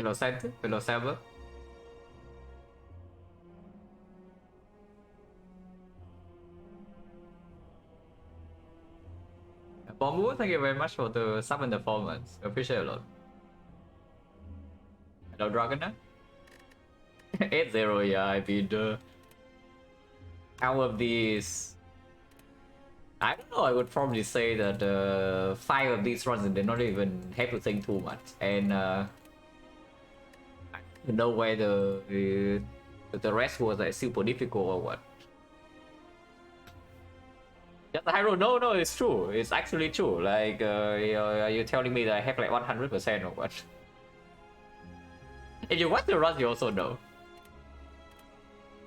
Hello center, hello server. Bombu, thank you very much for the summon performance. Appreciate a lot. Hello Dragon. 8-0, yeah, I beat out of these. I don't know, I would probably say that 5 of these runs they not even have to think too much. And I don't know whether the rest was like super difficult or what. Just Hyrule, no, it's true. It's actually true. Like, you're telling me that I have like 100% or what? If you watch the runs, you also know.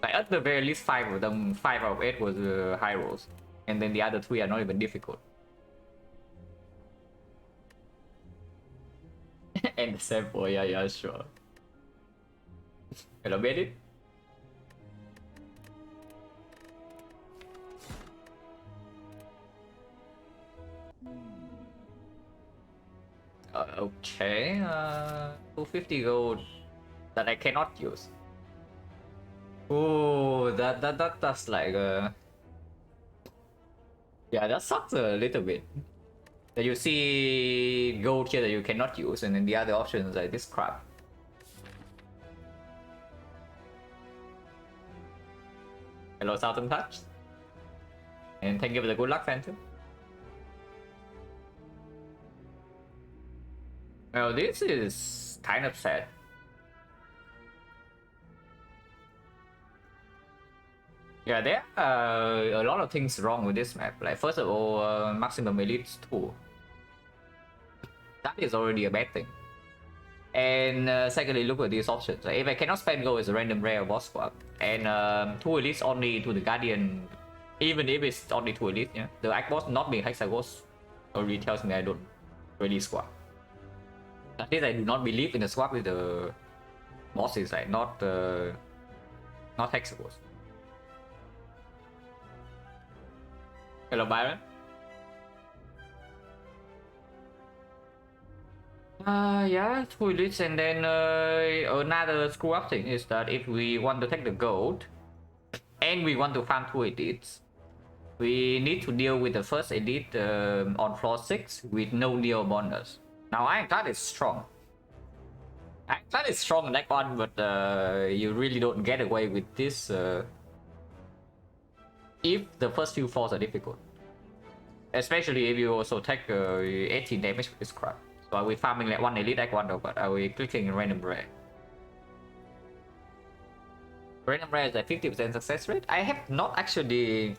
Like, at the very least, 5 of them, 5 out of 8 was high rolls. And then the other 3 are not even difficult. And the sample, yeah, sure. Hello, Betty. Okay, 250 gold that I cannot use. Oh, that's like yeah, that sucks a little bit. That you see gold here that you cannot use, and then the other options like this crap. Hello, Southern Touch, and thank you for the good luck, Phantom. Well, this is kind of sad. Yeah, there are a lot of things wrong with this map. Like, first of all, maximum elites 2. That is already a bad thing. And secondly, look at these options. Like, if I cannot spend gold, it's a random rare boss squad. And 2 elites only to the Guardian, even if it's only 2 elites, yeah. The Act boss not being Hexaghost already tells me I don't really squad. At least I do not believe in the swap with the bosses, like not Hexaghost. Hello, Byron. Yeah, 2 elites, and then another screw up thing is that if we want to take the gold and we want to farm 2 elites, we need to deal with the first elite on floor 6 with no Neo bonus. Now, Ironclad is strong. Ironclad is strong in that one, but you really don't get away with this if the first few floors are difficult. Especially if you also take 18 damage with this crap. So are we farming like 1 elite deck wonder, but are we clicking random rare? Random rare is a 50% success rate. I have not actually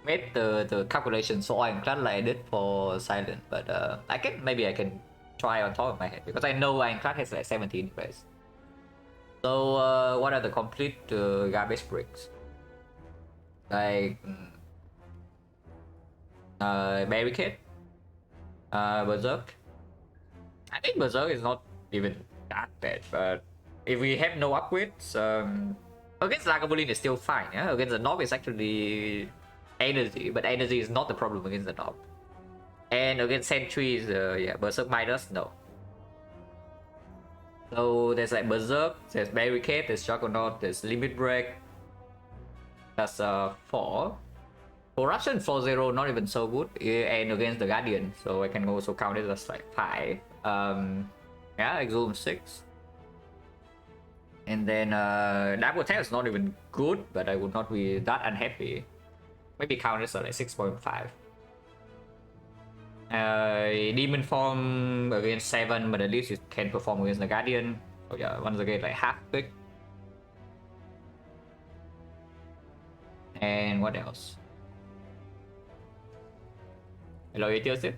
made the calculation so Ironclad like I did for Silent, but maybe I can try on top of my head because I know Ironclad has like 17 rares. So what are the complete garbage bricks? Like Barricade, Berserk. I think Berserk is not even that bad, but if we have no upgrades, against Lagavulin is still fine. Yeah, against the Nob is actually energy, but energy is not the problem against the Nob. And against Sentries, yeah, Berserk minus no. So there's like Berserk, there's Barricade, there's Juggernaut, there's Limit Break. That's 4. Corruption 4-0, not even so good, and against the Guardian, so I can also count it as like 5. Yeah, Exhume 6. And then Dark Attack is not even good, but I would not be that unhappy. Maybe count it as like 6.5. Demon Form against 7, but at least it can perform against the Guardian. So yeah, once again, like half big. And what else? Hello, Etiosip.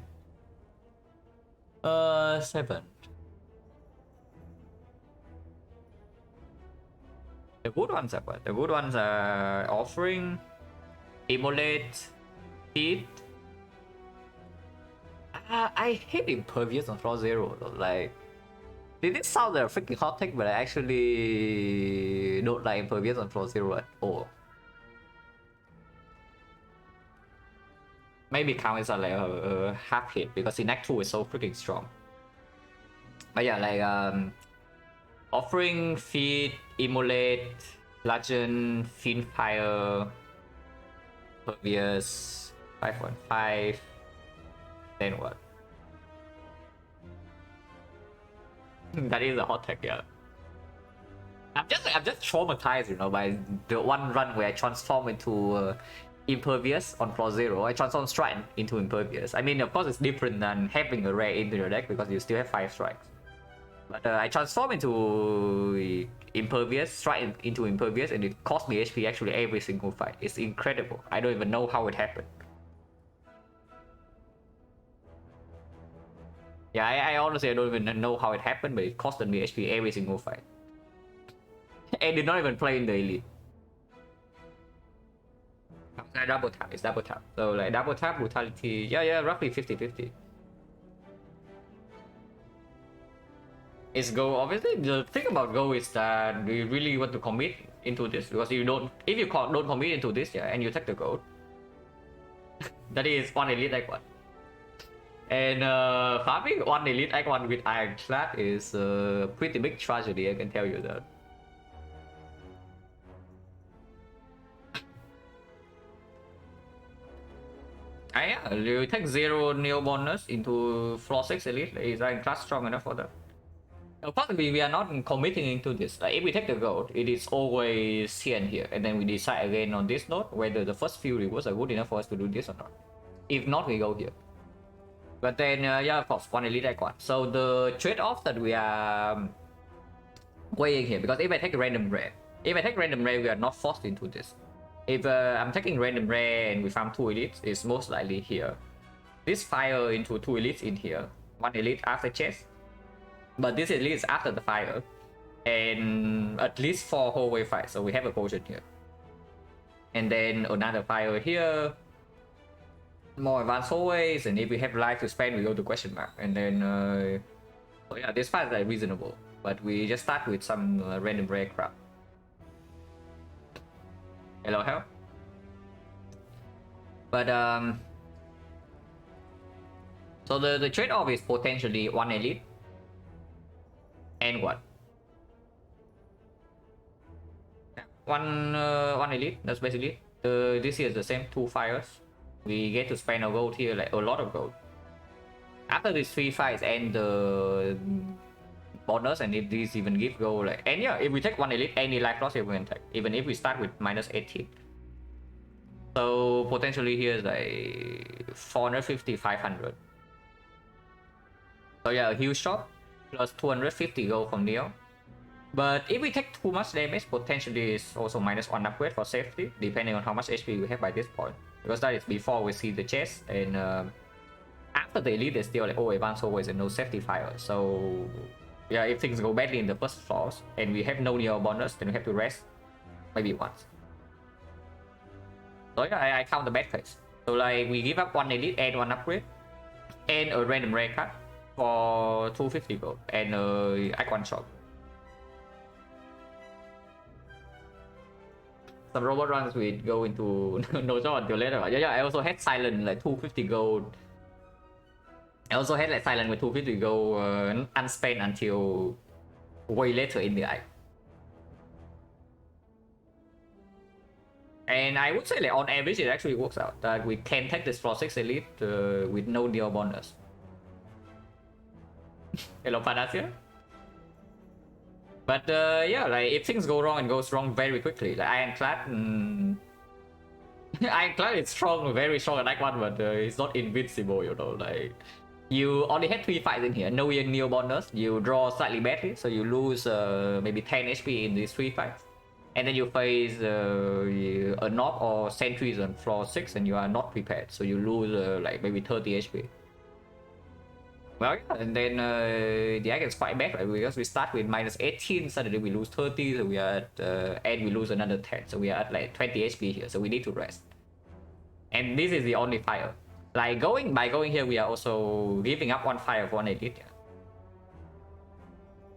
7. The good ones are what? The good ones are Offering, Immolate, Heat. I hate Impervious on floor 0 though. Like, this sounds like a freaking hot take, but I actually don't like Impervious on floor 0 at all. Maybe count as like a half hit because in Act 2 is so freaking strong. But yeah, like Offering, feed, immolate, bludgeon, fiendfire, pervious, 5.5. Then what? That is a hot tech, yeah. I'm just traumatized, you know, by the one run where I transform into impervious on floor 0. I transform strike into impervious. I mean, of course, it's different than having a rare into your deck because you still have 5 strikes. But I transform into impervious, strike into impervious, and it cost me HP actually every single fight. It's incredible. I don't even know how it happened. Yeah, I honestly don't even know how it happened, but it costed me HP every single fight. And did not even play in the elite. Double tap, it's double tap. So like double tap, brutality, yeah, roughly 50-50. It's Go. Obviously, the thing about Go is that we really want to commit into this because if you don't commit into this, yeah, and you take the gold, that is one elite act one. And farming one elite act one with Ironclad is a pretty big tragedy. I can tell you that. Yeah, you take 0 neo bonus into floor 6 elite. Is Ironclad strong enough for that? Possibly we are not committing into this. Like if we take the gold, it is always here and here, and then we decide again on this node whether the first few rewards are good enough for us to do this or not. If not, we go here. But then, yeah, of course, one elite icon. So the trade-off that we are weighing here, because if I take a random rare, we are not forced into this. If I'm taking random rare and we farm 2 elites, it's most likely here. This fire into 2 elites in here, 1 elite after chest. But this elite is after the fire, and at least 4 whole wave fights, so we have a potion here. And then another fire here, more advanced hallways, and if we have life to spend, we go to question mark. And then, so yeah, this fight is like reasonable, but we just start with some random rare crap. Hello, hell. But so the trade-off is potentially 1 elite. And what? One elite. That's basically this here is the same 2 fires. We get to spend our gold here, like a lot of gold. After these 3 fights and the bonus, and if these even give gold, like, and yeah, if we take 1 elite, any life loss here we can take, even if we start with minus 18. So potentially here is like 450, 500. So yeah, a huge shot plus 250 gold from Neo. But if we take too much damage, potentially it's also minus 1 upgrade for safety, depending on how much HP we have by this point. Because that is before we see the chest, and after the elite, there's still like, oh, advanced always and no safety fire. So yeah, if things go badly in the first floors and we have no Neo bonus, then we have to rest maybe once. So yeah, I count the bad case. So like we give up 1 elite and 1 upgrade and a random rare card for 250 gold and icon shop. Some robot runs we go into no job until later. Yeah, I also had silent like 250 gold. I also had like silent with 250 gold unspent until way later in the eye. And I would say like on average it actually works out that we can take this floor 6 elite with no Neo bonus. Hello, Panasia. But yeah, like if things go wrong and goes wrong very quickly, like Ironclad, Ironclad is strong, very strong at Act 1, but it's not invincible, you know. Like you only had 3 fights in here, no Neo bonus, you draw slightly badly, so you lose maybe 10 HP in these 3 fights. And then you face a knock or sentries on floor 6 and you are not prepared, so you lose like maybe 30 HP. Well, yeah, and then the act is quite bad, right? Because we start with minus 18, suddenly we lose 30, so we are at, and we lose another 10, so we are at like 20 HP here, so we need to rest. And this is the only fire. Like by going here, we are also giving up 1 fire for 1 elite. Yeah.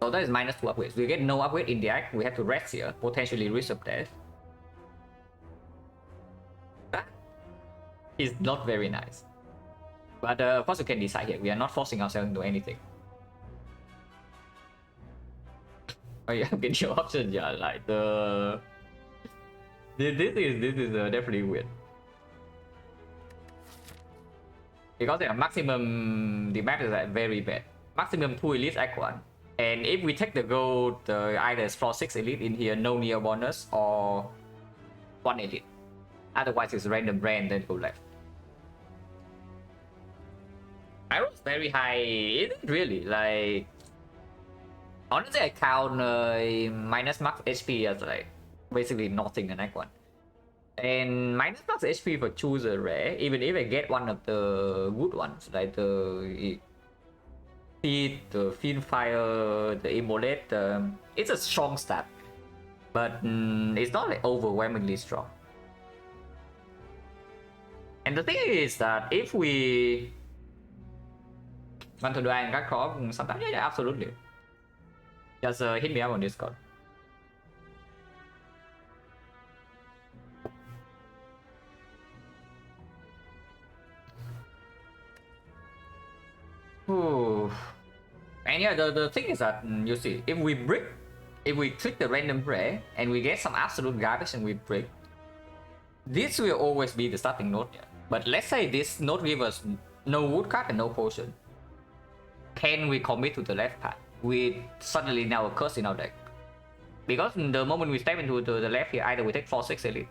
So that is minus 2 upgrades. We get no upgrade in the act, we have to rest here, potentially risk of death. That is not very nice. But of course, we can decide here. We are not forcing ourselves into anything. Oh yeah, video option, yeah, like the this is definitely weird. Because the maximum the map is like very bad. Maximum 2 elite act 1. And if we take the gold, either it's floor 6 elite in here, no near bonus, or 1 elite. Otherwise it's random brand, then go left. I was very high, isn't really, like... Honestly, I count minus max HP as like basically nothing in act 1. And minus max HP for chooser rare, even if I get one of the good ones, like the Feed, the Fiend Fire, the Immolate, it's a strong stat. But it's not like overwhelmingly strong. And the thing is that if we want to do an các khó sometimes, yeah, absolutely. Just hit me up on Discord. Ooh. And yeah, the thing is that you see, if we click the random rare and we get some absolute garbage and we break, this will always be the starting node. Yeah. But let's say this node gives us no wood card and no potion. Can we commit to the left path? We suddenly now a curse in our deck. Because the moment we step into the left here, either we take 4-6 elite,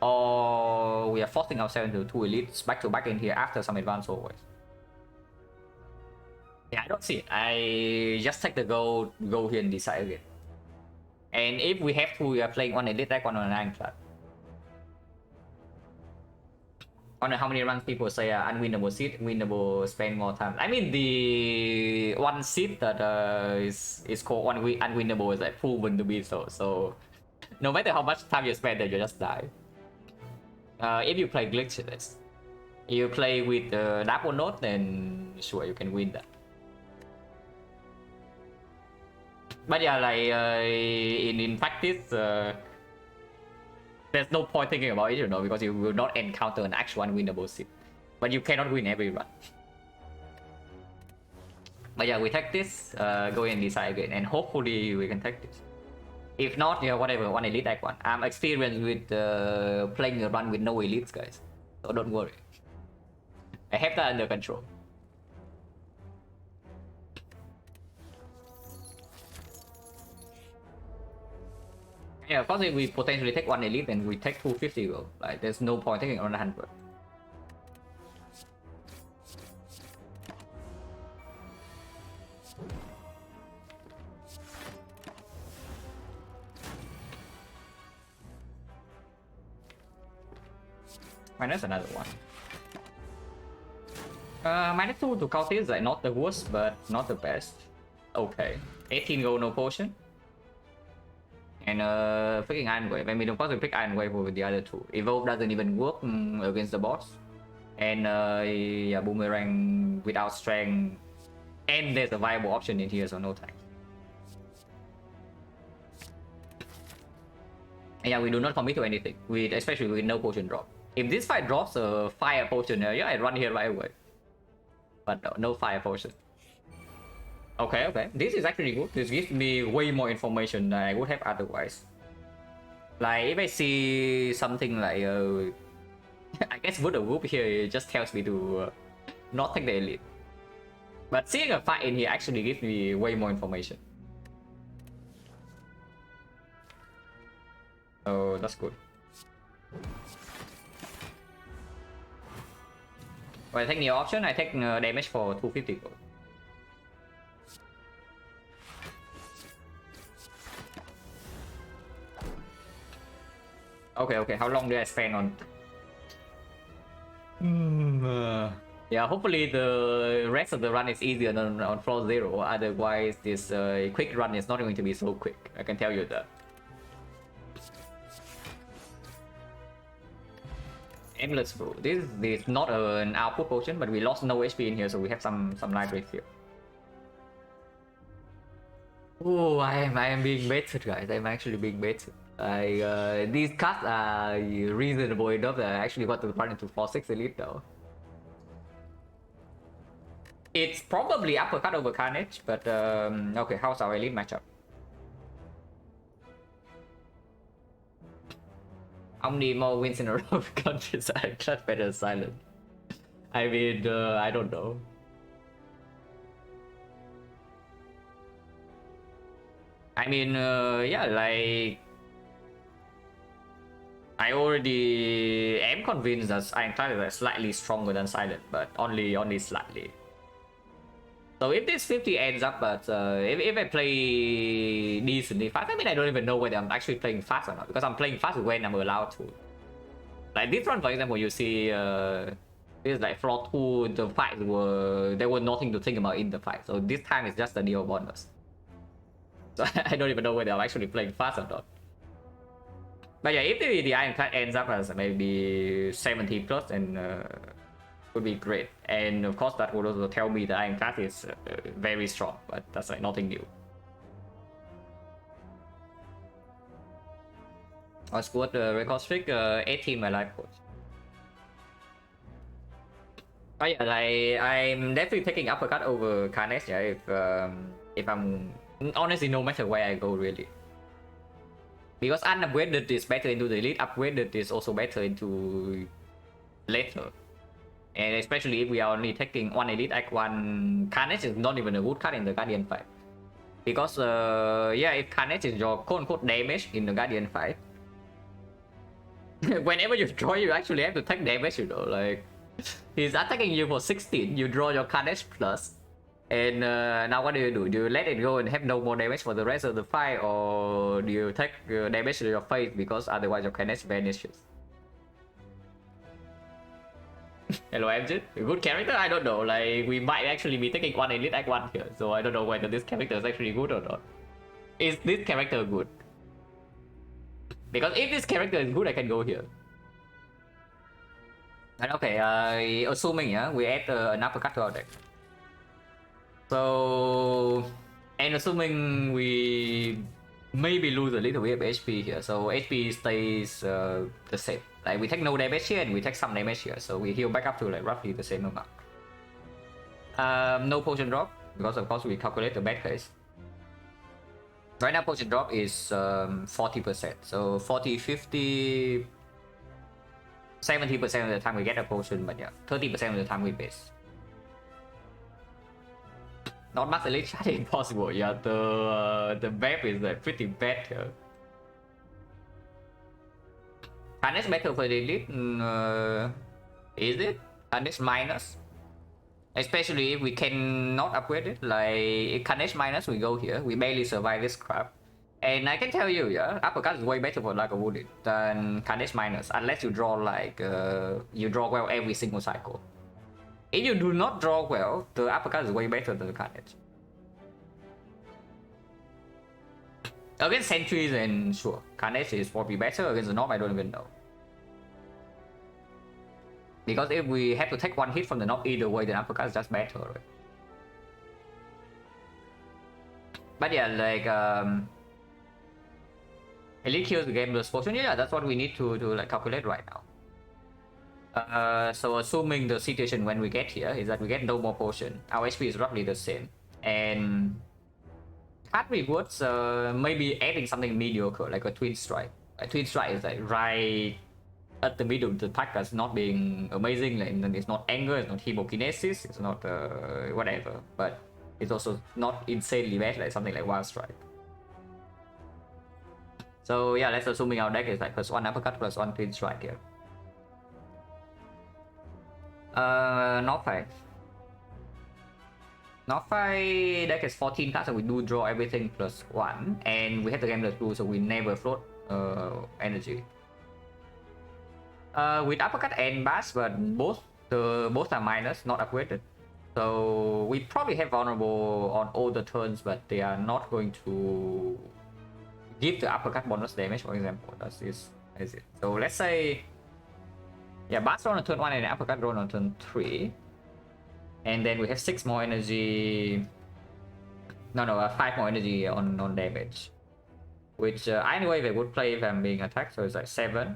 or we are forcing ourselves into 2 elites back to back in here after some advance always. Yeah, I don't see it. I just take the gold, go here and decide again. And if we have to, we are playing one elite deck, one on an Ironclad. I don't know how many runs people say unwinnable seed, winnable, spend more time. I mean, the one seed that is called unwinnable is like proven to be so. So no matter how much time you spend there, you just die. If you play glitchless, you play with the double note, then sure you can win that. But yeah, like in practice, there's no point thinking about it, you know, because you will not encounter an actual unwinnable seed. But you cannot win every run. But yeah, we take this, go and decide again, and hopefully we can take this. If not, yeah, whatever, one elite deck one. I'm experienced with playing a run with no elites, guys. So don't worry. I have that under control. Yeah, of course, if we potentially take one elite, then we take 250 gold. Like, there's no point taking on 100. Minus another one. Minus 2 to Cultist is like not the worst, but not the best. Okay. 18 gold, no potion. And picking Iron Wave. I mean, of course, we pick Iron Wave with the other two. Evolve doesn't even work against the boss. And yeah, Boomerang without strength. And there's a viable option in here, so no thanks. And yeah, we do not commit to anything, especially with no potion drop. If this fight drops a fire potion area, I run here right away. But no fire potion. Okay, okay. This is actually good. This gives me way more information than I would have otherwise. Like, if I see something like... I guess Buddha Whoop here, it just tells me to not take the elite. But seeing a fight in here actually gives me way more information. So, that's good. When I take the option, I take damage for 250 gold. Okay, okay, how long do I spend on? Yeah, hopefully the rest of the run is easier than on floor 0, otherwise this quick run is not going to be so quick, I can tell you that. Endless Brew. This is not an output potion, but we lost no HP in here, so we have some library here. Oh, I am being baited, guys. I'm actually being baited. These cards are reasonable enough that I actually got to run into 4-6 elite though. It's probably uppercut over Carnage, but okay, how's our elite matchup? How many more wins in a row countries are Ironclad better than Silent? I mean, I don't know. I mean, yeah, like I already am convinced that Ironclad is slightly stronger than Silent, but only slightly. So if this 50 ends up, but if I play decently fast, I mean, I don't even know whether I'm actually playing fast or not, because I'm playing fast when I'm allowed to. Like this one, for example, you see, this like floor 2, the fights there were nothing to think about in the fight. So this time it's just a neo bonus. So I don't even know whether I'm actually playing fast or not. But yeah, if the Ironclad ends up as maybe 70 plus, and would be great. And of course, that would also tell me that Ironclad is very strong, but that's like nothing new. I scored the record streak, 18 my life coach. Oh yeah, like I'm definitely taking uppercut over Carnage. Yeah, if I'm honestly, no matter where I go, really. Because unupgraded is better into the elite, upgraded is also better into later. And especially if we are only taking one elite act, one Carnage is not even a good card in the Guardian fight. Because yeah, if Carnage is your quote-unquote damage in the Guardian fight, whenever you draw, you actually have to take damage, you know, like he's attacking you for 16, you draw your Carnage plus, and now what do? Do you let it go and have no more damage for the rest of the fight, or do you take damage to your face because otherwise your Carnage vanishes? Hello MJ, good character? I don't know, like we might actually be taking one elite act 1 here, so I don't know whether this character is actually good or not. Is this character good? Because if this character is good, I can go here. And okay, assuming yeah, we add an uppercut to our deck. So, and assuming we maybe lose a little bit of HP here, so HP stays the same. Like we take no damage here and we take some damage here, so we heal back up to like roughly the same amount. No potion drop, because of course we calculate the bad case. Right now potion drop is 40%, so 40, 50, 70% of the time we get a potion, but yeah, 30% of the time we base. Not much elite chat impossible, yeah, the map is like pretty bad here. Carnage better for the elite? Is it? Carnage minus? Especially if we cannot upgrade it, like if Carnage minus we go here, we barely survive this crap. And I can tell you, yeah, uppercut is way better for like a wounded than Carnage minus, unless you draw like you draw well every single cycle. If you do not draw well, the uppercut is way better than the Carnage. Against sentries, and sure, Carnage is probably better. Against the North, I don't even know. Because if we have to take one hit from the North either way, then uppercut is just better, right? But yeah, like elite kills the game plus potion. Yeah, that's what we need to like calculate right now. So assuming the situation when we get here is that we get no more potion, our HP is roughly the same, and card rewards maybe adding something mediocre like a twin strike. A twin strike is like right at the middle of the attack as not being amazing, like it's not anger, it's not hemokinesis, it's not whatever, but it's also not insanely bad like something like wild strike. So yeah, let's assuming our deck is like +1 uppercut +1 twin strike here. Not fight. Not fight deck is 14 cards, so we do draw everything +1, and we have the game blue, so we never float energy. With uppercut and bash, but both are minus, not upgraded. So we probably have vulnerable on all the turns, but they are not going to give the uppercut bonus damage, for example. That's it. So let's say, yeah, bash on turn 1 and uppercut roll on turn 3. And then we have 6 more energy. No, 5 more energy on damage. Which anyway they would play if I'm being attacked, so it's like 7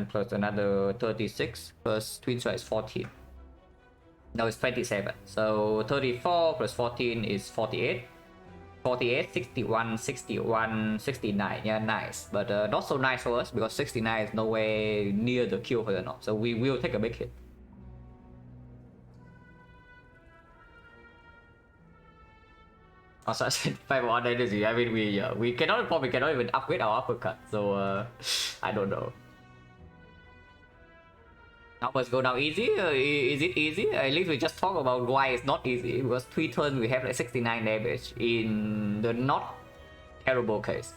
plus another 36 plus twin strike is 14. No, it's 27. So 34 plus 14 is 48. 48, 61, 61, 69. Yeah, nice. But not so nice for us because 69 is nowhere near the kill for the knob. So we will take a big hit. Also, 75 on energy. I mean, we cannot probably cannot even upgrade our uppercut. So I don't know. Numbers go down easy? Is it easy? At least we just talk about why it's not easy. Because 3 turns we have like 69 damage in the not terrible case.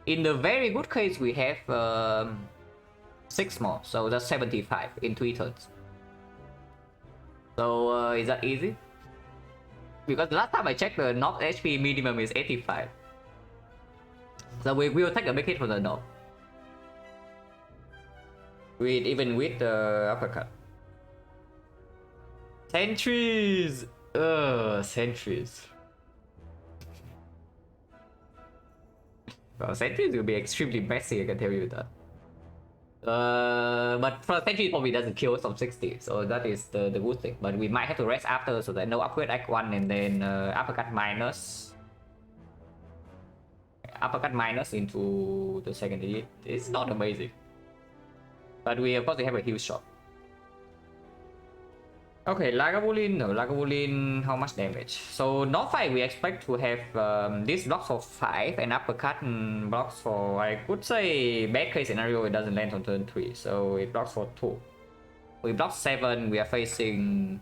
In the very good case we have 6 more. So that's 75 in 3 turns. So is that easy? Because last time I checked the knock HP minimum is 85. So we will take a big hit from the knock. Even with the uppercut. Sentries! Sentries. Well, sentries will be extremely messy, I can tell you that. But for sentry probably doesn't kill us on 60, so that is the good thing. But we might have to rest after so that no upgrade Act 1 and then uppercut minus into the second elite. It's not amazing. But we of course have a huge shot. Okay, Lagavulin, how much damage? So North fight we expect to have this blocks for 5 and uppercut blocks for, I could say bad case scenario it doesn't land on turn 3, so it blocks for 2. We block 7, we are facing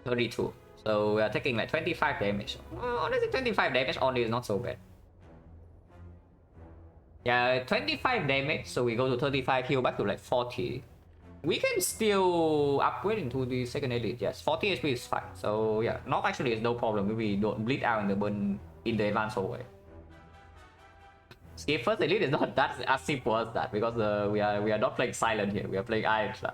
32. So we are taking like 25 damage. Honestly 25 damage only is not so bad. Yeah, 25 damage, so we go to 35, heal back to like 40. We can still upgrade into the second elite, yes. 40 HP is fine. So yeah, not actually is no problem if we don't bleed out in the burn in the advanced hallway. Skip first elite is not that as simple as that because we are not playing silent here. We are playing Ironclad.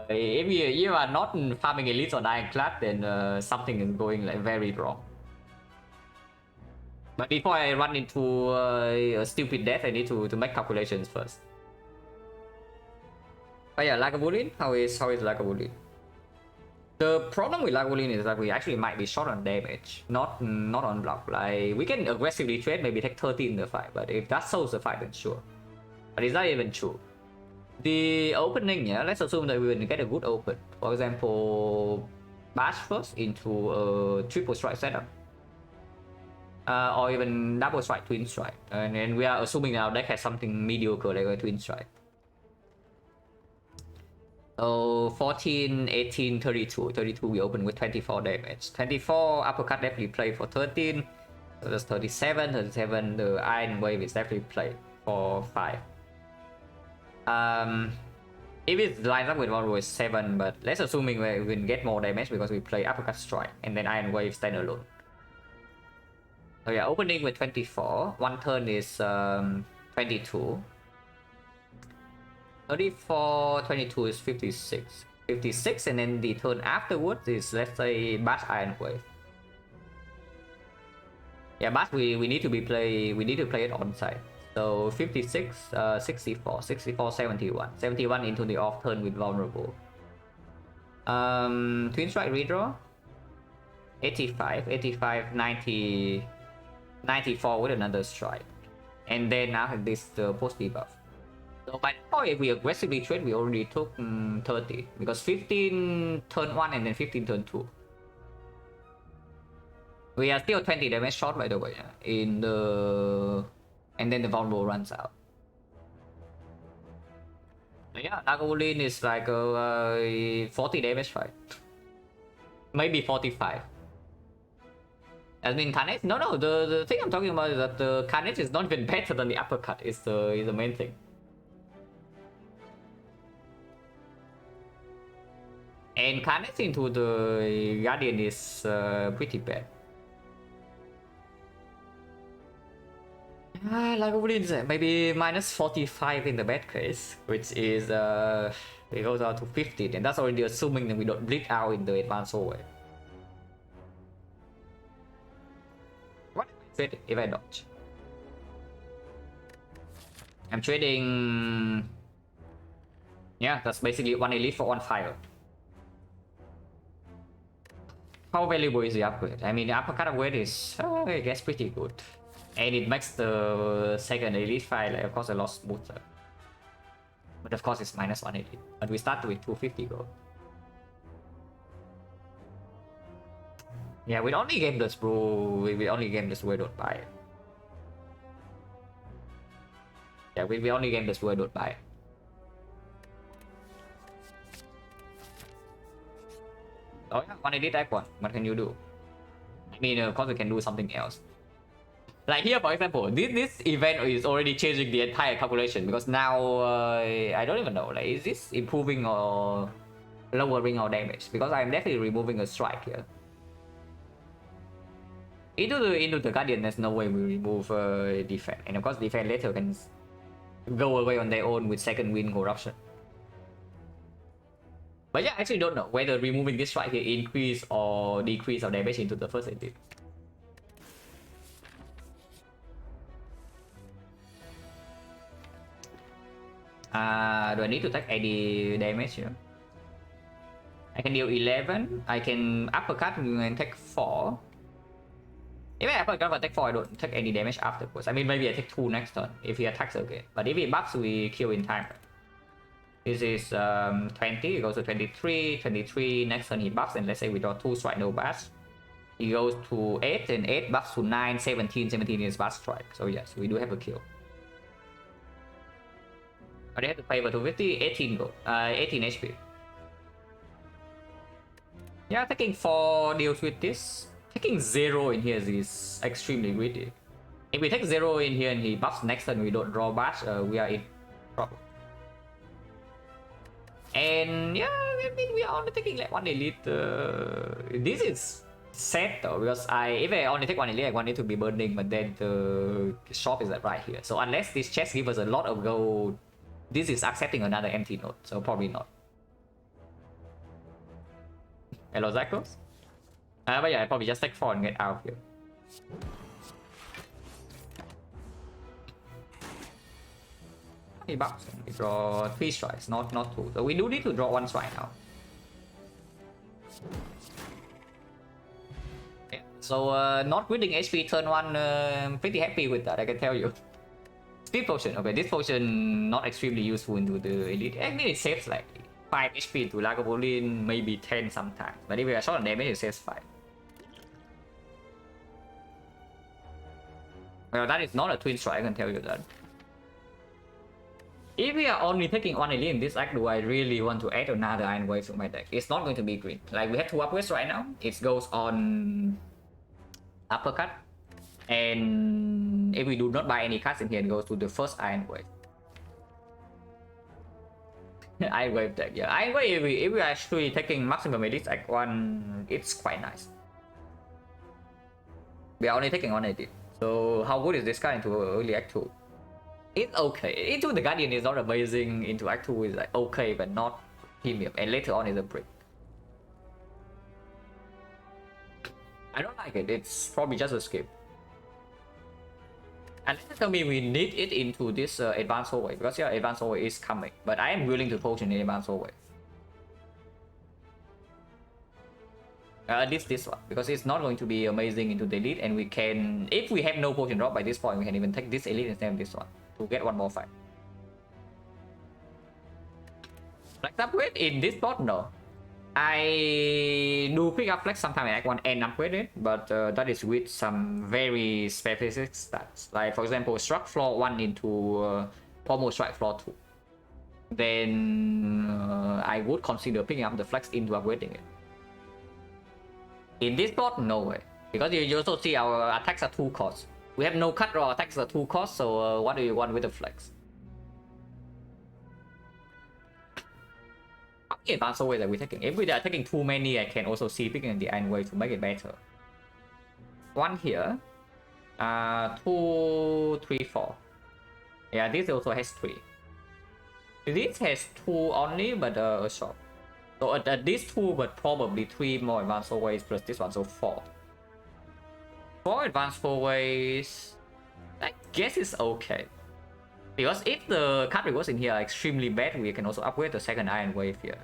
If you are not farming elites on Ironclad, then something is going like very wrong. But before I run into a stupid death, I need to make calculations first. But yeah, Lagavulin, how is Lagavulin? The problem with Lagavulin is that we actually might be short on damage, not on block. Like we can aggressively trade, maybe take 30 in the fight, but if that solves the fight, then sure. But it's not even true. The opening, yeah, let's assume that we will get a good open. For example, bash first into a triple strike setup. Or even double strike, twin strike. And then we are assuming our deck has something mediocre like a twin strike. So 14, 18, 32. 32 we open with 24 damage. 24 uppercut definitely play for 13. So that's 37. 37 the Iron Wave is definitely played for 5. If it lines up with one with 7, but let's assuming we will get more damage because we play uppercut strike and then Iron Wave stand alone. So yeah, opening with 24. One turn is 22. 34, 22 is 56. 56 and then the turn afterwards is, let's say, Bash Iron Wave. Yeah, Bash we need to play it on side. So 56, 64, 64, 71. 71 into the off turn with vulnerable. Twin strike redraw. 85, 85, 90, 94 with another strike. And then now this post debuff. So by now, if we aggressively trade, we already took 30 because 15 turn 1 and then 15 turn 2. We are still 20 damage short by the way, in the and then the vulnerable runs out. So yeah, Lagavulin is like a 40 damage fight, maybe 45. I mean Carnage. No, the thing I'm talking about is that the Carnage is not even better than the uppercut. Is the main thing. And Carnage into the Guardian is pretty bad. Lagavulin is maybe minus 45 in the bad case, which is it goes out to 15, and that's already assuming that we don't bleed out in the advanced hallway. What if I dodge? I'm trading. Yeah, that's basically one elite for one fire. How valuable is the upgrade? I mean, the uppercut upgrade is, I guess, pretty good. And it makes the second elite fight, like, of course, a lot smoother. But of course, it's -1 elite. But we start with 250 gold. Yeah, with only game this, bro. We only game this, we don't buy it. Yeah, we only game this, we don't buy it. Oh yeah, 1 elite type 1. What can you do? I mean, of course, we can do something else. Like here, for example, this event is already changing the entire calculation because now I don't even know. Like, is this improving or lowering our damage? Because I'm definitely removing a strike here. Into the Guardian, there's no way we remove defense, and of course, defense later can go away on their own with second wind corruption. But yeah, I actually don't know whether removing this strike here increase or decrease our damage into the first elite. Do I need to take any damage here? I can deal 11. I can uppercut and take 4. If I uppercut and take 4, I don't take any damage afterwards. I mean, maybe I take 2 next turn if he attacks again. But if he buffs, we kill in time. This is 20, it goes to 23, 23, next turn he buffs, and let's say we draw 2 strike, no bash. He goes to 8, and 8 buffs to 9, 17, 17 is bash strike. So yes, we do have a kill. But they have to pay for 250, 18 gold, 18 HP. Yeah, taking 4 deals with this. Taking 0 in here is extremely greedy. If we take 0 in here and he buffs next turn, we don't draw bash, we are in trouble. And yeah, I mean, we are only taking like 1 elite. This is sad though, because if I only take 1 elite, I want it to be burning, but then the shop is like right here. So unless this chest gives us a lot of gold, this is accepting another empty node, so probably not. Hello, Zyclos? But yeah, I probably just take 4 and get out of here. He buffs. We draw 3 strikes, not 2. So we do need to draw 1 strike now. Yeah. So not winning HP turn 1, pretty happy with that, I can tell you. Speed potion. Okay, this potion not extremely useful into the elite. I mean, it saves like 5 HP to Lagavulin, maybe 10 sometimes. But if we are short on damage, it saves 5. Well, that is not a twin strike, I can tell you that. If we are only taking 1 elite in this act, do I really want to add another Iron Wave to my deck? It's not going to be green. Like, we have 2 upgrades right now. It goes on uppercut. And if we do not buy any cards in here, it goes to the first Iron Wave. Iron Wave deck, yeah. Iron Wave, if we are actually taking maximum elite act 1, it's quite nice. We are only taking 1 elite. So how good is this card into early act 2? It's okay. Into the Guardian is not amazing. Into act 2 is like okay, but not premium. And later on is a brick. I don't like it. It's probably just a skip. And tell me we need it into this advanced hallway, because yeah, advanced hallway is coming. But I am willing to potion in advanced hallway. At least this one, because it's not going to be amazing into the elite, and we can, if we have no potion drop by this point, we can even take this elite instead of this one to get 1 more fight. Flex upgrade in this spot, no. I do pick up flex sometime in act 1 and upgrade it, but that is with some very specific stats. Like for example, struck floor 1 into pommel strike floor 2. Then I would consider picking up the flex into upgrading it. In this spot, no way. Because you also see our attacks are 2 costs. We have no cut draw, attacks are 2 costs, so what do you want with the flex? How many advanced ways are we taking? If we are taking too many, I can also see picking the Iron Wave to make it better. 1 here. 2, 3, 4. Yeah, this also has 3. This has 2 only, but a short. So at these 2, but probably 3 more advanced ways plus this one, so 4. 4 advanced ways, I guess it's okay. Because if the card rewards in here are extremely bad, we can also upgrade the second Iron Wave here.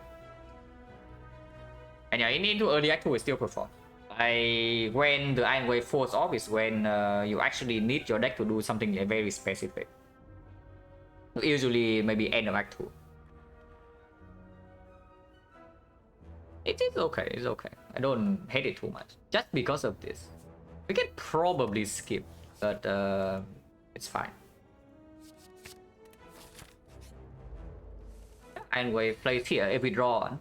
And yeah, into early act 2 it still performs. When the Iron Wave falls off is when you actually need your deck to do something very specific. Usually maybe end of Act 2. It is okay, it's okay. I don't hate it too much. Just because of this. We can probably skip, but it's fine. Iron Wave plays here if we draw on.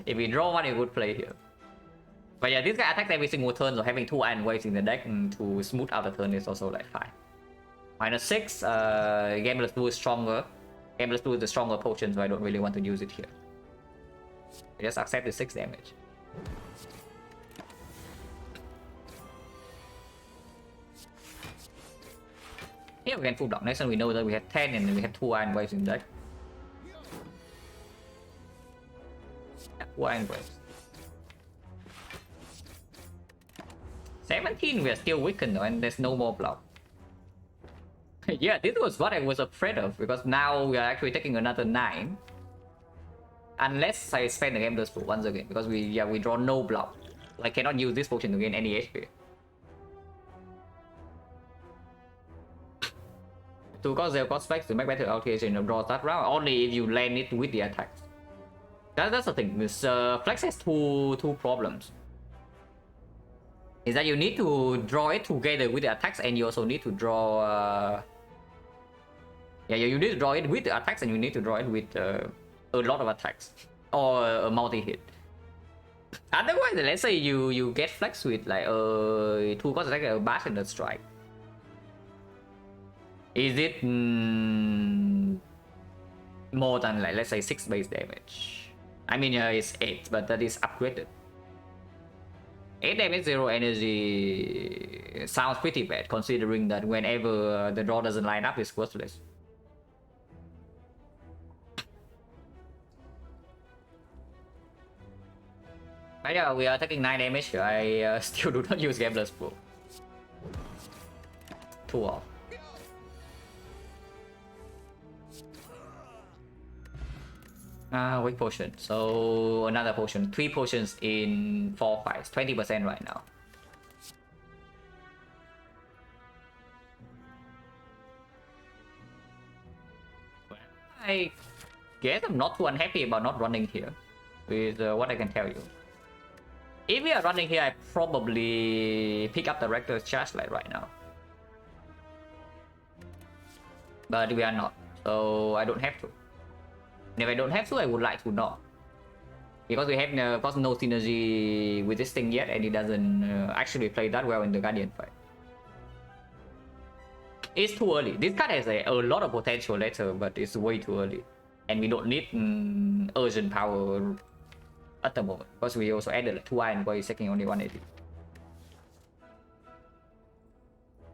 If we draw one, it would play here. But yeah, this guy attacks every single turn, so having 2 Iron Waves in the deck to smooth out the turn is also like fine. -6, Gambler's Blue is stronger. Gambler's Blue is the stronger potion, so I don't really want to use it here. I just accept the 6 damage. Here we can full block. Next time we know that we have 10 and we have 2 Iron Waves in the deck. Yeah, 2 Iron Waves. 17 we are still weakened though, and there's no more block. Yeah, this was what I was afraid of, because now we are actually taking another 9. Unless I spend the Gambler's Pool once again, because we draw no block. I cannot use this potion to gain any HP. 2 cost 0 cost flex to make better alteration of draw that round, only if you land it with the attacks. That's the thing. This flex has two problems. Is that you need to draw it together with the attacks, and you also need to draw you need to draw it with the attacks, and you need to draw it with a lot of attacks or a multi-hit. Otherwise, let's say you get flex with like 2 cost attack, a bash and a strike. Is it more than like, let's say 6 base damage? I mean, it's 8, but that is upgraded. 8 damage, 0 energy sounds pretty bad, considering that whenever the draw doesn't line up, it's worthless. But yeah, we are taking 9 damage here. I still do not use Gambler's Pool. 2 off. Weak potion. So another potion. 3 potions in 4 fights. 20% right now. I guess I'm not too unhappy about not running here. With what I can tell you. If we are running here, I probably pick up the Rector's Charge right now. But we are not. So I don't have to. And if I don't have to, I would like to not. Because we have no synergy with this thing yet, and it doesn't actually play that well in the Guardian fight. It's too early. This card has a lot of potential later, but it's way too early. And we don't need urgent power at the moment, because we also added like 2 Iron Waves taking only 180.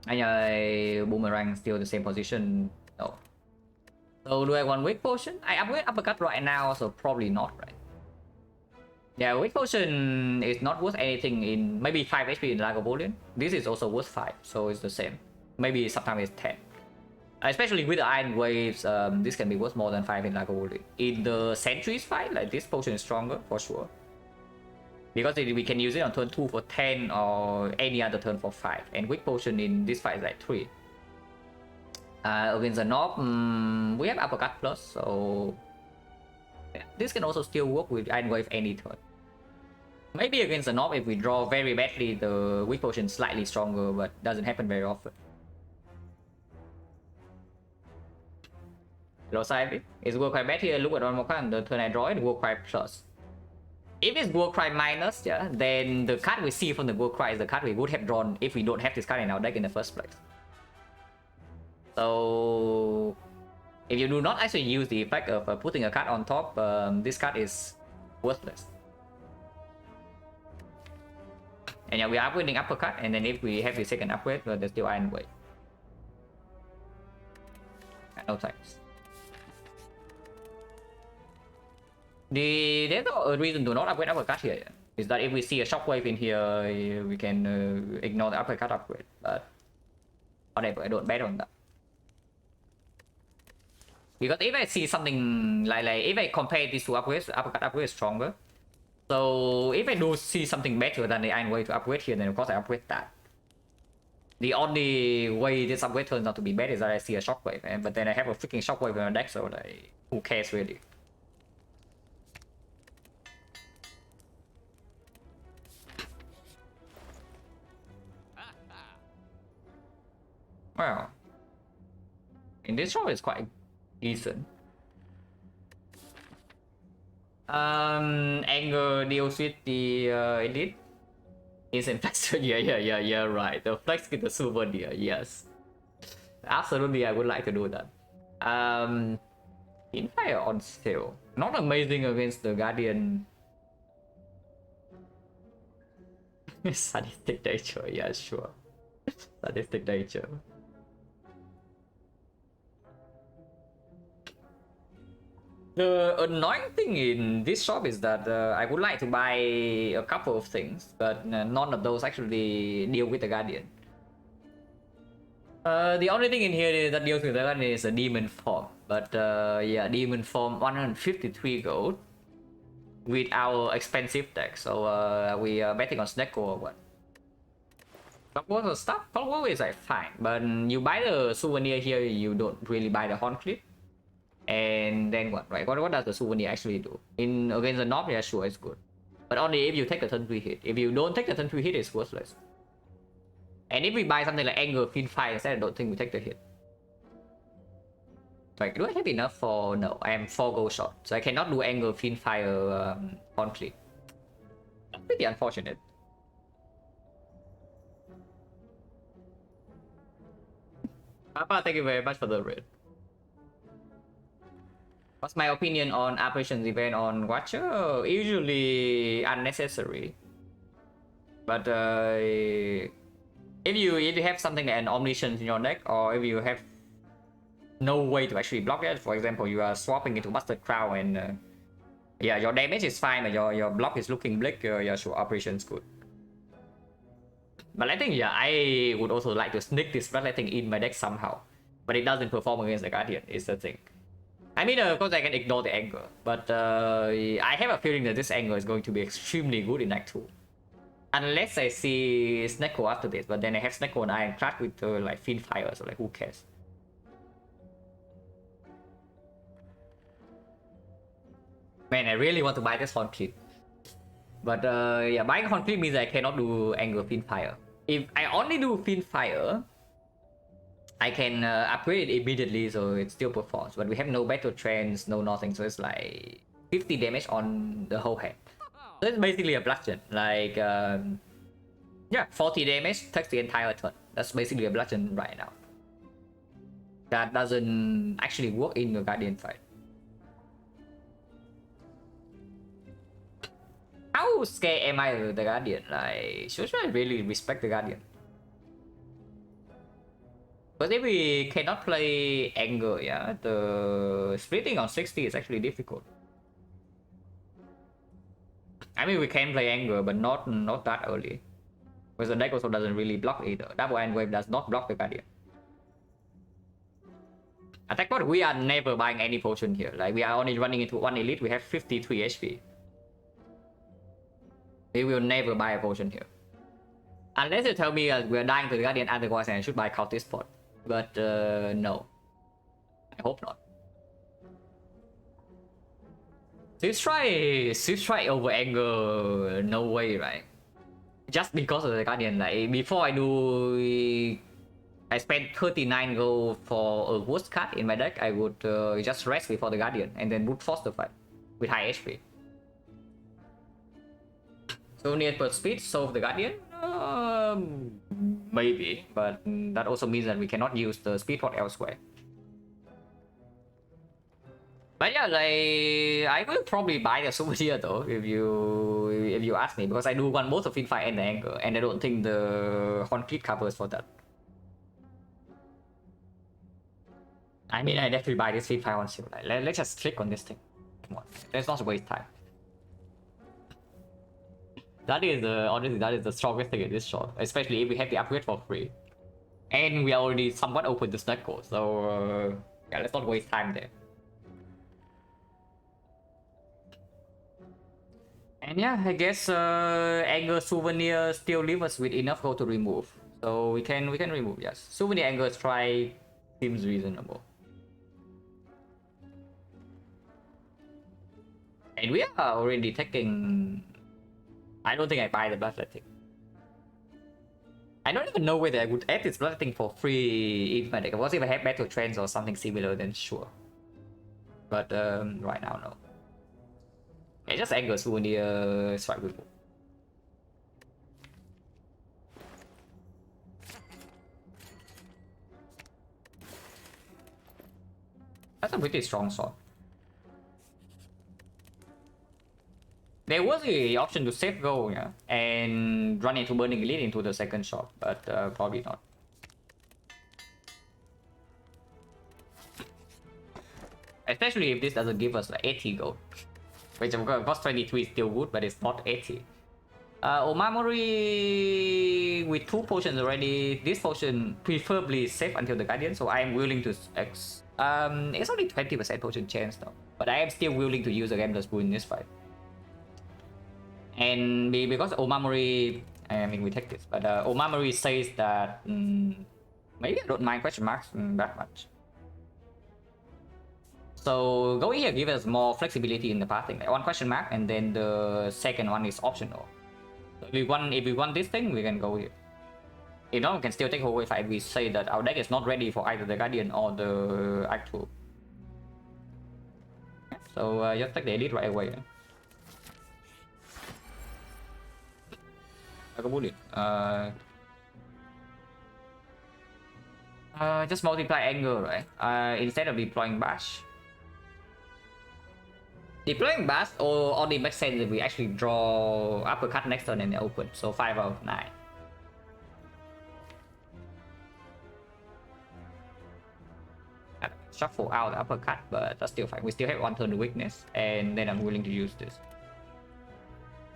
And Boomerang still the same position. No. So do I want Weak Potion? I upgrade Uppercut right now, so probably not, right? Yeah, Weak Potion is not worth anything in maybe 5 HP in Lagavulin. This is also worth 5, so it's the same. Maybe sometimes it's 10. Especially with the Iron Waves, this can be worth more than 5 in Lagavulin. In the Sentries fight, like this potion is stronger for sure. Because we can use it on turn 2 for 10 or any other turn for 5. And Weak Potion in this fight is like 3. Against the Knob, we have Uppercut Plus, so yeah, this can also still work with Iron Wave any turn. Maybe against the Knob, if we draw very badly, the Weak Potion is slightly stronger, but doesn't happen very often. Low side, it's War Cry bad here. Look at one more card. The turn I draw it, War Cry Plus. If it's War Cry minus, yeah, then the card we see from the War Cry is the card we would have drawn if we don't have this card in our deck in the first place. So if you do not actually use the effect of putting a card on top, this card is worthless. And yeah, we are upgrading Uppercut, and then if we have the second upgrade, there's still Iron Wave. No thanks. There's no reason to not upgrade Uppercut here. Is that if we see a Shockwave in here, we can ignore the Uppercut upgrade. But whatever, I don't bet on that. Because if I see something like if I compare these two upgrades, Uppercut upgrade is stronger. So if I do see something better than the iron way to upgrade here, then of course I upgrade that. The only way this upgrade turns out to be bad is that I see a shockwave, but then I have a freaking shockwave in my deck, so like, who cares really? Well, in this shop is quite decent. Anger deals with the elite. Instant flex. Yeah, right. The flex with the souvenir, yes. Absolutely, I would like to do that. Infire on sale. Not amazing against the Guardian. Sadistic nature, yeah, sure. Sadistic nature. The annoying thing in this shop is that I would like to buy a couple of things, but none of those actually deal with the Guardian. The only thing in here that deals with the Guardian is a Demon Form, but yeah, Demon Form 153 gold with our expensive deck, so we are betting on Snecko or what? Clockwork stuff? Clockwork is like fine, but you buy the souvenir here, you don't really buy the horn clip. And then what, right? What does the souvenir actually do? In against the knob, yeah, sure, it's good. But only if you take the turn 3 hit. If you don't take the turn 3 hit, it's worthless. And if we buy something like Anger, Fiendfire instead, I don't think we take the hit. Like, do I have enough for... No, I am 4 gold short. So I cannot do Anger, Fiendfire, conflict. That's pretty unfortunate. Papa, thank you very much for the raid. What's my opinion on operations event on Watcher? Usually unnecessary. But if you have something like an omniscience in your deck, or if you have no way to actually block it, for example, you are swapping into Busted Crown and yeah, your damage is fine, but your block is looking bleak, yeah, sure, operations good. But I think, yeah, I would also like to sneak this Bloodletting in my deck somehow. But it doesn't perform against the Guardian, is the thing. I mean, of course I can ignore the Anger, but I have a feeling that this Anger is going to be extremely good in Act 2. Unless I see Snecko after this, but then I have Snecko and Ironclad with like Fiendfire, so like who cares? Man, I really want to buy this Horn Clip. But yeah, buying Horn Clip means I cannot do Anger Fiendfire. If I only do Fiendfire, I can upgrade it immediately, so it still performs. But we have no battle trends, no nothing, so it's like 50 damage on the whole hand. So it's basically a bludgeon. Like, yeah, 40 damage takes the entire turn. That's basically a bludgeon right now. That doesn't actually work in the Guardian fight. How scared am I with the Guardian? Like, should I really respect the Guardian? But if we cannot play Anger, yeah, the splitting on 60 is actually difficult. I mean, we can play Anger, but not that early. Because the deck also doesn't really block either. Double Iron Wave does not block the Guardian. Attack mode, we are never buying any potion here. Like, we are only running into one elite, we have 53 HP. We will never buy a potion here. Unless you tell me we're dying to the Guardian otherwise and I should buy Cultist Pot. But no. I hope not. Swift Strike over Anger, no way, right? Just because of the Guardian, like before I spent 39 gold for a worst card in my deck, I would just rest before the Guardian and then brute force the fight with high HP. So near per speed, solve the Guardian? Maybe, but that also means that we cannot use the speed pot elsewhere. But yeah, like I will probably buy the souvenir though if you ask me, because I do want both the Fiendfire and the Anger, and I don't think the Horn Clip covers for that. I mean, I definitely buy this Fiendfire on sale. Like, let's just click on this thing. Come on, let's not waste time. That is honestly, that is the strongest thing in this shot, especially if we have the upgrade for free, and we are already somewhat open to Snecko. So yeah, let's not waste time there. And yeah, I guess Anger Souvenir still leave us with enough gold to remove. So we can remove, yes. Souvenir Anger Strike seems reasonable. And we are already taking... I don't think I buy the Bloodletting. I don't even know whether I would add this Bloodletting for free if my deck. What if I have Battle Trends or something similar, then sure. But right now, no. Yeah, just Anger Souvenir Strike remove. That's a pretty strong sword. There was the option to save gold, yeah, and run into Burning Elite into the second shot, but probably not. Especially if this doesn't give us like 80 gold. Which of course 23 is still good, but it's not 80. Omamori with 2 potions already. This potion preferably safe until the Guardian, so I am willing to... it's only 20% potion chance though. But I am still willing to use a Gambler's Brew in this fight. And because Omamori... I mean, we take this, but Omamori says that... maybe I don't mind question marks that much. So going here gives us more flexibility in the pathing. Like 1 question mark, and then the second one is optional. So if we want this thing, we can go here. If not, we can still take away if we say that our deck is not ready for either the Guardian or the actual. So just take the Elite right away. I can bullet. Just multiply Anger, right? Instead of deploying Bash. Deploying Bash only makes sense if we actually draw Uppercut next turn and open. So 5 out of 9. Shuffle out Uppercut, but that's still fine. We still have 1 turn weakness, and then I'm willing to use this.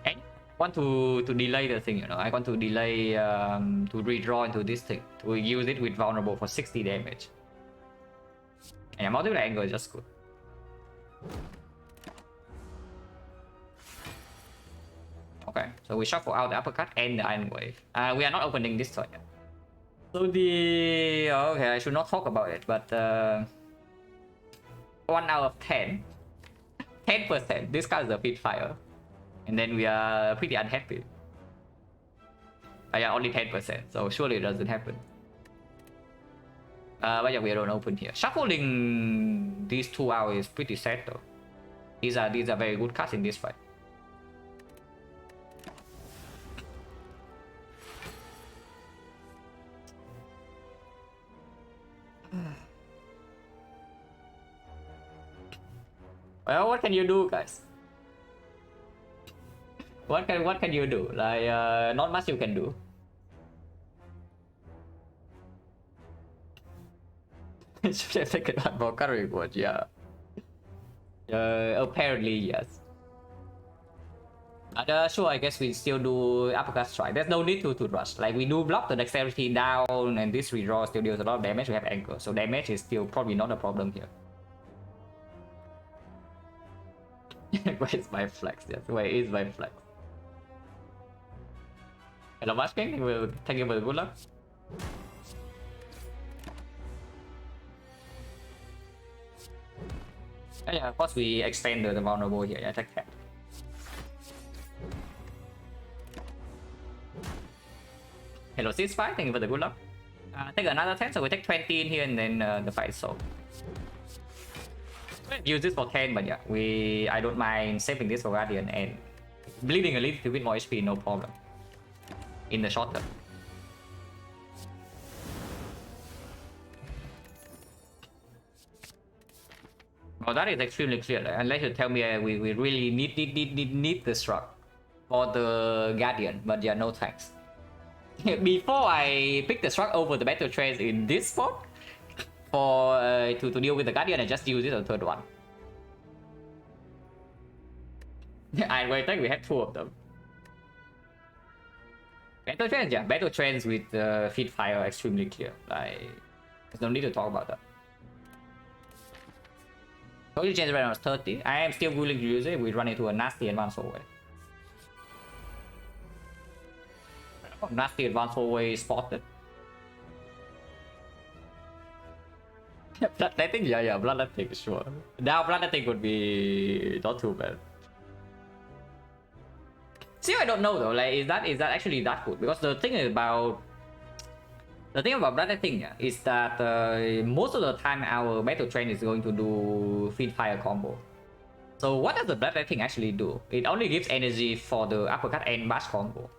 And I want to delay the thing, you know. I want to delay to redraw into this thing, to use it with vulnerable for 60 damage. And multiple angle is just good. Okay, so we shuffle out the Uppercut and the Iron Wave. We are not opening this turn yet. So the... okay, I should not talk about it, but 1 out of 10. 10%. This card is a Pitfire. And then we are pretty unhappy. Yeah, only 10%, so surely it doesn't happen. But yeah, we don't open here. Shuffling these 2 out is pretty sad though. These are very good cards in this fight. Well, what can you do, guys? What can you do? Like, not much you can do. Should have taken one more card reward, yeah. Apparently, yes. But sure, I guess we still do Uppercut Strike. There's no need to rush. Like, we do block the Dexterity down, and this redraw still deals a lot of damage. We have Anchor, so damage is still probably not a problem here. Where's my flex? Yes, where is my flex? Hello, Mash King. Thank you for the good luck. Yeah, of course we extend the vulnerable here. Yeah, attack that. Hello, Sis5. Thank you for the good luck. Take another 10, so we take 20 in here, and then the fight is solved. Use this for 10, but yeah, I don't mind saving this for Guardian and bleeding a little bit more HP, no problem. In the short term. Well, that is extremely clear. Unless you tell me we really need the struck for the Guardian, but yeah, no thanks. Before I pick the struck over the Battle Trace in this spot, for to deal with the Guardian, I just use it on third one. I think we have 2 of them. Battle Trends, yeah, Battle Trends with Feed Fire are extremely clear. There's no need to talk about that. Total change right now is 30. I am still willing to use it. We run into a nasty advance away. Oh, nasty advanced hallway spotted. Bloodletting, yeah, bloodletting, sure. Now bloodletting would be not too bad. See, I don't know though. Like, is that actually that good? Because the thing about bloodletting is that most of the time our battle train is going to do feed fire combo. So what does the bloodletting actually do? It only gives energy for the uppercut and bash combo.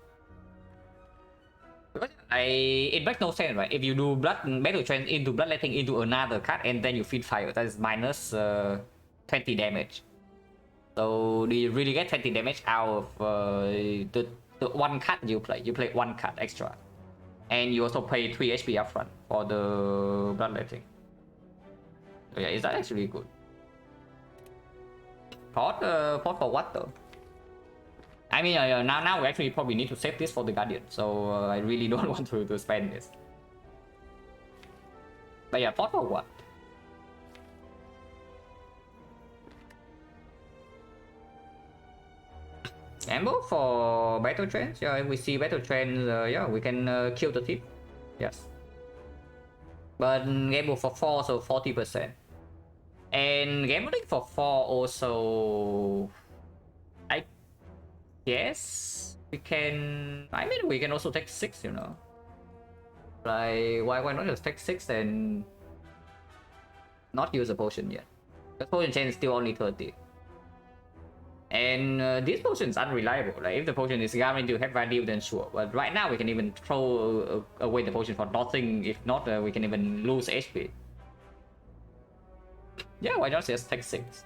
It makes no sense, right? If you do battle train into bloodletting into another cut and then you feed fire, that is minus 20 damage. So do you really get 20 damage out of the one cut you play? You play one cut extra, and you also pay 3 HP upfront for the bloodletting. So yeah, is that actually good? Port for what though? I mean, now we actually probably need to save this for the Guardian, so I really don't want to spend this. But yeah, port for what? Ammo for battle trains? Yeah, if we see battle trains, yeah, we can kill the tip. Yes. But gamble for 4, so 40%. And gambling for 4 also... I guess we can... I mean, we can also take 6, you know. Like, why not just take 6 and... not use a potion yet? The potion chain is still only 30. And this potion is unreliable. Like, if the potion is guaranteed to have value, then sure. But right now, we can even throw away the potion for nothing. If not, we can even lose HP. Yeah, why not just take 6?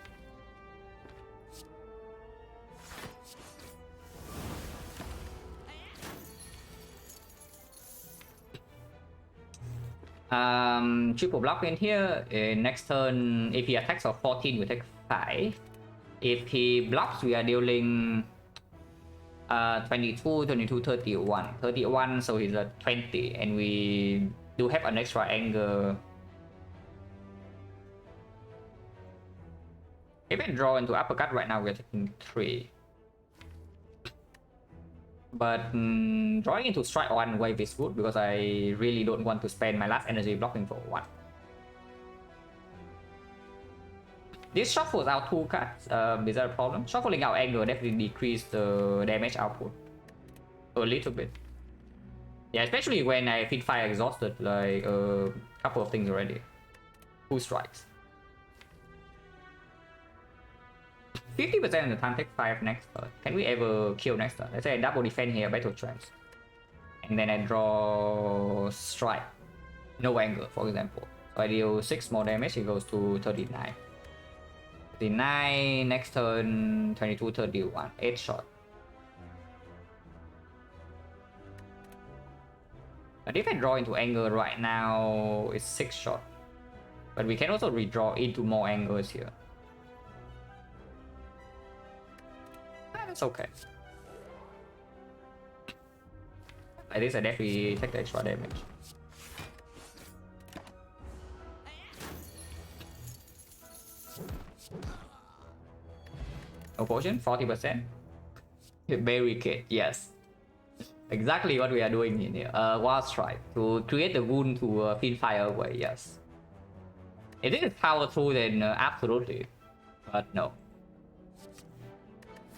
Triple block in here. Next turn, if he attacks for 14, we take 5. If he blocks, we are dealing 22, 22, 31. 31, so he's at 20, and we do have an extra anger. If I draw into uppercut right now, we're taking 3. But drawing into strike 1 wave is good because I really don't want to spend my last energy blocking for 1. This shuffles out 2 cards. Is that a problem? Shuffling out anger definitely decrease the damage output a little bit. Yeah, especially when I feed fire exhausted like a couple of things already. 2 strikes. 50% of the time take 5 next turn. Can we ever kill next turn? Let's say I double defend here, battle trance. And then I draw strike. No anger, for example. So I deal 6 more damage, it goes to 39. 39, next turn 22, 31, 8 shot. But if I draw into anger right now, it's 6 shot. But we can also redraw into more angers here. That's okay. At least I definitely take the extra damage. No potion, 40%. Barricade, yes. Exactly what we are doing in here. Wild Strike to create the wound to feed fire away, yes. If it is powerful, then absolutely. But no.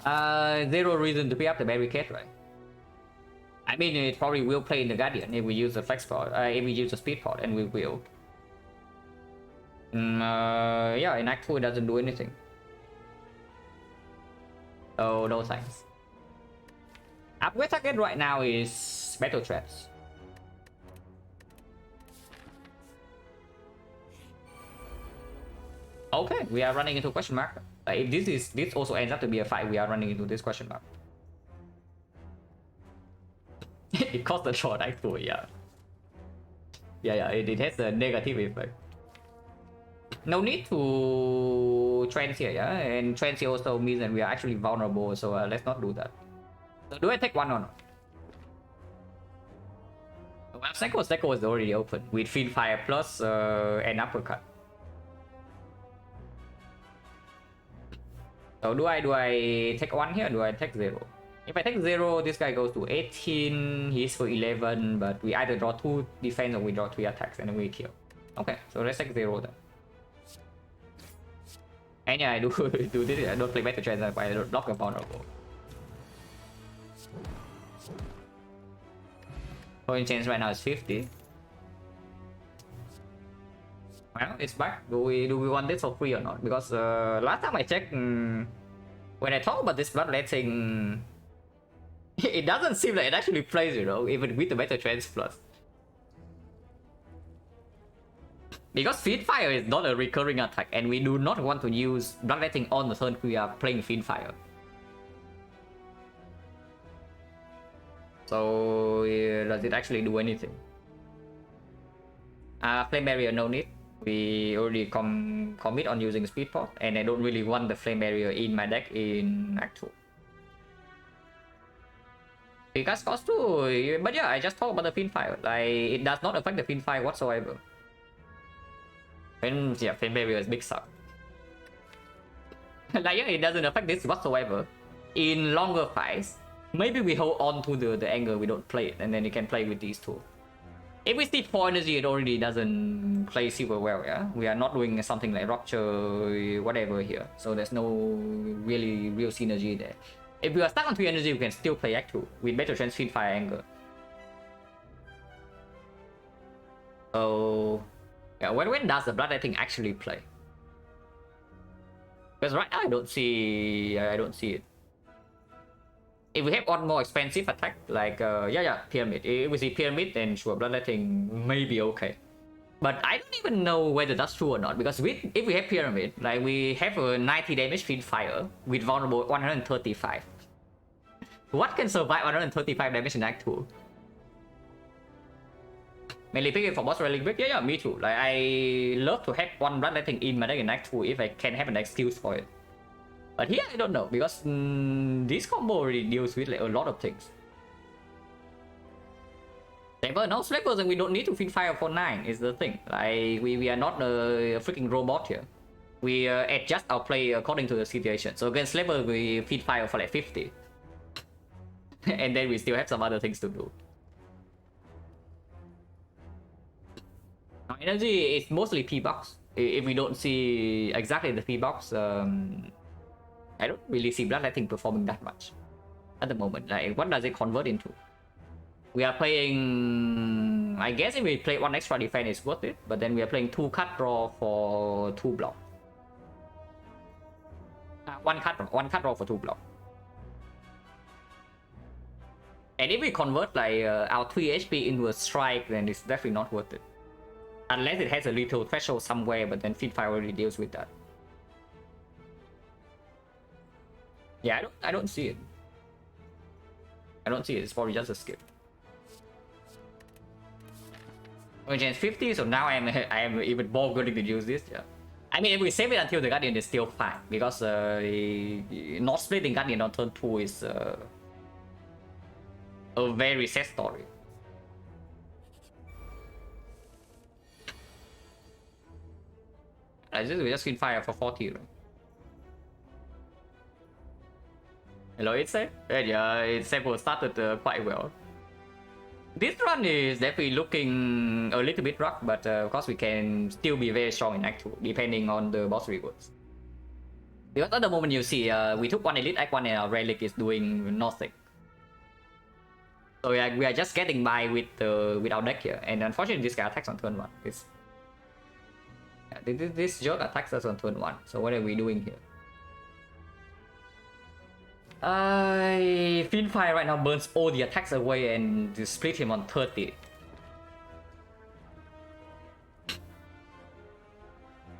Zero reason to pick up the barricade, right? I mean, it probably will play in the Guardian if we use the flex pod, if we use the speed pod, and we will. Yeah, in Act 2 it doesn't do anything. So, no thanks. Upgrade target right now is Battle Traps. Okay, we are running into question mark. If this also ends up to be a fight, we are running into this question mark. It costs the short Act 2, yeah. Yeah, it has a negative effect. No need to trance here, yeah? And trance here also means that we are actually vulnerable, so let's not do that. So do I take 1 or not? Well, Secco is already open with Feed Fire plus an uppercut. So do I take 1 here or do I take 0? If I take 0, this guy goes to 18, he's for 11, but we either draw 2 defense or we draw 3 attacks and then we kill. Okay, so let's take 0 then. And yeah, I do do this. I don't play better trends, but I don't block a vulnerable. Point change right now is 50. Well, it's back. Do we want this for free or not? Because last time I checked, when I talk about this bloodletting, it doesn't seem like it actually plays, you know, even with the better trends plus. Because Fiend Fire is not a recurring attack, and we do not want to use bloodletting on the turn we are playing Fiend Fire. So does it actually do anything? Flame Barrier, no need. We already commit on using Speed Pot, and I don't really want the Flame Barrier in my deck in Act 2. Because cost 2, but yeah, I just talked about the Fiend Fire. Like, it does not affect the Fiend Fire whatsoever. And yeah, Flame Barrier is big suck. Like, yeah, it doesn't affect this whatsoever. In longer fights, maybe we hold on to the angle, we don't play it, and then you can play with these two. If we see 4 energy, it already doesn't play super well, yeah? We are not doing something like Rupture, whatever here. So there's no real synergy there. If we are stuck on 3 energy, we can still play Act 2 with better chance Fiend Fire angle. So yeah, when does the bloodletting actually play? Because right now I don't see it. If we have one more expensive attack, like Pyramid. If we see Pyramid, then sure, bloodletting may be okay. But I don't even know whether that's true or not, because if we have Pyramid, like we have a 90 damage Fiend Fire with vulnerable 135. What can survive 135 damage in Act 2? Mainly picking for boss relic, yeah, me too. Like, I love to have one bloodletting in my deck in Act 2 if I can have an excuse for it. But here I don't know, because this combo already deals with like a lot of things. Slaver, no Slavers, and we don't need to Fiend Fire for 9 is the thing. Like, we are not a freaking robot here. We adjust our play according to the situation. So against Slaver, we Fiend Fire for like 50. And then we still have some other things to do. Now, energy is mostly P-Box. If we don't see exactly the P-Box, I don't really see bloodletting performing that much at the moment. Like, what does it convert into? We are playing, I guess if we play 1 extra defense, it's worth it. But then we are playing 2 cut draw for 2 block. 1 cut draw for 2 block. And if we convert like our 3 HP into a strike, then it's definitely not worth it. Unless it has a little threshold somewhere, but then Fiend Fire already deals with that. Yeah, I don't see it. I don't see it. It's probably just a skip. Chance 50, so now I am even more going to use this. Yeah. I mean, if we save it until the Guardian is still fine, because not splitting Guardian on turn 2 is a very sad story. We just Fiend Fire for 40, right? Hello, it's safe. Yeah, it's started quite well. This run is definitely looking a little bit rough, but of course we can still be very strong in Act 2, depending on the boss rewards. Because at the moment you see, we took 1 Elite Act 1 and our Relic is doing nothing. So yeah, we are just getting by with our deck here, and unfortunately this guy attacks on turn 1. This jerk attacks us on turn 1, so what are we doing here? Fiend Fire right now burns all the attacks away and split him on 30.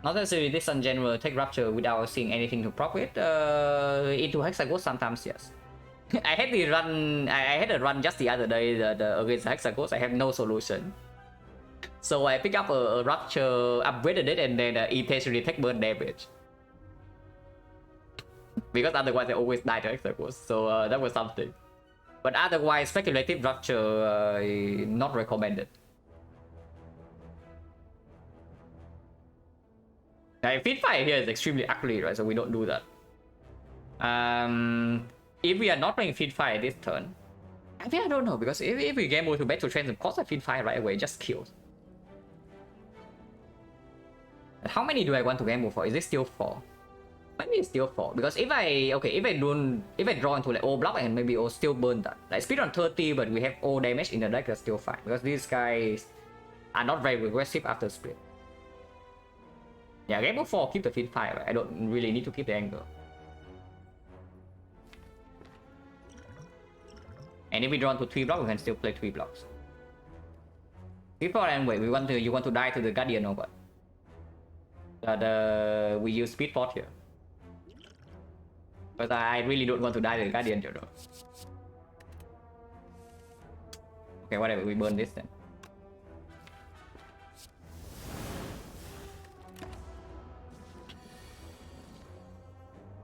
Not necessarily this in general, take Rupture without seeing anything to proc it. Into Hexaghost sometimes, yes. I had a run just the other day against Hexaghost. I have no solution. So I pick up a Rupture, upgraded it, and then intentionally take burn damage. Because otherwise I always die to Hexaghost, so that was something. But otherwise, speculative Rupture not recommended. Now, Fiend Fire here is extremely ugly, right? So we don't do that. if we are not playing Field Fire this turn, I think I don't know, because if we gamble to Battle Trance, of course I Field Fire right away, just kills. How many do I want to gamble for? Is it still 4? Maybe it's still 4, because if I draw into like O block and maybe I'll still burn that. Like speed on 30, but we have O damage in the deck, that's still fine, because these guys are not very aggressive after split. Yeah, gamble 4, keep the Field Fire, right? I don't really need to keep the angle. And if we draw into 3 blocks, we can still play 3 blocks. Before and wait, you want to die to the Guardian or what? But we use Speed Fort here. But I really don't want to die to the Guardian, you know. Okay, whatever, we burn this then.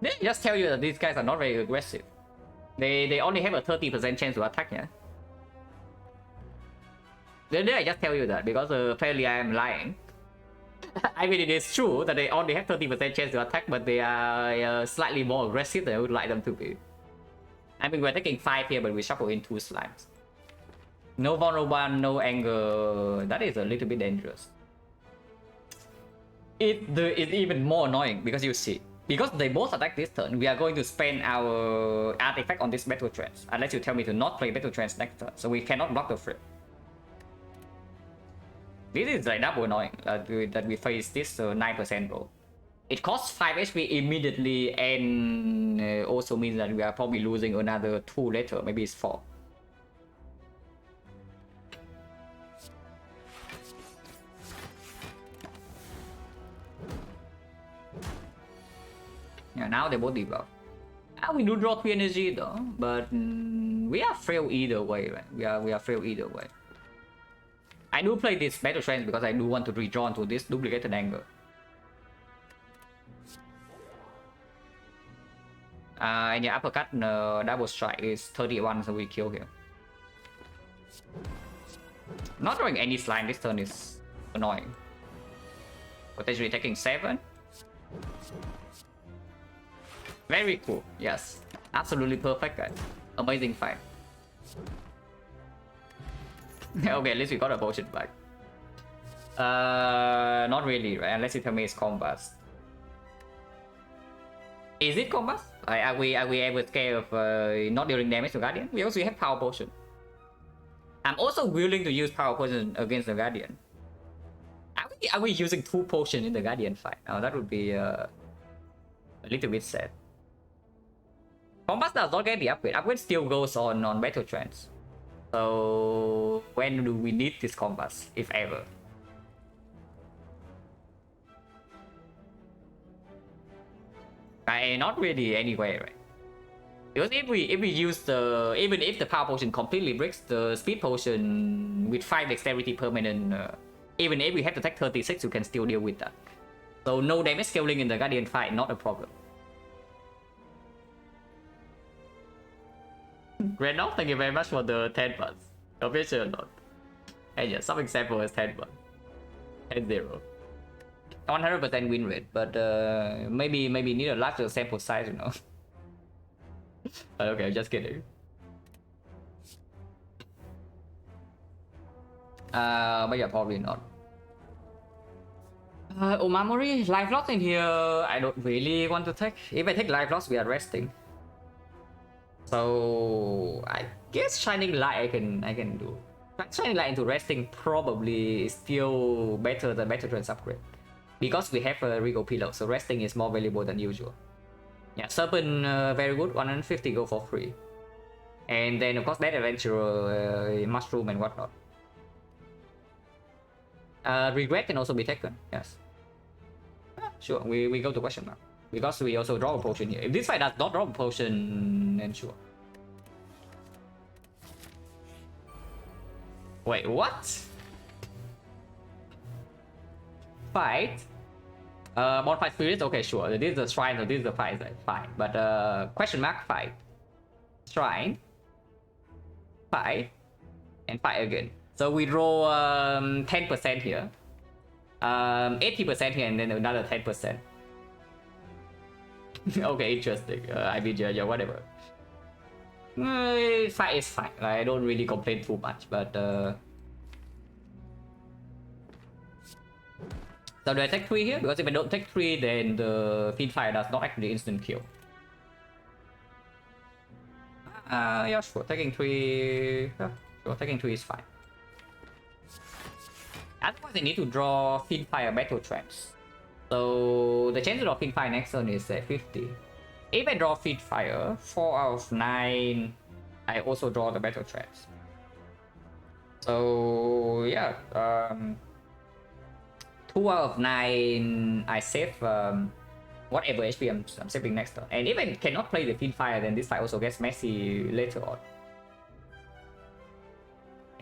They just tell you that these guys are not very aggressive. They only have a 30% chance to attack, yeah? Then I just tell you that, because apparently I am lying. I mean, it is true that they only have 30% chance to attack, but they are slightly more aggressive than I would like them to be. I mean, we're taking 5 here, but we shuffle in 2 slimes. No vulnerable, no anger. That is a little bit dangerous. It's even more annoying, because you see, because they both attack this turn, we are going to spend our artifact on this Battle Trance, unless you tell me to not play Battle Trance next turn, so we cannot block the flip. This is like double annoying that we face this 9% roll. It costs 5 HP immediately, and also means that we are probably losing another 2 later, maybe it's 4. Yeah, now they both debuff. We do draw 3 energy though, but we are frail either way, right? We are frail either way. I do play this Battle Trance because I do want to redraw into this duplicated anger. And yeah, uppercut double strike is 31, so we kill here. Not drawing any slime this turn is annoying. Potentially taking 7. Very cool, yes. Absolutely perfect, guys. Amazing fight. Okay, at least we got a potion back. Not really, right? Unless you tell me it's combust. Is it combust? Are we ever scared of not dealing damage to Guardian? We also have power potion. I'm also willing to use power potion against the Guardian. Are we using 2 potions in the Guardian fight? Oh, that would be a little bit sad. Combust does not get the upgrade. Upgrade still goes on Battle Trance. So when do we need this combust, if ever? Not really anyway, right? Because if we use the, even if the power potion completely breaks the speed potion with 5 dexterity permanent, even if we have to take 36, you can still deal with that. So no damage scaling in the Guardian fight, not a problem. Randolph, thank you very much for the 10 months. Official or not? And yeah, some example is 10 months. 10-0. 100% win rate, but maybe need a larger sample size, you know. Okay, I'm just kidding. But yeah, probably not. Omamori, life loss in here, I don't really want to take. If I take life loss, we are resting. So I guess Shining Light I can do. But Shining Light into resting probably is still better than Battle Trance upgrade, because we have a Regal Pillow, so resting is more valuable than usual. Yeah, Serpent very good, 150 go for free. And then of course Dead Adventurer, Mushroom and whatnot. Regret can also be taken, yes. Sure, we go to question mark. Because we also draw a potion here. If this fight does not draw a potion, then sure. Wait, what? Fight? Bonfire Spirits? Okay, sure. This is the shrine, so this is the fight, right? Fine. But question mark, fight. Shrine. Fight. And fight again. So we roll 10% here. 80% here, and then another 10%. Okay, interesting. I mean, yeah, whatever. Fine is fine. I don't really complain too much, but so do I take 3 here? Because if I don't take 3, then the Fiendfire does not actually instant kill. Yeah, sure. Taking 3. Yeah, sure, taking 3 is fine. Otherwise, I need to draw Fiendfire Battle Trance. So the chance to draw Fiendfire next turn is 50. If I draw Fiendfire, 4 out of 9, I also draw the Battle Trance. So yeah, 2 out of 9, I save whatever HP I'm saving next turn. And if I cannot play the Fiendfire, then this fight also gets messy later on.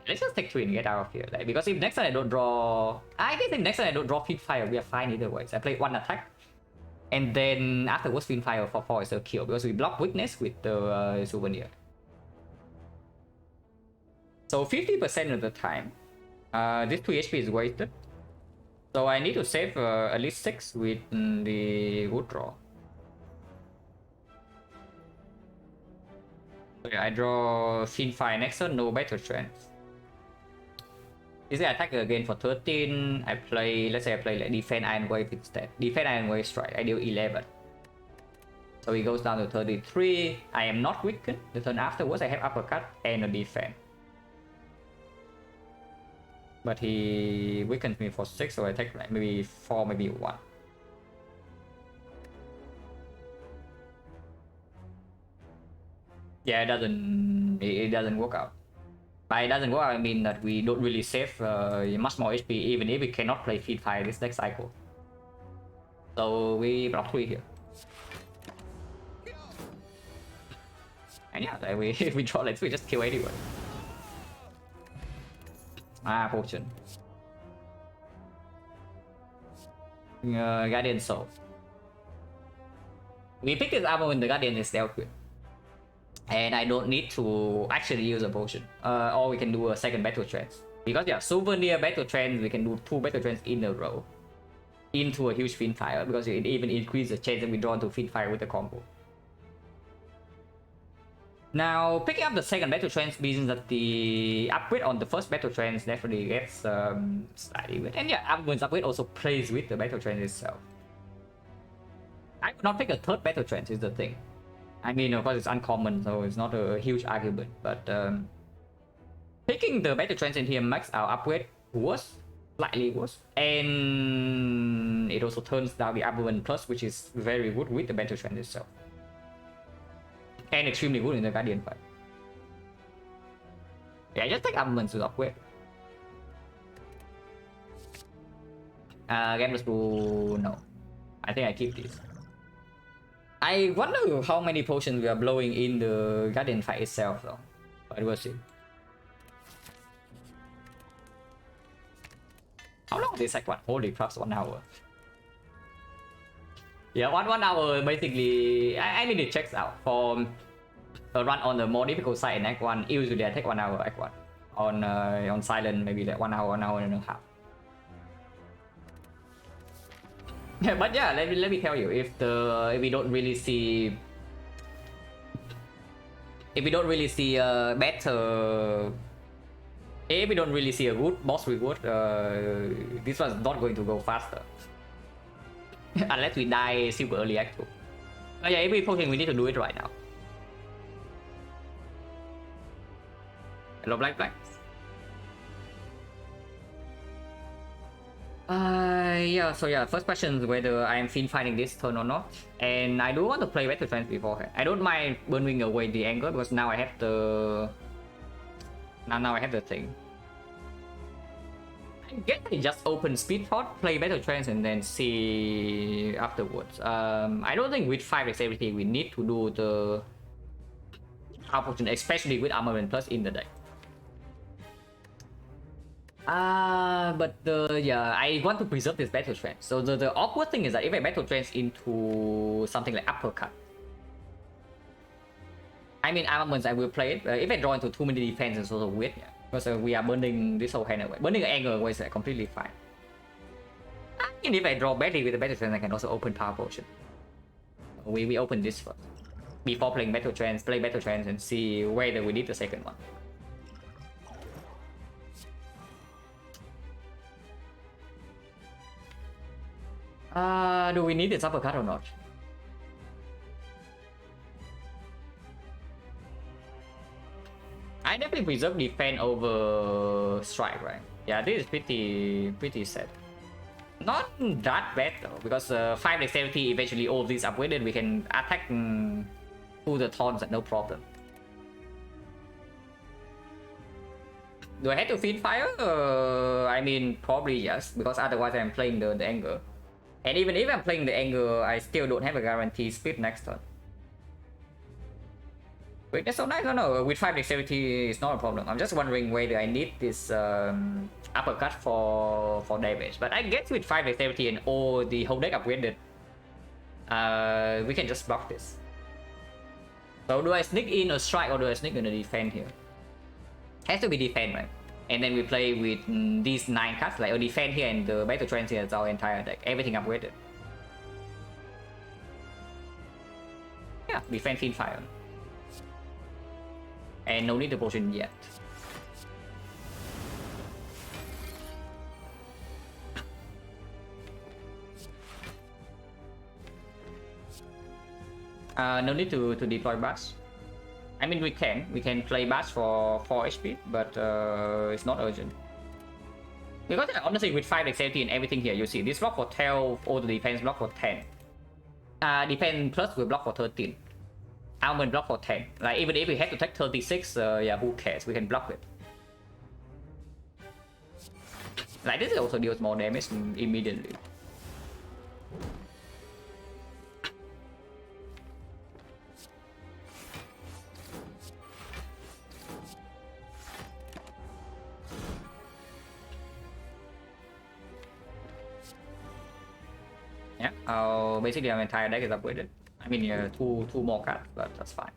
Let's just take 3 and get out of here. Like, because if next time I don't draw... I guess if next time I don't draw Fiendfire, we are fine either way. So I play 1 attack. And then afterwards Fiendfire for 4 is a kill. Because we block weakness with the Souvenir. So 50% of the time, this 3 HP is wasted. So I need to save at least 6 with the wood draw. Okay, I draw Fiendfire next turn, no Battle Trance. This I attack again for 13. I play, let's say I play like Defend Iron Wave instead. Defend Iron Wave Strike, I deal 11. So he goes down to 33. I am not weakened. The turn afterwards I have Uppercut and a Defend. But he weakens me for 6, so I take like maybe 4, maybe 1. Yeah, it doesn't work out. By it doesn't work out, I mean that we don't really save much more HP, even if we cannot play Fiendfire this next cycle. So we block 3 here. And yeah, like we draw like 3, just kill anyway. Fortune. Guardian Soul. We pick this armor when the Guardian is dealt with. And I don't need to actually use a potion. Or we can do a second Battle Trance. Because yeah, Souvenir Battle Trance, we can do 2 Battle Trance in a row. Into a huge Fiendfire, because it even increases the chance that we draw into Fiendfire with the combo. Now, picking up the second Battle Trance means that the upgrade on the first Battle Trance definitely gets slightly weird. And yeah, Armament's upgrade also plays with the Battle Trance itself. I would not pick a third Battle Trance is the thing. I mean, of course it's uncommon, so it's not a huge argument, but picking the Battle Trance in here makes our upgrade worse, slightly worse. And it also turns down the Armament Plus, which is very good with the Battle Trance itself. And extremely good in the Guardian fight. Yeah, just take armaments to upgrade. Gamblers Brew, no. I think I keep this. I wonder how many potions we are blowing in the Guardian fight itself though. But we'll see. How long is this act 1? Holy crap, 1 hour. Yeah, one hour basically. I mean, it checks out. For a run on the more difficult side in Act 1, usually I take 1 hour Act 1. On silent, maybe like 1 hour and a half. Yeah, but yeah, let me tell you, if we don't really see a better, if we don't really see a good boss reward, this one's not going to go faster. Unless we die super early act 2. But yeah, every potion we need to do it right now. Hello, Black. Yeah, so yeah, first question is whether I am Fiendfire this turn or not. And I do want to play Battle Trance beforehand. I don't mind burning away the anger because now I have the... Now I have the thing. I guess I just open Speed Pot, play Battle Trance, and then see afterwards. I don't think with 5 is everything we need to do the power potion, especially with Armament Plus in the deck. But yeah, I want to preserve this Battle Trance. So the awkward thing is that if I Battle Trance into something like Uppercut, I mean armaments I will play it. If I draw into too many defense, it's also weird. Yeah. Because we are burning this whole hand away. Burning anger away is completely fine. And if I draw badly with the Battle Trance, I can also open Power Potion. We open this first. before playing Battle Trance, play Battle Trance and see whether we need the second one. Do we need this uppercut or not? I definitely preserve defense over strike, right? Yeah, this is pretty set. Not that bad though, because 5 dexterity, eventually all these upgraded, we can attack through the taunts at no problem. Do I have to feed fire? I mean, probably yes, because otherwise I'm playing the anger. And even if I'm playing the anger, I still don't have a guaranteed speed next turn. Wait, that's so nice. No, with 5 dexterity, it's not a problem. I'm just wondering whether I need this uppercut for damage. But I guess with 5 dexterity and all the whole deck upgraded, we can just block this. So do I sneak in a strike or do I sneak in a defense here? Has to be defense, right? And then we play with these 9 cards, like a defense here and the Battle Trance here is our entire deck. Everything upgraded. Yeah, defense in fire. And no need to potion yet. No need to deploy Bash. I mean, we can play Bash for 4 HP, but it's not urgent. Because honestly, with 5 dexterity and everything here, you see this block for 12, all the defense block for 10. Defense plus will block for 13. Armament block for 10. Like even if we had to take 36, yeah, who cares? We can block it. Like this also deals more damage immediately. Yeah, basically our entire deck is upgraded. I mean, two more cards, but that's fine.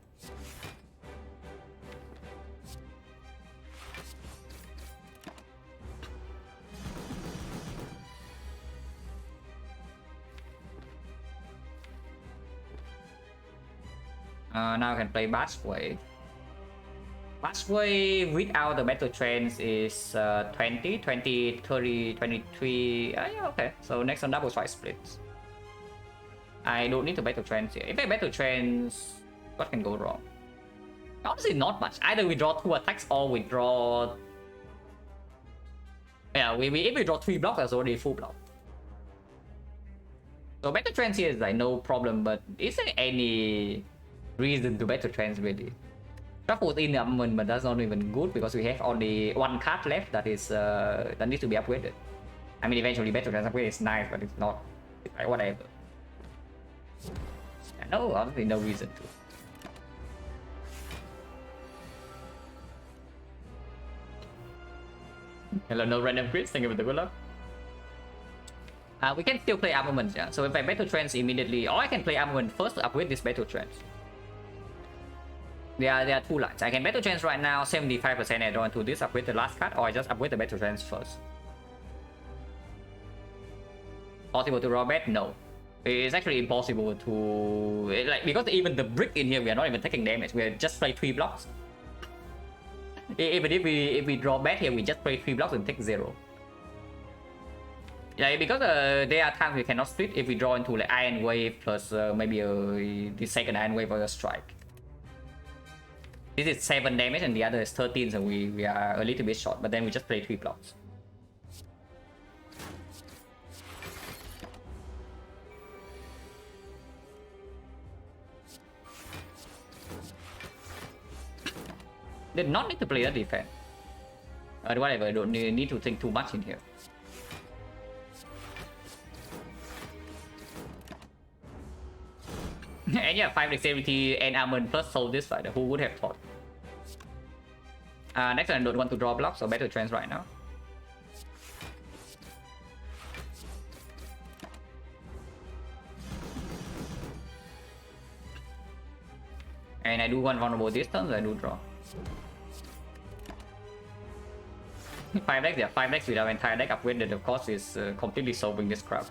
Now I can play Batchway. Batchway without the Battle Trance is 20, 20, 30, 23. Yeah, okay. So next on double strike splits. I don't need to Battle Trance here. If I Battle Trance, what can go wrong? Honestly, not much. Either we draw 2 attacks or we draw... Yeah, if we draw 3 blocks, that's already full block. So Battle Trance here is like no problem, but is there any reason to Battle Trance really? Shuffle in the armament, but that's not even good because we have only 1 card left that is that needs to be upgraded. I mean, eventually Battle Trance upgrade is nice, but it's not. It's like whatever. No, honestly, no reason to. Hello, no random crits. Thank you for the good luck. We can still play armament, yeah. So if I Battle Trance immediately, or I can play armament first to upgrade this Battle Trance. There are 2 lines. I can Battle Trance right now, 75% I draw into this, upgrade the last card, or I just upgrade the Battle Trance first. Possible to draw bet? No. It's actually impossible to... like, because even the brick in here, we are not even taking damage. We are just play 3 blocks. Even if we draw bet here, we just play 3 blocks and take 0. Yeah, because there are times we cannot split if we draw into like Iron Wave plus maybe the second Iron Wave or a strike. This is 7 damage and the other is 13, so we are a little bit short, but then we just play 3 blocks. Did not need to play that defense. Whatever, I don't need to think too much in here. And yeah, 5 dexterity and armament plus soul this fighter. Who would have thought? Next I don't want to draw blocks, so Battle Trance right now. And I do want vulnerable distance, I do draw. 5 decks, yeah, 5 decks with our entire deck upgraded, of course, is completely solving this crap.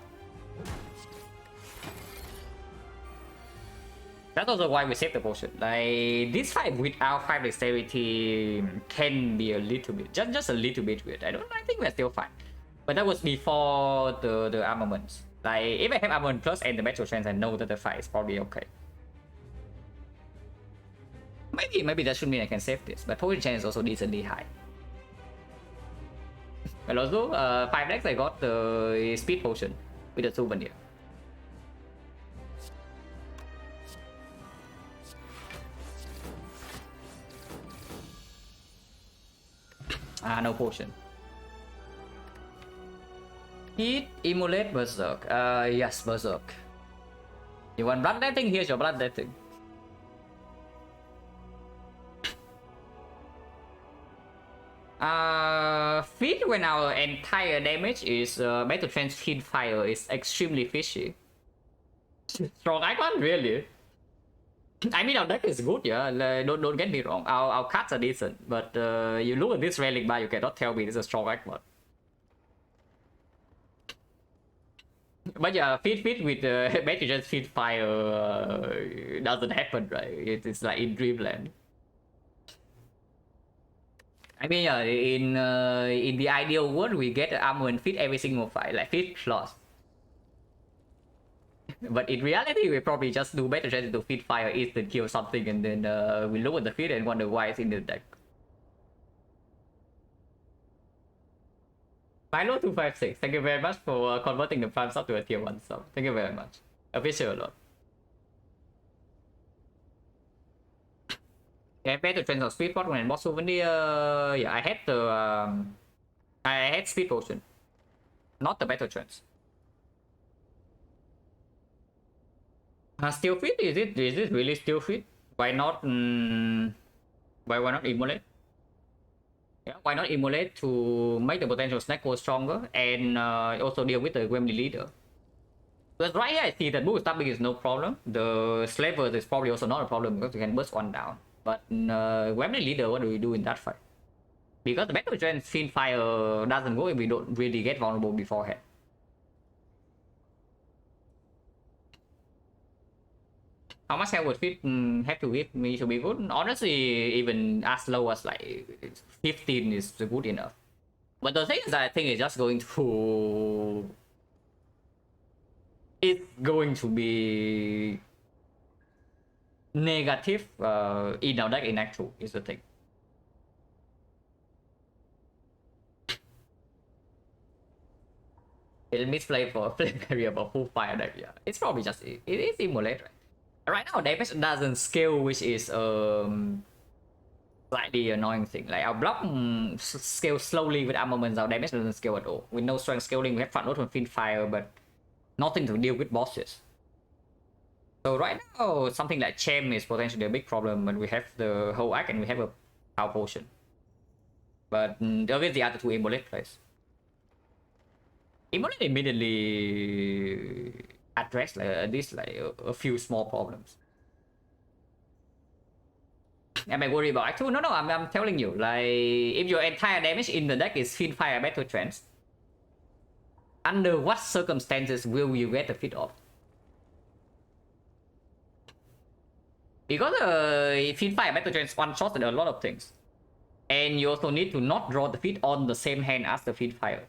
That's also why we save the potion. Like this fight without 5 dexterity can be a little bit, just a little bit weird. I think we're still fine. But that was before the armaments. Like if I have armament plus and the battle trance, I know that the fight is probably okay. Maybe that should mean I can save this, but potion chance is also decently high. And also 5 decks I got the speed potion with the souvenir. No potion. Heat, Immolate, Berserk. Yes, Berserk. You want bloodletting? Here's your bloodletting. Feed when our entire damage is Battle Trance Feed Fire is extremely fishy. Strong icon, really? I mean, our deck is good, yeah. Don't get me wrong. Our cards are decent, but you look at this relic bar, you cannot tell me this is a strong icon. But yeah, feed with Battle Trance Feed Fire doesn't happen, right? It's like in Dreamland. I mean, yeah, in the ideal world, we get armor and fit every single fight, like fit plus. But in reality, we probably just do better chance to feed fire instant kill something, and then we look at the feed and wonder why it's in the deck. Milo256, thank you very much for converting the Prime sub to a tier 1 sub. Thank you very much. Appreciate a lot. Yeah, better trends of speed potion and boss souvenir. Yeah, I had the I had speed potion, not the battle trends. Still fit? Is it really still fit? Why not? Why not immolate? Yeah, why not immolate to make the potential snack hole stronger and also deal with the Gremlin leader? Because right here I see that move stabbing is no problem. The slavers is probably also not a problem because you can burst one down. But Gremlin leader, what do we do in that fight? Because the battle trend Fiend Fire doesn't go if we don't really get vulnerable beforehand. How much health would Fit have to give me to be good? Honestly, even as low as like 15 is good enough. But the thing is that I think it's just going to... It's going to be... negative in our deck in Act 2 is the thing. It'll misplay for flame carrier for full fire deck, yeah. It's probably just... It is immolate, right? Right now, damage doesn't scale, which is slightly annoying thing. Like our block scales slowly with armaments, our damage doesn't scale at all. With no strength scaling, we have front load from Fiend Fire, but nothing to deal with bosses. So right now, something like Chem is potentially a big problem when we have the whole act and we have a power potion. But obviously the other two immolate plays. Immolate immediately address like at least like a few small problems. Am I worried about Act 2? No, I'm telling you, like if your entire damage in the deck is Fiend Fire Battle Trance, under what circumstances will you get the fit off? Because Fiend Fire Battle Trance one-shots a lot of things. And you also need to not draw the fit on the same hand as the Fiend Fire.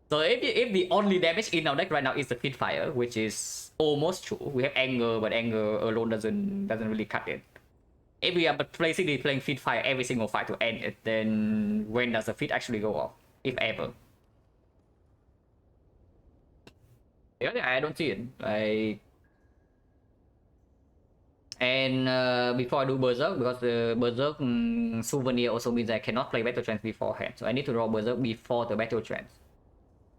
So if the only damage in our deck right now is the Fiend Fire, which is almost true, we have Anger, but Anger alone doesn't really cut it. If we are basically playing Fiend Fire every single fight to end it, then when does the Fit actually go off? If ever. Yeah, I don't see it. And before I do Berserk, because the Berserk souvenir also means I cannot play Battle Trance beforehand. So I need to draw Berserk before the Battle Trance.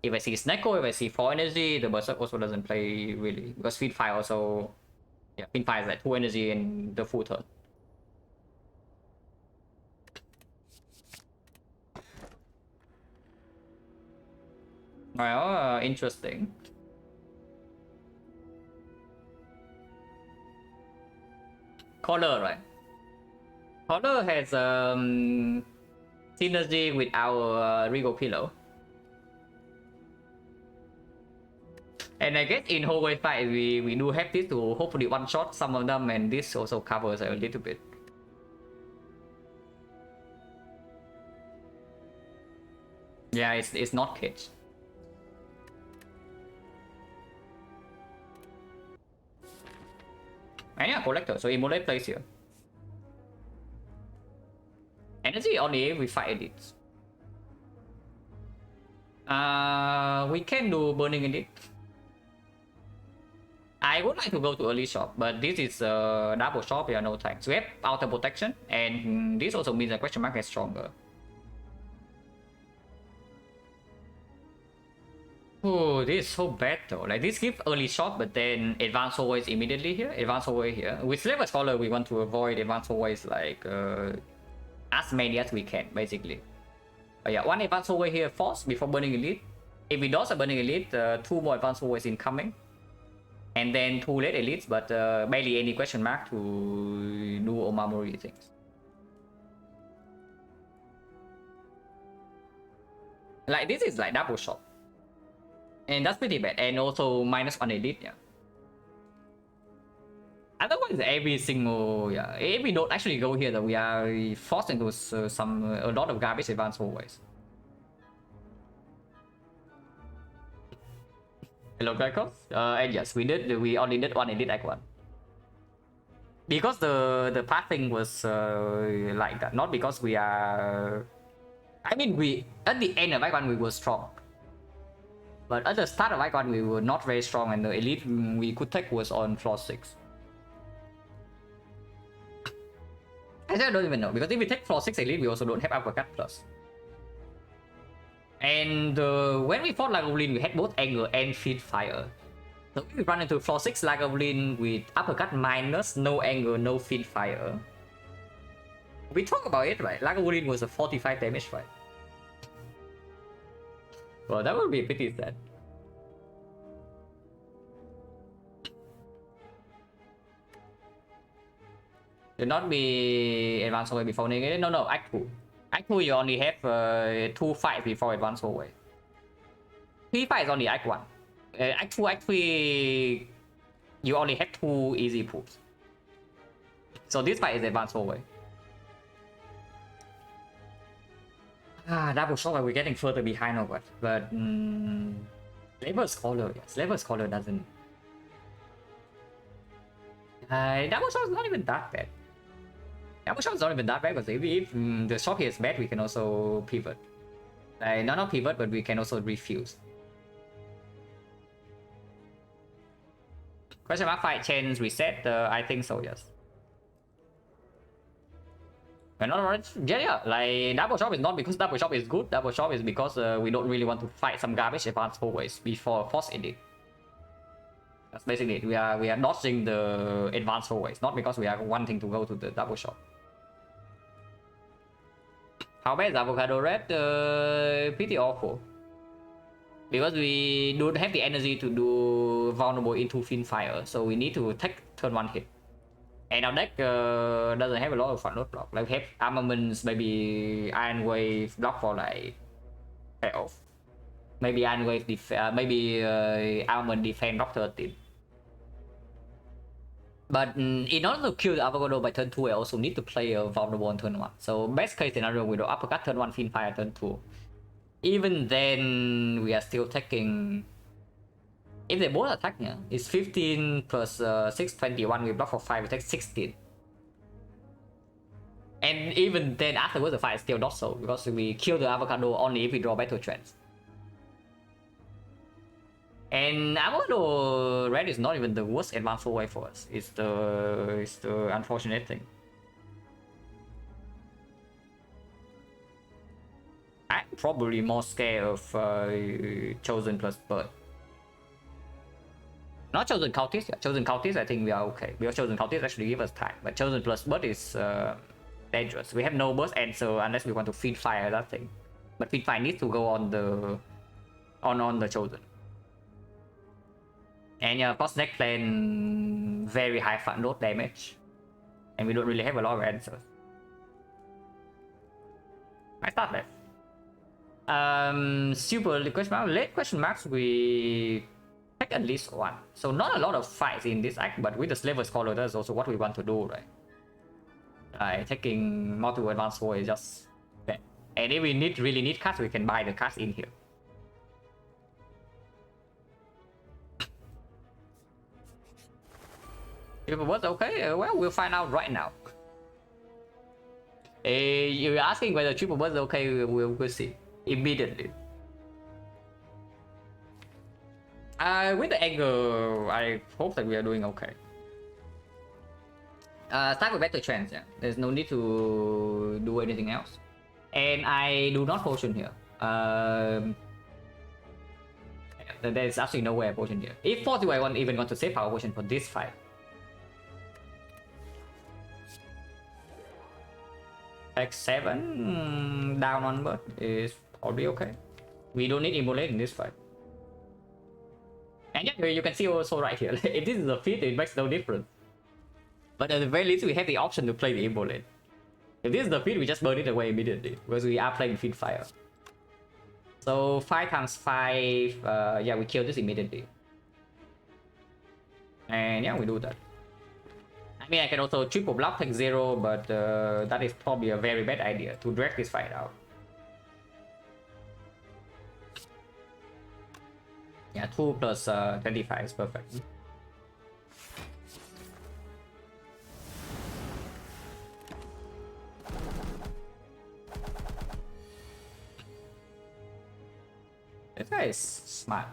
If I see Snecko, if I see 4 energy, the Berserk also doesn't play really. Because Fiend Fire also... Yeah, Fiend Fire is like 2 energy and the full turn. Well, interesting. Color, right? Color has synergy with our Regal Pillow. And I guess in hallway fight we do have this to hopefully one shot some of them, and this also covers a little bit. Yeah, it's not cage. And yeah, collector, so immolate plays here. Energy only if we fight elites. We can do burning elite. I would like to go to early shop, but this is double shop, yeah, no tanks. We have outer protection, and this also means that question mark is stronger. Oh, this is so bad though. Like this gives early shot, but then advanced always immediately here. Advanced always here. With Slaver Scholar, we want to avoid advanced always like as many as we can, basically. But yeah, one advanced always here force before burning elite. If we dodge a burning elite, 2 more advanced always incoming. And then 2 late elites, but barely any question mark to do Omamori things. Like this is like double shot. And that's pretty bad. And also -1 elite, yeah. Otherwise, every single, yeah, if we don't actually go here, that we are forced into a lot of garbage advance always. Hello, Greco. And yes, we only did 1 elite act 1. Because the pathing was like that, not because we are. I mean, we at the end of act 1 we were strong. But at the start of Act 1, we were not very strong, and the elite we could take was on floor 6. Actually, I don't even know, because if we take floor 6 elite, we also don't have uppercut plus. And when we fought Lagavulin, we had both anger and feed fire. So if we run into floor 6 Lagavulin with uppercut minus, no anger, no feed fire. We talk about it, right? Lagavulin was a 45 damage fight. Well, that would be pretty sad. Should not be advanced hallway before negative. No, Act 2. Act 2 you only have 2 fights before advanced hallway. 3 fights only Act 1. Act 2, Act 3, you only have 2 easy pools. So this fight is advanced hallway. Double shot, we're getting further behind or what? But Slaver Scholar, yes, Slaver Scholar doesn't. Double shot is not even that bad. Double shot is not even that bad, because if the shot here is bad, we can also pivot. Not pivot, but we can also refuse. Question mark fight chains reset? I think so, yes. Yeah, like double shot is not because double shot is good. Double shot is because we don't really want to fight some garbage advanced hallways before force edit. That's basically it. We are dodging the advanced hallways, not because we are wanting to go to the double shot. How bad is Avocado Red? Pretty awful. Because we don't have the energy to do vulnerable into Fin Fire, so we need to take turn 1 hit. And our deck doesn't have a lot of front load block. Like we have armaments, maybe Iron Wave block for like health. Maybe Iron Wave maybe armament defense block 13. But in order to kill the avocado by turn 2, I also need to play a vulnerable on turn 1. So best case scenario, we do uppercut turn 1, Fin Fire turn 2. Even then, we are still taking. If they both attack, yeah, it's 15 plus 6, 21. We block for 5, we take 16. And even then, afterwards, the fight is still not so, because we kill the avocado only if we draw battle trends. And avocado red is not even the worst advanced way for us. It's the unfortunate thing. I'm probably more scared of Chosen plus Bird. Not Chosen Cultist, yeah. Chosen Cultist, I think we are okay. Because Chosen Cultist actually give us time. But Chosen plus Bird is dangerous. We have no burst answer unless we want to feed fire that thing. But feed fire needs to go on the Chosen. And yeah, boss deck plan very high front load damage. And we don't really have a lot of answers. I start left. Super question mark. Late question marks we take take at least one. So not a lot of fights in this act, but with the Slaver Scholar, that's also what we want to do, right? Taking multiple advanced war is just bad. And if we really need cards, we can buy the cards in here. If it was okay, well, we'll find out right now. You're asking whether triple was okay, we'll see immediately. With the angle, I hope that we are doing okay. Start with better chance, yeah. There's no need to do anything else. And I do not potion here. There's absolutely no way I potion here. If possible, I even want to save power potion for this fight. X7 down onward is probably okay. We don't need immolate in this fight. And yeah, you can see also right here, if this is a feat, it makes no difference. But at the very least, we have the option to play the immolate. If this is the feat, we just burn it away immediately, because we are playing feat fire. So 5 times 5, yeah, we kill this immediately. And yeah, we do that. I mean, I can also triple block, take 0, but that is probably a very bad idea to drag this fight out. Yeah, 2 plus 25 is perfect. This guy is smart.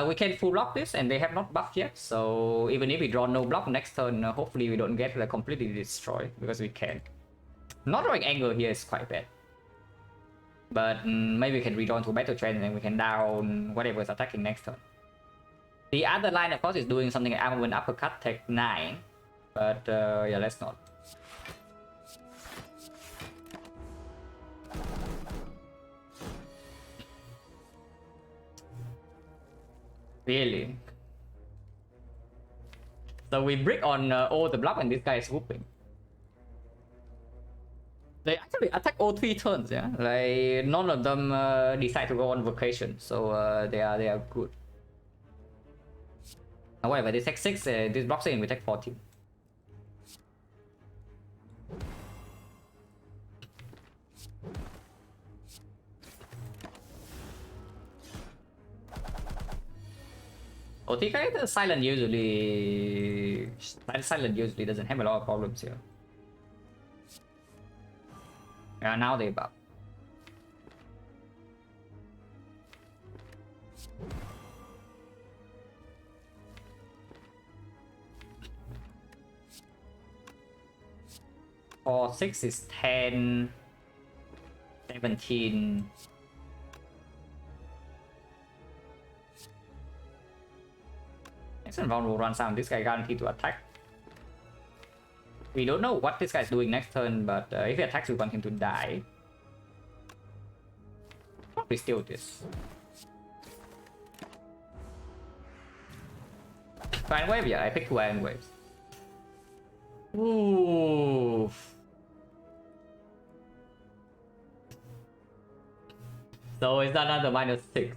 We can full block this, and they have not buffed yet, so even if we draw no block next turn, hopefully we don't get completely destroyed, because we can. Not drawing angle here is quite bad. But maybe we can redraw into battle trend, and then we can down whatever is attacking next turn. The other line, of course, is doing something like armament uppercut, take 9. But yeah, let's not. Really? So we brick on all the block and this guy is whooping. They actually attack all 3 turns, yeah? Like, none of them decide to go on vacation, so they are good. However, they take 6, this blocks in, we take 14. OTK, silent usually doesn't have a lot of problems here. Yeah, now they buff. For 6 is 10, 17. Next round will run sound. This guy guaranteed to attack. We don't know what this guy is doing next turn, but if he attacks, we want him to die. Probably steal this. Iron Wave, yeah, I picked 2 Iron Waves. Ooh. So it's another -6.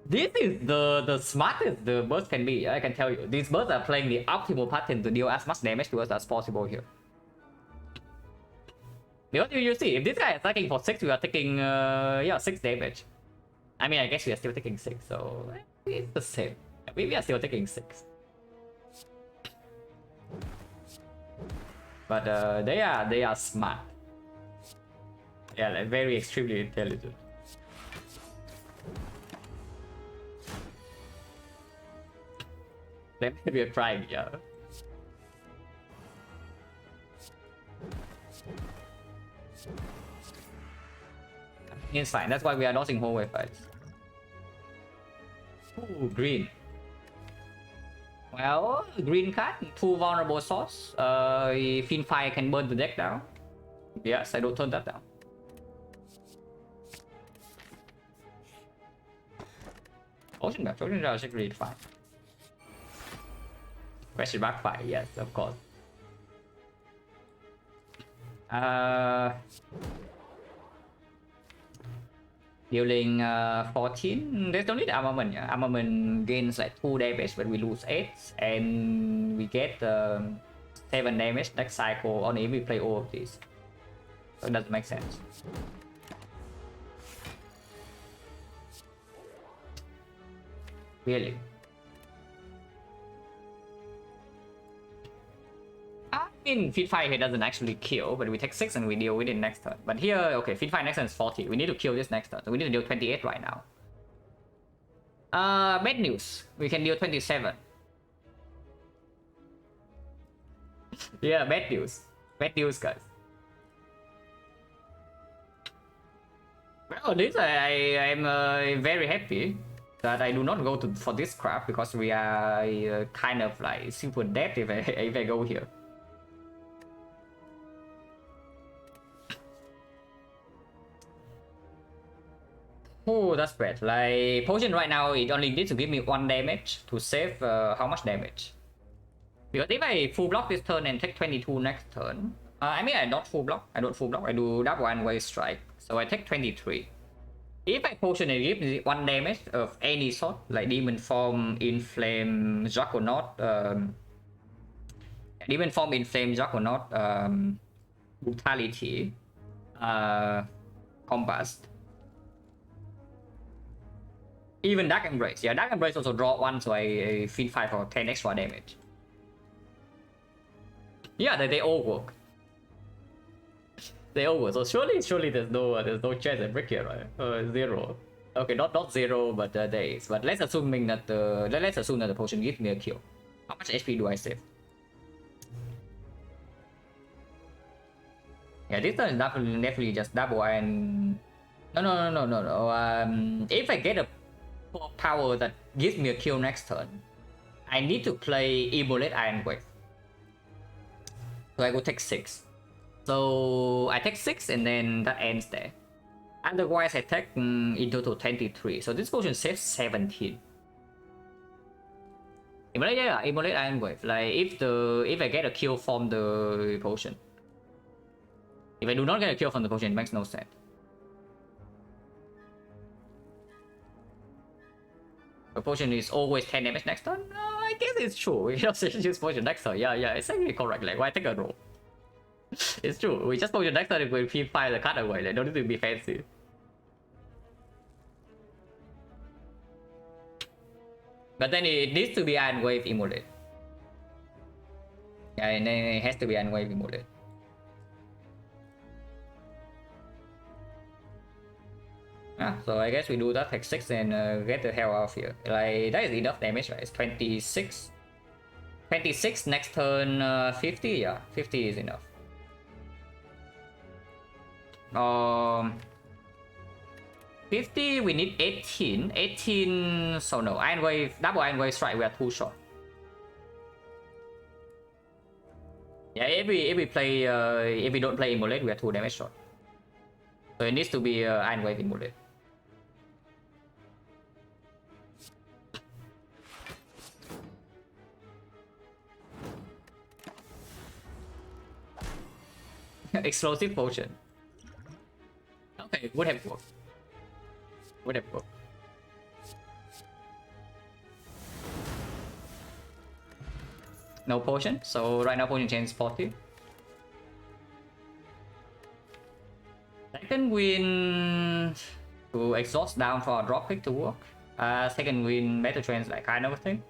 This is the smartest the burst can be, I can tell you. These bursts are playing the optimal pattern to deal as much damage to us as possible here. Because you see, if this guy is attacking for 6, we are taking yeah, 6 damage. I mean, I guess we are still taking 6, so it's the same. We are still taking 6. But they are smart. Yeah, like very extremely intelligent. They may be trying, yeah. It's fine, that's why we are not in hallway fights. Ooh, green. Well, green card, 2 vulnerable swords. Fiend Fire can burn the deck down. Yes, I don't turn that down. Ocean is actually fine. Question mark fire, yes, of course. Dealing 14. There's only the armament. Yeah, armament gains like 2 damage, but we lose 8, and we get 7 damage next cycle only if we play all of these. So it doesn't make sense. Really. I mean, feed 5 here doesn't actually kill, but we take 6 and we deal with it next turn. But here, okay, feed 5 next turn is 40. We need to kill this next turn, so we need to deal 28 right now. Bad news. We can deal 27. Yeah, bad news. Bad news, guys. Well, this I'm very happy that I do not go for this crap because we are kind of like super dead if I go here. Oh, that's bad. Like potion right now, it only needs to give me 1 damage to save how much damage? Because if I full block this turn and take 22 next turn, I mean I don't full block. I don't full block. I do double one-way strike, so I take 23. If I potion it gives me 1 damage of any sort, like Demon Form, Inflame, Juggernaut, Demon Form, Inflame, Juggernaut, Brutality, Combust. Even Dark Embrace. Yeah, Dark Embrace also draw 1, so I feed 5 for 10 extra damage. Yeah, they all work. They all work. So surely there's no chance I break here, right? 0. Okay, not 0, but there is. But let's assume that the potion gives me a kill. How much HP do I save? Yeah, this turn is definitely just double and no. If I get a power that gives me a kill next turn, I need to play Immolate Ironclad. So I go take 6. So I take 6 and then that ends there. Otherwise I take in total 23. So this potion saves 17. Immolate, yeah, Immolate Ironclad. Like if I get a kill from the potion. If I do not get a kill from the potion, it makes no sense. The potion is always 10 damage next turn? I guess it's true. We just use potion next turn. Yeah, it's actually correct. Like, why take a roll? It's true. We just potion next turn if we feed 5 the card away. Like, don't need to be fancy. But then it needs to be Iron Wave Immolate. Yeah, and then it has to be Iron Wave Immolate. So I guess we do that, take 6 and get the hell out of here. Like, that is enough damage, right? It's 26. 26 next turn, 50? Yeah, 50 is enough. 50, we need 18. 18, so no. Iron Wave, double Iron Wave strike, we are too short. Yeah, if we play, if we don't play Immolate, we are 2 damage short. So it needs to be Iron Wave Immolate. Explosive potion. Okay, would have worked. Would have worked. No potion, so right now potion change 40. Second win to exhaust down for a drop pick to work. Second win battle trends like kind of a thing.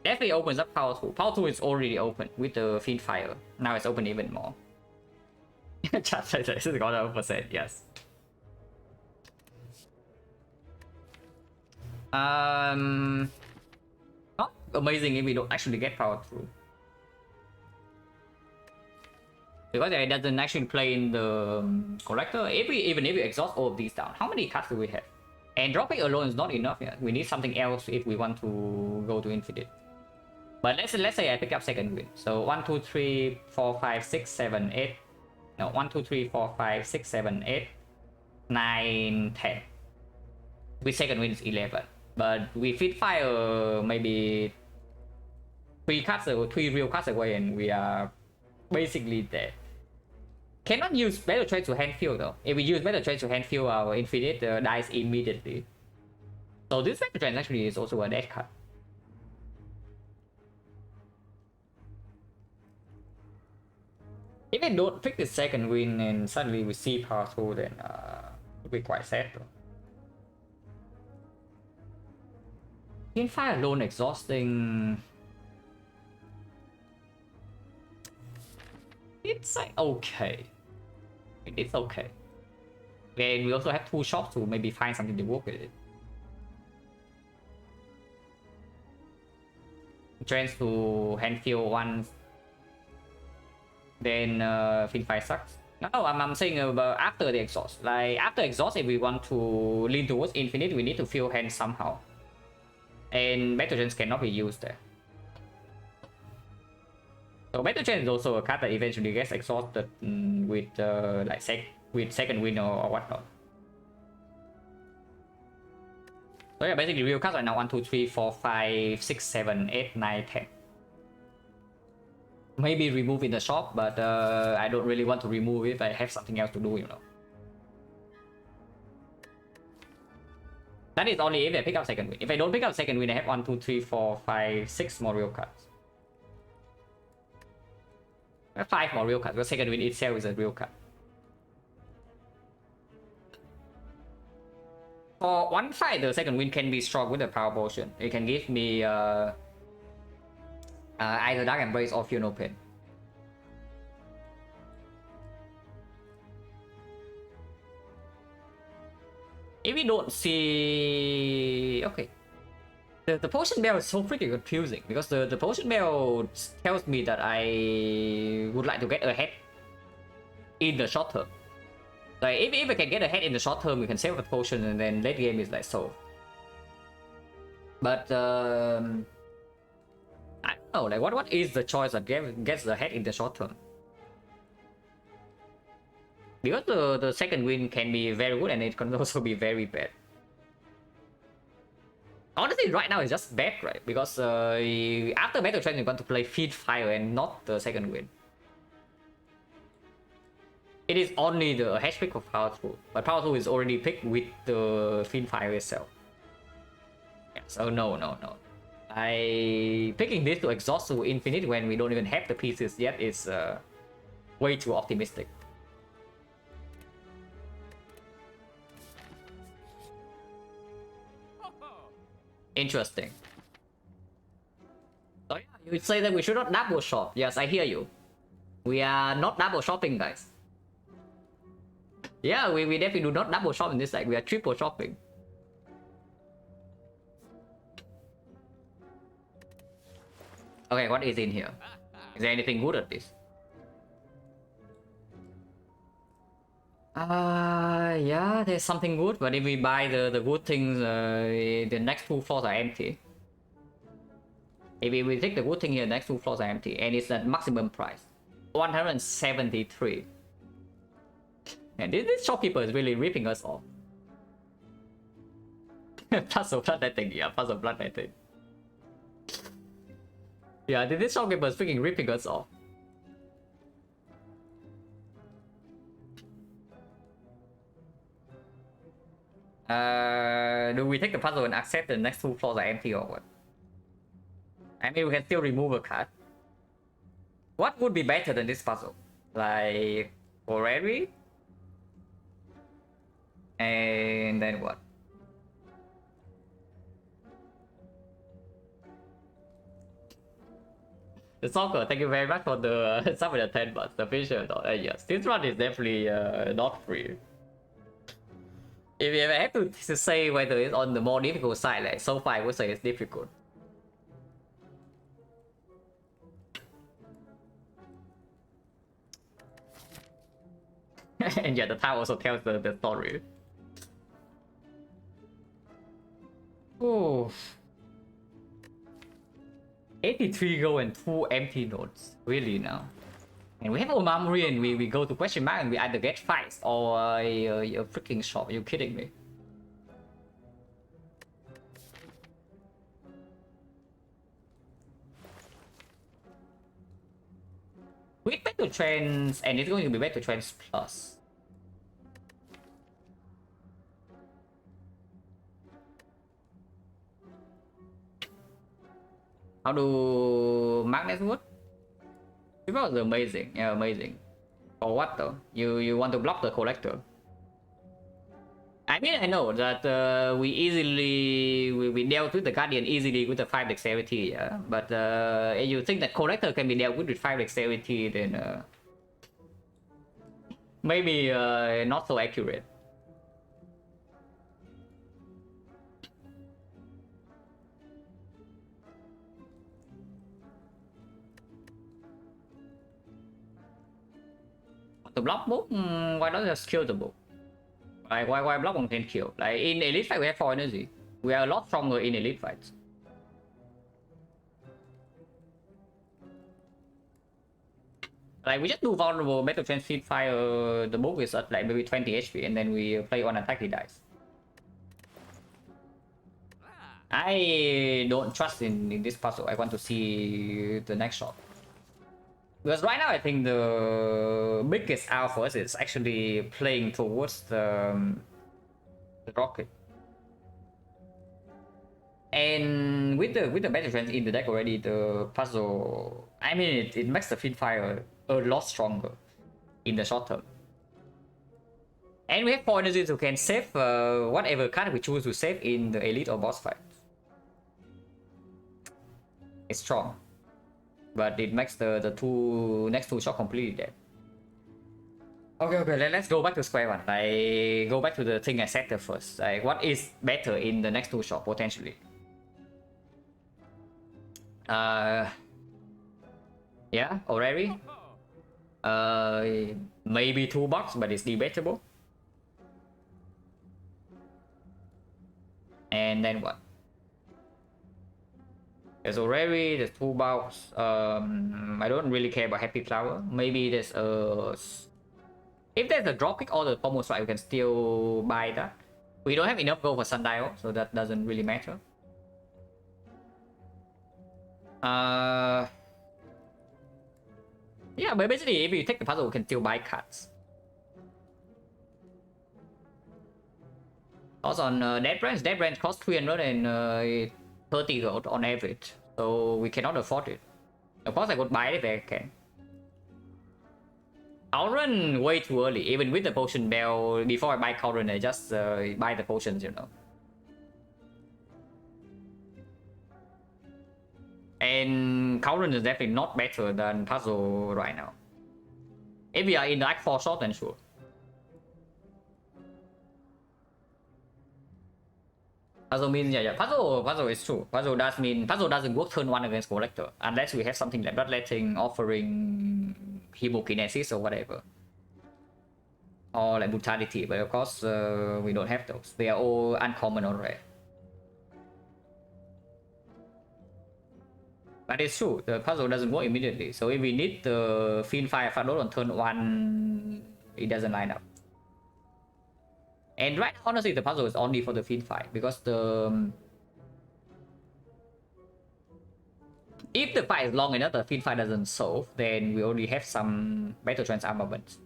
Definitely opens up power 2. Power 2 is already open with the feed fire. Now it's open even more. Chat says this is got 100%, yes. Not amazing if we don't actually get power through. Because it doesn't actually play in the collector. Even if we exhaust all of these down, how many cards do we have? And dropping alone is not enough yet. We need something else if we want to go to infinite. But let's say I pick up second win. So 1, 2, 3, 4, 5, 6, 7, 8. No, 1, 2, 3, 4, 5, 6, 7, 8, 9, 10. With second win is 11. But we feed fire maybe 3 real cards away and we are basically dead. Cannot use Battle Trade to hand fill though. If we use Battle Trade to hand fill, our Infinite dies immediately. So this Battle Trade actually is also a dead card. If I don't pick the second win and suddenly we see power 2, then it'll be quite sad though. Team Fire alone exhausting. It's like okay. It's okay. And we also have 2 shops to maybe find something to work with it. Trends to hand fill once. Then Finfire sucks. No, I'm saying about after the exhaust. Like after exhaust, if we want to lean towards infinite, we need to fill hand somehow. And Battle Gens cannot be used there. So Battle Gen is also a card that eventually gets exhausted with like second win or whatnot. So yeah, basically real cards right now 1, 2, 3, 4, 5, 6, 7, 8, 9, 10. Maybe remove in the shop, but I don't really want to remove it if I have something else to do, you know. That is only if I pick up second win. If I don't pick up second win, I have 1, 2, 3, 4, 5, 6 more real cards. 5 more real cards, because second win itself is a real card. For one fight, the second win can be strong with the power potion. It can give me either Dark Embrace or Feel No Pain. If we don't see... Okay. The potion bell is so freaking confusing because the potion bell tells me that I would like to get ahead in the short term. Like if I can get ahead in the short term, we can save the potion and then late game is like so. But I don't know, like what is the choice that gets ahead in the short term? Because the second win can be very good and it can also be very bad. Honestly, right now it's just bad, right? Because after Battle Trend, you're going to play Feed Fire and not the second win. It is only the hash pick of Power 2, but Power 2 is already picked with the Feed Fire itself. Yeah, so no. Picking this to exhaust to infinite when we don't even have the pieces yet is way too optimistic. Interesting. So yeah, you would say that we should not double shop. Yes, I hear you. We are not double shopping, guys. Yeah, we definitely do not double shop in this deck. We are triple shopping. Okay, what is in here? Is there anything good at this? Yeah, there's something good, but if we buy the good things, the next 2 floors are empty. If we take the good thing here, the next 2 floors are empty, and it's at maximum price, 173. And this shopkeeper is really ripping us off. Plus of blood, I think. Yeah, plus of blood, I think. Yeah, this shopkeeper is freaking ripping us off. Do we take the puzzle and accept the next 2 floors are empty or what? I mean, we can still remove a card. What would be better than this puzzle? Like Boreri? And then what? The soccer, thank you very much for the sub with the 10 bucks. The Fisher, yes, this one is definitely not free. If I have to say whether it's on the more difficult side, like so far I would say it's difficult. And yeah, the time also tells the story. Oh. 83 gold and 2 empty nodes. Really now? And we have Omamori and we go to question mark and we either get fights or a freaking shop. Are you kidding me? With Battle Trance, and it's going to be Battle Trance Plus. How do Magnus wood? It was amazing, yeah, amazing. For what though? You want to block the collector? I mean, I know that we dealt with the Guardian easily with the 5 dexterity, yeah. But if you think that collector can be dealt with 5 dexterity, then maybe not so accurate. The block book, why not just kill the book? Like why block on 10 kill? Like in elite fight we have 4 energy. We are a lot stronger in elite fights. Like we just do vulnerable Battle Trance Feed Fire, the book is at like maybe 20 HP and then we play on attack, he dies. I don't trust in this puzzle. I want to see the next shot. Because right now I think the biggest out for us is actually playing towards the rocket. And with the Battle Trance in the deck already, the puzzle, I mean it makes the Feed Fire a lot stronger in the short term. And we have 4 energies who can save whatever card we choose to save in the elite or boss fight. It's strong, but it makes the next two shots completely dead. Okay, let's go back to square one. Like, go back to the thing I said there first. Like, what is better in the next two shots potentially? Yeah, already. Maybe 2 bucks, but it's debatable. And then what? There's already there's 2 bucks. I don't really care about Happy Flower. Maybe there's if there's a drop kick or the combo strike, we can still buy that. We don't have enough gold for Sundial, so that doesn't really matter. Yeah, but basically, if you take the puzzle, we can still buy cards. Also on Dead Branch costs 330 gold on average, so we cannot afford it. Of course, I could buy it if I can. Cauldron way too early, even with the potion bell. Before I buy Cauldron, I just buy the potions, you know. And Cauldron is definitely not better than puzzle right now. If we are in like 4 shot, then sure. Puzzle means yeah. Puzzle is true. Puzzle doesn't work turn 1 against collector unless we have something like bloodletting, offering, hemokinesis or whatever, or like brutality. But of course, we don't have those. They are all uncommon or rare. But it's true, the puzzle doesn't work immediately. So if we need the Fiend Fire Fadol on turn 1, it doesn't line up. And right now, honestly, the puzzle is only for the Fiend Fire, because if the fight is long enough, the Fiend Fire doesn't solve, then we already have some Battle Trance armaments.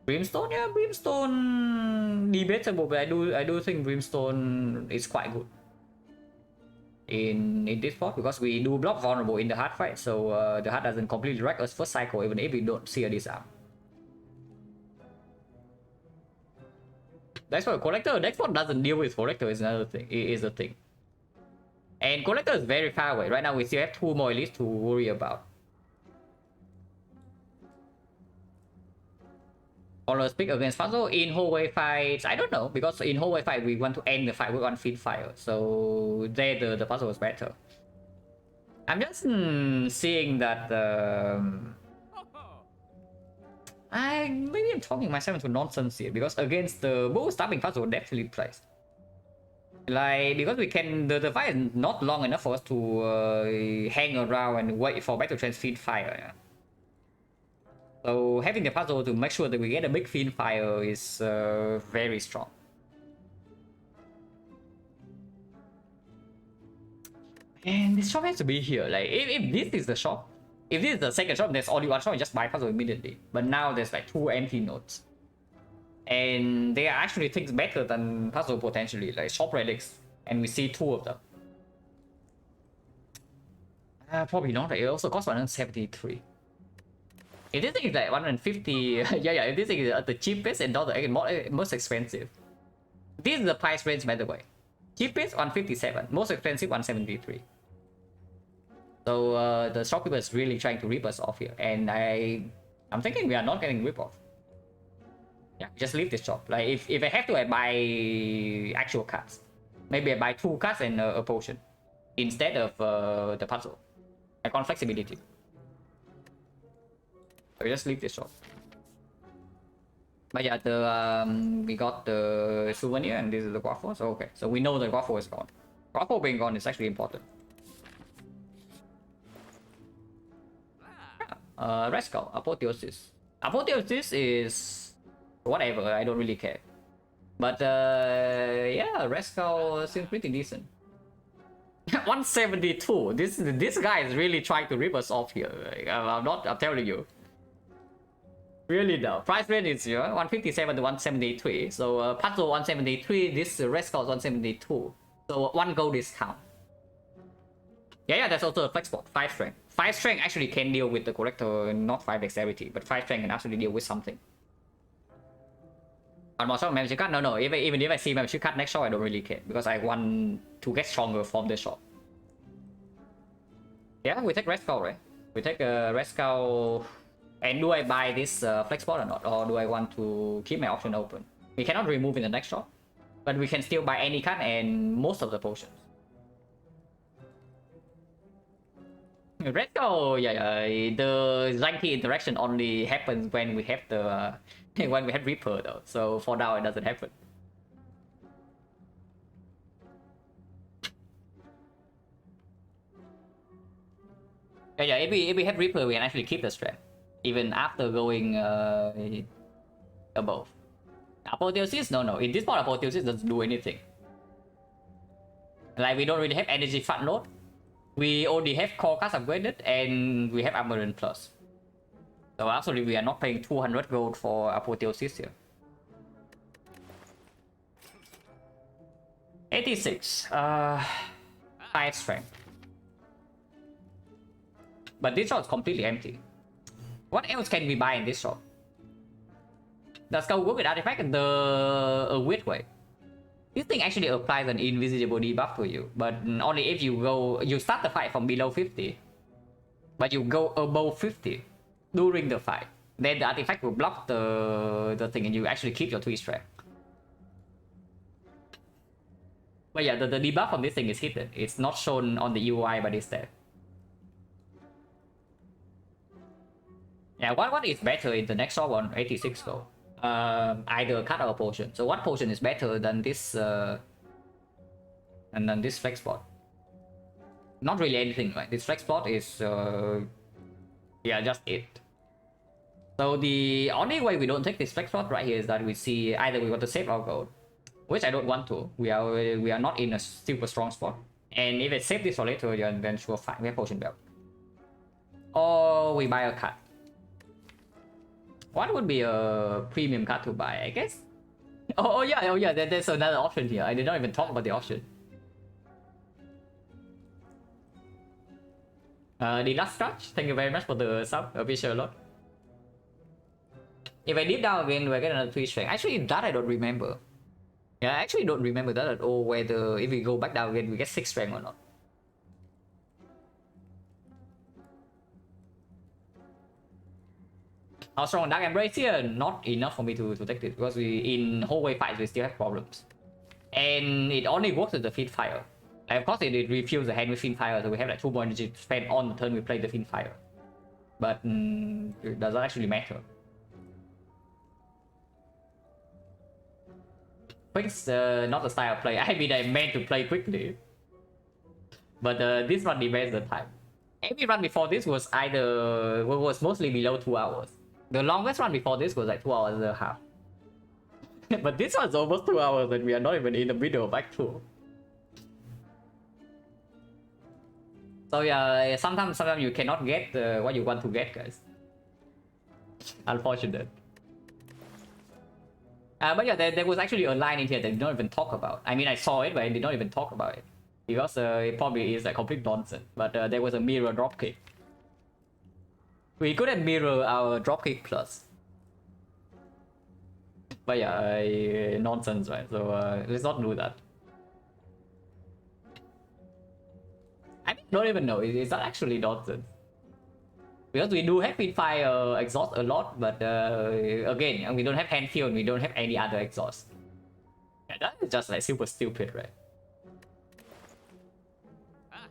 Brimstone, yeah, Brimstone debatable, but I do think Brimstone is quite good in this spot, because we do block vulnerable in the hard fight, so the hard doesn't completely wreck us first cycle even if we don't see a disarm. That's why collector next one doesn't deal with collector is another thing. It is a thing. And collector is very far away. Right now we still have 2 more elites to worry about. On a speak against puzzle in hallway fights, I don't know, because in hallway fight we want to end the fight with 1 Fiend Fire, so there the puzzle is better. I'm just seeing that maybe I'm talking myself into nonsense here, because against the bow stabbing puzzle definitely plays. Like, because we can, the fight is not long enough for us to hang around and wait for Battle Trance Fiend Fire. Yeah? So having the puzzle to make sure that we get a big Fiend Fire is very strong. And this shop has to be here. Like, if this is the shop, If this is the second shop, there's only one shop, you just buy puzzle immediately. But now there's like 2 empty nodes. And they are actually things better than puzzle potentially, like shop relics. And we see 2 of them. Probably not. It also costs 173. If this thing is like 150, yeah, if this thing is the cheapest and not the most expensive. This is the price range, by the way. Cheapest 157, most expensive 173. So the shopkeeper is really trying to rip us off here, and I'm thinking we are not getting rip off. Yeah, just leave this shop. Like if I have to, I buy actual cards. Maybe I buy 2 cards and a potion instead of the puzzle. I want flexibility. So just leave this shop. But yeah, we got the souvenir and this is the guapo. So okay, so we know the guapo is gone. Guapo being gone is actually important. Rescal, apotheosis. Apotheosis is whatever, I don't really care. But yeah, Rescal seems pretty decent. 172. This guy is really trying to rip us off here. Like, I'm telling you. Really though. Price range is 157 to 173. So puzzle 173, this Rescal is 172. So 1 gold discount. Yeah, that's also a flex spot. 5 strength. 5 strength actually can deal with the collector, not 5 dexterity, but 5 strength can actually deal with something. One more shot membership card? No. Even if I see membership card next shot, I don't really care because I want to get stronger from the shot. Yeah, we take Rescal, right? We take Rescal. And do I buy this flex spot or not? Or do I want to keep my option open? We cannot remove in the next shot, but we can still buy any card and most of the potions. Rescal, yeah, the Zanky interaction only happens when we have the when we have Reaper though. So for now it doesn't happen. Yeah, if we have Reaper, we can actually keep the strength even after going above. Apotheosis? No. In this part, Apotheosis doesn't do anything. Like we don't really have energy fat load. We only have core cards upgraded and we have Armorant Plus. So actually we are not paying 200 gold for Apotheosis here. 86. 5 strength. But this shop is completely empty. What else can we buy in this shop? Does go good with artifact in a weird way. This thing actually applies an invisible debuff to you, but only if you start the fight from below 50, but you go above 50 during the fight. Then the artifact will block the thing and you actually keep your 3 strength. But yeah, the debuff from this thing is hidden. It's not shown on the UI, but it's there. Yeah, what is better in the next shop on 86 gold? Either a card or a potion. So what potion is better than this and then this flex spot? Not really anything, right? This flex spot is yeah, just it. So the only way we don't take this flex spot right here is that we see either we want to save our gold, which I don't want to. We are not in a super strong spot. And if I save this for later, then sure fine, we have potion belt. Or we buy a card. What would be a premium card to buy, I guess? Oh yeah, there's another option here. I did not even talk about the option. The last scratch, thank you very much for the sub, appreciate a lot. If I deep down again, we're getting another 3 strength. Actually, that I don't remember. Yeah, I actually don't remember that at all, whether if we go back down again, we get 6 strength or not. How strong Dark Embrace here? Not enough for me to take it, because in hallway fights we still have problems. And it only works with the Fiend Fire. Like, of course it refills the hand with Fiend Fire, so we have like 2 more energy to spend on the turn we play the Fiend Fire. But it doesn't actually matter. Quick's not the style of play. I mean, I meant to play quickly. But this run demands the time. Every run before this was was mostly below 2 hours. The longest run before this was like 2 hours and a half. But this one's almost 2 hours and we are not even in the middle of Act 2. So yeah, sometimes you cannot get what you want to get, guys. Unfortunate. But yeah, there was actually a line in here that did not even talk about. I mean, I saw it, but I did not even talk about it. Because it probably is like complete nonsense. But there was a mirror dropkick. We couldn't mirror our dropkick plus. But yeah, nonsense, right? So let's not do that. I don't even know. Is that actually nonsense? Because we do have Fire exhaust a lot, but again, we don't have hand field, we don't have any other exhaust. Yeah, that is just like super stupid, right?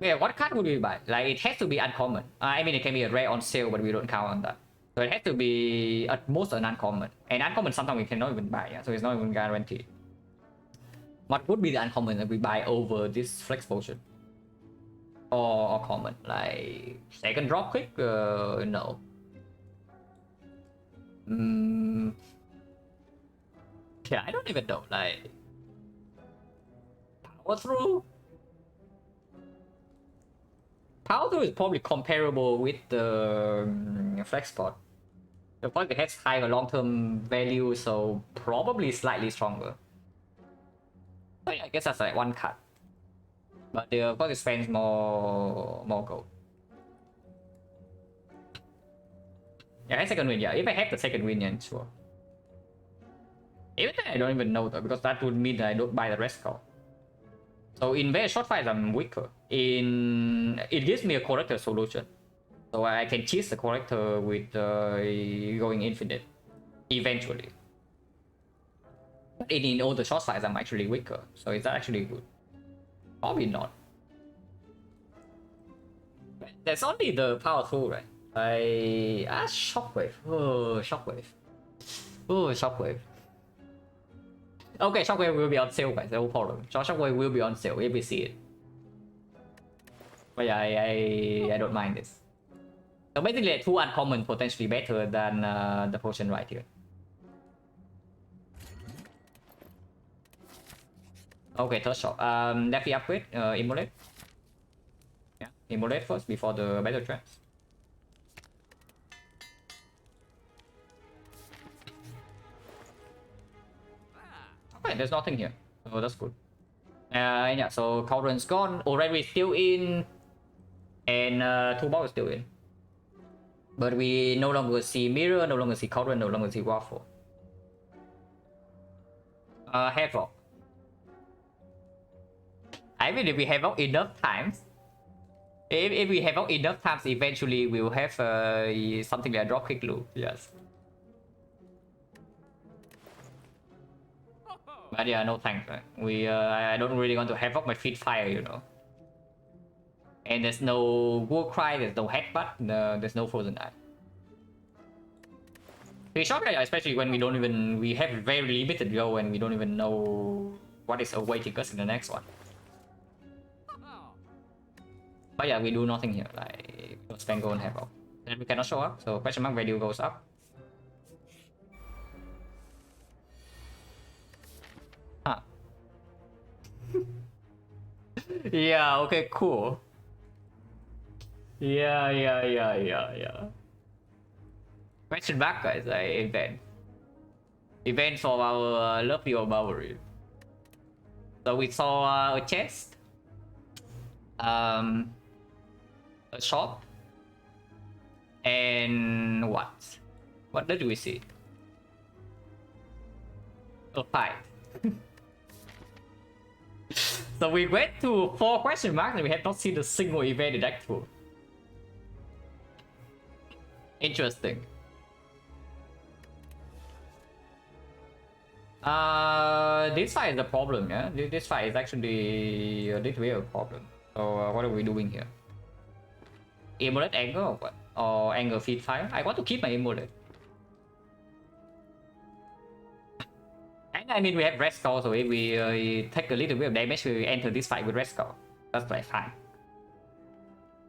Yeah, what card would we buy? Like, it has to be uncommon. I mean, it can be a rare on sale, but we don't count on that. So it has to be at most an uncommon. And uncommon sometimes we cannot even buy, yeah? So it's not even guaranteed. What would be the uncommon that we buy over this flex potion? Or common? Like, second drop quick? No. Yeah, I don't even know. Like, power through? Power through is probably comparable with the flex pot. The point it has higher long-term value, so probably slightly stronger. But yeah, I guess that's like one cut. But of course it spends more gold. Yeah, I have second win, yeah. If I have the second win, yeah, sure. Even then, I don't even know though, because that would mean that I don't buy the rest card. So in very short fights, I'm weaker. It gives me a corrector solution. So I can cheese the corrector with going infinite. Eventually. But in all the short fights, I'm actually weaker. So is that actually good? Probably not. There's only the power through, right? Shockwave. Oh, shockwave. Oh, shockwave. Okay, shockwave will be on sale, guys. No problem. Shockwave will be on sale if we see it. But yeah, I don't mind this. So basically, two uncommon potentially better than the potion right here. Okay, third shot. Definitely upgrade. Immolate. Yeah, immolate first before the battle traps. Okay, there's nothing here. So that's good. Yeah, so Cauldron's gone. Already still in. And two is still in. But we no longer see Mirror, no longer see Cauldron, no longer see Waffle. Havoc. I mean, if we Havoc enough times, if we Havoc enough times, eventually we'll have something like a dropkick loop. Yes. But yeah, no thanks. Right? I don't really want to Havoc my feet fire, you know. And there's no War Cry, there's no Headbutt, there's no Frozen Eye. Especially when we have very limited go and we don't even know what is awaiting us in the next one. But yeah, we do nothing here, like spend gold and Havoc. Then we cannot show up, so question mark value goes up. Huh. Yeah, okay, cool. Yeah. Question back, guys. Event for our lovely Bowery. So we saw a chest, a shop, and what? What did we see? A fight. So we went to 4 question marks and we have not seen a single event in Act 2. Interesting. This fight is a problem, yeah? This fight is actually a little bit of a problem. So what are we doing here? Immolate Anger or what? Or Anger Feed Fire? I want to keep my Immolate. And I mean, we have Red Skull, so if we take a little bit of damage, we enter this fight with Red Skull. That's like fine.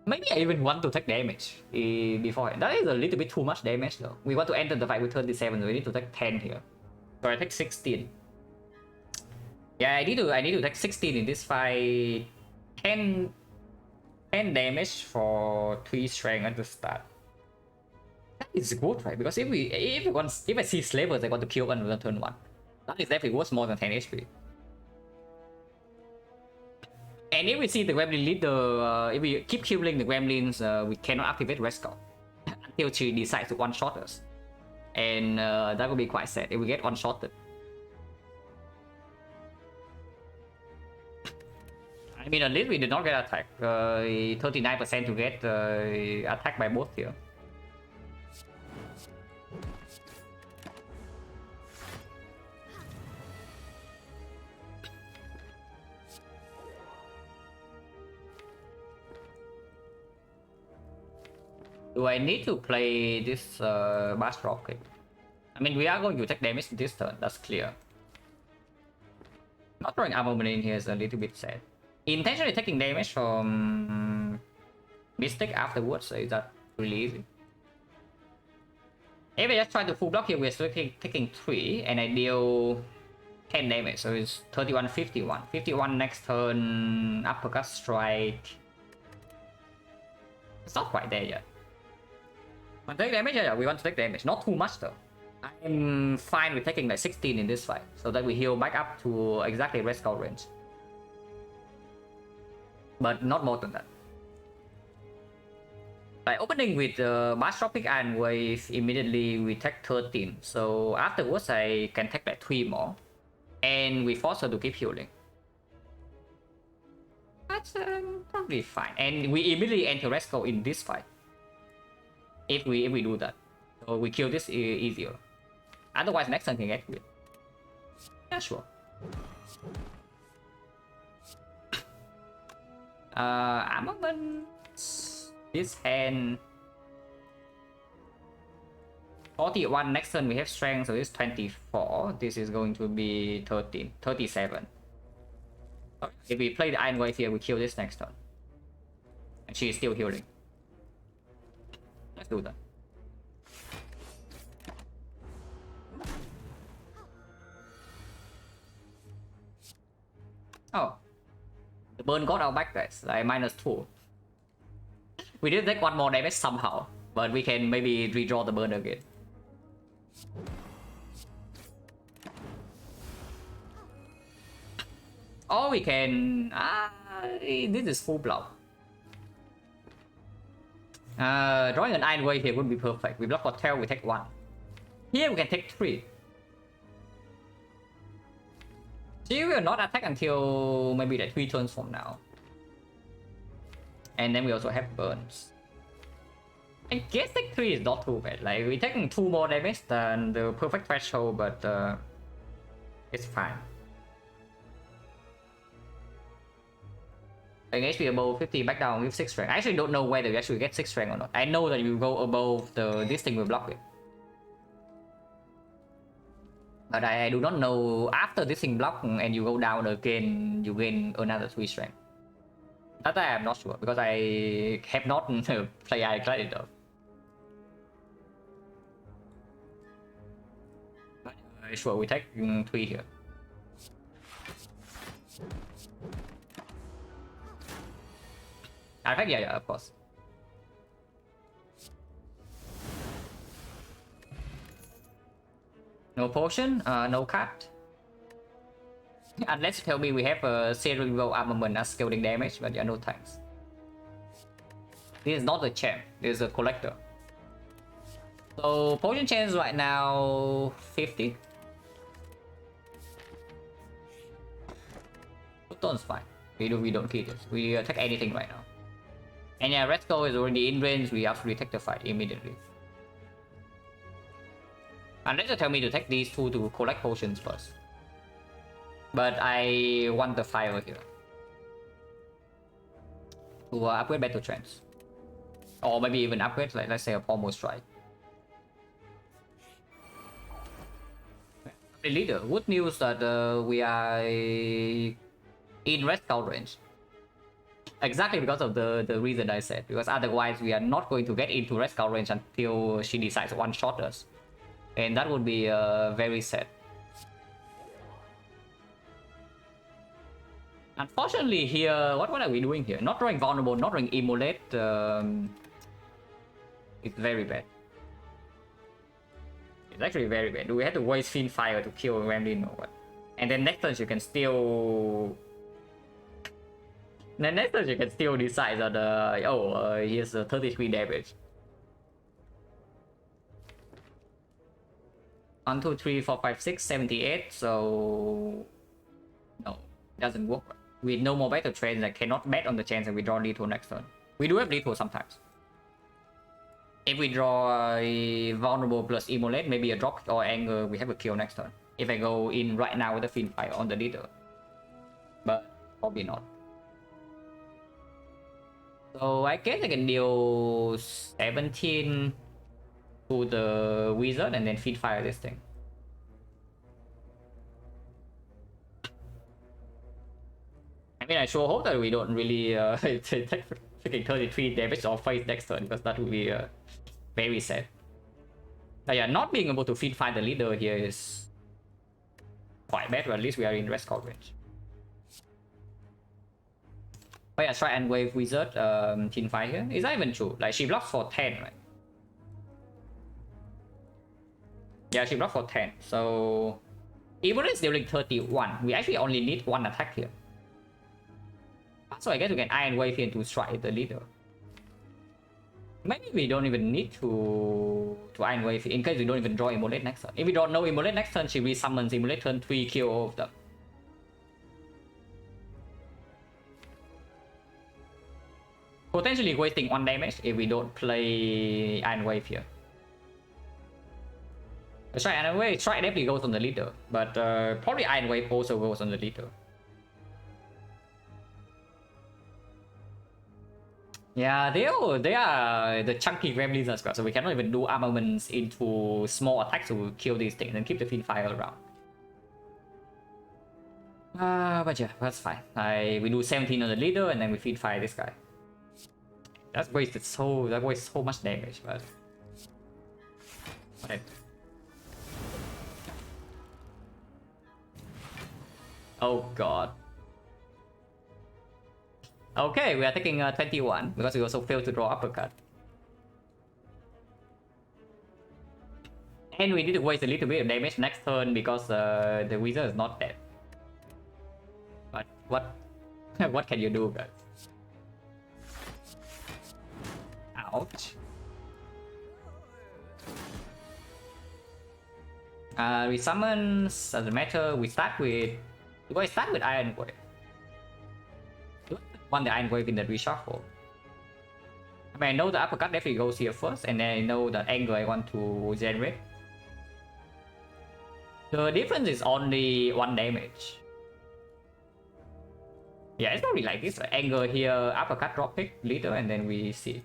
Maybe I even want to take damage beforehand. That is a little bit too much damage though. We want to enter the fight with 37, so we need to take 10 here. So I take 16. Yeah, I need to take 16 in this fight. 10. 10 damage for 3 strength at the start. That is good, right? Because if I see slavers, I got to kill one on turn 1. That is definitely worth more than 10 HP. And if we see the Gremlin leader, if we keep killing the Gremlins, we cannot activate Rescue until she decides to one-shot us. And that would be quite sad if we get one-shotted. I mean, at least we did not get attacked. 39% to get attacked by both here. Do I need to play this Blast Rocket? I mean, we are going to take damage this turn, that's clear. Not throwing Armament in here is a little bit sad. Intentionally taking damage from Mystic afterwards, so is that really easy? If I just try to full block here, we're still taking 3, and I deal 10 damage, so it's 31, 51. 51 next turn, uppercut strike. It's not quite there yet. Want to take damage? Yeah, we want to take damage. Not too much though. I'm fine with taking like 16 in this fight, so that we heal back up to exactly red skull range. But not more than that. By opening with Mass Tropic Iron Wave, immediately we take 13. So afterwards I can take like 3 more. And we force her to keep healing. That's probably fine. And we immediately enter red skull in this fight. If we do that, so we kill this easier. Otherwise, next turn can get it. Yeah, sure. Armament. This hand. 41. Next turn we have strength, so it's 24. This is going to be 13, 37. If we play the Iron Wave here, we kill this next turn. And she is still healing. Let's do that. Oh. The burn got our back, guys. Like -2. We did take 1 more damage somehow. But we can maybe redraw the burn again. Or we can... this is full block. Drawing an Iron Wave here would be perfect. We block for 12, we take 1. Here we can take 3. She will not attack until maybe like 3 turns from now. And then we also have burns. I guess take 3 is not too bad. Like we're taking 2 more damage than the perfect threshold, but it's fine. Like HP above 50 back down with 6 strength. I actually don't know whether we actually get 6 strength or not. I know that you go above this thing will block it. But I do not know after this thing block and you go down again, you gain another 3 strength. That I am not sure because I have not played Ironclad enough. Sure, we take 3 here. I think yeah, of course. No potion, no card. Unless you tell me we have a cerebral armament as scaling damage, but yeah, no thanks. This is not a champ, this is a collector. So potion chance right now 50. Tone's fine. We don't kill this. We attack anything right now. And yeah, Red Skull is already in range. We have to retake the fight immediately. Unless you tell me to take these 2 to collect potions first. But I want the fire here. To upgrade Battle Trance. Or maybe even upgrade, like let's say a Pommel Strike. The leader, good news that we are in Red Skull range. Exactly because of the reason I said. Because otherwise we are not going to get into Red Skull range until she decides to one-shot us. And that would be very sad. Unfortunately here, what are we doing here? Not drawing vulnerable, not drawing immolate. It's very bad. It's actually very bad. Do we have to waste Fiend Fire to kill Ramlin or what? And then next turn you can still... Then next turn you can still decide that, here's 33 damage. 1, 2, 3, 4, 5, 6, 78, so... No, doesn't work. With no more battle trains, I cannot bet on the chance that we draw lethal next turn. We do have lethal sometimes. If we draw a vulnerable plus immolate, maybe a drop or anger, we have a kill next turn. If I go in right now with the Fiend Fire on the leader. But probably not. So I guess I can deal 17 to the wizard and then Fiend Fire this thing. I mean, I sure hope that we don't really take freaking 33 damage off face next turn, because that would be very sad. But yeah, not being able to Fiend Fire the leader here is quite bad, but at least we are in rest coverage. But yeah, try and wave wizard Fiend Fire here. Is that even true? Like, she blocks for 10, right? Yeah, she blocked for 10. So even it's dealing 31. We actually only need one attack here. So I guess we can Iron Wave here to strike the leader. Maybe we don't even need to Iron Wave in case we don't even draw Immolate next turn. If we draw no Immolate next turn, she resummons Immolate turn 3, kill all of them. Potentially wasting 1 damage if we don't play Iron Wave here. Strike Iron Wave, Strike definitely goes on the leader, but probably Iron Wave also goes on the leader. Yeah, they are the chunky gremlins as well, so we cannot even do armaments into small attacks to kill these things and keep the Fiend Fire around. But yeah, that's fine. We do 17 on the leader and then we Fiend Fire this guy. That wasted so much damage, but whatever. Oh god. Okay, we are taking 21 because we also failed to draw uppercut. And we need to waste a little bit of damage next turn because the wizard is not dead. But what what can you do, guys? Ouch. We summon, doesn't matter, we start with Iron Wave. Want the Iron Wave in the reshuffle. I mean, I know the uppercut definitely goes here first, and then I know that anger I want to generate. The difference is only 1 damage. Yeah, it's probably like this. Anger here, uppercut, drop pick, leader, and then we see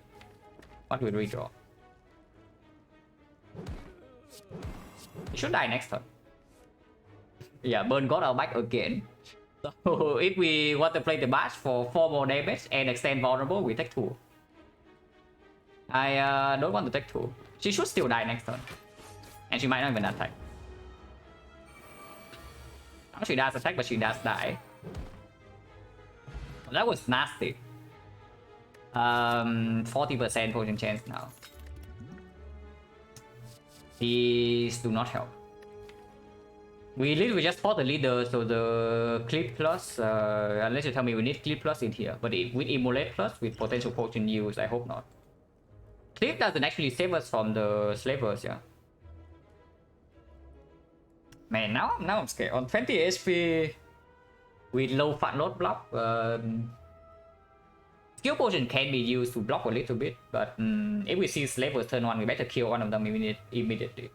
what we redraw. He should die next turn. Yeah, burn got our back again. So if we want to play the bash for 4 more damage and extend vulnerable, we take 2. I don't want to take 2. She should still die next turn. And she might not even attack. Now she does attack, but she does die. Well, that was nasty. 40% potion chance now. These do not help. We literally just fought the leader, so the clip plus, unless you tell me we need clip plus in here, but with immolate plus, with potential potion use, I hope not. Clip doesn't actually save us from the slavers, yeah. Man, now I'm scared. On 20 HP, with low fat load block, skill potion can be used to block a little bit, but if we see slavers turn 1, we better kill one of them immediately.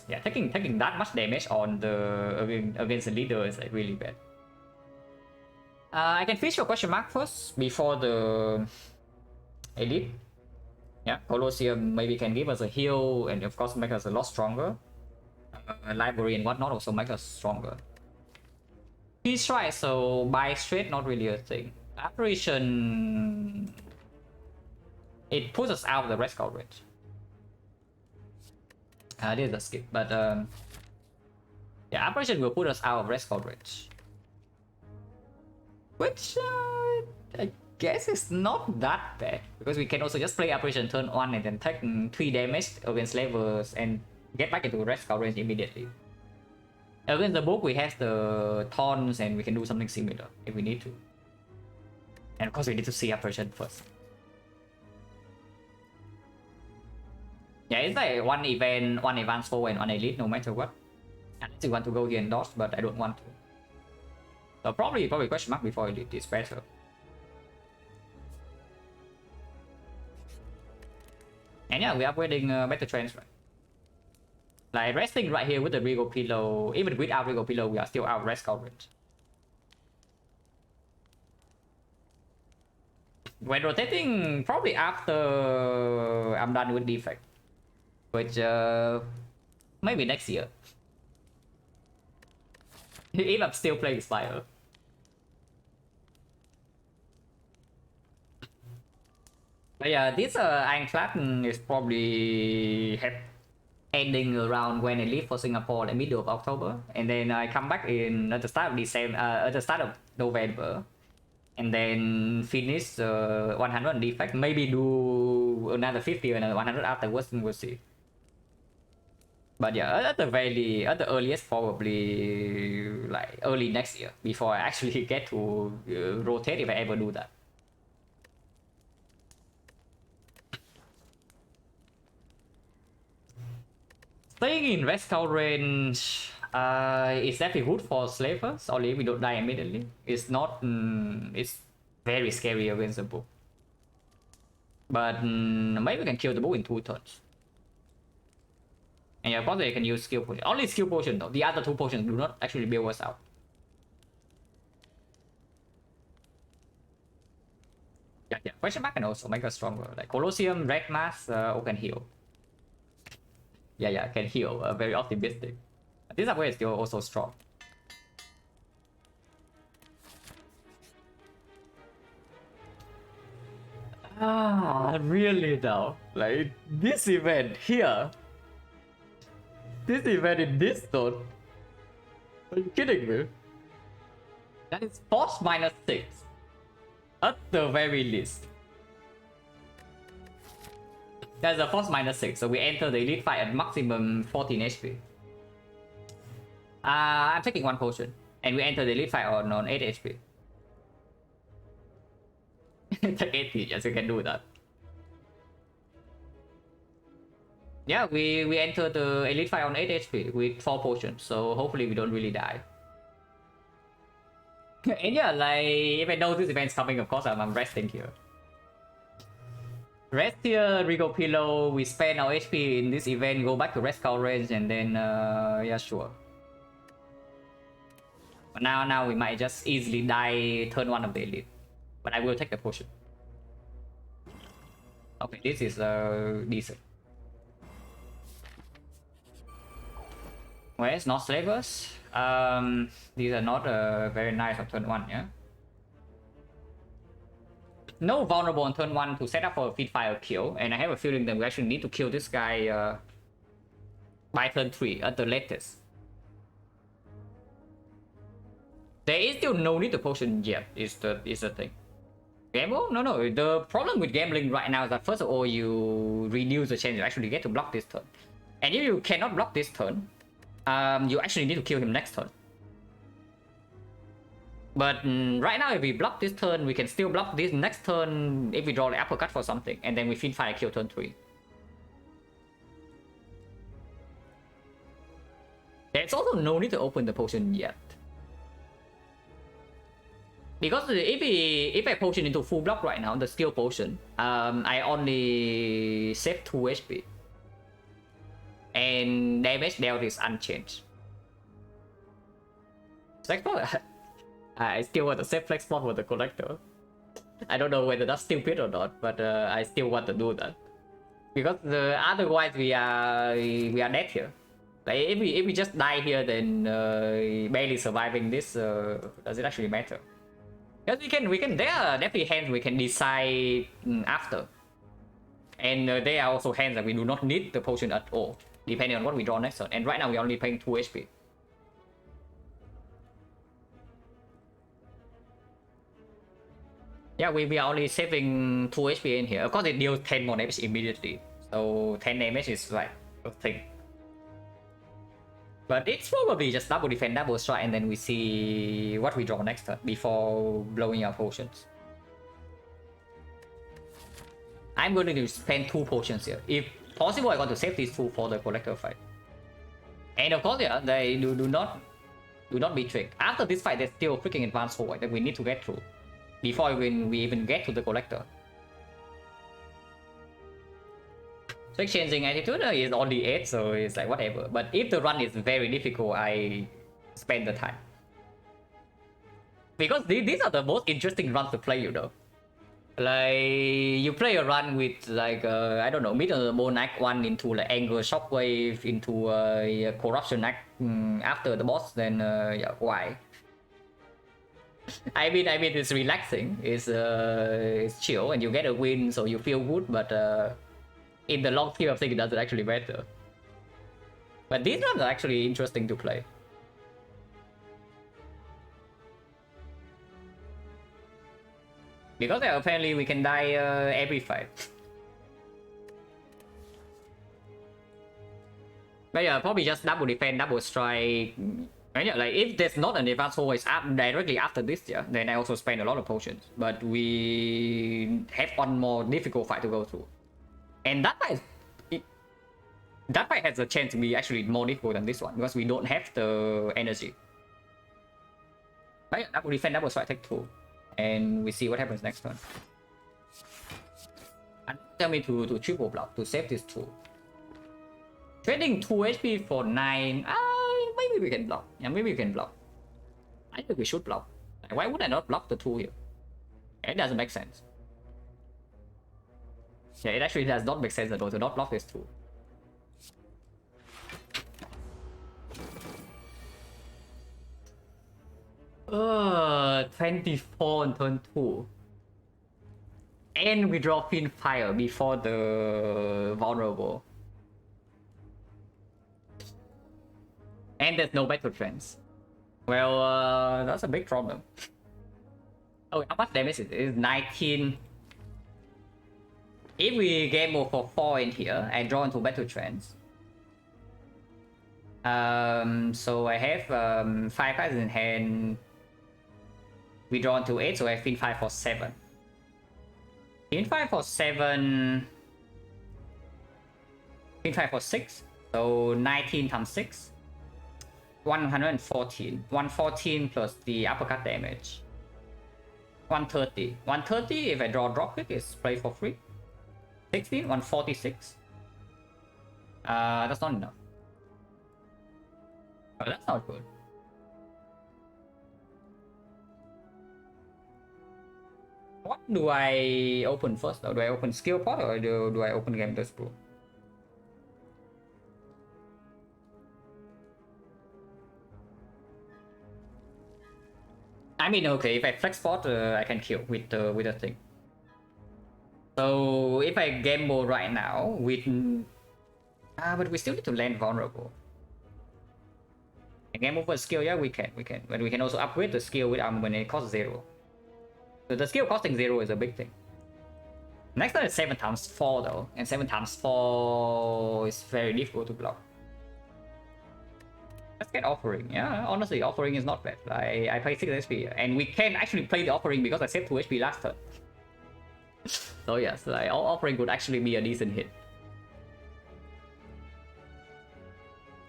Yeah, taking that much damage on the against the leader is like really bad. I can fish your question mark first before the elite. Yeah, Colosseum maybe can give us a heal and of course make us a lot stronger. Library and whatnot also make us stronger. Peace strike, so buy straight not really a thing. Apparition, it puts us out of the rest coverage. This is a skip, but yeah, apparition will put us out of rest coverage. which I guess is not that bad because we can also just play Operation turn 1 and then take 3 damage against levels and get back into red scout range immediately. Against the book we have the taunts and we can do something similar if we need to. And of course we need to see Operation first. Yeah, it's like one event, one advanced 4 and one elite no matter what. Unless you want to go here and dodge, but I don't want to. So probably question mark before elite is better. And yeah, we are upgrading better trends, right? Like resting right here with the Regal Pillow, even without Regal Pillow, we are still out rest coverage. When rotating, probably after I'm done with defect, which maybe next year. If I'm still playing Spire. But yeah, this Ironclad is probably ending around when I leave for Singapore in the middle of October, and then I come back in at the start of December, at the start of November, and then finish 100 defect. Maybe do another 50 and another 100 afterwards, and we'll see. But yeah, at the earliest, probably like early next year before I actually get to rotate if I ever do that. Staying in red scout range is definitely good for slavers, only if we don't die immediately. It's not, it's very scary against the book. But maybe we can kill the book in 2 turns. And yeah, probably I can use skill potion. Only skill potion though. The other 2 potions do not actually bail us out. Yeah. Question mark can also make us stronger. Like Colosseum, Red Mask, can heal. Yeah, can heal. Very optimistic. This upgrade is still also strong. Really though? Like this event here. This event in this zone? Are you kidding me? That is force -6. At the very least. That's a force -6, so we enter the elite fight at maximum 14 HP. I'm taking 1 potion, and we enter the elite fight on 8 HP. Take 80, yes, you can do that. Yeah, we enter the elite fight on 8 HP with 4 potions, so hopefully we don't really die. And yeah, like, if I know this event's coming, of course I'm resting here. Rest here, Regal Pillow, we spend our HP in this event, go back to rest scout range, and then, yeah, sure. But now we might just easily die turn 1 of the elite. But I will take the potion. Okay, this is decent. Well, it's not slavers. These are not very nice on turn 1, yeah? No vulnerable on turn 1 to set up for a feed fire kill, and I have a feeling that we actually need to kill this guy by turn 3 at the latest. There is still no need to potion yet, is the thing. Gamble? No. The problem with gambling right now is that first of all, you reduce the chance you actually get to block this turn. And if you cannot block this turn, you actually need to kill him next turn. But right now, if we block this turn, we can still block this next turn if we draw the uppercut for something, and then we feed fire kill turn 3. There's also no need to open the potion yet. Because if I potion into full block right now, the skill potion, I only save 2 HP. And damage dealt is unchanged. Flex spot? I still want to save flex spot for the collector. I don't know whether that's stupid or not, but I still want to do that. Because otherwise we are dead here. Like if we just die here, then barely surviving this, does it actually matter? Yes, we can. There are definitely hands we can decide after, and there are also hands that we do not need the potion at all, depending on what we draw next turn. And right now we're only paying 2 HP. Yeah, we are only saving 2 HP in here. Of course, it deals 10 more damage immediately. So 10 damage is like a thing. But it's probably just double defense, double strike, and then we see what we draw next turn before blowing our potions. I'm going to spend 2 potions here. If possible, I want to save these 2 for the collector fight. And of course, yeah, they do not be tricked. After this fight, there's still a freaking advanced hole that we need to get through before we even get to the collector. So exchanging attitude is on the edge, so it's like whatever. But if the run is very difficult, I spend the time. Because these are the most interesting runs to play, you know. Like, you play a run with like, I don't know, mid-on act 1 into like anger shockwave, into corruption act after the boss, then yeah, why? I mean, it's relaxing, it's chill, and you get a win, so you feel good, but in the long scheme of things, it doesn't actually matter. But these ones are actually interesting to play. Because apparently we can die every fight. But yeah, probably just double defense, double strike. And yeah, like if there's not an advanced always directly after this, yeah, then I also spend a lot of potions. But we have one more difficult fight to go through. And that fight has a chance to be actually more difficult than this one because we don't have the energy. But yeah, double defense, double strike, take 2. And we see what happens next turn. And tell me to triple block to save this 2. Trading 2 HP for 9. Maybe we can block. Yeah, maybe we can block. I think we should block. Like, why would I not block the 2 here? It doesn't make sense. Yeah, it actually does not make sense at all to not block this 2. Uh, 24 on turn 2. And we draw Fin Fire before the vulnerable. And there's no battle trance. Well, that's a big problem. Oh, how much damage is it? It's 19. If we game move for 4 in here, I draw into battle trance. So I have 5 cards in hand. We draw into 8, so I have Fin 5 for 7. Fin 5 for 7. Fin 5 for 6. So 19 times 6. 114. 114 plus the uppercut damage. 130. 130 if I draw drop kick is play for free. 16, 146. That's not enough. Oh, that's not good. What do I open first though? Do I open skill pot or do I open game test pool? I mean, okay, if I flex pot, I can kill with the thing. So if I gamble right now with, but we still need to land vulnerable. And game over skill, yeah, we can, but we can also upgrade the skill with armor when it costs 0. So the skill costing 0 is a big thing. Next time is 7 times 4 though, and 7 times 4 is very difficult to block. Let's get offering. Yeah, honestly, offering is not bad. I play 6 HP, and we can actually play the offering because I saved 2 HP last turn. So yes, like, offering would actually be a decent hit.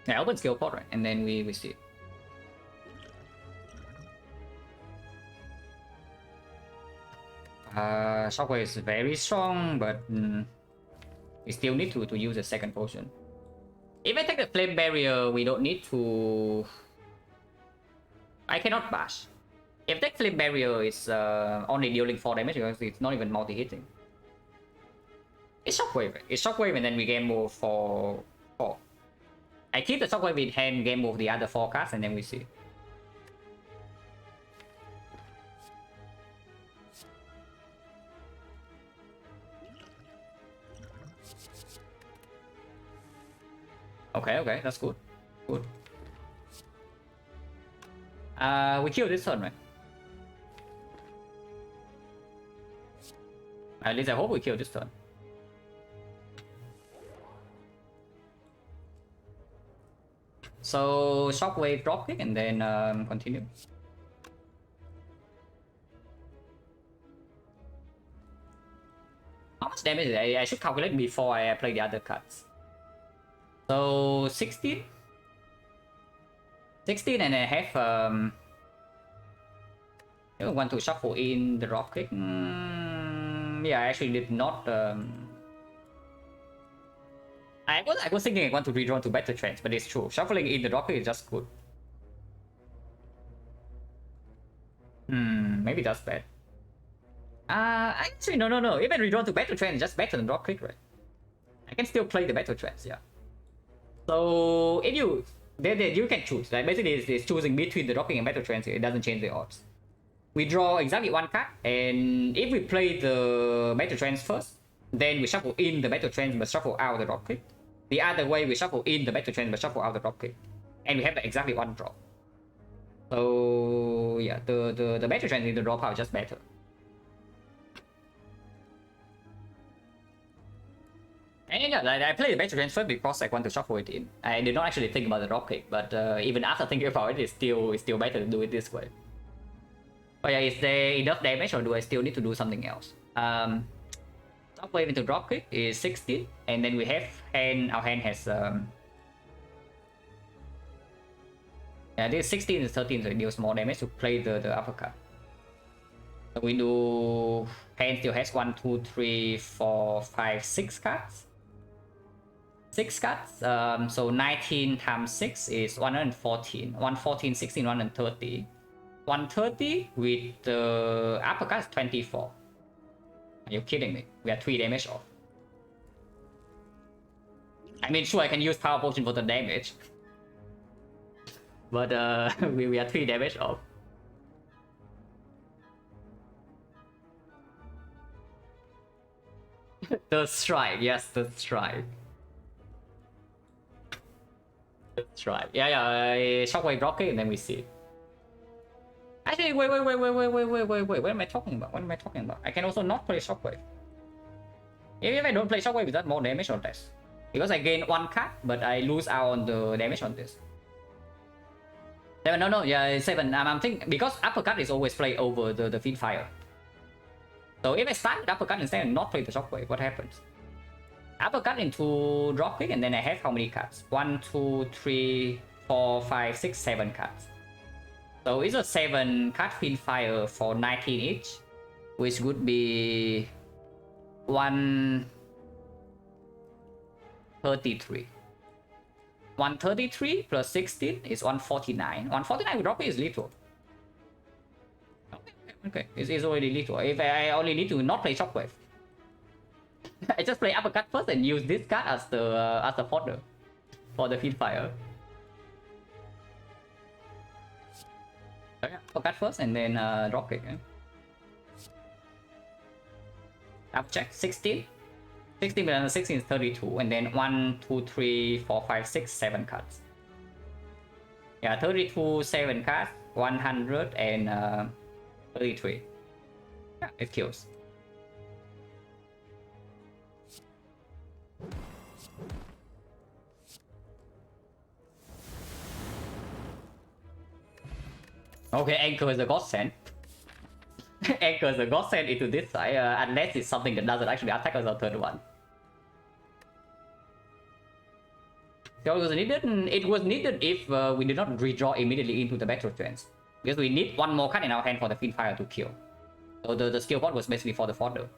Yeah, open skill pot, right? And then we see. Shockwave is very strong, but we still need to use a second potion. If I take the flame barrier, we don't need to. I cannot bash. If that flame barrier is only dealing 4 damage because it's not even multi-hitting. It's shockwave. It's shockwave, and then we game move for 4. I keep the shockwave in hand, game move the other 4 cards, and then we see. Okay, that's good. Good. We kill this turn, right? At least I hope we kill this turn. So shockwave, dropkick, and then continue. How much damage is it? I should calculate before I play the other cards. So 16? 16 and I have I want to shuffle in the dropkick. Yeah, I actually did not I was thinking I want to redraw to Battle Trance, but it's true. Shuffling in the dropkick is just good. Maybe that's bad. Actually, no. Even redraw to Battle Trance is just better than dropkick, right? I can still play the Battle Trance, yeah. So if you you can choose. Like basically, it's choosing between the dropkick and Battle Trance. It doesn't change the odds. We draw exactly one card, and if we play the Battle Trance first, then we shuffle in the Battle Trance but shuffle out the dropkick. The other way, we shuffle in the Battle Trance but shuffle out the dropkick, and we have exactly one draw. So yeah, the Battle Trance in the draw pile is just better. And yeah, I played the Battle Trance first because I want to shuffle it in. I did not actually think about the dropkick, but even after thinking about it, it's still better to do it this way. Oh yeah, is there enough damage or do I still need to do something else? Shockwave into dropkick is 16, and then we have our hand has yeah, this 16 is 13, so it deals more damage to play the uppercut. So we do hand still has 1, 2, 3, 4, 5, 6 cards. 6 cards. So 19 times 6 is 114. 114, 16, 130. 130 with the uppercut is 24. Are you kidding me? We are 3 damage off. I mean, sure, I can use power potion for the damage, but we are 3 damage off. The strike, yes, the strike. The strike. Yeah. Shockwave dropkick, and then we see. Actually, wait. What am I talking about? I can also not play Shockwave. If I don't play Shockwave, is that more damage or less? Because I gain 1 card, but I lose out on the damage on this. 7, no, yeah, 7. I'm thinking, because uppercut is always played over the Fiend Fire. So if I start with uppercut instead and not play the Shockwave, what happens? Uppercut into dropkick, and then I have how many cards? 1, 2, 3, 4, 5, 6, 7 cards. So it's a 7 card Fiend Fire for 19 each, which would be 133. 133 plus 16 is 149. 149 with dropkick is lethal. Okay. It's already lethal. If I only need to not play Shockwave, I just play uppercut first and use this card as the fodder for the Fiend Fire. Okay, uppercut first and then dropkick. I'll check 16. 16 minus 16 is 32, and then 1, 2, 3, 4, 5, 6, 7 cards. Yeah, 32, 7 cards, 133. Yeah, it kills. Okay, Anchor is a godsend. Anchor is a godsend into this side, unless it's something that doesn't actually attack us on turn 1. So it was needed if we did not redraw immediately into the Battle Trance, because we need 1 more card in our hand for the Fiend Fire to kill. So the skill pot was basically for the fodder.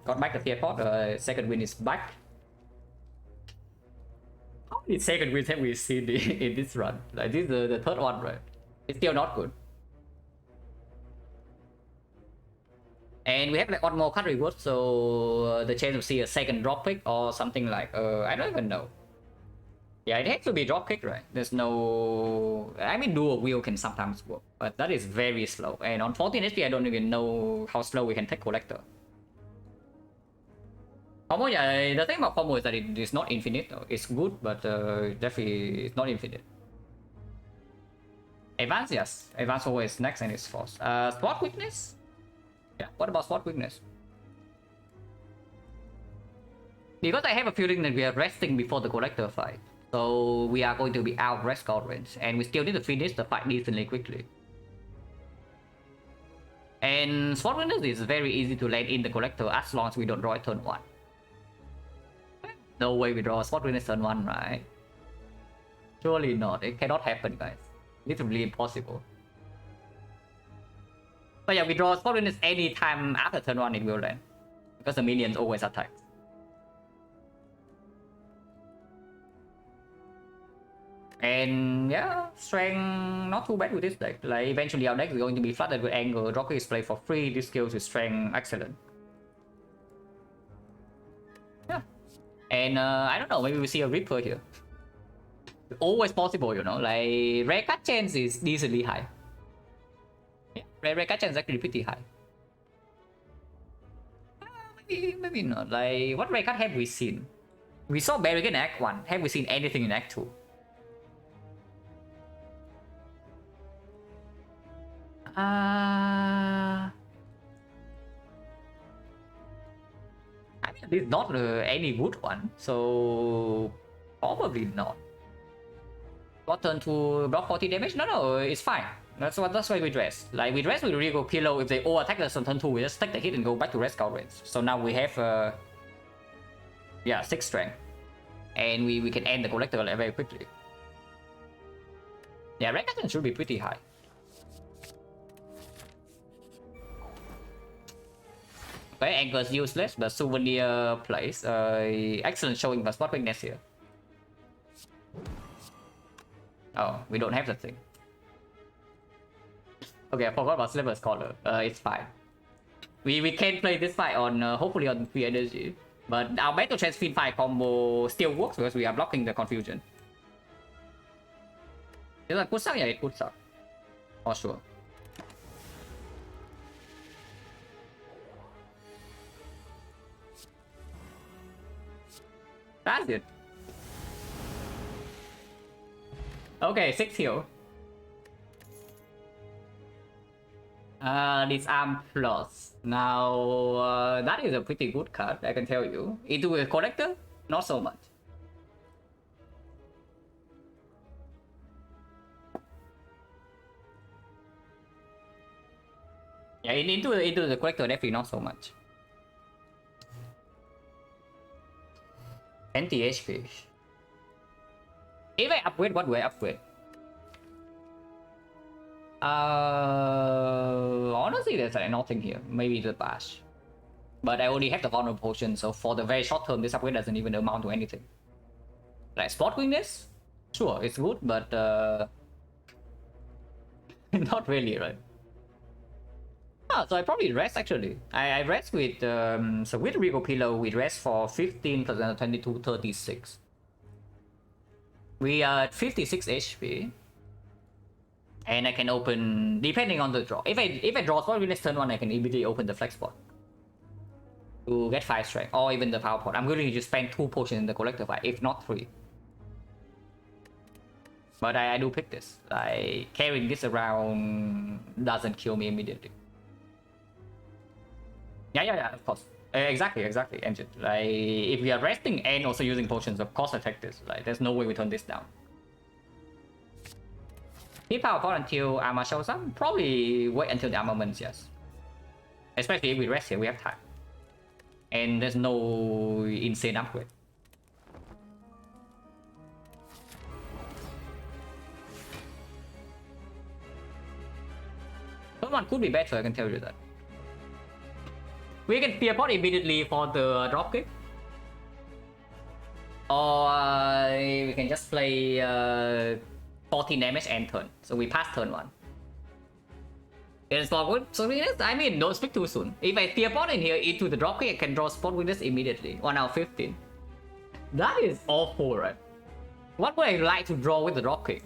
Got back the tier pot, second win is back. How many second wins have we seen in this run? Like this is the third one, right? It's still not good. And we have like 1 more card reward, so the chance to see a second dropkick or something like I don't even know. Yeah, it has to be dropkick, right? There's no... I mean, dual wheel can sometimes work, but that is very slow. And on 14 HP, I don't even know how slow we can take Collector. Combo, yeah, the thing about combo is that it is not infinite though. It's good, but definitely it's not infinite. Advance, yes. Advance always next and it's force. Spot Witness? Yeah, what about spot weakness? Because I have a feeling that we are resting before the collector fight. So we are going to be out rest card range. And we still need to finish the fight decently quickly. And spot weakness is very easy to land in the collector as long as we don't draw it turn 1. No way we draw spot weakness turn 1, right? Surely not. It cannot happen, guys. Literally impossible. But yeah, we draw spot weakness any time after turn 1 it will land. Because the minions always attack. And yeah, strength not too bad with this deck. Like eventually our deck is going to be flooded with anger. Rocket is played for free. This skills with strength excellent. Yeah. And I don't know, maybe we see a Reaper here. Always possible, you know, like rare card chance is decently high. Yeah, rare card chance is actually pretty high. Maybe not. Like, what rare card have we seen? We saw Barrigan in Act 1. Have we seen anything in Act 2? I mean, it's not any good one, so probably not. Got turn to block 40 damage? No, it's fine. That's why we dress. Like we dress with Rigo Pillow. If they all attack us on turn 2, we just take the hit and go back to rest scout range. So now we have yeah, 6 strength. And we can end the collector very quickly. Yeah, rank action should be pretty high. Okay, Anchor's useless, but Souvenir plays. Excellent showing by spot weakness here. Oh, we don't have that thing. Okay, I forgot about Sliver Scholar. It's fine. We can play this fight on hopefully on free energy. But our Battle Trance Fiend fight combo still works because we are blocking the confusion. Is that good suck? Yeah, it could suck. For sure. That's it. Okay, 6 heal. Disarm plus. Now, that is a pretty good card, I can tell you. Into a collector? Not so much. Yeah, into the collector, definitely not so much. 20 HP. If I upgrade, what will I upgrade? Honestly, there's like nothing here. Maybe the bash. But I already have the vulnerable potion, so for the very short term, this upgrade doesn't even amount to anything. Like spot weakness? Sure, it's good, but not really, right? Ah, so I probably rest actually. I rest with so with Rigo Pillow, we rest for 15% of 22, 36. We are at 56 HP. And I can open depending on the draw. If I draw spot weakness turn 1, I can immediately open the flex spot to get 5 strength or even the power pot. I'm willing to just spend 2 potions in the collector fight, if not 3. But I do pick this. Like carrying this around doesn't kill me immediately. Yeah, of course. Exactly. Engine. Like if we are resting and also using potions, of course I take this. Like there's no way we turn this down. Keep power pot until armor shows up. Probably wait until the armaments, yes. Especially if we rest here, we have time. And there's no insane upgrade. Third one could be better, I can tell you that. We can fear pot immediately for the dropkick. Or we can just play 14 damage and turn. So we pass turn 1. It's for good. So I mean, don't speak too soon. If I fear pot in here into the dropkick, I can draw spot weakness immediately. 1 out of 15. That is awful, right? What would I like to draw with the dropkick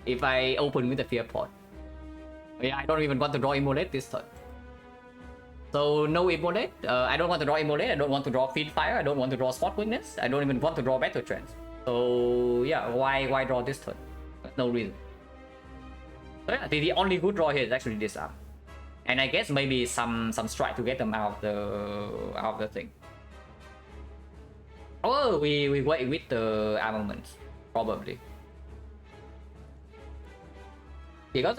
if I open with the fear pot? Yeah, I don't even want to draw Immolate this turn. So no Immolate. I don't want to draw Immolate. I don't want to draw Fiend Fire. I don't want to draw spot weakness. I don't even want to draw Battle Trance. So yeah, why draw this turn? No reason. So yeah, the only good draw here is actually Disarm. And I guess maybe some strike to get them out of the thing. Oh, we wait with the armament, probably. Because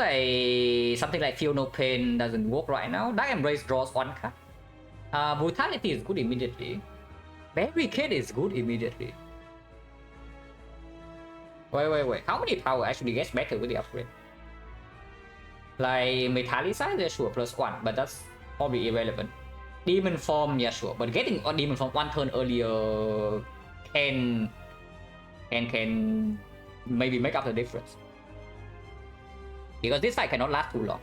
something like Feel No Pain doesn't work right now. Dark Embrace draws one card. Brutality is good immediately. Barricade is good immediately. Wait. How many power actually gets better with the upgrade? Like Metallicize, yeah, sure, +1, but that's probably irrelevant. Demon Form, yeah, sure, but getting on Demon Form one turn earlier can maybe make up the difference. Because this fight cannot last too long.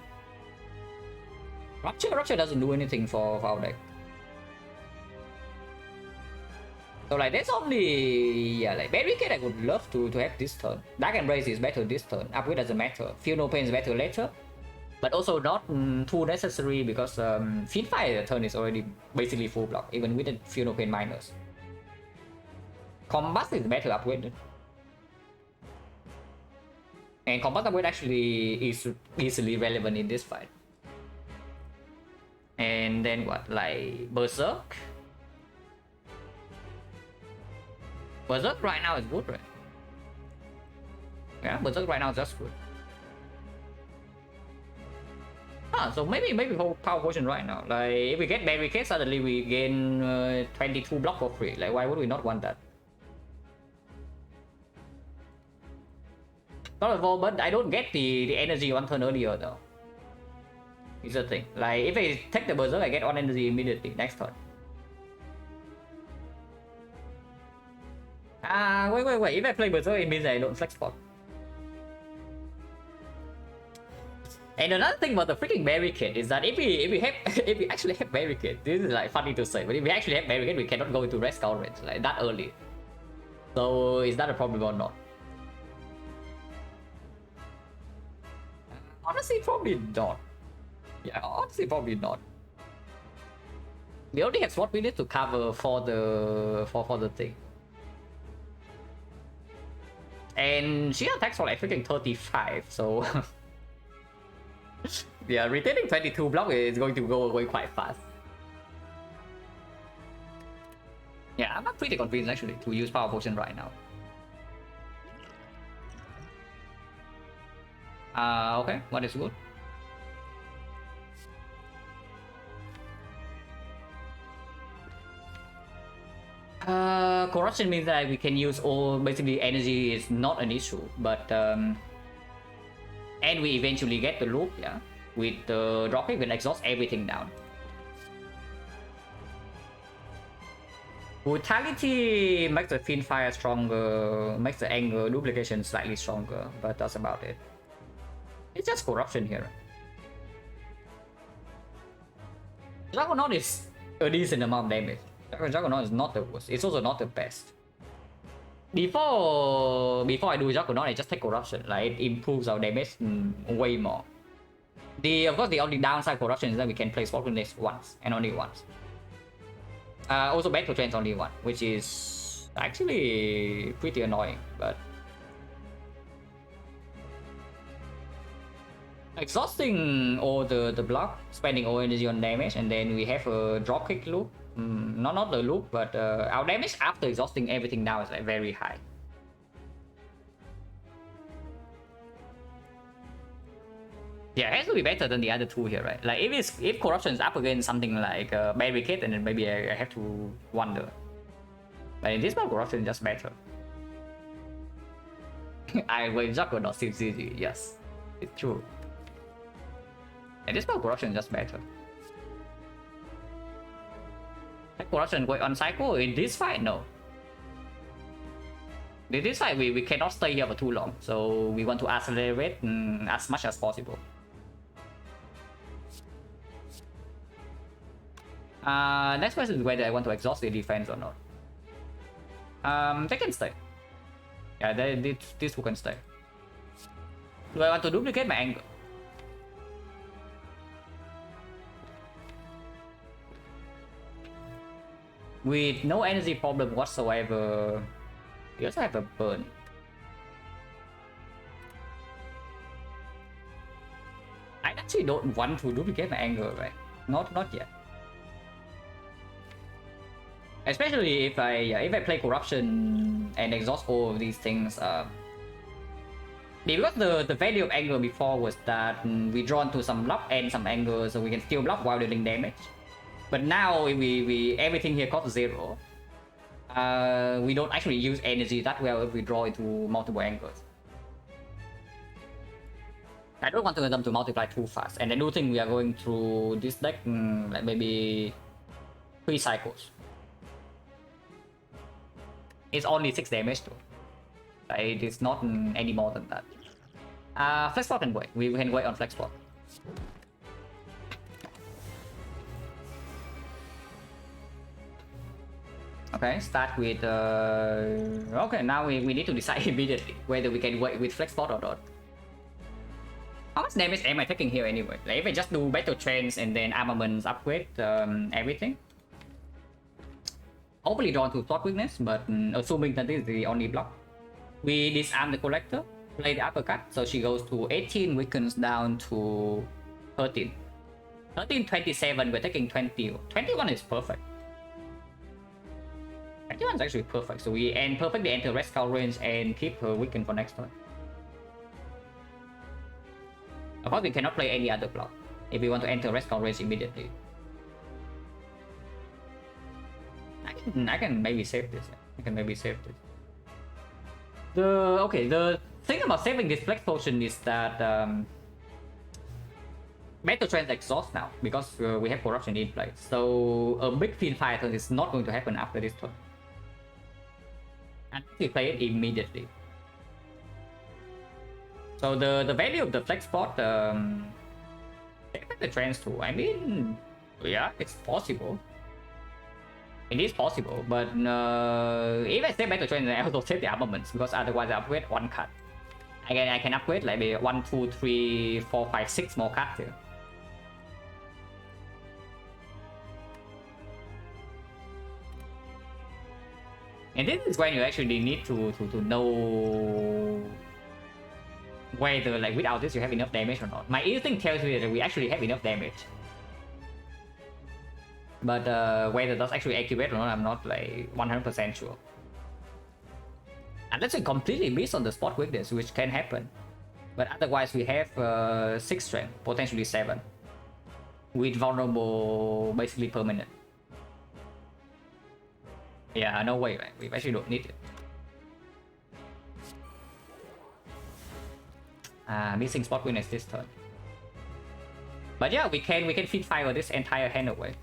Rupture doesn't do anything for our deck. So like there's only, yeah, like Barricade I would love to have this turn. Dark Embrace is better this turn. Upgrade doesn't matter. Feel No Pain is better later. But also not too necessary because Fiendfire turn is already basically full block, even with the Feel No Pain minus. Combat is better upgraded. And Combat upgrade actually is easily relevant in this fight. And then what? Like Berserk? Berserk right now is good, right? Yeah, Berserk right now is just good. So maybe Power Potion right now. Like if we get Barricade, suddenly we gain 22 block for free. Like why would we not want that? Not at all, but I don't get the energy one turn earlier though. It's the thing. Like if I take the Berserk, I get on energy immediately next turn. Wait. If I play Berserk, it means I don't flex spot. And another thing about the freaking Barricade is that if we actually have Barricade, this is like funny to say, but if we actually have Barricade, we cannot go into Red Skull range like that early. So is that a problem or not? Honestly, probably not. Yeah, honestly, probably not. We only have what we need to cover for the thing. And she attacks for like freaking 35, so yeah, retaining 22 block is going to go away quite fast. Yeah, I'm not pretty convinced actually to use Power Potion right now. Okay, what is good? Corruption means that we can use all, basically energy is not an issue, but and we eventually get the loop, yeah. With the dropkick, we can exhaust everything down. Brutality makes the Fiendfire stronger, makes the anger duplication slightly stronger, but that's about it. It's just corruption here. Juggernaut is a decent amount of damage. Juggernaut is not the worst. It's also not the best. Before I do Juggernaut, I just take corruption. Like it improves our damage way more. Of course the only downside corruption is that we can play Spot Grenades once and only once. Also Battle Trance only one, which is actually pretty annoying, but exhausting all the block, spending all energy on damage, and then we have a dropkick loop. Not the loop, but our damage after exhausting everything now is like very high. Yeah, it has to be better than the other two here, right? Like if corruption is up against something like Barricade, and then maybe I have to wonder. But in this one, corruption is just better. I will Juggernaut seems easy. Yes, it's true. And this one, corruption is just better. Corruption going on cycle in this fight, no. In this fight, we cannot stay here for too long, so we want to accelerate as much as possible. Next question is whether I want to exhaust the defense or not. They can stay. Yeah, these two can stay. Do I want to duplicate my anger? With no energy problem whatsoever. We also have a burn. actually don't want to duplicate my anger, right? Not yet. Especially if I play corruption and exhaust all of these things. Because the value of anger before was that we draw into some block and some anger, so we can still block while dealing damage. But now we everything here costs 0. We don't actually use energy that well if we draw into multiple angles. I don't want them to multiply too fast, and I do think we are going through this deck like maybe 3 cycles. It's only 6 damage though. It is not any more than that. Flex spot can wait. We can wait on flex spot. Okay, start with okay, now we need to decide immediately whether we can wait with flex spot or not. How much damage am I taking here anyway? Like if I just do battle trends and then armaments upgrade everything. Hopefully drawn to plot weakness, but assuming that this is the only block. We disarm the collector, play the uppercut, so she goes to 18, weakens down to 13. 13, 27, we're taking 20. 21 is perfect. 21 is actually perfect, so we perfectly enter rest call range and keep her weakened for next turn. Of course, we cannot play any other block if we want to enter rest call range immediately. I can maybe save this. The thing about saving this flex potion is that battle trends exhaust now because we have corruption in place. So a big field fire turn is not going to happen after this turn. And we play it immediately. So the value of the flex spot the trends too. I mean, yeah, it's possible. It is possible, but if I save battle trend, I also save the armaments because otherwise I upgrade 1 card. I can upgrade like maybe 1, 2, 3, 4, 5, 6 more cards here. And this is when you actually need to know whether like without this you have enough damage or not. My instinct tells me that we actually have enough damage. But whether that's actually accurate or not, I'm not like 100% sure. Unless we completely miss on the spot weakness, which can happen. But otherwise we have 6 strength, potentially 7. With vulnerable basically permanent. Yeah, no way, man. We actually don't need it. Missing spot weakness this turn. But yeah, we can feed fire this entire hand away.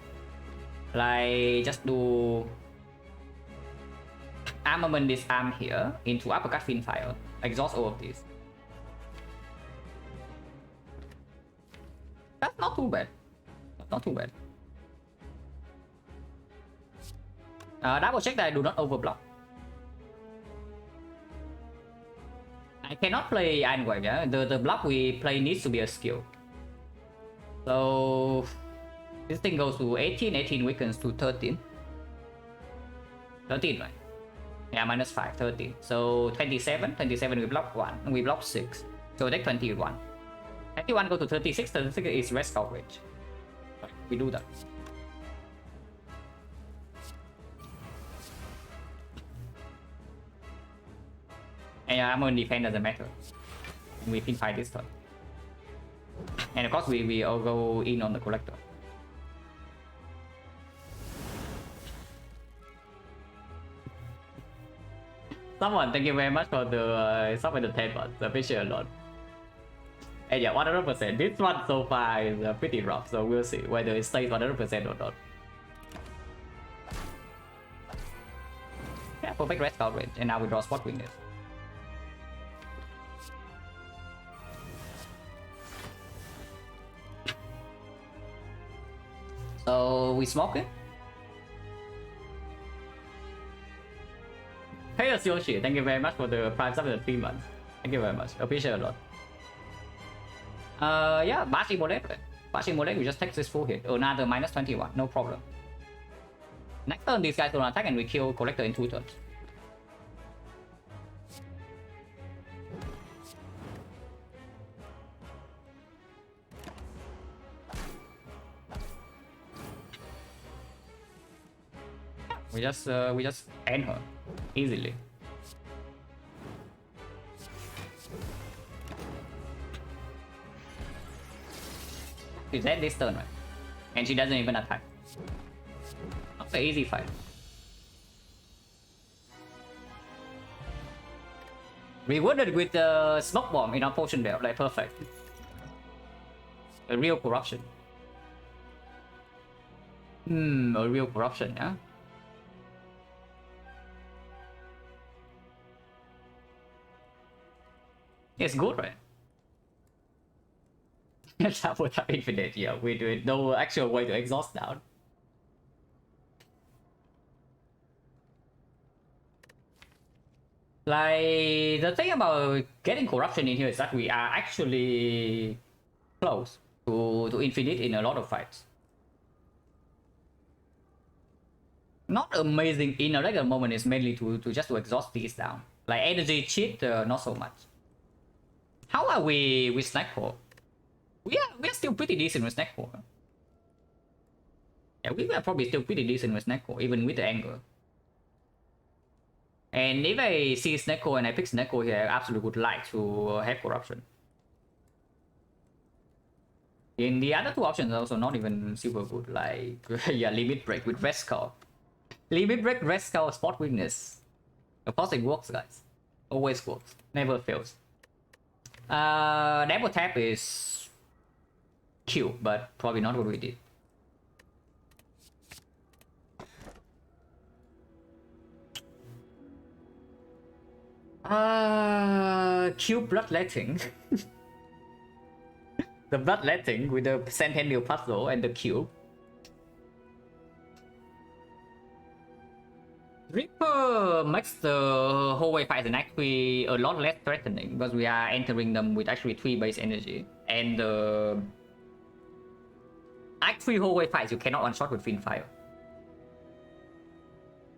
Like just do armament disarm here into uppercut fin fire, exhaust all of these. That's not too bad. That's not too bad. Double check that I do not overblock. I cannot play Ironclad, yeah? The block we play needs to be a skill. So this thing goes to 18, 18 weakens to 13. 13, right? Yeah, minus 5, 13. So 27, 27 we block 1, we block 6. So take 21. 21 go to 36, 36 is rest coverage. Right, we do that. And I'm on defense doesn't matter. We can fight this turn. And of course we all go in on the collector. Someone, thank you very much for the sub with the 10 months. Appreciate a lot. And yeah, 100%. This one so far is pretty rough, so we'll see whether it stays 100% or not. Yeah, perfect rest coverage, and now we draw spot weakness. So we smoke it. Hey, Yoshi, thank you very much for the prime sub in the 3 months. Thank you very much. Appreciate it a lot. Yeah, Bash Immolate. Bash Immolate, we just take this full hit. Another minus 21, no problem. Next turn, these guys will attack and we kill Collector in 2 turns. We just end her easily. She's dead this turn, right? And she doesn't even attack. That's an easy fight. Rewarded with the smoke bomb in our potion belt, like perfect. A real corruption. A real corruption, yeah? It's good, right? That would have infinite, yeah. We do it. No actual way to exhaust down. Like, the thing about getting corruption in here is that we are actually close to infinite in a lot of fights. Not amazing in a regular moment is mainly to just to exhaust these down. Like energy cheat, not so much. How are we with Snackcore? We are still pretty decent with Snackcore. Yeah, we are probably still pretty decent with Snackcore, even with the anger. And if I see Snackcore and I pick Snackcore here, I absolutely would like to have corruption. In the other two options are also not even super good, like yeah, limit break with red skull. Limit break, red skull, spot weakness. Of course it works, guys. Always works, never fails. Double tap is cute, but probably not what we did. Cube bloodletting. The bloodletting with the Centennial puzzle and the cube. Reaper makes the whole way fight actually a lot less threatening because we are entering them with actually 3 base energy, and the Act 3 whole way fights you cannot one shot with Fiend Fire.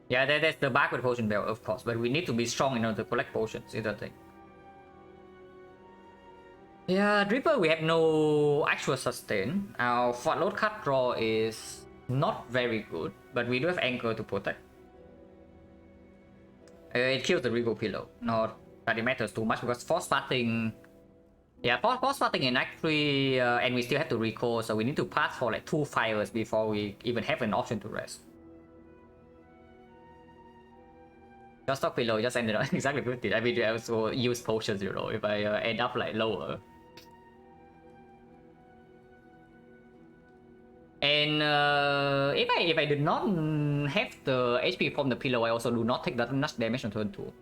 Yeah, that's the back with potion belt, of course, but we need to be strong in order to collect potions, is the thing. Yeah, Reaper we have no actual sustain. Our fort load cut draw is not very good, but we do have anchor to protect. It kills the Regal Pillow, not that it matters too much because force farting. Yeah, force farting in Act 3, and we still have to recall, so we need to pass for like 2 fires before we even have an option to rest. Just stock pillow just ended up exactly 50. I mean, I also use potions, you know, if I end up like lower. And if I did not have the HP from the pillow, I also do not take that much damage on turn 2.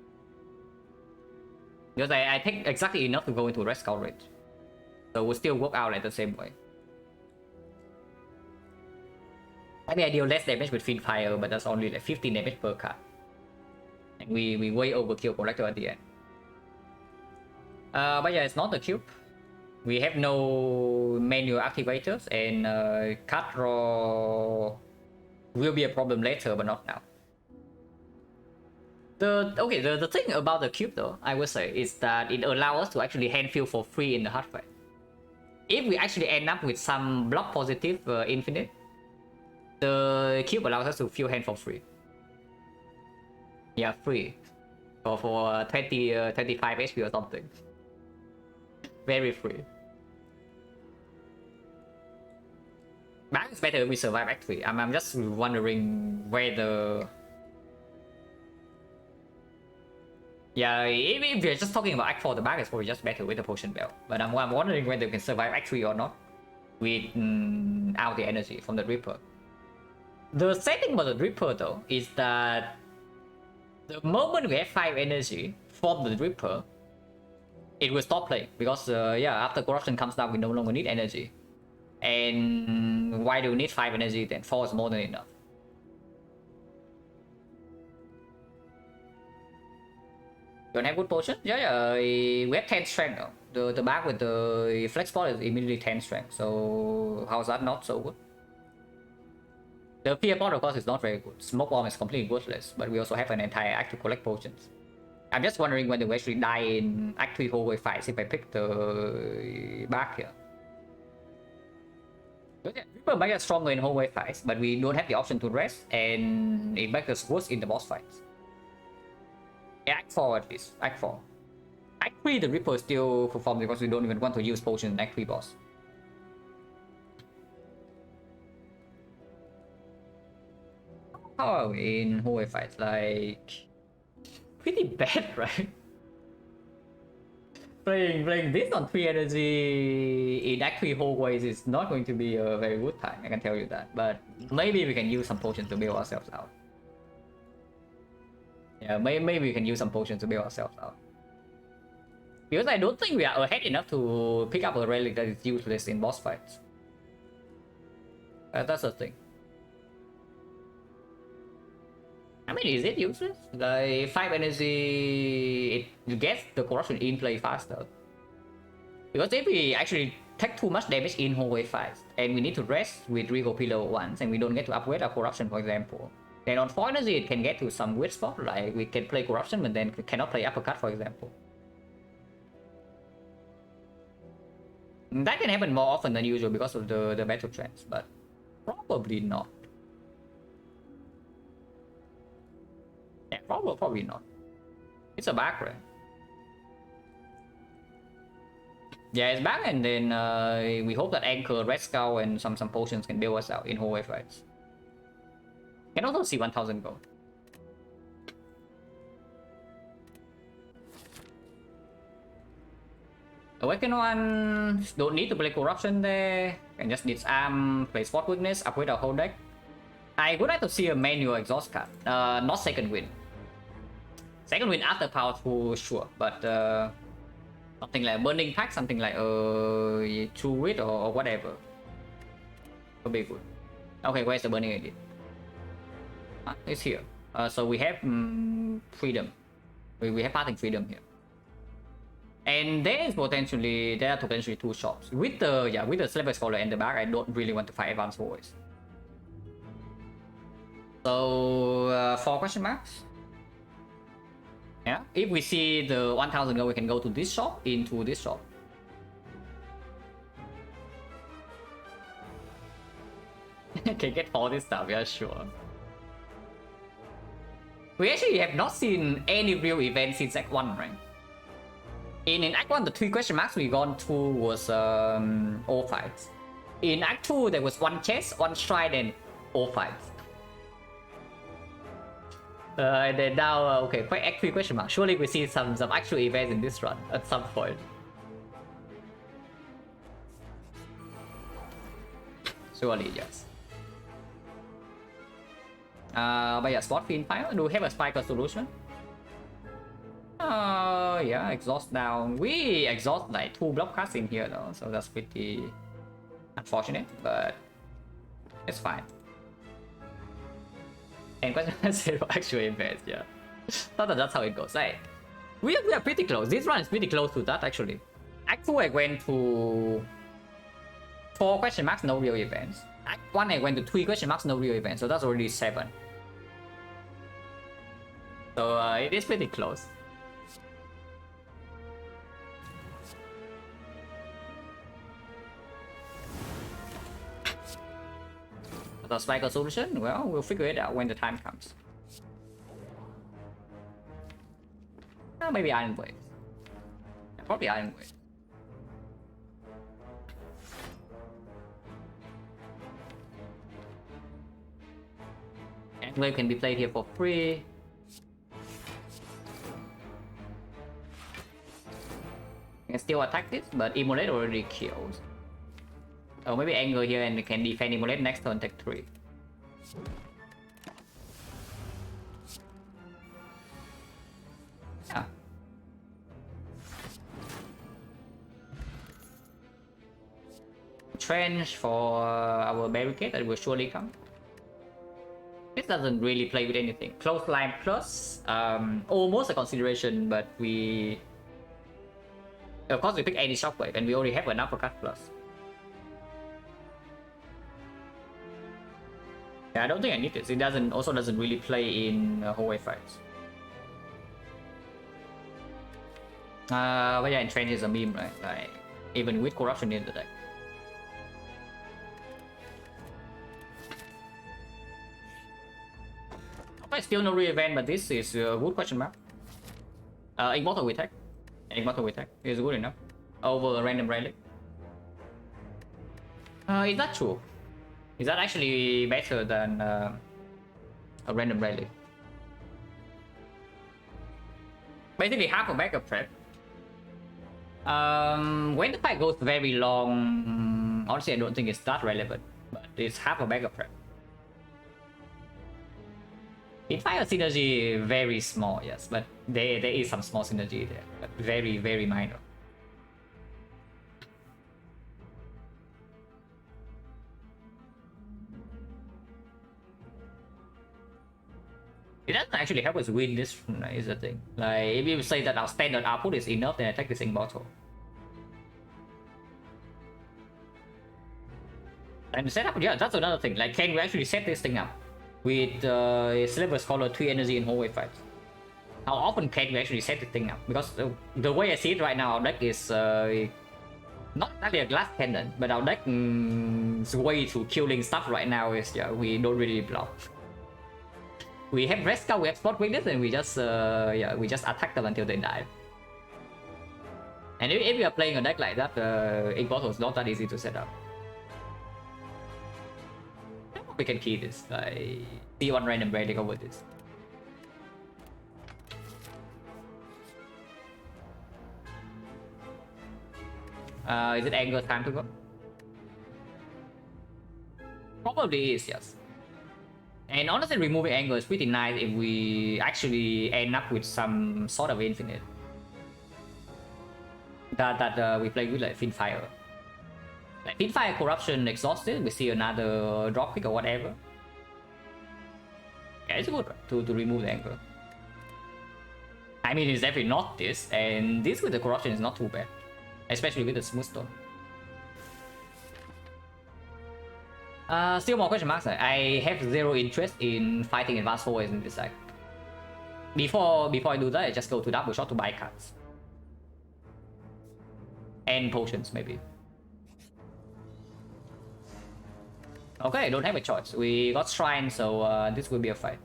Because I take exactly enough to go into Red Skull range. So we'll still work out like the same way. I mean, I deal less damage with Fiend Fire, but that's only like 15 damage per card. And we way overkill Collector at the end. But yeah, it's not the cube. We have no manual activators, and card draw will be a problem later, but not now. The thing about the cube though, I would say, is that it allows us to actually hand fill for free in the hard fight. If we actually end up with some block positive infinite, the cube allows us to fill hand for free. Yeah, free. For 25 HP or something. Very free. Bag is better if we survive Act 3. I'm just wondering whether... Yeah, if we're just talking about Act 4, the bag is probably just better with the potion belt. But I'm wondering whether we can survive Act 3 or not without the energy from the Reaper. The sad thing about the Reaper though is that the moment we have 5 energy from the Reaper, it will stop playing because yeah, after corruption comes down, we no longer need energy. And why do we need 5 energy then? 4 is more than enough. Don't have good potion? Yeah, we have 10 strength though. The bag with the flex ball is immediately 10 strength, so how's that not so good? The fear ball of course is not very good. Smoke bomb is completely worthless, but we also have an entire act to collect potions. I'm just wondering whether we actually die in Act 3 hallway fights if I pick the bag here. Reaper makes us stronger in hallway fights, but we don't have the option to rest, and it makes us worse in the boss fights. Act 4 at least. Act 4. Act 3 the Reaper still performs because we don't even want to use potions in Act 3 boss. How are we in hallway fights? Like... pretty bad, right? Playing this on 3 energy in Act 3 hallways is not going to be a very good time, I can tell you that. But maybe we can use some potions to bail ourselves out. Yeah, maybe we can use some potions to bail ourselves out. Because I don't think we are ahead enough to pick up a relic that is useless in boss fights. That's the thing. I mean, is it useless? Like 5 energy, it gets the corruption in play faster. Because if we actually take too much damage in hallway fights, and we need to rest with Regal Pillar once, and we don't get to upgrade our corruption, for example, then on 4 energy it can get to some weird spot, like we can play corruption, but then cannot play uppercut, for example. That can happen more often than usual because of the battle trends, but probably not. Yeah, probably not. It's a back rank. Yeah, it's back, and then we hope that Anchor, Red Skull, and some potions can bail us out in hallway fights. Can also see 1000 gold. Awaken one don't need to play corruption there, and just needs play spot weakness, upgrade our whole deck. I would like to see a manual exhaust card, not second wind. Second wind after power 2, sure, but something like burning pack, something like true wit or whatever would be good. Okay, where's the burning edit? It's here. So we have freedom. We have parting freedom here. And there are potentially 2 shops. With the Slaver Scholar and the back, I don't really want to fight advanced voice. So 4 question marks. Yeah, if we see the 1000 gold, we can go to this shop, into this shop. Can get all this stuff, yeah, sure. We actually have not seen any real events since Act 1, right? In Act 1, the 3 question marks we got to was all fights. In Act 2, there was 1 chest, 1 shrine, and all fights. And then now, okay, quite Act 3 question mark. Surely we see some actual events in this run at some point. Surely, yes. But yeah, Spot Fiend Fire. Do we have a Spiker solution? Yeah, exhaust down. We exhaust like 2 block cards in here though, so that's pretty unfortunate, but it's fine. And question zero actually events, yeah. Thought that's how it goes. Like, we are pretty close. This run is pretty close to that actually. Act 2 I went to 4 question marks, no real events. Act 1 I went to 3 question marks, no real events, so that's already 7. So it is pretty close. The Spiker solution? Well, we'll figure it out when the time comes. Maybe Iron Blade. Yeah, probably Iron Blade. Blade can be played here for free. You can still attack this, but Immolate already kills. Oh, maybe Anger here and can defend Immolate next turn, take 3. Yeah. Trench for our barricade that will surely come. This doesn't really play with anything. Close line plus, almost a consideration, but we... Of course we pick any shockwave and we already have an uppercut plus. Yeah, I don't think I need this. It also doesn't really play in hallway fights. But yeah, Entrench is a meme, right? Like, even with corruption in the deck. But still no real event, but this is a good question mark. Immortal with tech. Immortal with tech is good enough. Over a random relic. Is that true? Is that actually better than a random relic? Basically half a backup prep. When the fight goes very long, honestly I don't think it's that relevant, but it's half a backup prep. In fire synergy very small, yes, but there is some small synergy there, but very, very minor. It doesn't actually help us win this, is the thing. Like, if you say that our standard output is enough, then I take this immortal. And the setup, yeah, that's another thing. Like, can we actually set this thing up with Silver Scholar 3 energy in whole wave fights? How often can we actually set the thing up? Because the way I see it right now, our deck is not exactly a glass cannon, but our deck's way to killing stuff right now is, yeah, we don't really block. We have Red Skull, we have Spot Weakness, and we just we just attack them until they die. And if we are playing a deck like that, Immortal is not that easy to set up. We can key this, like see one random relic over this. Is it anger time to go? Probably is, yes. And honestly, removing anger is pretty nice if we actually end up with some sort of infinite that we play with, like Finfire. Like Finfire Corruption exhausted, we see another drop kick or whatever. Yeah, it's good to remove the anger. I mean, it's definitely not this, and this with the Corruption is not too bad, especially with the Smooth Stone. Still more question marks. I have zero interest in fighting advanced forwards in this deck. Before I do that, I just go to double shot to buy cards. And potions, maybe. Okay, don't have a choice. We got Shrine, so this will be a fight.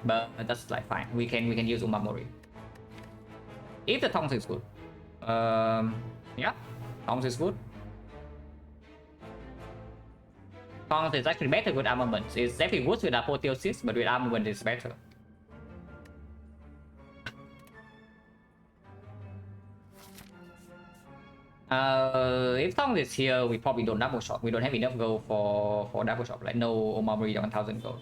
But that's like fine. We can use Umamori. If the Tongs is good. Yeah, Tongs is good. Tongs is actually better with armaments. It's definitely worse with apotheosis, but with armament it's better. If Tongs is here, we probably don't double shot. We don't have enough gold for double shot. Like no Omamori on 1000 gold.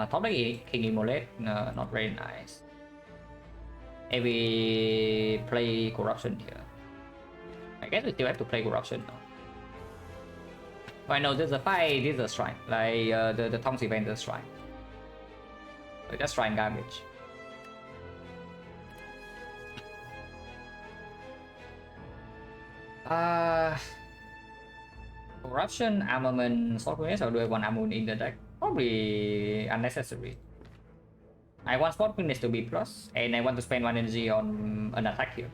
Top deck King Immolate, not very nice. If we play Corruption here, I guess we still have to play Corruption now. I know there's a fight, there's a Shrine, like the Tongs event is Shrine. So just Shrine garbage. Corruption, Armament, Swordwiness, or do I want Armament in the deck? Probably unnecessary. I want Spot Weakness to be plus, and I want to spend 1 energy on an attack here.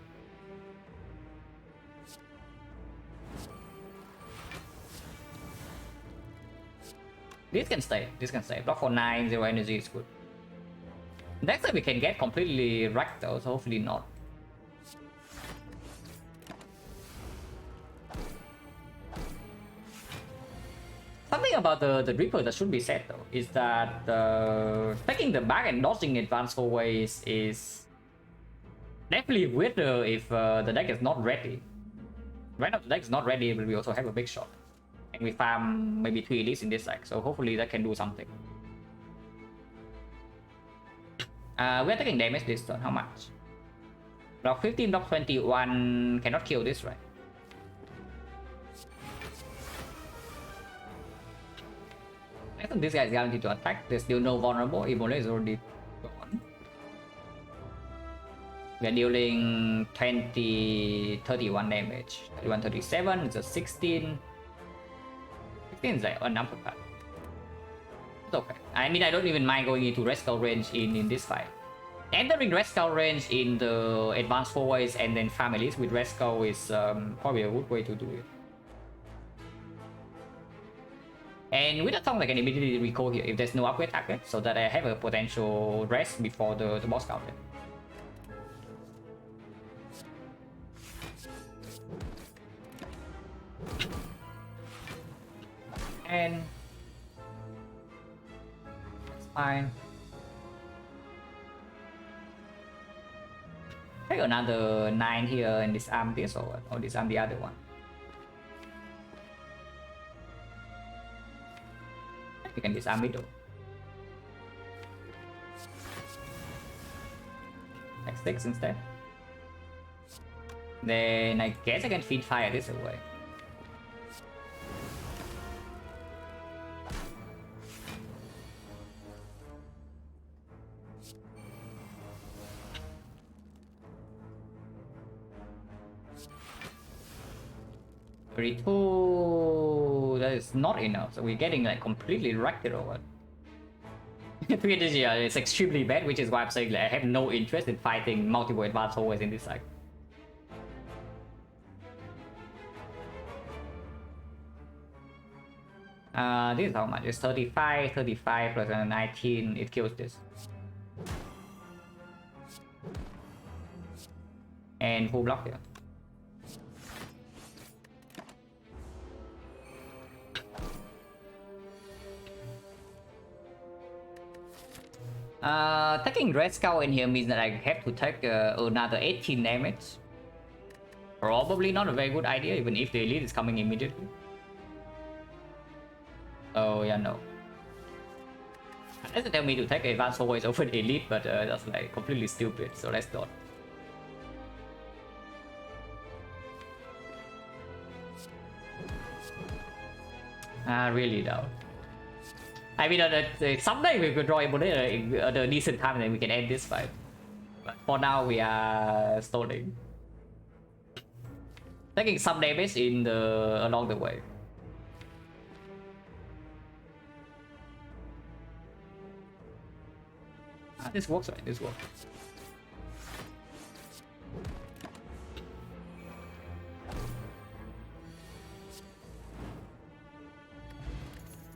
This can stay. Block for 9, 0 energy is good. Next time we can get completely wrecked though, so hopefully not. Something about the Reaper that should be said though is that taking the back and dodging advanced forwards is definitely weirder if the deck is not ready. Right now the deck is not ready, but we also have a big shot. And we farm maybe 3 elites in this deck, so hopefully that can do something. We're taking damage this turn, how much? Block 15, block 21, cannot kill this, right? I think this guy is guaranteed to attack. There's still no vulnerable. Immolate is already gone. We are dealing 20, 31 damage. 31, 37, it's a 16. 16 is like a number card. It's okay. I mean, I don't even mind going into Red Skull range in this fight. Entering Red Skull range in the advanced 4 ways and then families with Red Skull is probably a good way to do it. And with the tongue, I can immediately recall here if there's no upgrade target, so that I have a potential rest before the boss counter. And that's fine. Take another 9 here and disarm this or disarm the other one. You can disarm middle. Like 6 instead. Then I guess I can feed fire this away. Oh, that is not enough. So we're getting like completely wrecked or what? 3 energy, it's extremely bad, which is why I'm saying like, I have no interest in fighting multiple advanced always in this side. This is how much? It's 35 plus 19. It kills this. And full block here. Taking Red Skull in here means that I have to take another 18 damage. Probably not a very good idea, even if the elite is coming immediately. Oh yeah, no. It doesn't tell me to take advanced always over the elite, but that's like completely stupid, so let's not. Really doubt. I mean, someday we could draw Emulator at a decent time and then we can end this fight. But for now, we are stalling. Taking some damage in along the way. This works, right? This works.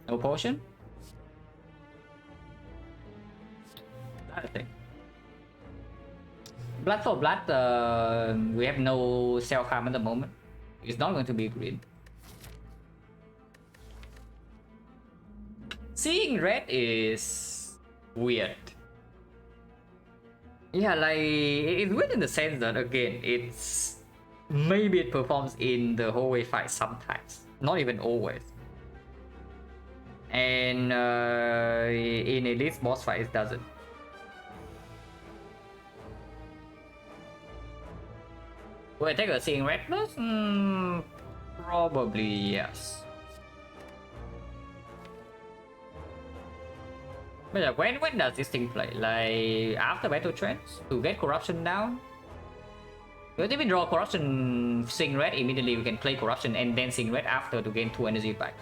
No potion? I think. Blood for blood, we have no cell farm at the moment. It's not going to be green. Seeing red is weird. Yeah, like it's weird in the sense that again, it's maybe it performs in the hallway fight sometimes, not even always. And in elite boss fight, it doesn't. Will I take a seeing red plus? Probably yes. But like, when does this thing play? Like after battle trends to get corruption down? Because if we draw corruption seeing red immediately, we can play corruption and then seeing red after to gain 2 energy back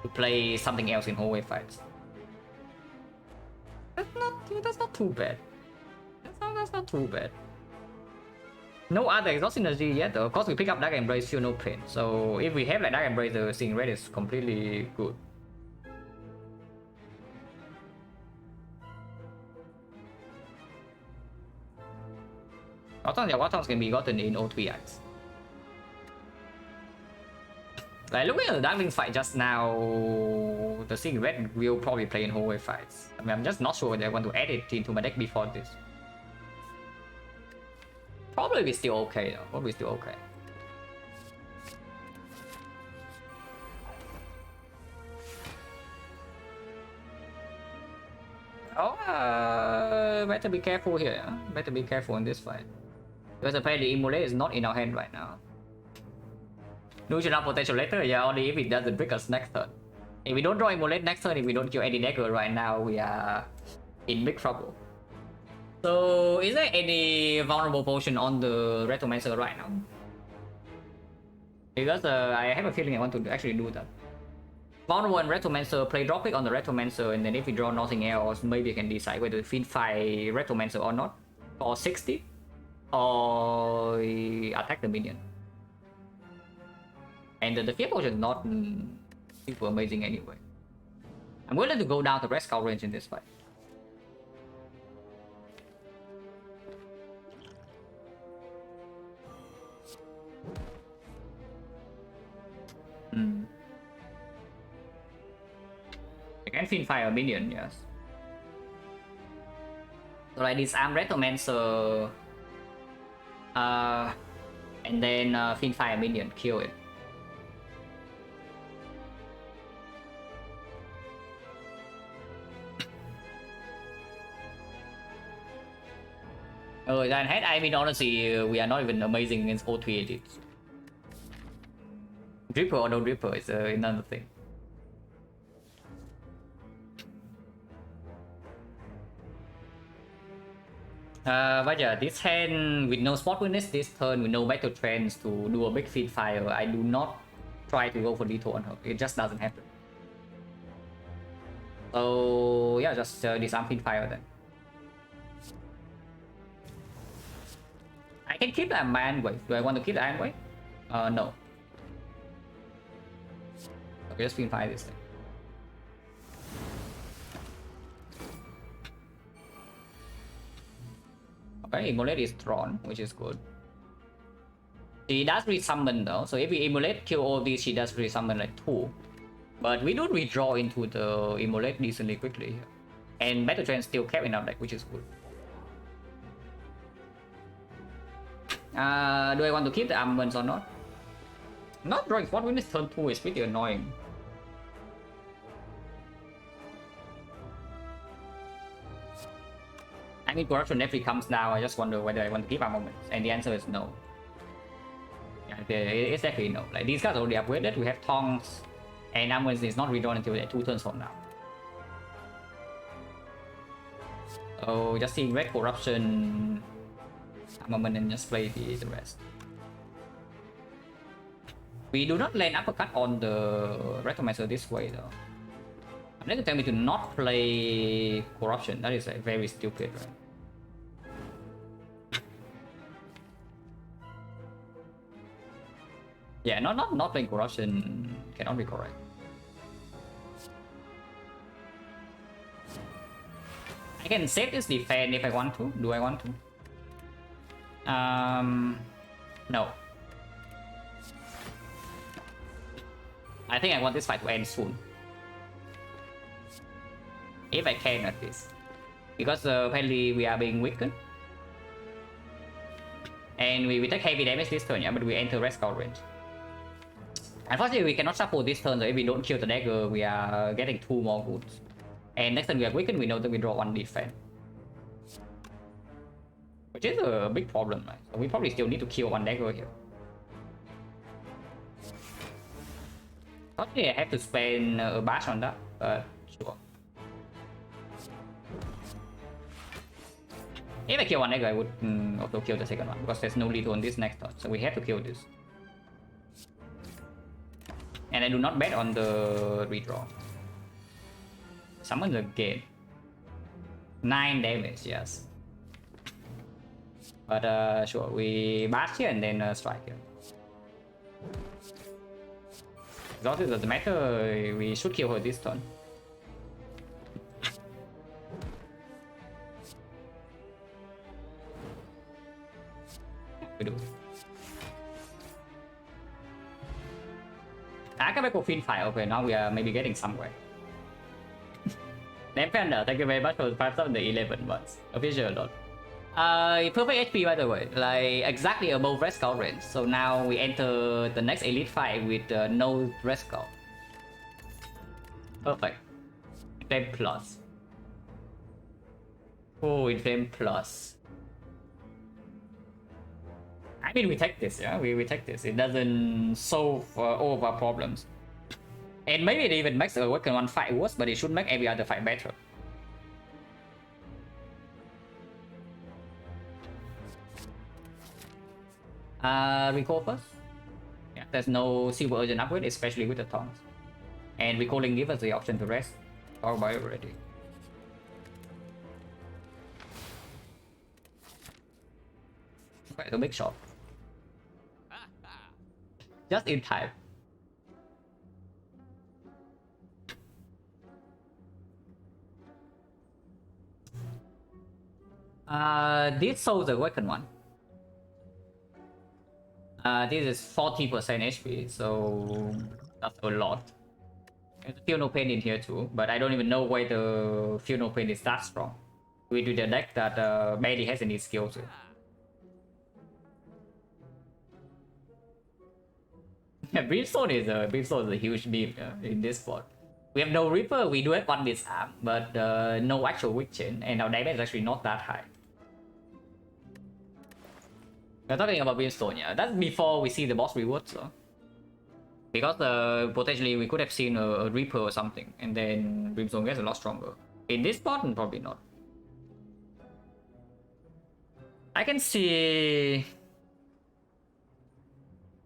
to play something else in hallway fights. That's not too bad. That's not too bad. No other exhaust synergy yet. Of course, we pick up Dark Embrace, feel no pain. So if we have like Dark Embrace, the seeing red is completely good. Watons can be gotten in all 3 acts. Like looking at the Darklings fight just now, the seeing red will probably play in hallway fights. I mean, I'm just not sure whether I want to add it into my deck before this. Probably be still okay though. Probably still okay. Oh, better be careful here. Better be careful in this fight. Because apparently Immolate is not in our hand right now. Neutral potential later, yeah, only if it doesn't break us next turn. If we don't draw Immolate next turn, if we don't kill any dagger right now, we are in big trouble. So, is there any vulnerable potion on the Retromancer right now? Because I have a feeling I want to actually do that. Vulnerable and Retromancer, play drop pick on the Retromancer, and then if we draw nothing else, maybe I can decide whether to feed 5 Retromancer or not. or 60 or attack the minion. And the fear potion is not super amazing anyway. I'm willing to go down to red skull range in this fight. I can fiend fire a minion, yes. So I disarm Retromancer, and then fiend fire a minion, kill it. Oh, and I mean honestly, we are not even amazing against all 3 elites. Dripper or no Dripper is another thing. But yeah, this hand with no spot witness, this turn with no battle trends to do a big feed fire, I do not try to go for detour on her. It just doesn't happen. So yeah, just disarm feed fire then. I can keep my Iron Wave. Do I want to keep the Iron Wave? No. Okay, just feed fire this thing. Okay, Immolate is drawn, which is good. She does resummon though, so if we Immolate kill all these, she does resummon like 2. But we don't redraw into the Immolate decently quickly here. And Battle Trend still kept in our deck, which is good. Do I want to keep the armaments or not? Not drawing spot witness turn 2 is pretty annoying. I mean, corruption if it comes down, I just wonder whether I want to keep armaments, and the answer is no. Yeah, it's definitely no. Like, these guys already upgraded, we have tongs, and armaments is not redrawn until 2 turns from now. So just seeing red corruption, armament, and just play the rest. We do not land uppercut on the Retromancer this way though. I'm going to tell me to not play corruption. That is like very stupid, right? Yeah, not playing corruption cannot be correct. I can save this defense if I want to. Do I want to? No. I think I want this fight to end soon. If I can at least. Because apparently we are being weakened. And we take heavy damage this turn, yeah, but we enter red skull range. Unfortunately, we cannot support this turn, so if we don't kill the dagger, we are getting 2 more wounds. And next time we are weakened, we know that we draw 1 defense. Which is a big problem, right? So we probably still need to kill 1 dagger here. Probably I have to spend a bash on that, but sure. If I kill 1 dagger, I would also kill the second one, because there's no lethal on this next turn, so we have to kill this. And I do not bet on the redraw. Summon again. 9 damage, yes. But sure, we bash here and then strike here. Exhausted doesn't matter, we should kill her this turn. We do. I can make a fiend fire. Okay, now we are maybe getting somewhere. Defender, thank you very much for 5 the 11 months. Official lot. Perfect HP by the way, like exactly above red skull range. So now we enter the next elite fight with no red skull. Perfect. Inflame plus. Oh, inflame plus. I mean, we take this, yeah? We take this. It doesn't solve all of our problems. And maybe it even makes the Awaken 1 fight worse, but it should make every other fight better. Recall first. Yeah, there's no Silver Urgent upgrade, especially with the tongs. And recalling gives us the option to rest. Power by already. quite a big shot. Just in time. This shows the weapon one. This is 40% HP, so that's a lot. There's Feel No Pain in here too, but I don't even know why the Feel No Pain is that strong. We do the deck that barely has any skills. Yeah, Brimstone is a huge beam in this spot. We have no Reaper, we do have one disarm, but no actual weak chain, and our damage is actually not that high. We're talking about Brimstone, yeah. That's before we see the boss reward, so. Because potentially we could have seen a Reaper or something, and then Brimstone gets a lot stronger. In this spot, probably not. I can see...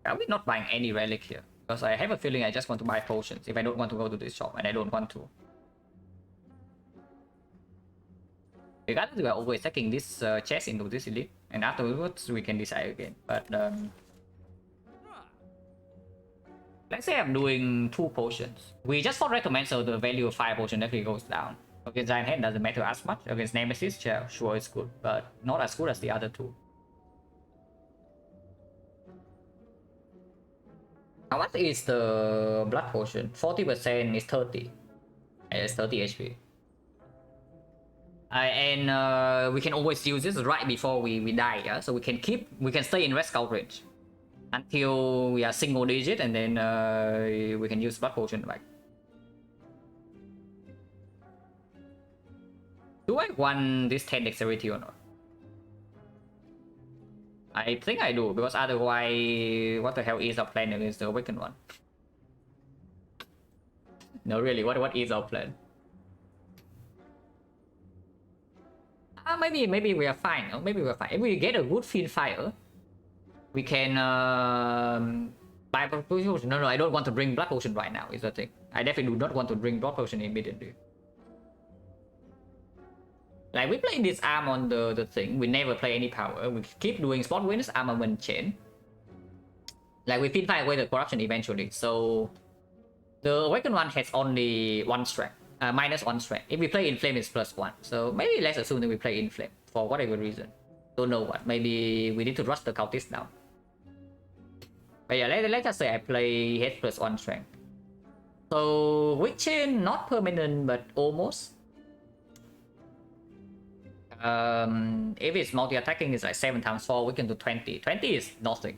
Are we not buying any relic here? Because I have a feeling I just want to buy potions if I don't want to go to this shop, and I don't want to. Regardless, we are always taking this chest into this elite, and afterwards we can decide again. But let's say I'm doing 2 potions. We just fought recommend, so the value of 5 potion definitely goes down. Against Giant Head doesn't matter as much. Against Nemesis, yeah, sure it's good, but not as good as the other 2. How much is the blood potion? 40% is 30. It's 30 HP. And we can always use this right before we die, yeah? So we can stay in red skull range until we are single digit, and then we can use blood potion back. Do I want this 10 dexterity or not? I think I do, because otherwise, what the hell is our plan against the awakened one? No, really, what is our plan? Maybe we are fine. Maybe we are fine. If we get a good field fire, we can buy blood potion. No, I don't want to bring blood potion right now. Is the thing. I definitely do not want to bring blood potion immediately. Like, we play this arm on the thing, we never play any power, we keep doing spot wins, armament chain. Like, we field fire away the corruption eventually, so the awakened one has only 1 strength, minus 1 strength. If we play in flame, it's +1, so maybe let's assume that we play in flame, for whatever reason. Don't know what, maybe we need to rush the cultist down. But yeah, let's just say I play head +1 strength. So, weak chain, not permanent, but almost. If it's multi-attacking, it's like 7 times 4, we can do 20. 20 is nothing.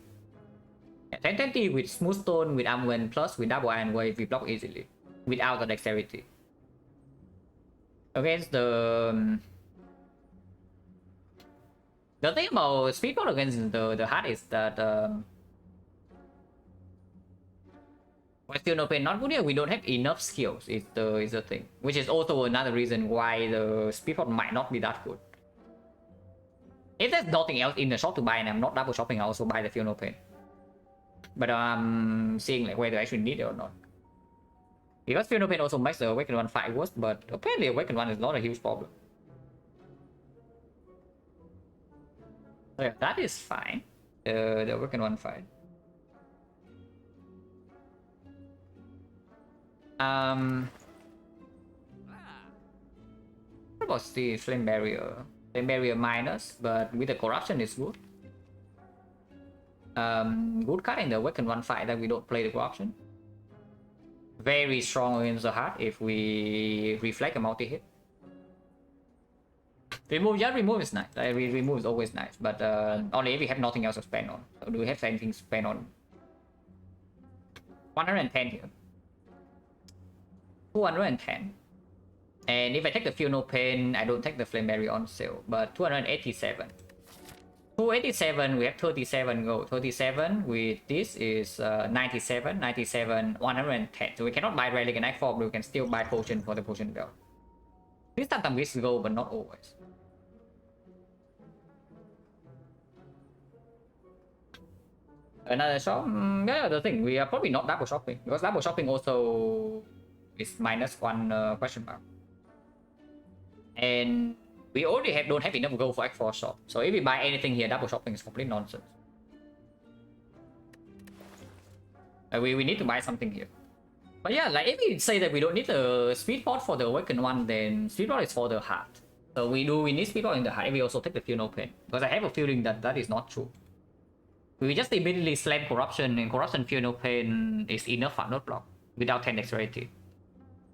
Yeah, 20 with Smooth Stone, with Armament, plus with Double Iron Wave, we block easily. Without the dexterity. Against the... the thing about Speedball against the heart is that... But still no pain, not good here. We don't have enough skills, is the thing. Which is also another reason why the Speedball might not be that good. If there's nothing else in the shop to buy and I'm not double shopping, I also buy the Feel No Pain. But I'm seeing like whether I actually need it or not. Because Feel No Pain also makes the Awakened one fight worse, but apparently Awakened one is not a huge problem. So yeah, that is fine. The Awakened one fight. What about the Flame Barrier? Flame Barrier minus, but with the corruption is good. Good card in the Awakened one fight that we don't play the corruption. Very strong against the heart if we reflect a multi-hit. Remove is nice. Remove is always nice, but only if we have nothing else to spend on. So do we have anything to spend on? 110 here. 210. And if I take the Feel No Pain, I don't take the Flame Barrier on sale, but 287. 287, we have 37 gold. 37 with this is 97, 97, 110. So we cannot buy Relic and Nightfall, but we can still buy potion for the potion belt. This sometimes we go, but not always. Another shop? Yeah, the thing, we are probably not double shopping, because double shopping also is -1 question mark. And We already don't have enough gold for X4 shop. So if we buy anything here, double shopping is complete nonsense. We need to buy something here. But yeah, like if we say that we don't need the speed pot for the awakened one, then speed pot is for the heart. So we need speed pot in the heart. We also take the Feel No Pain. Because I have a feeling that that is not true. We just immediately slam corruption, and corruption Feel No Pain is enough for not block without 10 dexterity.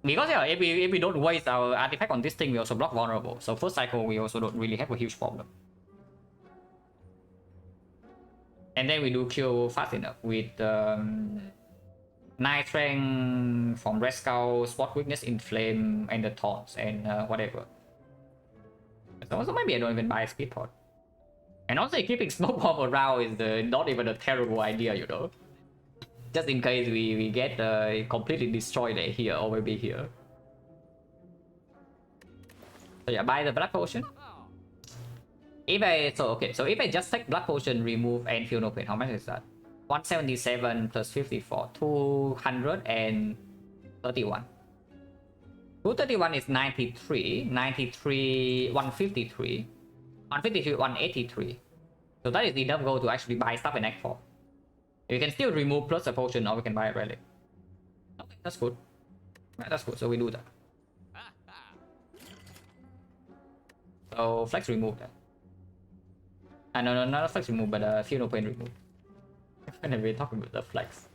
Because yeah, if we don't waste our artifact on this thing, we also block vulnerable. So first cycle we also don't really have a huge problem. And then we do kill fast enough with 9 strength from Red Skull, Spot Weakness, Inflame, and the Taunts, and whatever. So maybe I don't even buy a speed pot. And also keeping Smoke Bomb around is not even a terrible idea, you know. Just in case we get completely destroyed here or maybe here. So yeah, buy the Blood Potion. If I so if I just take Blood Potion, remove and Feel No Pain, how much is that? 177 plus 54, 231. 231 is 93, 93, 153, 153, 183. So that is enough gold to actually buy stuff in Act 4. You can still remove plus a potion, or we can buy a relic. Okay, that's good. Yeah, that's good, so we do that. So flex remove that. No, not flex remove, but Feel No Pain remove. And we're talking about the flex.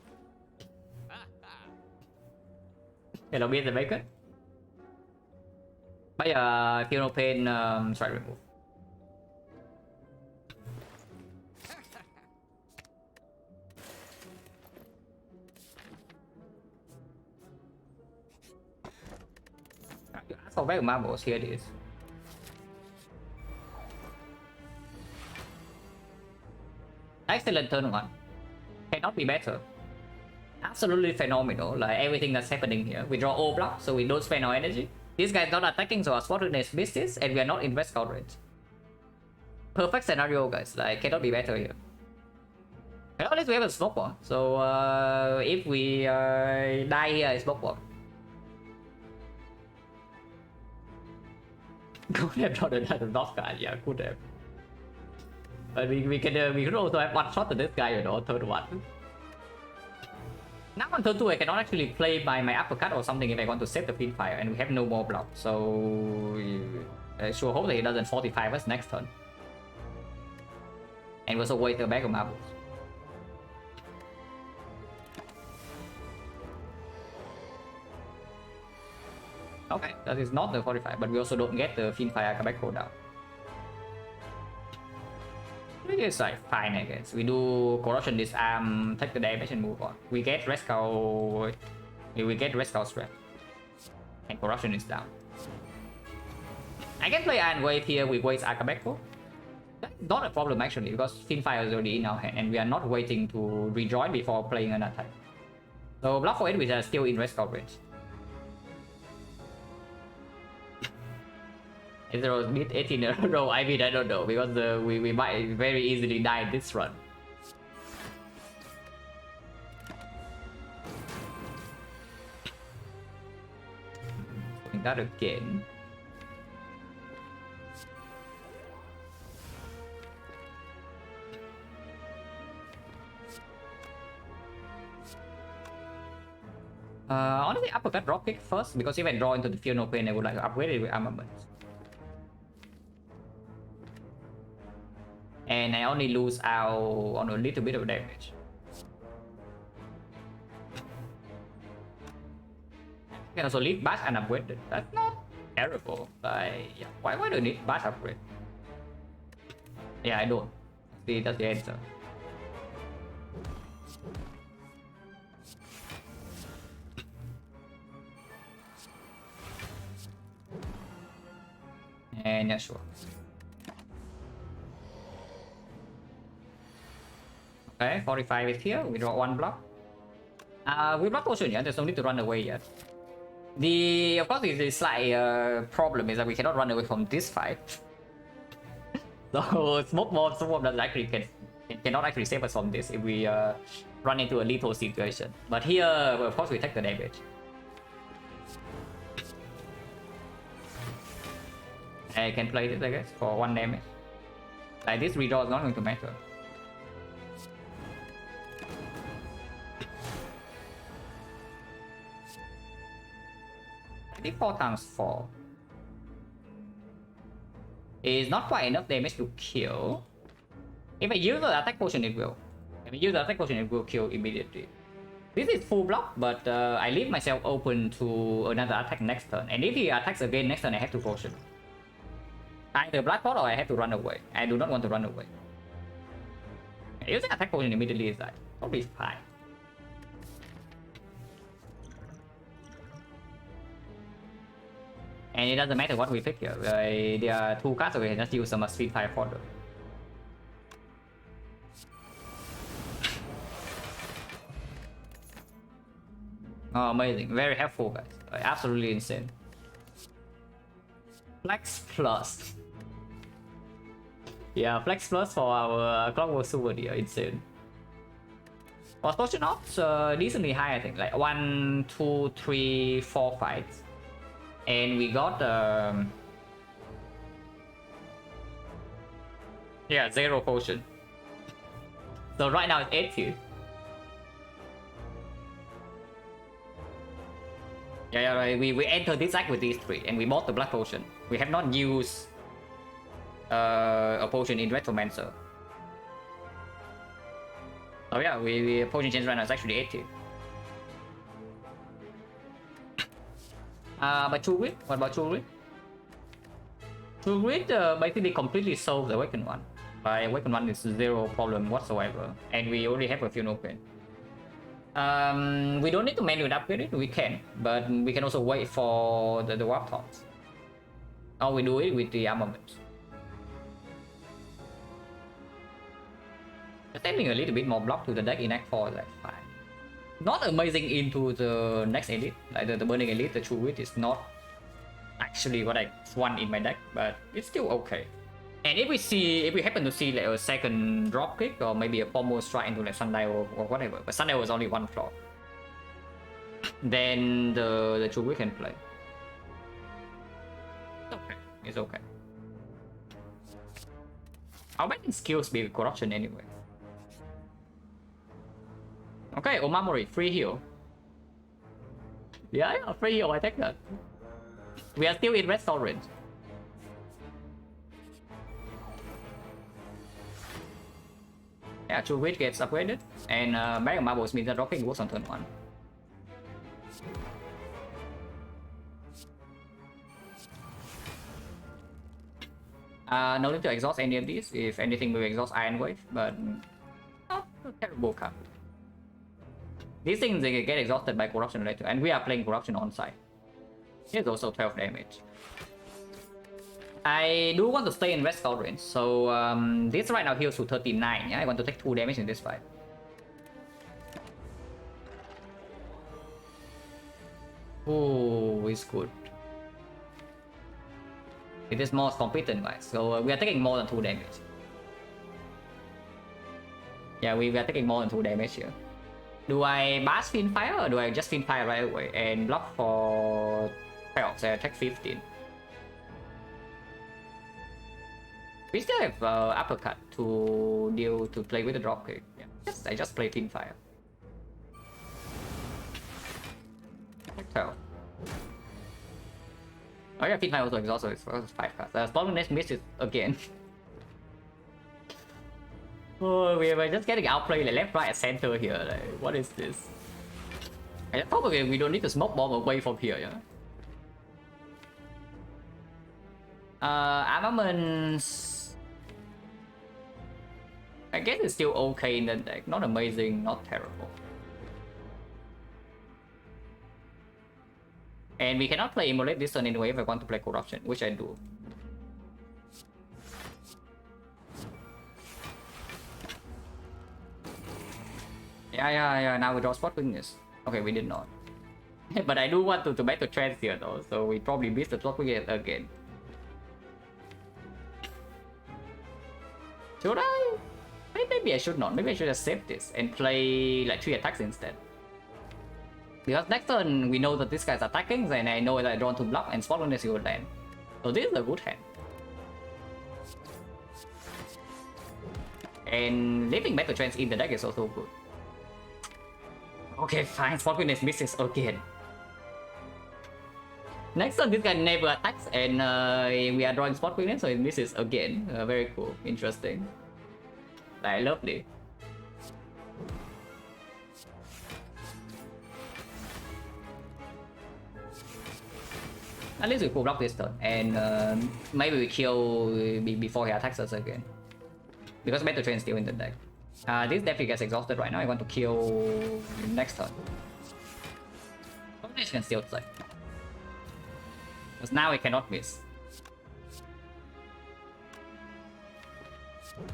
Hello, be the bacon. But Feel No Pain, try remove. For back marbles, here it is. Excellent turn 1. Cannot be better. Absolutely phenomenal, like everything that's happening here. We draw all blocks, so we don't spend our energy. This guy's not attacking, so our spot weakness misses, and we are not in Red Skull range. Perfect scenario, guys. Like, cannot be better here. And at least we have a smoke bomb, so if we die here, it's smoke bomb. Could have drawn another block card, yeah, could have. But we could also have one shot to this guy, you know, third one. Now on turn 2, I cannot actually play my uppercut or something if I want to save the Fiend Fire, and we have no more block, so I sure hope that he doesn't 45 us next turn. And we also waste the bag of marbles. Okay, that is not the 45, but we also don't get the Fiend Fire comeback cooldown. It's like fine, I guess. We do Corruption Disarm, take the damage and move on. We get Red Skull, we get Red Skull Strength. And Corruption is down. I can play Iron Wave here with Waste Akabeko. That's not a problem actually, because Fiend Fire is already in our hand, and we are not waiting to rejoin before playing an attack. So block for it, we are still in Red Skull range. If there was mid 18 in a row, I mean, I don't know, because we might very easily die this run. Doing that again. Honestly, uppercut drop kick first, because if I draw into the Feel No Pain, I would like to upgrade it with armament. And I only lose out on a little bit of damage. I can also leave Bash and upgrade it. That's not terrible. Like, yeah. Why do you need Bash upgrade? Yeah, I don't. See, that's the answer. And yeah, sure. Okay, 45 is here. We draw one block. We block potion, yeah. There's no need to run away yet. Of course, the slight problem is that we cannot run away from this fight. So smoke bomb does actually cannot actually save us from this if we run into a lethal situation. But here, well, of course, we take the damage. I can play this, I guess, for 1 damage. Like this redraw is not going to matter. I think 4 times 4 is not quite enough damage to kill. If I use the attack potion, it will. If I use the attack potion, it will kill immediately. This is full block, but I leave myself open to another attack next turn. And if he attacks again next turn, I have to potion. Either Black Pot or I have to run away. I do not want to run away. Using attack potion immediately is like probably fine. And it doesn't matter what we pick here. There are 2 cards, so we can just use some Speed Fire Fodder. Oh, amazing. Very helpful, guys. Like, absolutely insane. Flex Plus. Yeah, Flex Plus for our Clockwork Super deal. Insane. Was potion ops decently high, I think. Like 1, 2, 3, 4 fights. And we got yeah, 0 potion. So right now it's 80. Yeah, right. We entered this deck with these 3 and we bought the Black Potion. We have not used a potion in Retromancer. So yeah, we potion change right now is actually 80. But True Grit? What about True Grit? True Grit basically completely solves the Awakened one. By Awakened one is 0 problem whatsoever. And we only have a few no pain. We don't need to manually upgrade it, we can. But we can also wait for the Warp Thoughts. Or we do it with the armament. Just adding a little bit more block to the deck in Act 4 is like fine. Not amazing into the next elite, like the Burning Elite, the True Wit is not actually what I want in my deck, but it's still okay. And if we happen to see like a second drop kick or maybe a pommel strike into like Sundial or whatever, but Sundial was only 1 floor, then the True Wit can play. It's okay. It's okay. Our batting skills be corruption anyway. Okay, Omamori, free heal. Yeah, free heal, I take that. We are still in Restaurant. Yeah, True Wit gets upgraded, and Bag of Marbles means that dropping works on turn 1. No need to exhaust any of these. If anything, we will exhaust Iron Wave, but not a terrible card. These things they get exhausted by corruption later, and we are playing corruption on side. Here's also 12 damage. I do want to stay in Red Skull range, so this right now heals to 39. Yeah, I want to take 2 damage in this fight. Oh, it's good. It is more competent, guys. So we are taking more than 2 damage. Yeah, we are taking more than 2 damage here. Do I bash Fiend Fire or do I just Fiend Fire right away and block for 12, so I attack 15? We still have Uppercut to play with the dropkick. Yeah, I just play Fiend Fire. Attack 12. Oh yeah, Fiend Fire also exhausted, so it's 5 cards. Spawnness misses again. Oh, we are just getting outplayed like left, right, and center here. Like, what is this? I probably we don't need to smoke bomb away from here, yeah. Armaments, I guess it's still okay in the deck. Not amazing, not terrible. And we cannot play Immolate this turn anyway if I want to play Corruption, which I do. Yeah, now we draw Spot Weakness. Okay, we did not. But I do want to make the trans here though, so we probably miss the Spot Weakness again. Should I? Maybe I should not. Maybe I should just save this and play like 3 attacks instead. Because next turn we know that this guy's attacking, and I know that I draw to block and Spot Weakness will land. So this is a good hand. And leaving Battle Trance in the deck is also good. Okay, fine. Spot Witness misses again. Next turn, this guy never attacks, and we are drawing Spot Witness, so it misses again. Very cool, interesting. Like, lovely. At least we could block this turn, and maybe we kill before he attacks us again. Because Battle Train is still in the deck. This definitely gets exhausted right now. I want to kill next turn. Combination can still play. Because now we cannot miss.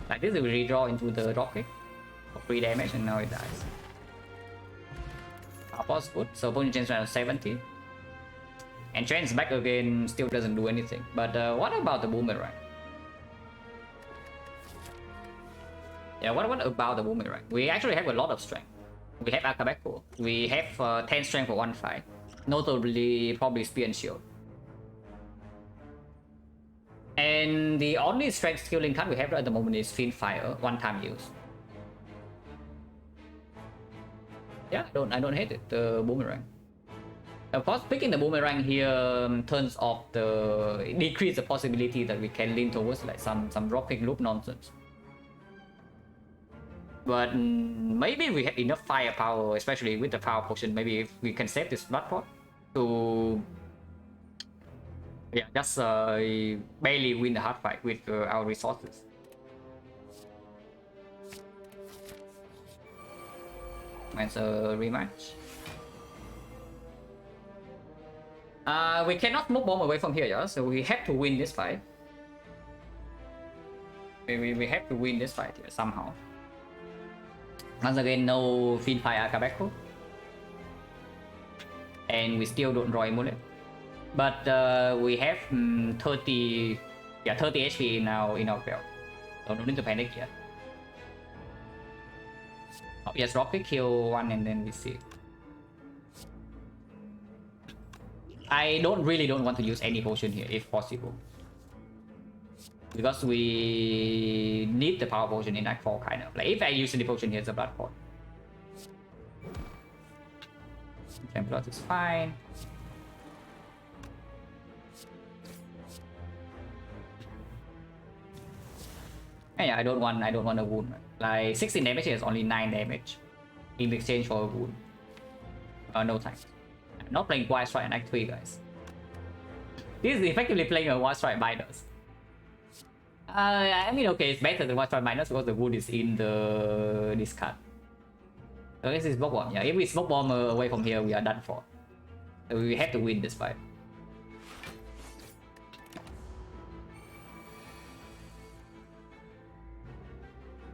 Like this, we redraw into the dropkick for 3 damage, and now it dies. Our boss good, so opponent change around 70. And Train's back again still doesn't do anything. But what about the boomerang? Yeah, what about the boomerang? We actually have a lot of strength. We have Akabeko. We have 10 strength for 1 fight. Notably, probably Spear and Shield. And the only strength skilling card we have at the moment is Fiend Fire, 1-time use. Yeah, I don't hate it, the boomerang. Of course, picking the boomerang here turns off decrease the possibility that we can lean towards like some dropkick loop nonsense. But maybe we have enough firepower, especially with the power potion. Maybe if we can save this blood pot to just barely win the hard fight with our resources. It's a rematch. We cannot smoke bomb away from here, yeah? So we have to win this fight. We have to win this fight here somehow. Once again, no Fiend Fire Akabeko. And we still don't draw Amulet. But we have 30 HP now in our belt. So no need to panic yet. Oh, yes, dropkick, kill 1 and then we see. I really don't want to use any potion here if possible. Because we need the power potion in Nightfall kind of. Like if I use any potion here, it's a blood pot. Template is fine. And yeah, I don't want a wound. Like 16 damage here is only 9 damage in exchange for a wound. No thanks. I'm not playing Wild Strike and Act 3, guys. This is effectively playing a Wild Strike minus. I mean, okay, it's better than Wild Strike minus because the wound is in the discard. So this is Smoke Bomb. Yeah, if we Smoke Bomb away from here, we are done for. So we have to win this fight.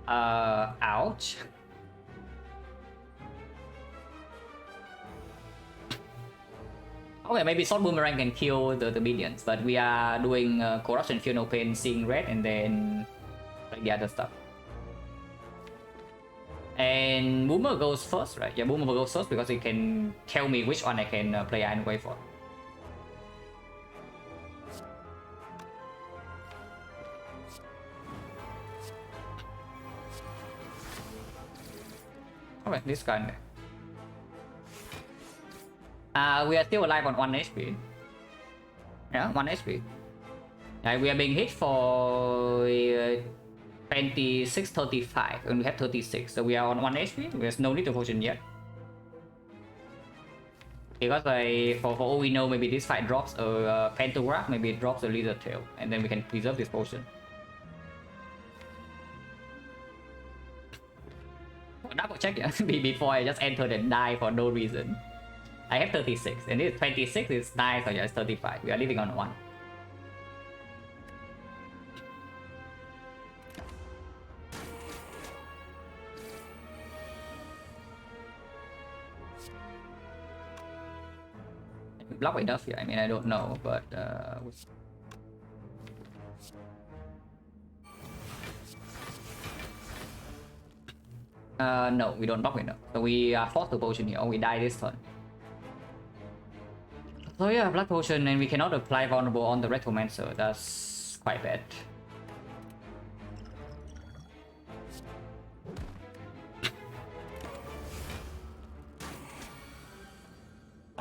Ouch. Okay, maybe Sword Boomerang can kill the minions, but we are doing Corruption, Fear No Pain, Seeing Red, and then like the other stuff. And Boomer goes first, right? Yeah, Boomer goes first because it can tell me which one I can play Iron Wave for. Okay, this guy. We are still alive on 1 HP. Yeah, 1 HP. We are being hit for 26, 35, and we have 36. So we are on 1 HP. There's no need to potion yet. Because for all we know, maybe this fight drops a Pantograph, maybe it drops a Lizard Tail, and then we can preserve this potion. Double check before I just entered and die for no reason. I have 36, and this 26 is nice, so yeah, it's 35. We are living on 1. Block enough here, I mean, I don't know, but no, we don't block enough. So we are forced to potion here, or we die this turn. So yeah, Blood Potion, and we cannot apply Vulnerable on the Retromancer. That's quite bad.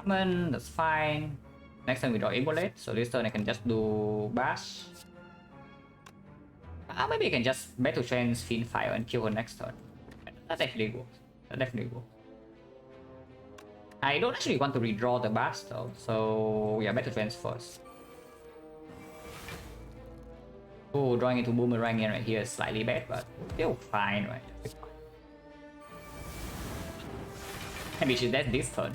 Summon, that's fine. Next turn we draw Immolate, so this turn I can just do Bash. Maybe I can just Battle Trance Fiend Fire and kill her next turn. That actually works. That definitely works. I don't actually want to redraw the Bash though, so yeah, Battle Trance first. Oh, drawing into Boomerang in right here is slightly bad, but still fine, right? It's fine. Maybe she's dead this turn.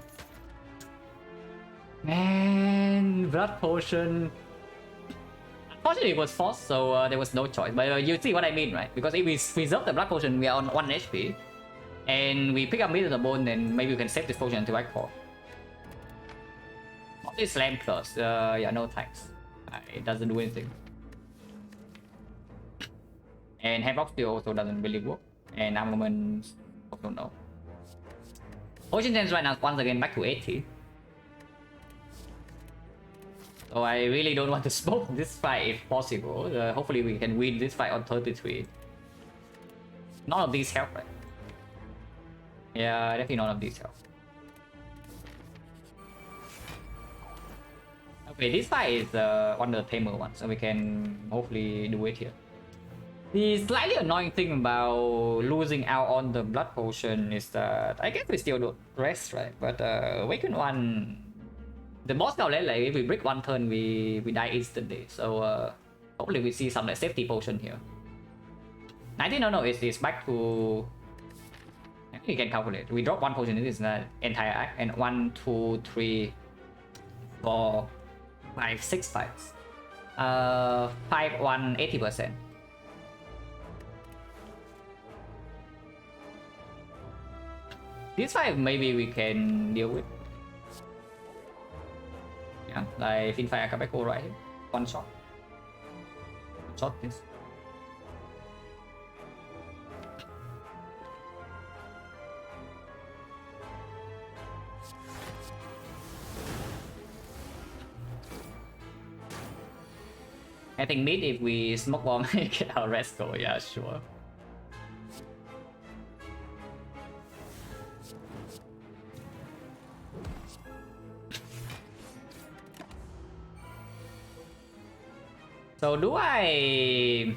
Man, Blood Potion. Unfortunately, it was forced, so there was no choice. But you see what I mean, right? Because if we preserve the Blood Potion, we are on 1 HP. And we pick up Meat of the Bone, then maybe we can save this potion until Act 4. Only Slam Plus. Yeah, no thanks. It doesn't do anything. And Havoc still also doesn't really work. And Armament also no. Potion Chance right now once again back to 80. So I really don't want to smoke this fight if possible. Hopefully we can win this fight on 33. None of these help, right? Yeah, definitely none of these help. Okay, this fight is one of the tamer ones, so we can hopefully do it here. The slightly annoying thing about losing out on the Blood Potion is that I guess we still don't rest, right? But Awaken 1, the boss now, like if we break 1 turn, we die instantly. So hopefully we see some like safety potion here. 19, no, it's back to. I think you can calculate. We drop 1 potion in this entire act, and 1, 2, 3, 4, 5, 6 fights. 5, 1, 80%. This fight maybe we can deal with. Yeah, like Fiend Fire Akabeko right here. One shot. Shot this. I think mid if we smoke bomb get our rest go, yeah, sure. So do I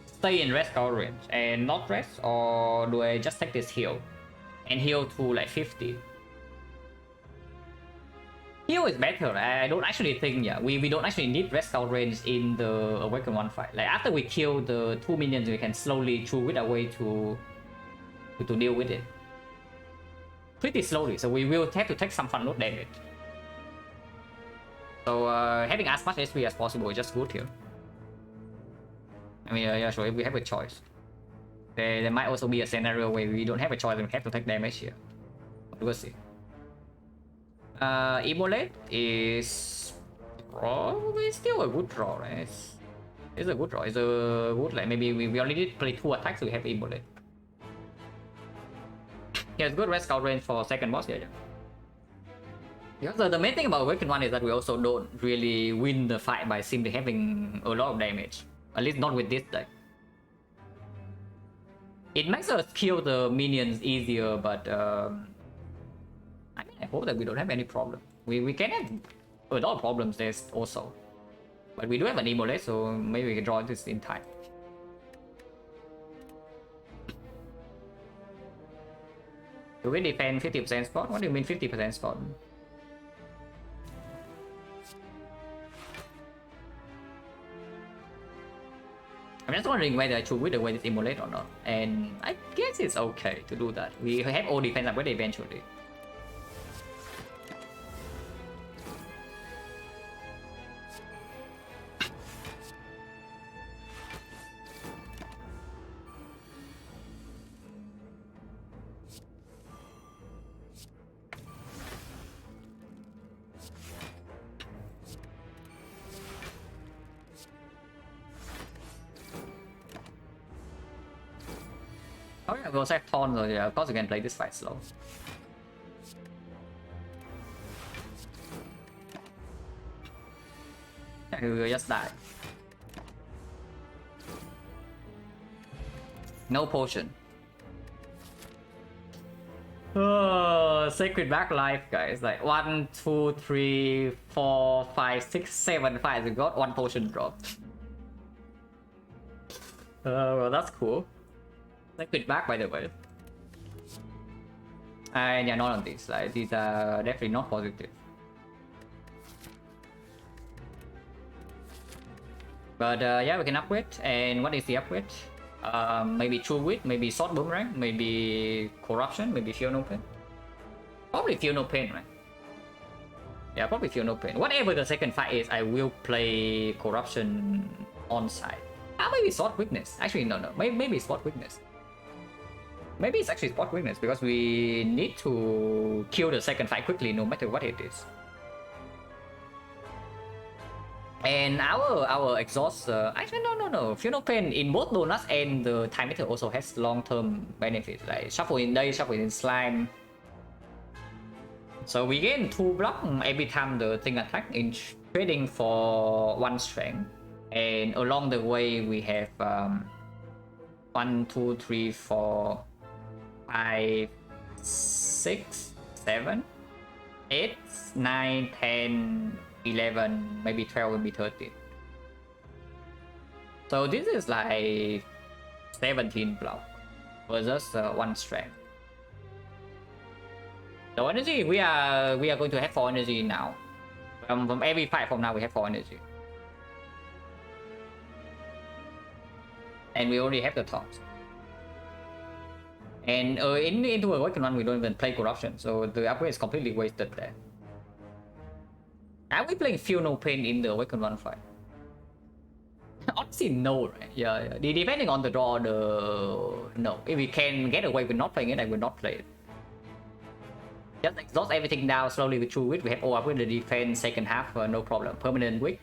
stay in rest cover range and not rest, or do I just take this heal and heal to like 50? Heal is better. I don't actually think, yeah, we don't actually need rest cover range in the Awaken 1 fight. Like after we kill the 2 minions, we can slowly chew it away to deal with it. Pretty slowly, so we will have to take some fun load damage. So having as much HP as possible is just good here. I mean, yeah, sure, if we have a choice. There might also be a scenario where we don't have a choice and we have to take damage here. We'll see. Immolate is probably still a good draw, right? It's a good draw. It's a good, like, maybe we only need to play 2 attacks, so we have Immolate. Yeah, it's good rest scout range for second boss, yeah. Yeah, so the main thing about Awaken 1 is that we also don't really win the fight by simply having a lot of damage. At least not with this deck. It makes us kill the minions easier, but I mean, I hope that we don't have any problem. We can have a lot of problems there also. But we do have an Immolate, so maybe we can draw this in time. Do we defend 50% spot? What do you mean 50% spot? I'm just wondering whether I should wither away this Immolate or not. And I guess it's okay to do that. We have all defense upgrade eventually. Oh yeah, we also have Taunt, so yeah, of course we can play this fight slow. Yeah, we will just die. No potion. Sacred Back Life, guys. Like 1, 2, 3, 4, 5, 6, 7 fights. We got 1 potion drop. Well, that's cool. Sacred Back, by the way. And yeah, not on these. Like these are definitely not positive. But yeah, we can upgrade. And what is the upgrade? Maybe True Wit, maybe Sword Boomerang, maybe Corruption, maybe Feel No Pain. Probably Feel No Pain, right? Yeah, probably Feel No Pain. Whatever the second fight is, I will play Corruption on side. Maybe Sword Weakness. Actually, no. Maybe Sword Weakness. Maybe it's actually Spot Weakness because we need to kill the second fight quickly no matter what it is. And our exhaust, actually no. Feel No Pain in both donuts and the time meter also has long-term benefits like shuffle in day, shuffle in slime. So we gain 2 block every time the thing attack in trading for 1 strength. And along the way we have 1, 2, 3, 4, 5, 6, 7, 8, 9, 10, 11, maybe 12, maybe 13. So this is like 17 block versus 1 strength. So energy, we are going to have 4 energy now. From every fight from now we have 4 energy. And we already have the tops. And into Awakened one we don't even play Corruption, so the upgrade is completely wasted there. Are we playing Feel No Pain in the Awakened one fight? Honestly, no, right? Yeah. Depending on the draw, no. If we can get away with not playing it, I will not play it. Just exhaust everything down slowly with True Wit. We have all upgrade the defense second half, no problem. Permanent Wick.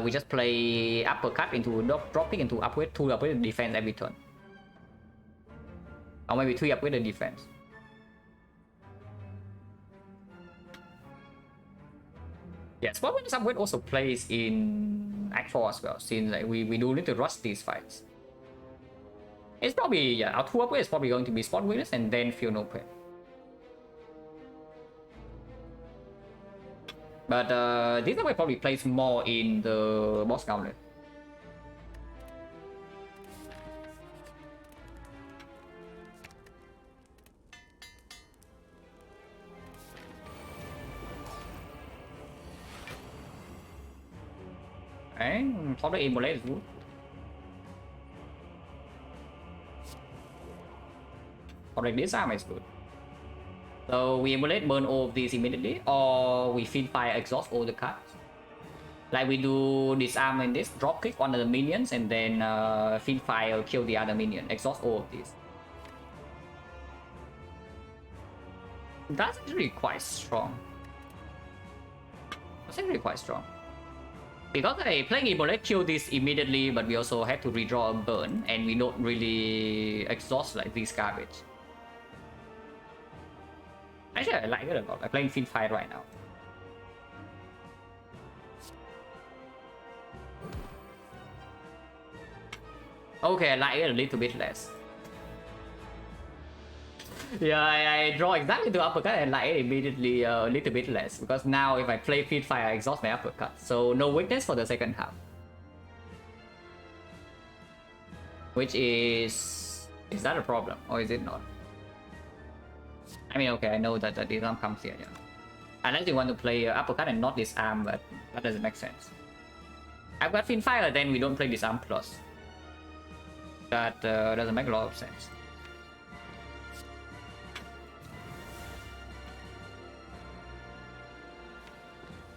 We just play Uppercut into dropping into upgrade 2 upgrade the defense every turn. Or maybe 3 upgrade the defense. Yeah, Spot Witness upgrade also plays in Act 4 as well, since like, we do need to rush these fights. It's probably, yeah, our 2 upgrade is probably going to be Spot Witness and then Feel No Pain. But this upgrade probably plays more in the boss gauntlet. And probably Immolate is good. Probably Disarm is good. So we Immolate, burn all of these immediately, or we Fiend Fire, exhaust all the cards. Like we do Disarm in this, drop kick one of the minions, and then Fiend Fire, kill the other minion, exhaust all of these. That's actually quite strong. That's actually quite strong. Because playing Immolate kill this immediately, but we also have to redraw a burn, and we don't really exhaust like this garbage. Actually, I like it a lot. I'm playing Fiend Fire right now. Okay, I like it a little bit less. Yeah, I draw exactly the uppercut and like it immediately a little bit less, because now if I play Fiend Fire, I exhaust my uppercut. So no weakness for the second half. Which is that a problem or is it not? I mean, okay, I know that the disarm comes here, yeah. Unless you want to play uppercut and not disarm, but that doesn't make sense. I've got Fiend Fire, then we don't play disarm plus. That doesn't make a lot of sense.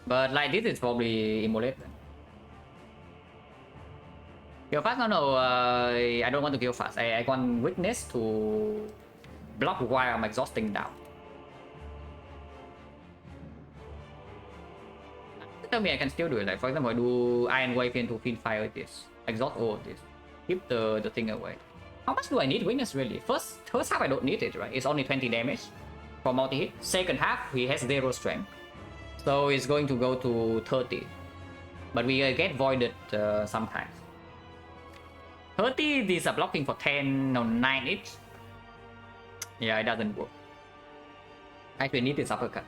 But like this is probably Immolate. Kill fast? No, I don't want to kill fast. I want Witness to block while I'm exhausting down. Tell me I can still do it. Like for example, I do Iron Wave into Fiend Fire with this. Exhaust all of this. Keep the thing away. How much do I need Witness really? First half I don't need it, right? It's only 20 damage for multi-hit. Second half he has 0 strength. So it's going to go to 30. But we get voided sometimes. 30, these are blocking for 10 or 9 each. Yeah, it doesn't work. Actually need this uppercut.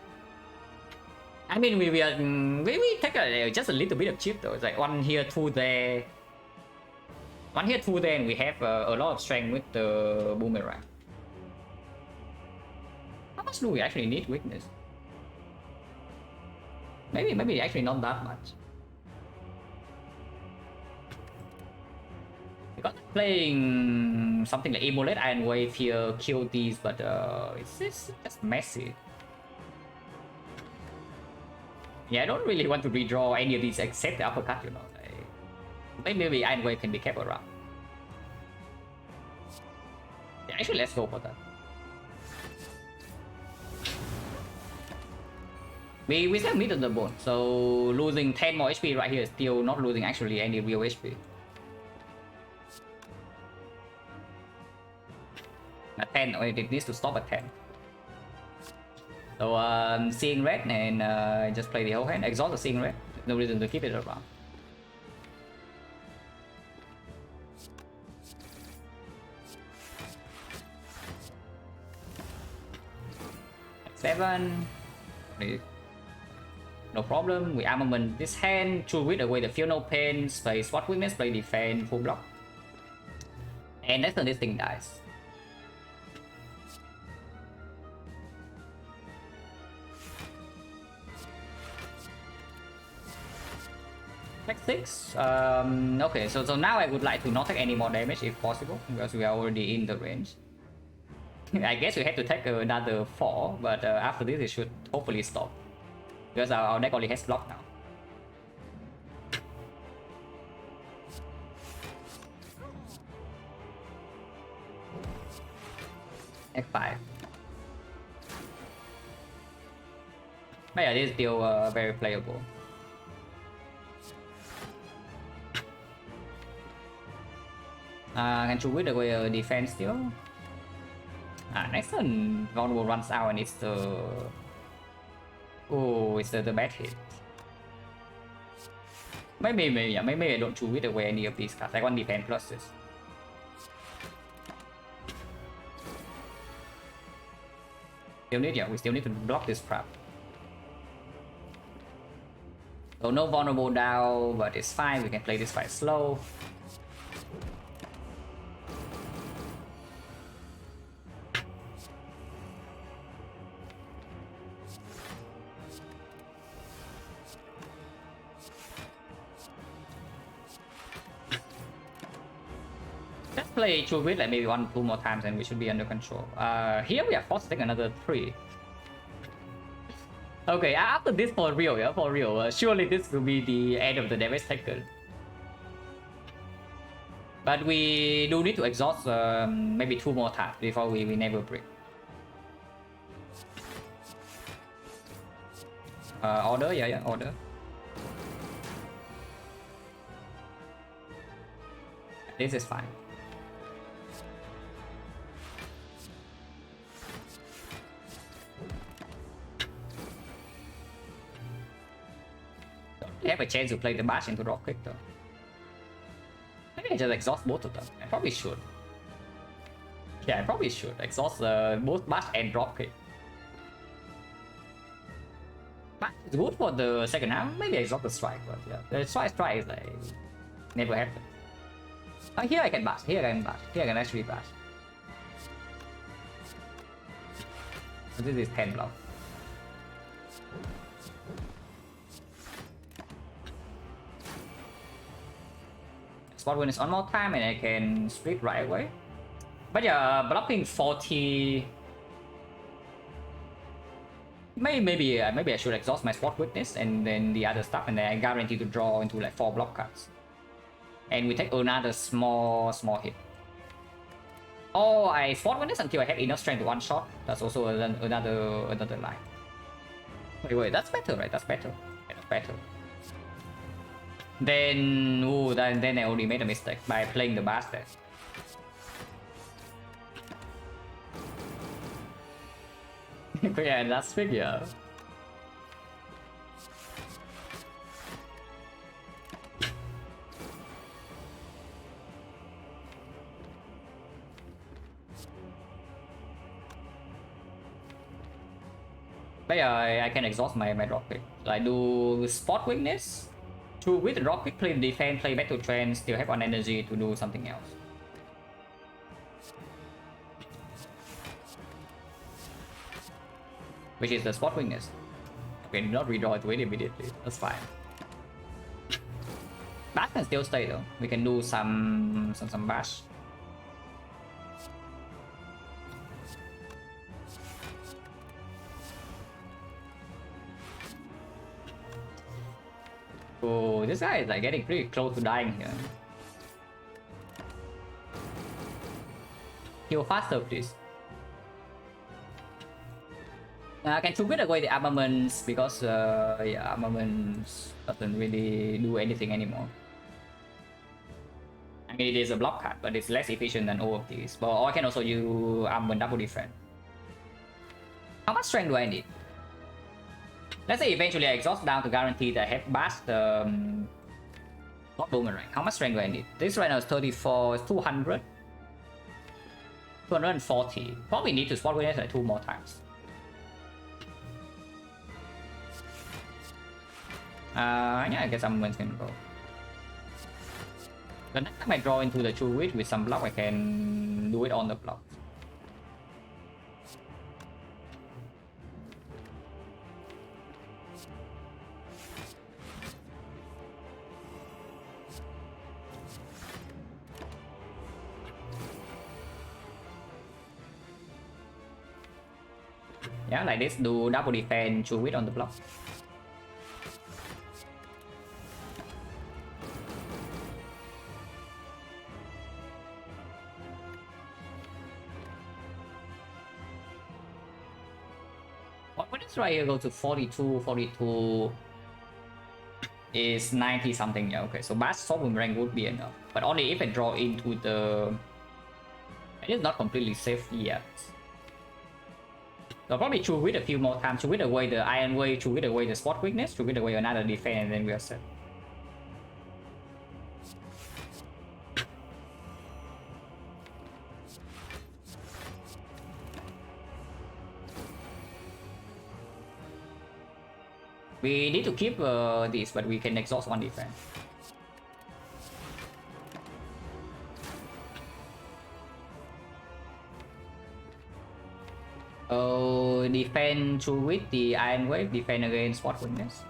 I mean, we take just a little bit of chip though. It's like one here, two there. One here, two there, and we have a lot of strength with the boomerang. How much do we actually need weakness? Maybe actually not that much. Because playing something like Immolate Iron Wave here kill these, but it's just messy. Yeah, I don't really want to redraw any of these except the uppercut, you know. Like, maybe Iron Wave can be kept around. Yeah, actually, let's go for that. We still meet on the bone, so losing 10 more HP right here is still not losing actually any real HP. At 10, it needs to stop at 10. So seeing red and just play the whole hand. Exhaust the seeing red. No reason to keep it around. At 7. No problem. We armament this hand. True Wit away the feel no pain. Play spot weakness. Play defense. Full block. And next turn this thing dies. Next 6. Okay, so now I would like to not take any more damage if possible, because we are already in the range. I guess we have to take another 4, but after this it should hopefully stop. Because our deck only has block now. X5. But yeah, this is still very playable. Can you with the defense still? Next turn vulnerable runs out and it's the... Oh, it's the bad hit. Maybe I don't choose with away any of these cards. I want defense pluses. We still need to block this crap. So no vulnerable down, but it's fine. We can play this fight slow. Play True Wit like maybe 1-2 more times and we should be under control. Here we are forced to take another 3. Okay, after this for real, yeah, for real. Surely this will be the end of the damage taken. But we do need to exhaust maybe 2 more times before we never break. Order, yeah, order. This is fine. They have a chance to play the bash into drop kick though. Maybe I just exhaust both of them. I probably should. Yeah, I probably should exhaust both bash and drop kick. But it's good for the second half. Maybe exhaust the strike, but yeah, the strike is like never happens. Here I can bash. Here I can bash. Here I can actually bash. So this is 10 block. Spot when it's on more time and I can split right away. But yeah, blocking 40. Maybe I should exhaust my spot witness and then the other stuff, and then I guarantee to draw into like 4 block cards. And we take another small hit. Or I spot witness until I have enough strength to one shot. That's also another line. Wait, that's better, right? That's better. Yeah, that's better. Then I only made a mistake by playing the bastard. Yeah, that's figure. But yeah, I can exhaust my drop pick. Like do spot weakness. To with the drop pick, play defense, play back to trend, still have one energy to do something else. Which is the spot weakness. Okay, do not redraw to it immediately. That's fine. Bash can still stay though. We can do some bash. Oh, this guy is like getting pretty close to dying here. Heal faster, please. I can trigger away the armaments because yeah, armaments doesn't really do anything anymore. I mean, it is a block card, but it's less efficient than all of these. But I can also use armament double defense. How much strength do I need? Let's say eventually I exhaust down to guarantee that I have bashed the not boomerang. How much strength do I need? This right now is 34, 200. 240. Probably need to spot witness like 2 more times. Yeah, I guess someone's gonna go. The next time I draw into the true witch with some block, I can do it on the block. Yeah, like this, do double defense, true witch on the block. What is right here? Go to 42, 42 is 90 something. Yeah, okay, so bash sword boomerang would be enough, but only if I draw into the. It is not completely safe yet. So I'll probably true wit a few more times, true wit away the iron wave, true wit away the spot weakness, true wit away another defense, and then we are set. We need to keep this, but we can exhaust one defense. Oh, defend true with the iron wave, defend against spot weakness.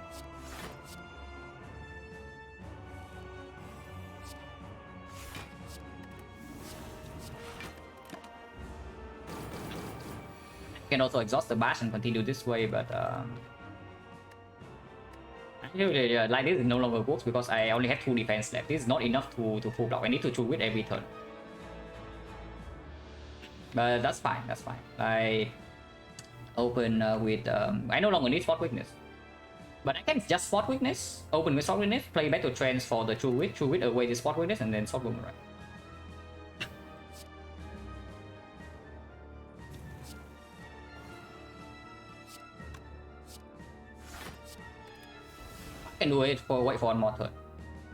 You can also exhaust the bash and continue this way, but actually, like this no longer works because I only have 2 defense left. This is not enough to full block. I need to true with every turn. But that's fine, that's fine. I open with I no longer need spot weakness, but I can just spot weakness, open with spot weakness, play back to trends for the true wit away the spot weakness, and then sword boomerang. I can do it for wait for one more turn,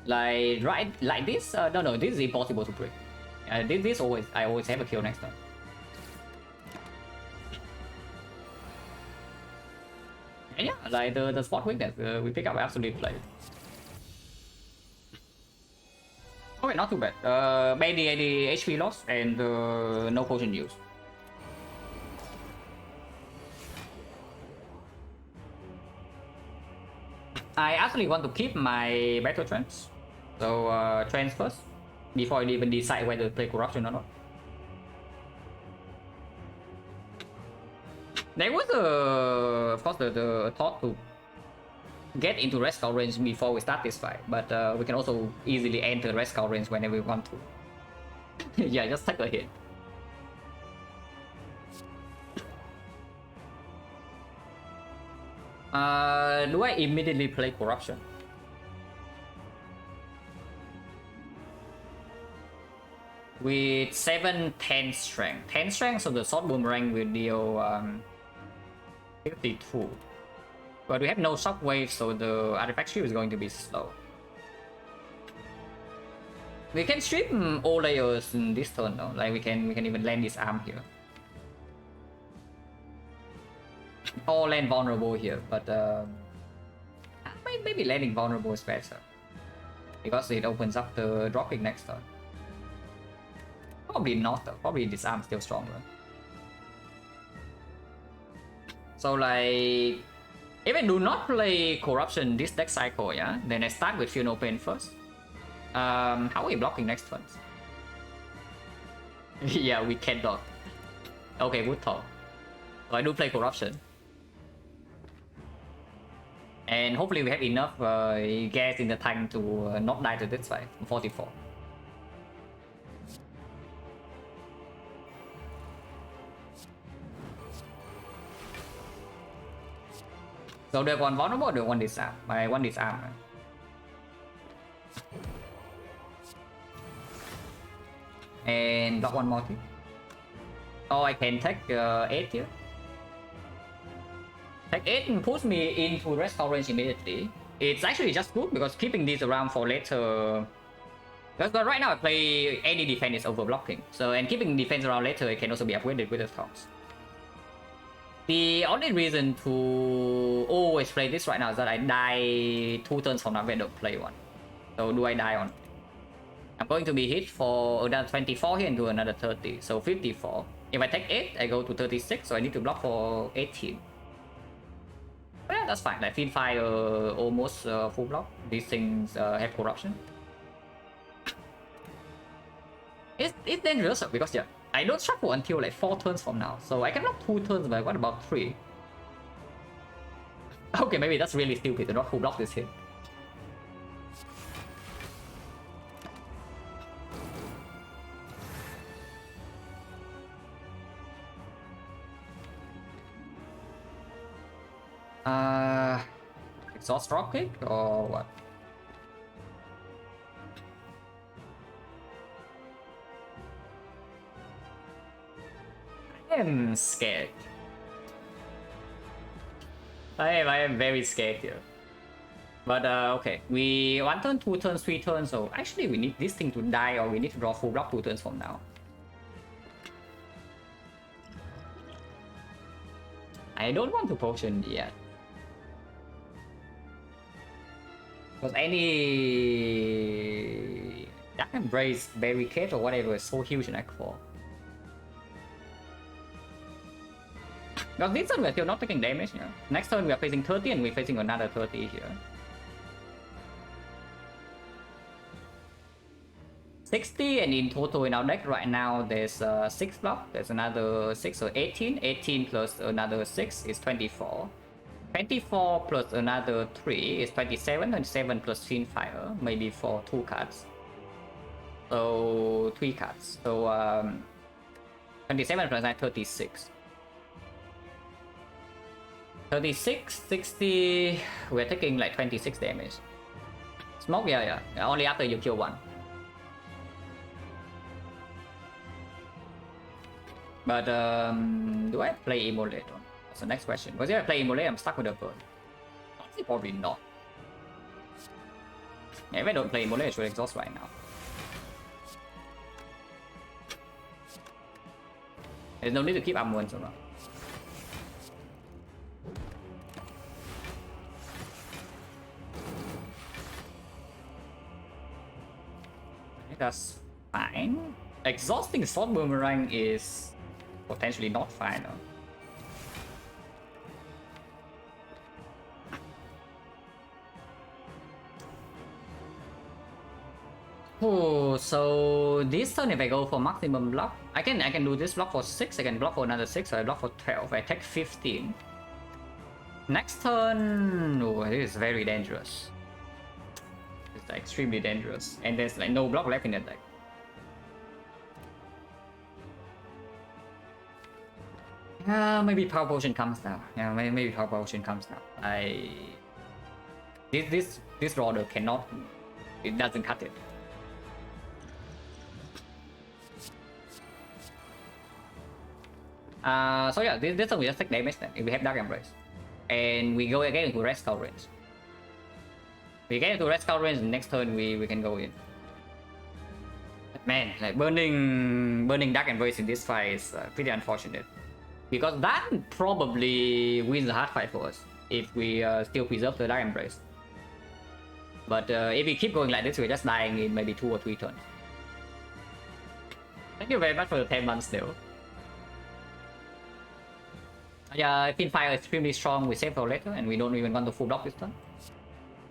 like right like this. No, this is impossible to break. This always I always have a kill next turn. And yeah, like the spot weakness, we pick up absolute play. Okay, not too bad. Barely any HP loss and no potion use. I actually want to keep my battle trends, so trends first before I even decide whether to play corruption or not. There was of course the thought to get into red skull range before we start this fight, but we can also easily enter red skull range whenever we want to. Yeah, just take a hit. Do I immediately play corruption? With 7, 10 strength. 10 strength, so the sword boomerang will deal 52. But we have no shockwave, so the artifact shield is going to be slow. We can strip all layers in this turn though. Like we can even land this arm here. or land vulnerable here, but maybe landing vulnerable is better because it opens up the dropkick next turn. Probably not though. Probably disarm still stronger. So like, if I do not play corruption this deck cycle, yeah, then I start with Feel No Pain first. How are we blocking next turn? Yeah, we can block. Okay, good talk. So I do play corruption. And hopefully we have enough gas in the tank to not die to this fight. 44. So được one vulnerable, được one disarm. My one disarm. And block one more too. Oh, I can take 8 here. Take 8 and push me into restore range immediately. It's actually just good because keeping this around for later. Because right now I play any defense is over blocking. So and keeping defense around later it can also be upgraded with the thoughts. The only reason to always play this right now is that I die 2 turns from now when I don't play one. So do I die on? I'm going to be hit for another 24 here and do another 30. So 54. If I take 8, I go to 36. So I need to block for 18. But yeah, that's fine. Like Field Fire almost full block. These things have corruption. It's dangerous because yeah, I don't shuffle until like 4 turns from now. So I can block 2 turns, but what about 3? Okay, maybe that's really stupid to not full block this hit. Exhaust dropkick or what? I am scared. I am very scared here. But okay, we 1 turn, 2 turns, 3 turns. So actually, we need this thing to die, or we need to draw full block 2 turns from now. I don't want to potion yet. Because any Dark Embrace barricade or whatever is so huge in Act 4. Because this turn we're still not taking damage, yeah. Next turn we are facing 30 and we're facing another 30 here. 60 and in total in our deck right now there's 6 block, there's another 6, so 18. 18 plus another 6 is 24. 24 plus another 3 is 27. 27 plus Fiend Fire, maybe for 2 cards. So 3 cards. So 27 plus 9, 36. 36, 60, we're taking like 26 damage. Smoke, yeah, only after you kill 1. But do I play Immolate? That's the next question. Because if I play Immolate, I'm stuck with a burn. Honestly, probably not. Yeah, if I don't play Immolate, I should exhaust right now. There's no need to keep armor so much. That's fine. Exhausting Sword Boomerang is potentially not fine. Oh, so this turn if I go for maximum block, I can do this block for 6, I can block for another 6, so I block for 12, I take 15. Next turn, oh, this is very dangerous. It's like extremely dangerous, and there's like no block left in the deck. Maybe Power Potion comes now. Yeah, maybe Power Potion comes now. This roller cannot, it doesn't cut it. So yeah, this time we just take damage then. If we have Dark Embrace, and we go again into Red Skull range. We get into Red Skull range. Next turn we can go in. But man, like burning Dark Embrace in this fight is pretty unfortunate. Because that probably wins the hard fight for us if we still preserve the Dark Embrace. But if we keep going like this, we're just dying in maybe 2 or 3 turns. Thank you very much for the 10 months still. Yeah, Finfire is extremely strong. We save for later, and we don't even want to full block this turn.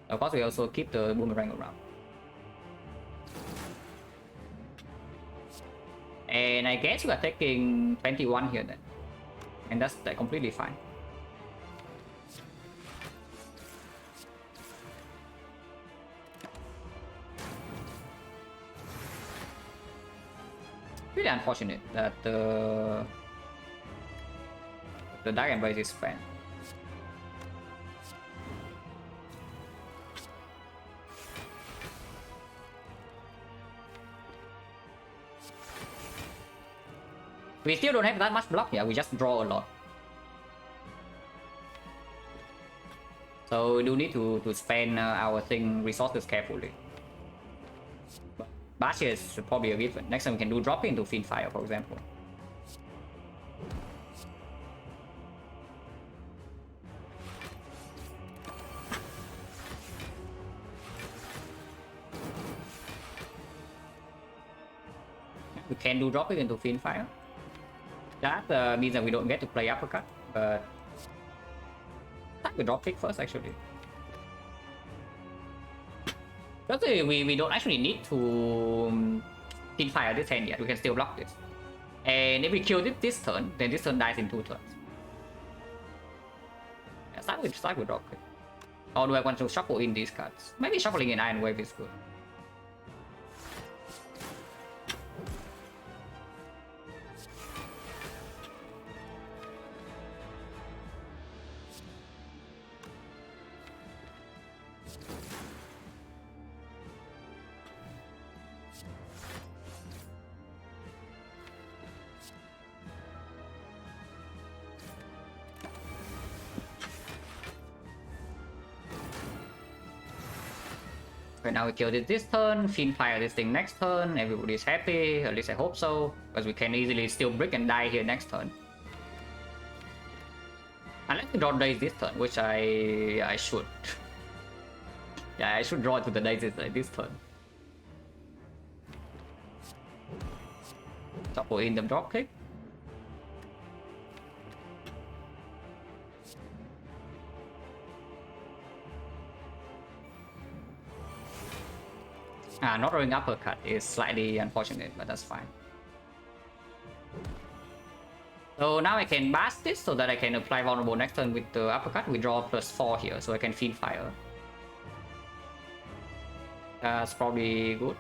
Of course, we also keep the boomerang around. And I guess we are taking 21 here then. And that's completely fine. Really unfortunate that the Dark Embrace is spent. We still don't have that much block. Yeah, we just draw a lot. So we do need to spend our resources carefully. But Bastia is probably a given. Next time we can do drop into Finfire, for example. We can do drop it into Finfire. That means that we don't get to play uppercut, but I think we drop kick first actually. Because we don't actually need to Finfire this hand yet, we can still block this. And if we kill this turn, then this turn dies in 2 turns. Yeah, start with drop kick. Or do I want to shuffle in these cards? Maybe shuffling in Iron Wave is good. Okay, now we killed it this turn, Finfire this thing next turn, everybody's happy, at least I hope so, because we can easily still brick and die here next turn. Unless we draw dice this turn, which I should. Yeah, I should draw to the dice this turn. Shuffle in the drop kick. Not drawing uppercut is slightly unfortunate, but that's fine. So now I can bash this so that I can apply vulnerable next turn with the uppercut. We draw +4 here, so I can Finfire. That's probably good.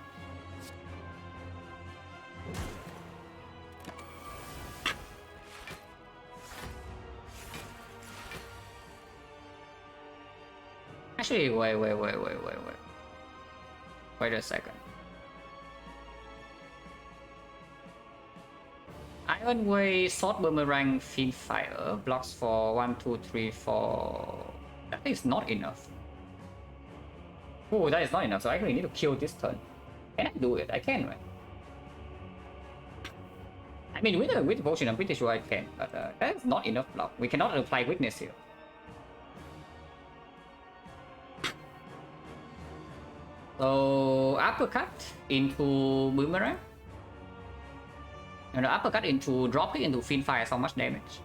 Actually, wait. Wait a second. Iron Way, Sword Boomerang, Finfire blocks for 1, 2, 3, 4. That is not enough. Oh, that is not enough. So I actually need to kill this turn. Can I do it? I can, right? I mean, with the potion, I'm pretty sure I can, but that is not enough block. We cannot apply weakness here. So uppercut into boomerang, and the uppercut into drop it into Finfire. So much damage.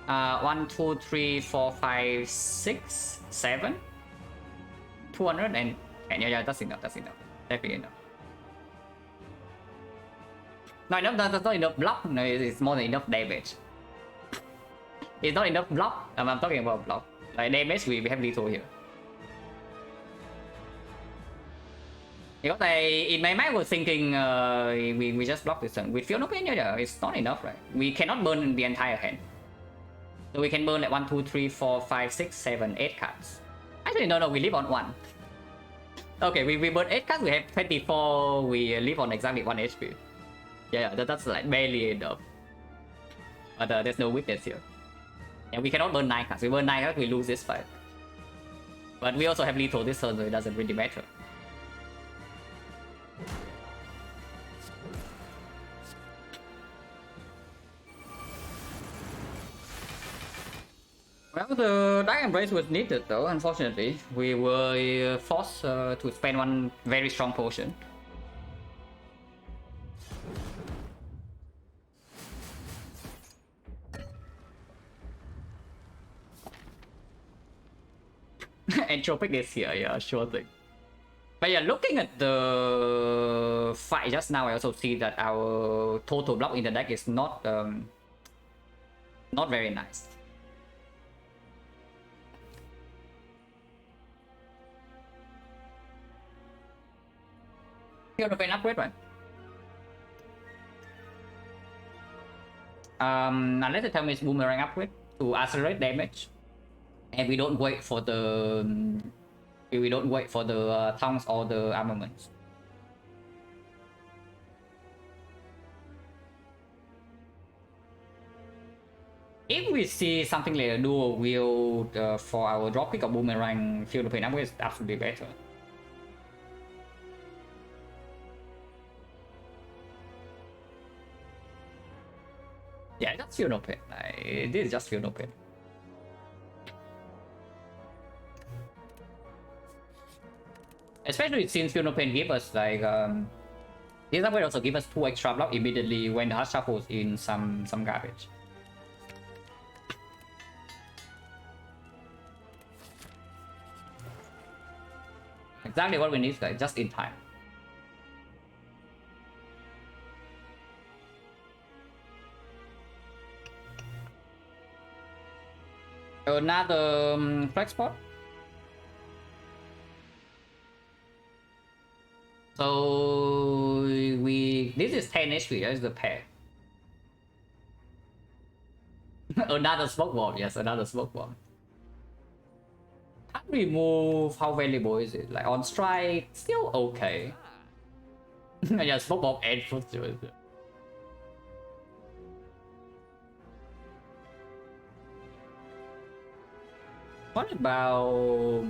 1, 2, 3, 4, 5, 6, 7, 200 and yeah, that's enough. That's enough. Definitely enough. No, that's not enough block. No, it's more than enough damage. It's not enough block. I'm talking about block. Like damage, we have little here. Because in my mind was thinking we just block this turn. With Field No Pain, yeah, it's not enough, right? We cannot burn the entire hand. So we can burn like 1, 2, 3, 4, 5, 6, 7, 8 cards. Actually, no, we live on 1. Okay, we burn 8 cards, we have 24, we live on exactly 1 HP. Yeah, that's like barely enough. But there's no weakness here. And we cannot burn 9 cards. We burn 9 cards, we lose this fight. But we also have lethal this turn, so it doesn't really matter. Well, the Dark Embrace was needed though, unfortunately. We were forced to spend one very strong potion. Entropic is here, yeah, sure thing. But yeah, looking at the fight just now, I also see that our total block in the deck is not very nice. You're an upgrade, right? Unless it tell me it's boomerang upgrade to accelerate damage, and we don't wait for the tongues or the armaments. If we see something like a dual wield for our dropkick or boomerang, feel the pain upgrade is absolutely better. Yeah, just feel no pain. This is just feel no pain. Especially since feel no pain give us like this upgrade also give us 2 extra block immediately when the heart shuffles in some garbage. Exactly what we need, guys, just in time. Another flex spot. So this is 10 HP, that is the pair. Another smoke bomb, yes, another smoke bomb. Can't remove, how valuable is it? Like on strike, still okay. Yeah, smoke bomb and foot. What about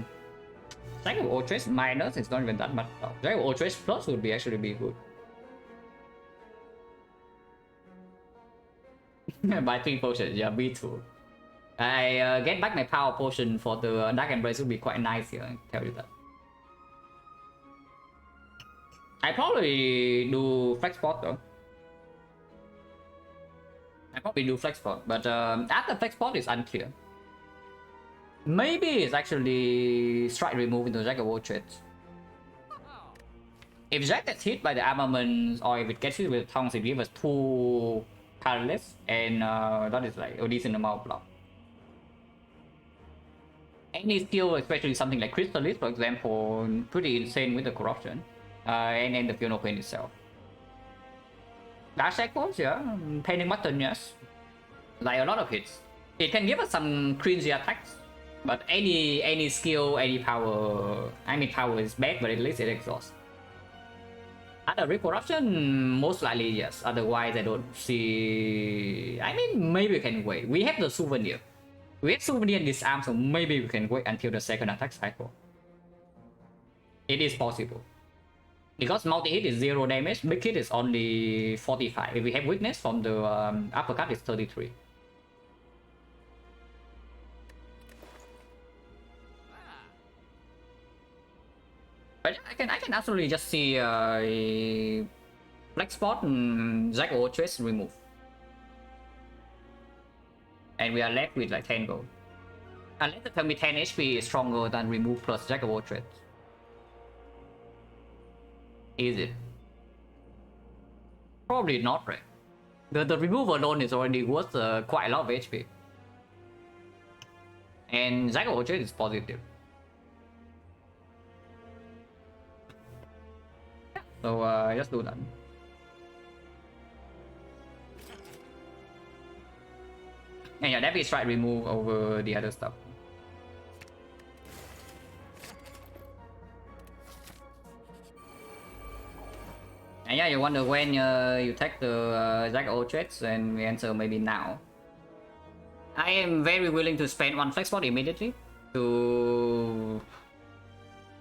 Jack of Ultrace minus? It's not even that much. Jack of Ultrace plus would be actually be good. Buy 3 potions, yeah, me too. I get back my power potion for the Dark Embrace would be quite nice here, I tell you that. I probably do flex spot though. But after flex spot is unclear. Maybe it's actually strike remove into Jack of Ultrace. If Jack gets hit by the armaments or if it gets hit with tongues, it gives us 2 colorless, and that is like a decent amount of block. Any skill, especially something like Crystallis, for example, pretty insane with the corruption, and the Funeral Pain itself. Dash Shackles, yeah, Painting Button, yes. Like a lot of hits. It can give us some cringy attacks, but any skill, any power, I mean power is bad, but at least it exhausts. Other Recorruption, most likely yes, otherwise I don't see... I mean, maybe we can wait. We have the Souvenir. We have Souvenir and Disarm, so maybe we can wait until the second attack cycle. It is possible. Because multi-hit is 0 damage, big hit is only 45. If we have weakness from the uppercut, it's 33. But I can absolutely just see Black Spot and Jack of Ultrace remove. And we are left with like 10 gold. Unless the tell me 10 HP is stronger than remove plus Jack of Ultrace. Is it? Probably not, right? The remove alone is already worth quite a lot of HP. And Jack of Ultrace is positive. So just do that. And yeah, that is strike remove over the other stuff. And yeah, you wonder when you take the Jack of Ultrace, and we answer maybe now. I am very willing to spend 1 flex spot immediately to...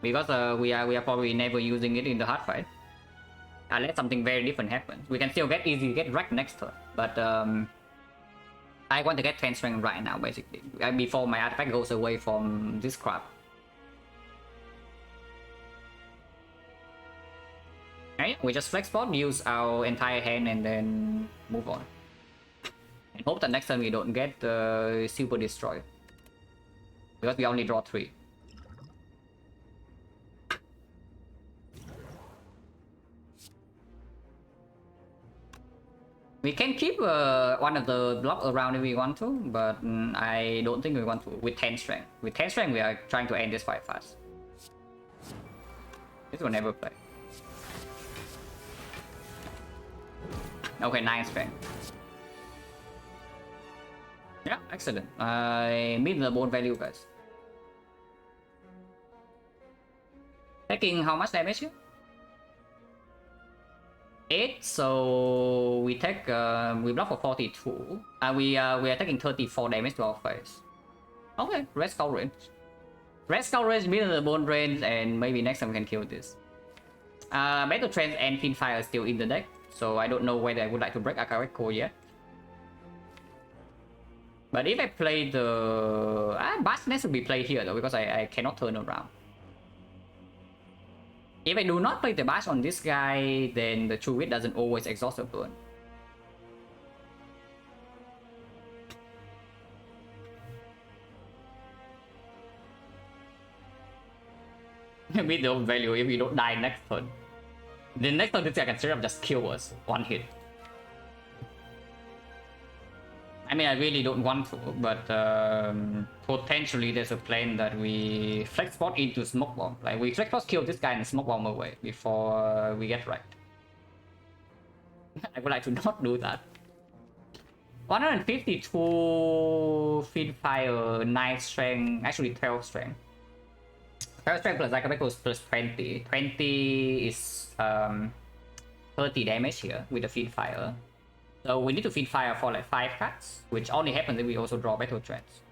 because we are probably never using it in the hard fight. Unless something very different happens. We can still get wrecked next turn, but I want to get 10 strength right now, basically, before my artifact goes away from this crap. Okay, we just flex spot, use our entire hand, and then move on. And hope that next time we don't get super destroyed. Because we only draw 3. We can keep one of the blocks around if we want to, but I don't think we want to with 10 strength. With 10 strength, we are trying to end this fight fast. This will never play. Okay, 9 strength. Yeah, excellent. I meet the bone value, guys. Taking how much damage here? 8, so we take we block for 42. We are taking 34 damage to our face. Okay, red skull range. Red skull range means the bone range, and maybe next time we can kill this. Battle Trance and Fiendfire are still in the deck, so I don't know whether I would like to break Akabeko yet. But if I play the Bash Nest will be played here though, because I cannot turn around. If I do not play the bash on this guy, then the True Wit doesn't always exhaust the burn. With the value if we don't die next turn. The next turn this guy can straight up just kill us. One hit. I mean, I really don't want to, but potentially there's a plan that we flex spot into smoke bomb. Like we flex spot kill this guy and smoke bomb away before we get wrecked. I would like to not do that. 152 Fiendfire, 9 strength, actually 12 strength. 12 strength plus Akabeko plus 20. 20 is 30 damage here with the Fiendfire. So we need to Fiendfire for like 5 cards, which only happens if we also draw Battle Trance.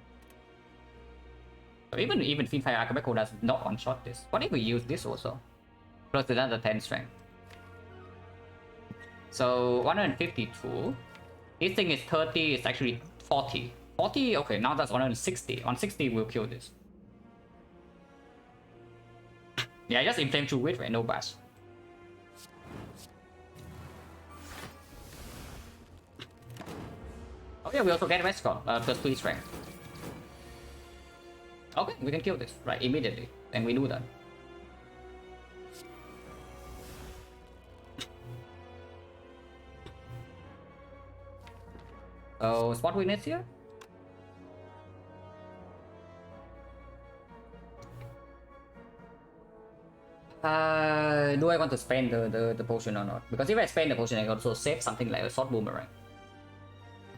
So even Fiendfire Akabeko does not one-shot this. What if we use this also? Plus another 10 strength. So 152. This thing is 30, it's actually 40. 40, okay, now that's 160. 160 will kill this. Yeah, just inflame True Wit, right? No bash. Oh yeah, we also get Red Skull, plus 3 strength. Okay, we can kill this, right, immediately. And we do that. So, spot weakness here? Do I want to spend the potion or not? Because if I spend the potion, I can also save something like a sword boomerang.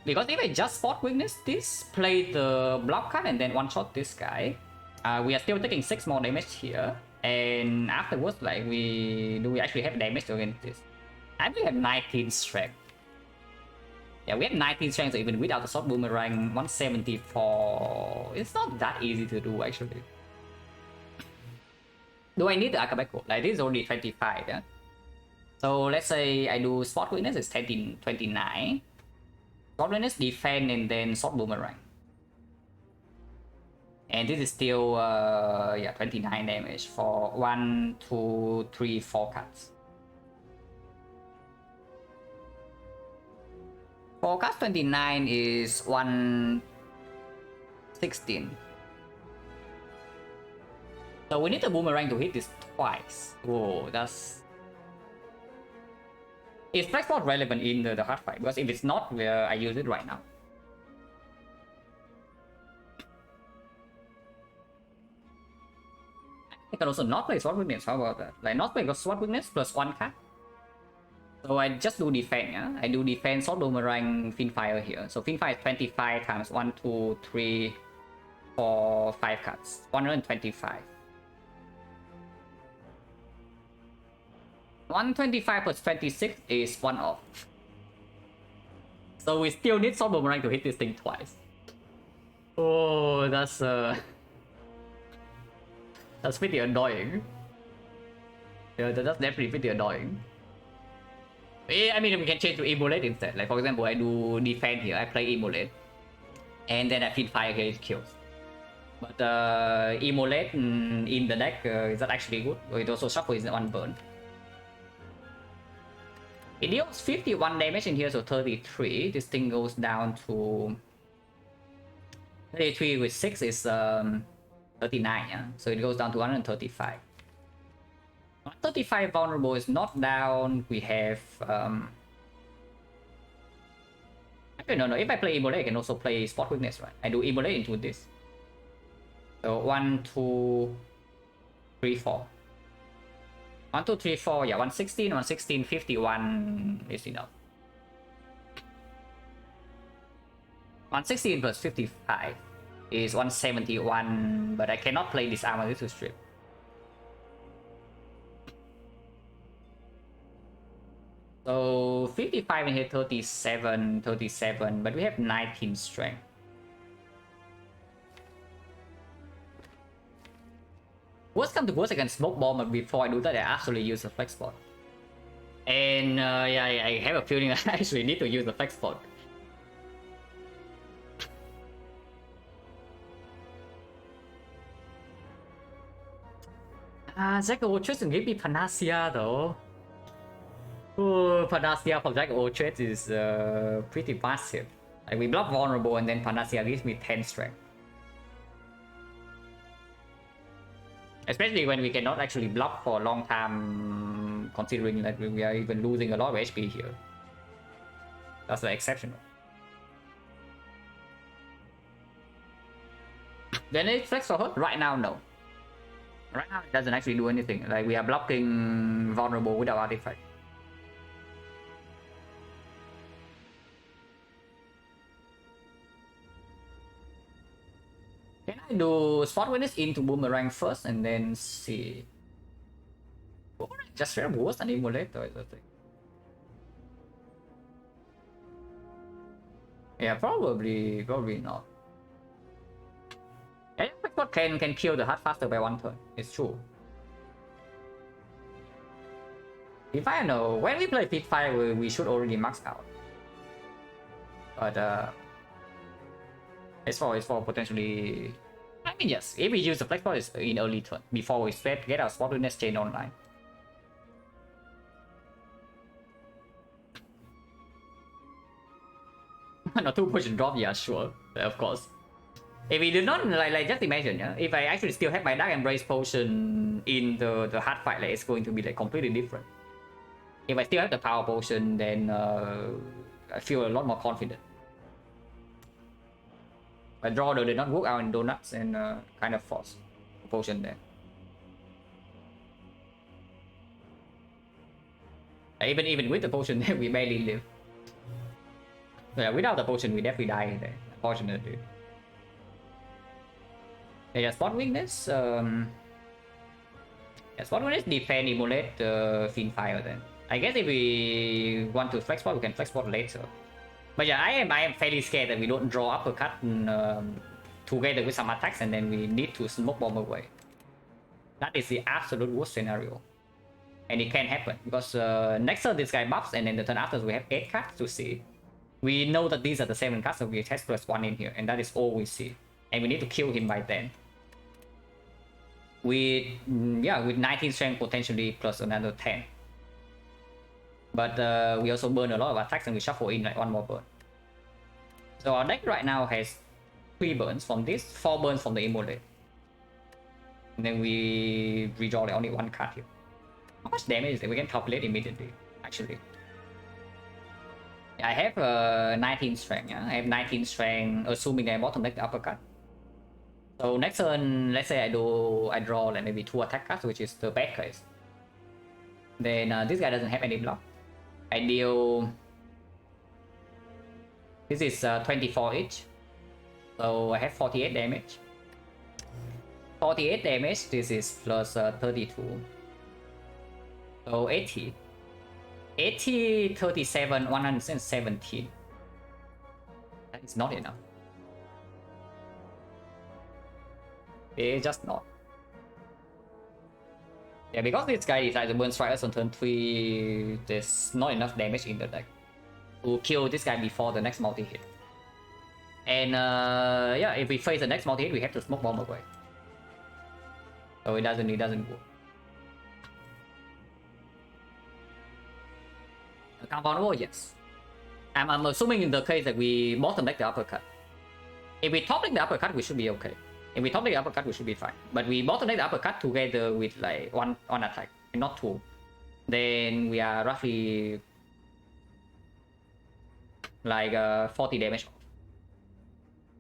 Because if I just spot weakness this, play the block card and then one-shot this guy, we are still taking 6 more damage here. And afterwards, like, do we actually have damage against this? I think we have 19 strength. Yeah, we have 19 strength, so even without the sword boomerang, 174. It's not that easy to do, actually. Do I need the Akabeko? Like, this is only 25, yeah? So let's say I do spot weakness, it's 29. Spot weakness, defend, and then sword boomerang. And this is still, yeah, 29 damage for 1, 2, 3, 4 cuts. For cut 29 is 116. So we need a boomerang to hit this twice. Whoa, that's... Is flex spot relevant in the hard fight? Because if it's not, I use it right now. I can also not play sword weakness. How about that? Like not play sword weakness plus 1 card. So I just do defense, yeah? I do defense, sword boomerang, Fiendfire here. So Fiendfire is 25 times 1, 2, 3, 4, 5 cards. 125. 125 plus 26 is 1 off. So we still need sword boomerang to hit this thing twice. Oh, that's pretty annoying. Yeah, that's definitely pretty annoying. I mean, we can change to Immolate instead. Like, for example, I do defend here, I play Immolate. and then I feed fire here it kills. But Immolate in the deck is not actually good. It also shuffles in one burn. It deals 51 damage in here, so 33. This thing goes down to 33 with 6 is 39, yeah? So it goes down to 135. 135 vulnerable is not down. We have actually no, if I play Immolate I can also play Spot Weakness, right? I do Immolate into this. So 1, 2, 3, 4. 1, 2, 3, 4, yeah, 116, 116, 51 is enough. 116 plus 55 is 171, but I cannot play this armor to strip. So 55 in here, 37, 37, but we have 19 strength. Worst come to worst, I can smoke bomb, but before I do that, I actually use the flex spot. And yeah, I have a feeling I actually need to use the flex spot. Jack of all trades can give me Panacea though. Oh, Panacea from Jack of all trades is pretty massive. Like we block vulnerable and then Panacea gives me 10 strength. Especially when we cannot actually block for a long time, considering that we are even losing a lot of HP here. That's exceptional. Then it flex for her? Right now, no. Right now, it doesn't actually do anything. Like, we are blocking vulnerable without artifact. Can I do Spot Witness into Boomerang first and then see? Boomerang just straight up worse than Immolate, I think. Yeah, probably not. Yeah, Quickbot can kill the heart faster by 1 turn. It's true. If I know, when we play Fit Fire, we should already max out. But it's for potentially. I mean, yes, if we use the flex spot in early turn before we get our Spot Witness chain online. Not 2 potion drop, yeah, sure, of course. If we do not, like just imagine, yeah, if I actually still have my Dark Embrace potion in the hard fight, like, it's going to be like completely different. If I still have the power potion, then I feel a lot more confident. But draw though did not work out in donuts and kind of force potion there. Even with the potion, we barely live. Yeah, without the potion, we definitely die there, unfortunately. Yeah, Spot Weakness. Yeah, Spot Weakness defend, Immolate, Fiend Fire then. I guess if we want to flex spot, we can flex spot later. But yeah, I am fairly scared that we don't draw uppercut together with some attacks and then we need to smoke bomb away. That is the absolute worst scenario. And it can happen because next turn this guy buffs and then the turn after we have 8 cards to see. We know that these are the 7 cards, so we test +1 in here, and that is all we see. And we need to kill him by then. With 19 strength potentially plus another 10. But we also burn a lot of attacks and we shuffle in like 1 more burn. So our deck right now has 3 burns from this, 4 burns from the Immolate. And then we redraw like only 1 card here. How much damage is it? We can calculate immediately, actually. I have 19 strength, yeah? I have 19 strength, assuming that I bottom deck the uppercut. So next turn, let's say I draw like maybe 2 attack cards, which is the bad case. Then this guy doesn't have any block. I deal. This is 24 each. So I have 48 damage. 48 damage, this is plus 32. So 80. 80, 37, 117. That is not enough. It's just not. Yeah, because this guy decides to burn strikers on turn 3, there's not enough damage in the deck to kill this guy before the next multi-hit. And yeah, if we face the next multi-hit, we have to smoke bomb away. So it doesn't work. Compound yes. I'm assuming in the case that we bottom deck the uppercut. If we top deck the uppercut, we should be okay. If we top deck the uppercut, we should be fine. But we bottom deck the uppercut together with like one attack and not two. Then we are roughly like 40 damage off.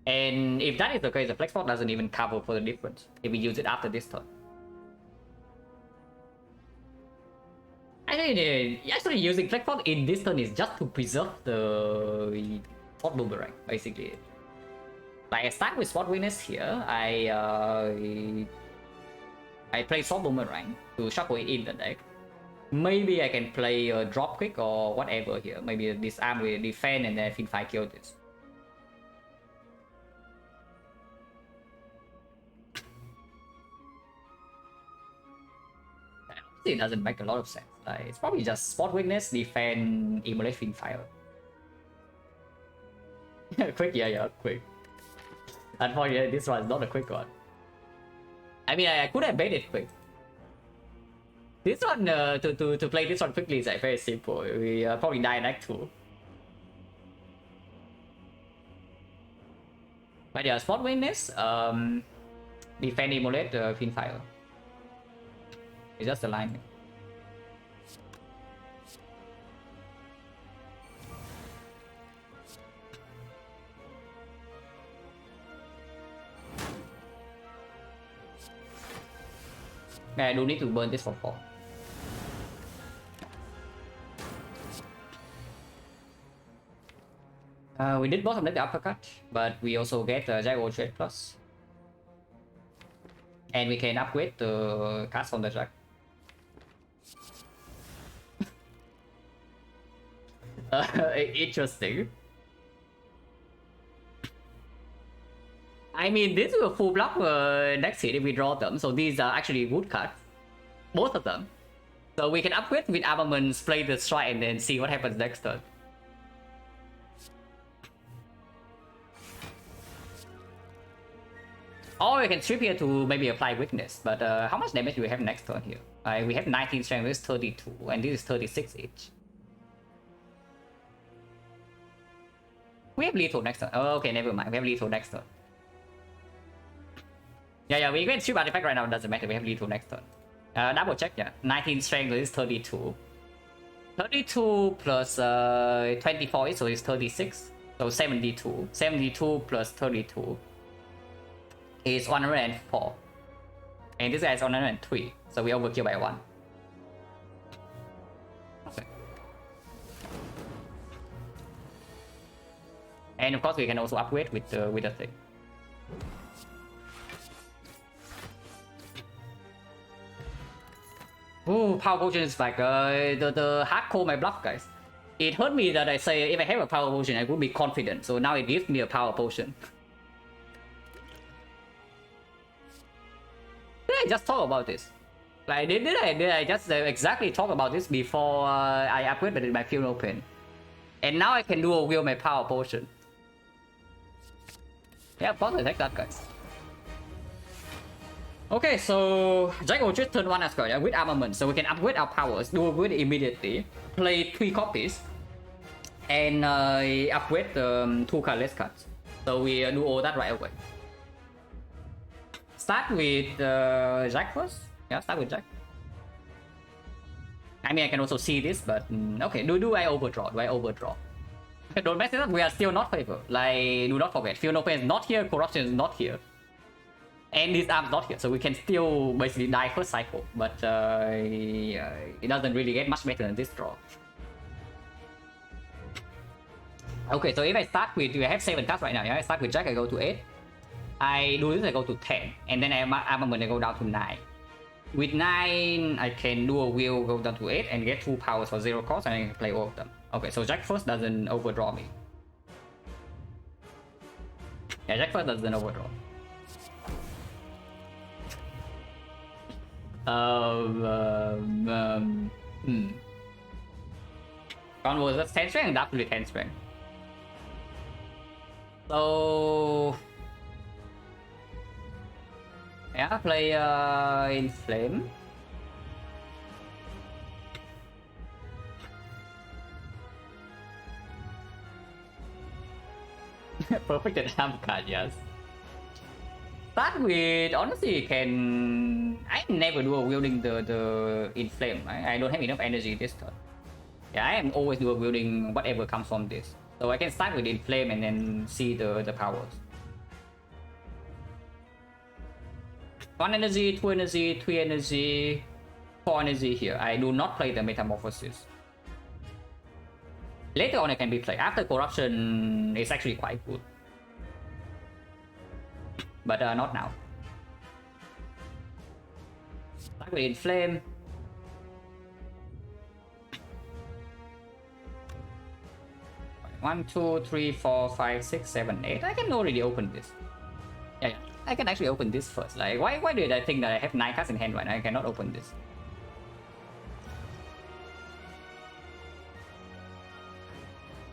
And if that is the case, the flex pot doesn't even cover for the difference if we use it after this turn. Actually using flex pot in this turn is just to preserve the Sword Boomerang, basically. Like I start with Sword Weakness here, I play Sword Boomerang to shuffle it in the deck. Maybe I can play a drop quick or whatever here. Maybe disarm with defend and then Finfire kill this. It doesn't make a lot of sense. Like, it's probably just Spot Weakness, defend, immolate Finfire. Quick, yeah, quick. Unfortunately, this one's not a quick one. I mean, I could have made it quick. This one, to play this one quickly is like very simple. We probably die in Act 2. But yeah, Spot Weakness, defend, immolate, Finfire. It's just a line. I do need to burn this for 4. We did bottom deck the uppercut, but we also get Jack Trade Plus. And we can upgrade the cast on the Jack. Interesting. I mean, this will full block next hit if we draw them, so these are actually good cards. Both of them. So we can upgrade with armaments, play the strike, and then see what happens next turn. Or we can strip here to maybe apply weakness, but how much damage do we have next turn here? We have 19 strength, this is 32, and this is 36 each. We have lethal next turn. Oh, okay, never mind. We have lethal next turn. Yeah, we can strip artifact right now, it doesn't matter. We have lethal next turn. Double check, yeah. 19 strength, this is 32. 32 plus 24, so it's 36. So 72. 72 plus 32 is 104. And this guy is 103. So we overkill by 1. Okay. And of course we can also upgrade with the thing. Ooh, power potion is like the hardcore my bluff, guys. It hurt me that I say if I have a power potion I would be confident, so now it gives me a power potion. Did I just talk about this? Like did I just exactly talk about this before I upgraded my funeral pen? And now I can dual wield my power potion. Yeah, of course I take that, guys. Okay, so Jack will just turn 1 as well, yeah, with armament, so we can upgrade our powers, dual wield immediately, play 3 copies, and upgrade the 2 colorless cards. So we do all that right away. Start with Jack first. Yeah, start with Jack. I mean, I can also see this, but okay. Do I overdraw? Do I overdraw? Don't mess it up. We are still not favored. Like, do not forget, Funeral Pen is not here. Corruption is not here. And this arm's not here, so we can still basically die first cycle, but it doesn't really get much better than this draw. Okay, so if I start with, I have 7 cards right now, yeah? I start with Jack, I go to 8. I do this, I go to 10, and then I have armament, I go down to 9. With 9, I can do a wheel, go down to 8, and get 2 powers for 0 cost, and I can play all of them. Okay, so Jack first doesn't overdraw me. Yeah, Jack first doesn't overdraw. Converse, that's 10 strength, definitely 10 strength. So yeah, play Inflame. Perfect example card, yes. Start with, honestly, can I never dual wielding the Inflame. I don't have enough energy this turn. Yeah, I am always dual wielding whatever comes from this. So I can start with Inflame and then see the powers. 1 energy, 2 energy, 3 energy, 4 energy here. I do not play the Metamorphosis. Later on it can be played. After Corruption, it's actually quite good. But not now. Start with Inflame. One, two, three, four, five, six, seven, eight. I can already open this. Yeah, I can actually open this first. Like, why did I think that I have 9 cards in hand right now? I cannot open this.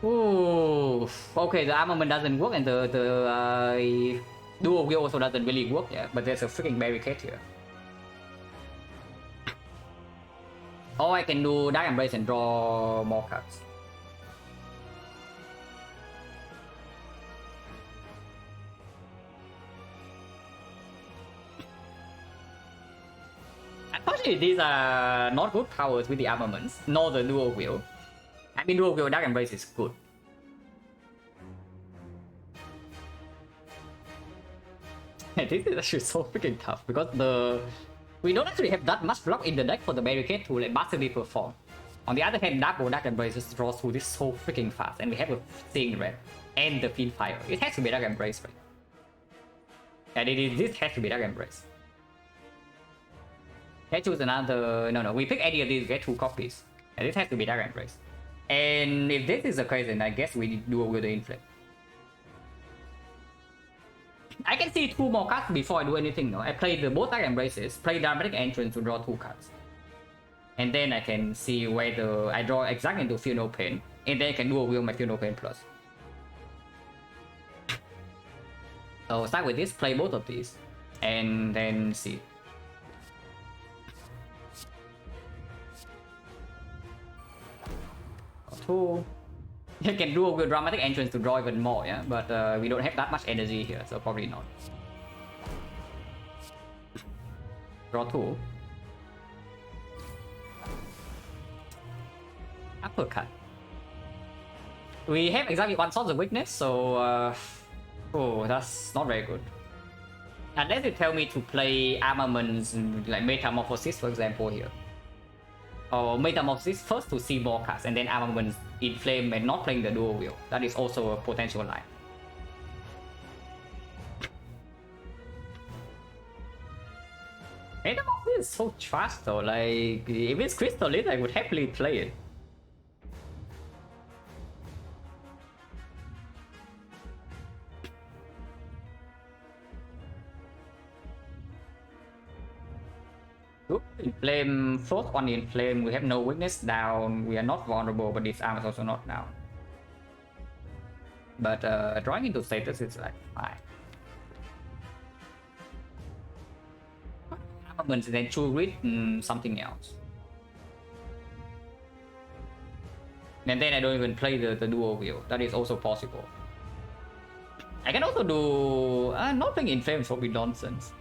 Ooh, okay, the armament doesn't work and the dual wield also doesn't really work, yeah, but there's a freaking barricade here. Or I can do Dark Embrace and draw more cards. Unfortunately, these are not good powers with the armaments, nor the dual wield. I mean, dual wield Dark Embrace is good. This is actually so freaking tough because we don't actually have that much block in the deck for the barricade to like massively perform. On the other hand, Dark Embrace just draws through this so freaking fast, and we have a Seeing Red and the Fiend Fire. It has to be Dark Embrace, right? And this has to be Dark Embrace. Let's choose another. No, we pick any of these, get 2 copies. And this has to be Dark Embrace. And if this is the case, then I guess we dual wield the Inflame. I can see 2 more cards before I do anything. No, I play both Dark Embraces, play Dramatic Entrance to draw 2 cards. And then I can see whether I draw exact into Feel No Pain, and then I can dual wield my Feel No Pain plus. So start with this, play both of these, and then see. Two. You can do a Dramatic Entrance to draw even more, yeah, but we don't have that much energy here, so probably not. Draw 2. Uppercut. We have exactly 1 source of weakness, so oh, that's not very good. Unless you tell me to play armaments like Metamorphosis, for example, here. Or Metamorphosis first to see more cards, and then armaments Inflame and not playing the dual wield. That is also a potential line. Metamorphosis is so trash though, like if it's Crystalline, I would happily play it. Good. Inflame, first one Inflame, we have no weakness down, we are not vulnerable, but this arm is also not down. But drawing into status is like fine. Armaments, then choose read something else. And then I don't even play the dual wield, that is also possible. I can also do not playing Inflame is probably nonsense.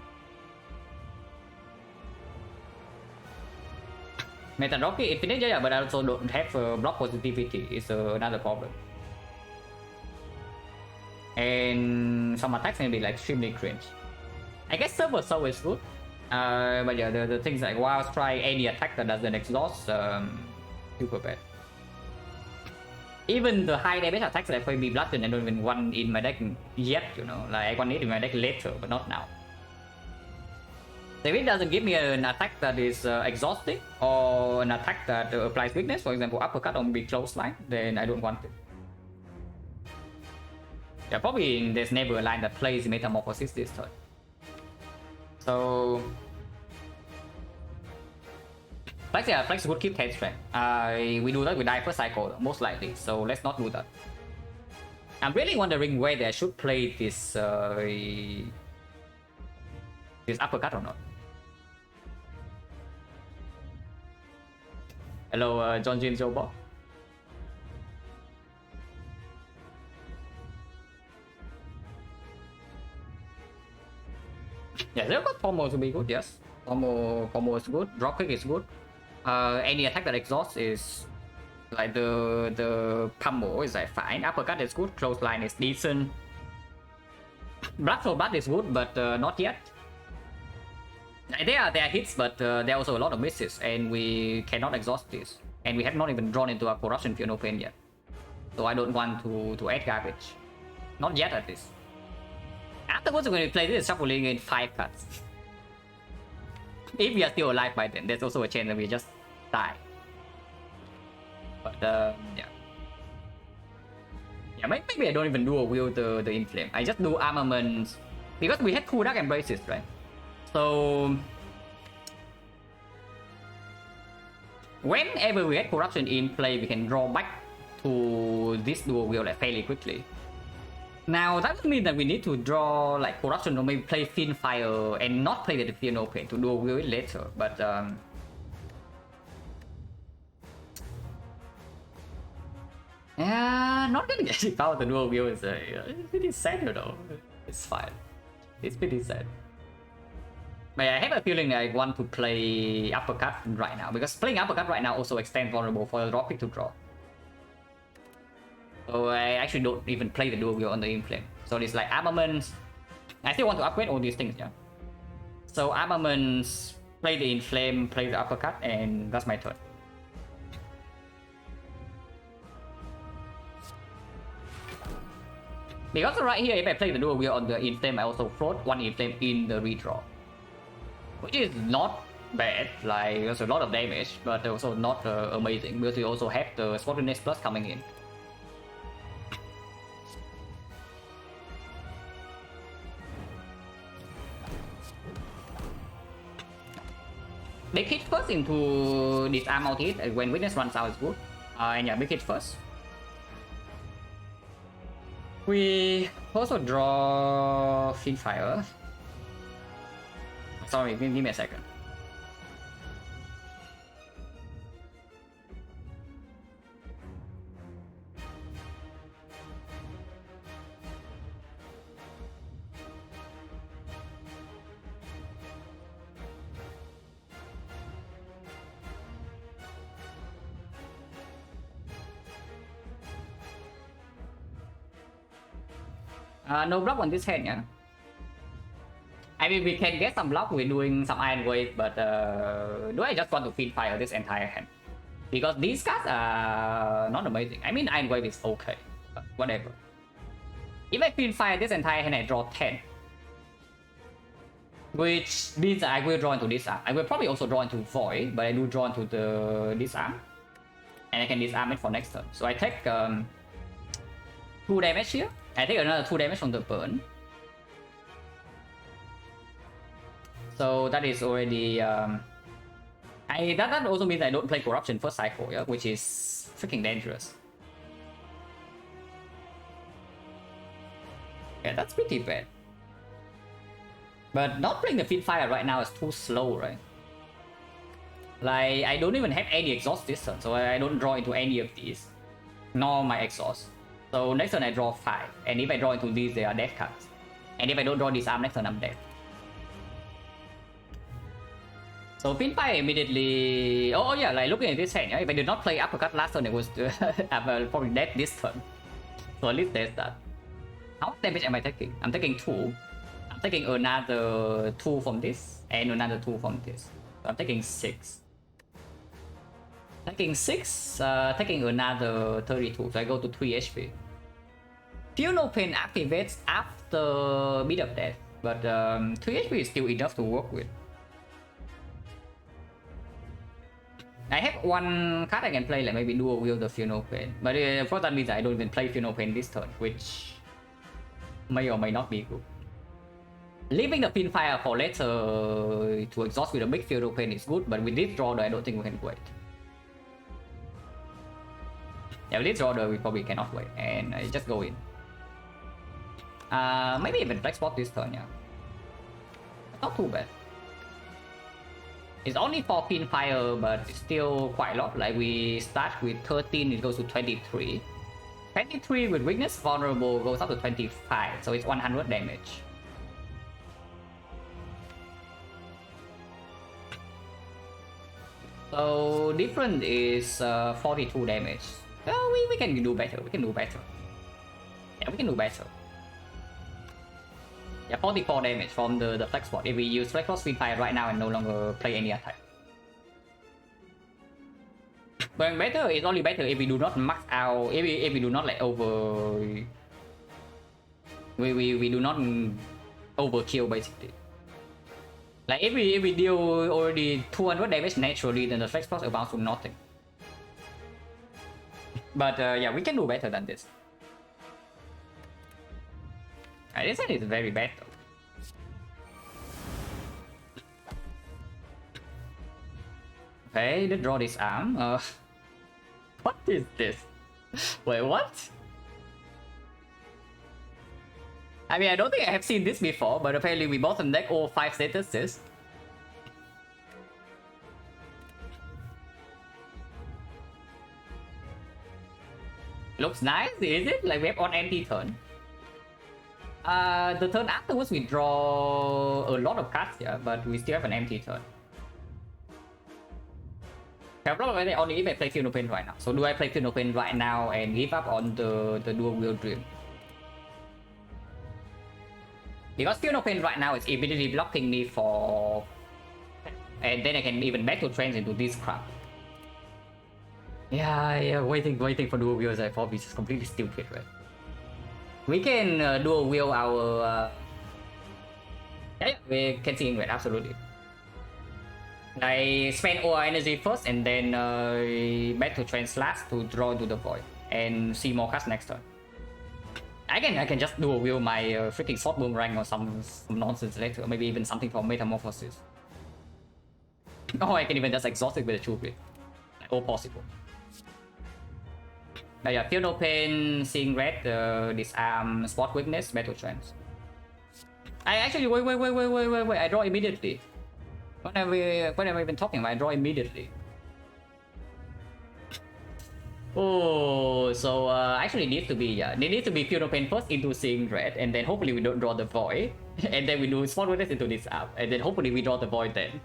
Metarocky Infinite, yeah, but I also don't have block positivity, is another problem. And some attacks can be like extremely cringe. I guess Server Soul is good, but yeah, the things like Wild Strike, any attack that doesn't exhaust, super bad. Even the high damage attacks like be Bloodstone, I don't even want in my deck yet, you know, like I want it in my deck later, but not now. If it doesn't give me an attack that is exhausting, or an attack that applies weakness, for example uppercut on big close line, then I don't want it. Yeah, probably there's never a line that plays Metamorphosis this turn. So Flex would keep 10 strength. We do that with die first cycle, most likely, so let's not do that. I'm really wondering whether I should play this this uppercut or not. Hello, John Jin Jobo. Yeah, they've got combo to be good, yes. Combo is good, drop kick is good. Any attack that exhausts is like the pummel is like fine. Uppercut is good, clothesline is decent. Blood for blood is good, but not yet. There are hits, but there are also a lot of misses, and we cannot exhaust this. And we have not even drawn into a corruption Feel No Pain yet. So I don't want to add garbage. Not yet at least. Afterwards, when we play this, shuffling in 5 cards. If we are still alive by then, there's also a chance that we just die. But yeah. Yeah, maybe I don't even dual wield the Inflame. I just do armaments. Because we had 2 Dark Embraces, right? So whenever we had corruption in play, we can draw back to this dual wield like fairly quickly. Now that would mean that we need to draw like corruption or maybe play Fiend Fire and not play the Feel No Pain to dual wield it later. But yeah, not really getting power to dual wield is it's pretty sad, you know. It's fine. It's pretty sad. But I have a feeling that I want to play uppercut right now, because playing uppercut right now also extends vulnerable for the drop pick to draw. So I actually don't even play the dual wield on the Inflame. So it's like armaments. I still want to upgrade all these things, yeah. So armaments, play the Inflame, play the uppercut, and that's my turn. Because right here, if I play the dual wield on the Inflame, I also float 1 Inflame in the redraw. Which is not bad, like there's a lot of damage, but also not amazing, because we also have the Sportiness Plus coming in. Big hit first into disarm out hit when witness runs out is good. And yeah, big hit first. We also draw Fiend Fire. Sorry, give me a second. No block on this hand, yeah. I mean, we can get some block. We're doing some Iron Wave, but do I just want to Fiend Fire this entire hand? Because these cards are not amazing. I mean, Iron Wave is okay, but whatever. If I Fiend Fire this entire hand, I draw 10. Which means that I will draw into Disarm. I will probably also draw into Void, but I do draw into the Disarm. And I can Disarm it for next turn. So I take 2 damage here. I take another 2 damage from the burn. So that is already that also means I don't play corruption first cycle, yeah, which is freaking dangerous. Yeah, that's pretty bad. But not playing the Fiend Fire right now is too slow, right? Like I don't even have any exhaust this turn, so I don't draw into any of these, nor my exhaust. So next turn I draw 5, and if I draw into these, they are dead cards. And if I don't draw Disarm next turn, I'm dead. So Fiend Fire immediately. Oh yeah, like looking at this hand, yeah, if I did not play uppercut last turn, it was I'm probably dead this turn. So at least there's that. How much damage am I taking? I'm taking 2. I'm taking another 2 from this and another 2 from this. So I'm taking 6. Taking 6, taking another 32. So I go to 3 HP. Feel No Pain activates after Beat of Death, but 3 HP is still enough to work with. I have 1 card I can play, like maybe dual wield the Feel No Pain. But of course that means I don't even play Feel No Pain this turn, which may or may not be good. Leaving the Fiend Fire for later to exhaust with a big Feel No Pain is good, but with this draw I don't think we can wait. Yeah, with this draw we probably cannot wait, and I just go in. Maybe even flex spot this turn, yeah. Not too bad. It's only 14 fire, but it's still quite a lot. Like we start with 13, it goes to 23. 23 with weakness vulnerable goes up to 25, so it's 100 damage. So different is 42 damage. Oh, we can do better. We can do better. Yeah, we can do better. Yeah, 44 damage from the flex spot if we use flex spot speed fire right now and no longer play any attack. But better is only better if we do not max out, if we do not like over, we do not overkill basically. Like if we deal already 200 damage naturally, then the flex spot amounts to nothing. But yeah, we can do better than this. This one is very bad though. Okay, let's draw this arm. What is this? Wait, what? I mean, I don't think I have seen this before, but apparently we bought some deck all 5 statuses. Looks nice, is it? Like we have on empty turn. The turn afterwards we draw a lot of cards here, but we still have an empty turn. Okay, probably only if I play Field No Pain right now. So do I play Field No Pain right now and give up on the Dual Wheel Dream? Because Field No Pain right now is immediately blocking me for... And then I can even back to trance into this crap. Yeah, waiting for Dual Wheels I thought is completely stupid, right? We can Dual Wheel our... Yeah, we can see in red, absolutely. I spend all our energy first and then back to trance last to draw into the void and see more cards next turn. I can just Dual Wheel my freaking Sword Boomerang or some nonsense later, or maybe even something for Metamorphosis. Oh, I can even just exhaust it with a True Grit. Like, all possible. Yeah, Feel No Pain, Seeing Red, Disarm, Spot Weakness, Battle Trance. I actually, wait, I draw immediately. When am I even talking about? I draw immediately. Oh, so actually needs to be, yeah, they need to be Feel No Pain first into Seeing Red, and then hopefully we don't draw the Void, and then we do Spot Weakness into this app, and then hopefully we draw the Void then.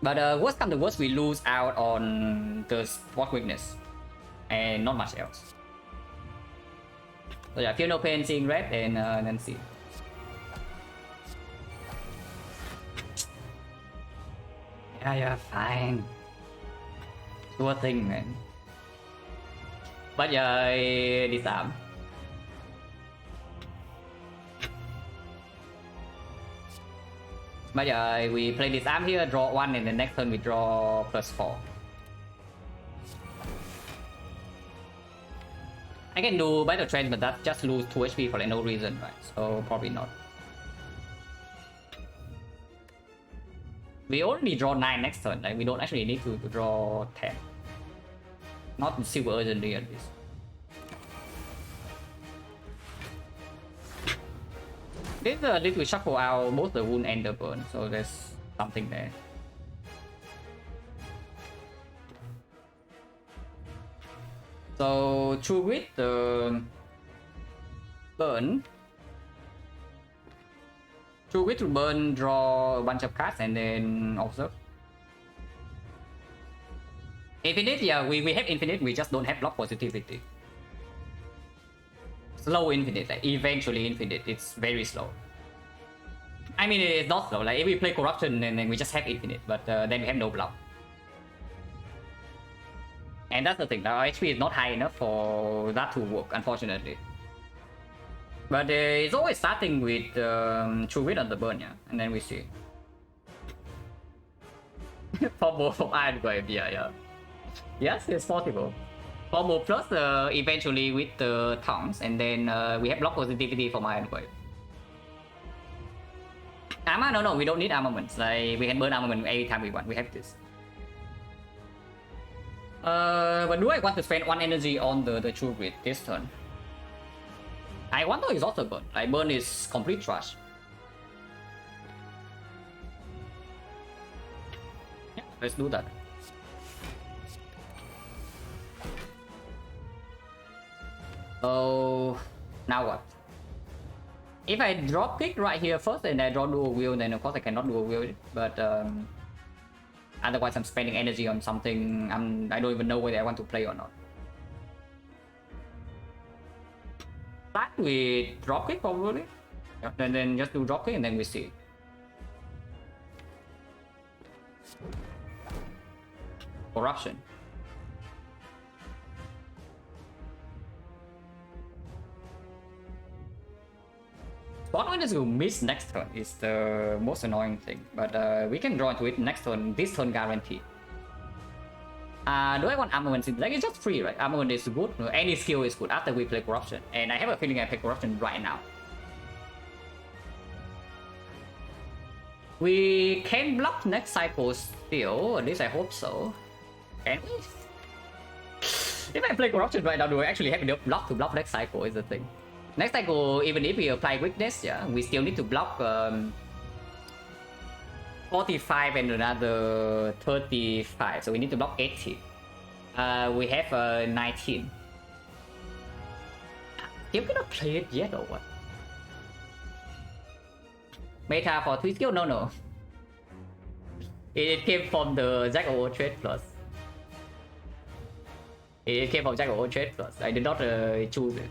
But worst come to worst, we lose out on the Spot Weakness, and not much else. So yeah, Feel No Pain, Seeing Red, and then see. Yeah, fine. Sure thing, man. But yeah, disarm. But yeah, we play disarm here, draw 1, and the next turn we draw +4. I can do Battle Trance, but that just lose 2 HP for like no reason, right? So probably not. We only draw 9 next turn, like we don't actually need to draw 10. Not super urgently at least. This need to shuffle out both the wound and the burn, so there's something there. So True Grit, the burn. True Grit to burn, draw a bunch of cards, and then observe. Infinite, yeah, we have infinite, we just don't have block positivity. Slow infinite, like eventually infinite, it's very slow. I mean, it's not slow, like if we play corruption and then we just have infinite, but then we have no block. And that's the thing, our HP is not high enough for that to work, unfortunately. But it's always starting with True Grit on the burn, yeah, and then we see. For both of Ironclad, yeah. Yes, it's possible. Combo plus eventually with the tongues, and then we have block positivity for Ironclad. Armor? No, we don't need armaments. Like we can burn armament every time we want. We have this. But do I want to spend 1 energy on the True Grit this turn? I want to exhaust the burn. Like burn is complete trash. Yeah, let's do that. So now what? If I drop kick right here first and I draw dual wheel, then of course I cannot dual wheel it. But otherwise I'm spending energy on something I don't even know whether I want to play or not. Start with drop kick probably. Yeah, and then just do drop kick and then we see. Corruption. Spot witness will miss next turn is the most annoying thing, but we can draw into it next turn. This turn guaranteed. Do I want armament? Like it's just free, right? Armament is good. Any skill is good after we play corruption, and I have a feeling I play corruption right now. We can block next cycle still. At least I hope so. Can we? If I play corruption right now, do I actually have enough block to block next cycle? Is the thing. Next cycle, even if we apply weakness, yeah, we still need to block 45 and another 35, so we need to block 80. We have 19. Still cannot play it yet or what? Meta for 3 skill? No. It came from the XecnaR Trade Plus. It came from XecnaR Trade Plus. I did not choose it.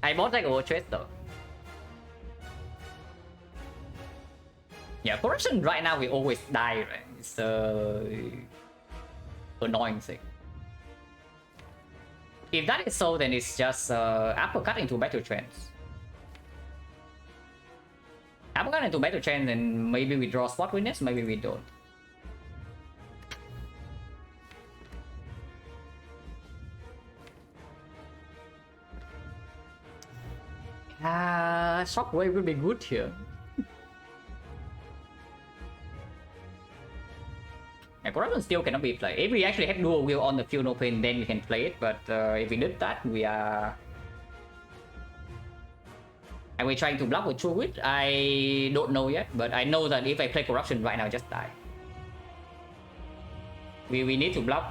I bought XecnaR Trade though. Yeah, corruption right now we always die, right? It's annoying thing. If that is so, then it's just uppercut into battle trends. Uppercut into battle trends, and maybe we draw spot witness, maybe we don't. Shockwave will be good here. Yeah, corruption still cannot be played. If we actually have dual wheel on the field open, then we can play it. But if we did that, we are. Are we trying to block with True Wit? I don't know yet, but I know that if I play corruption right now, I just die. We need to block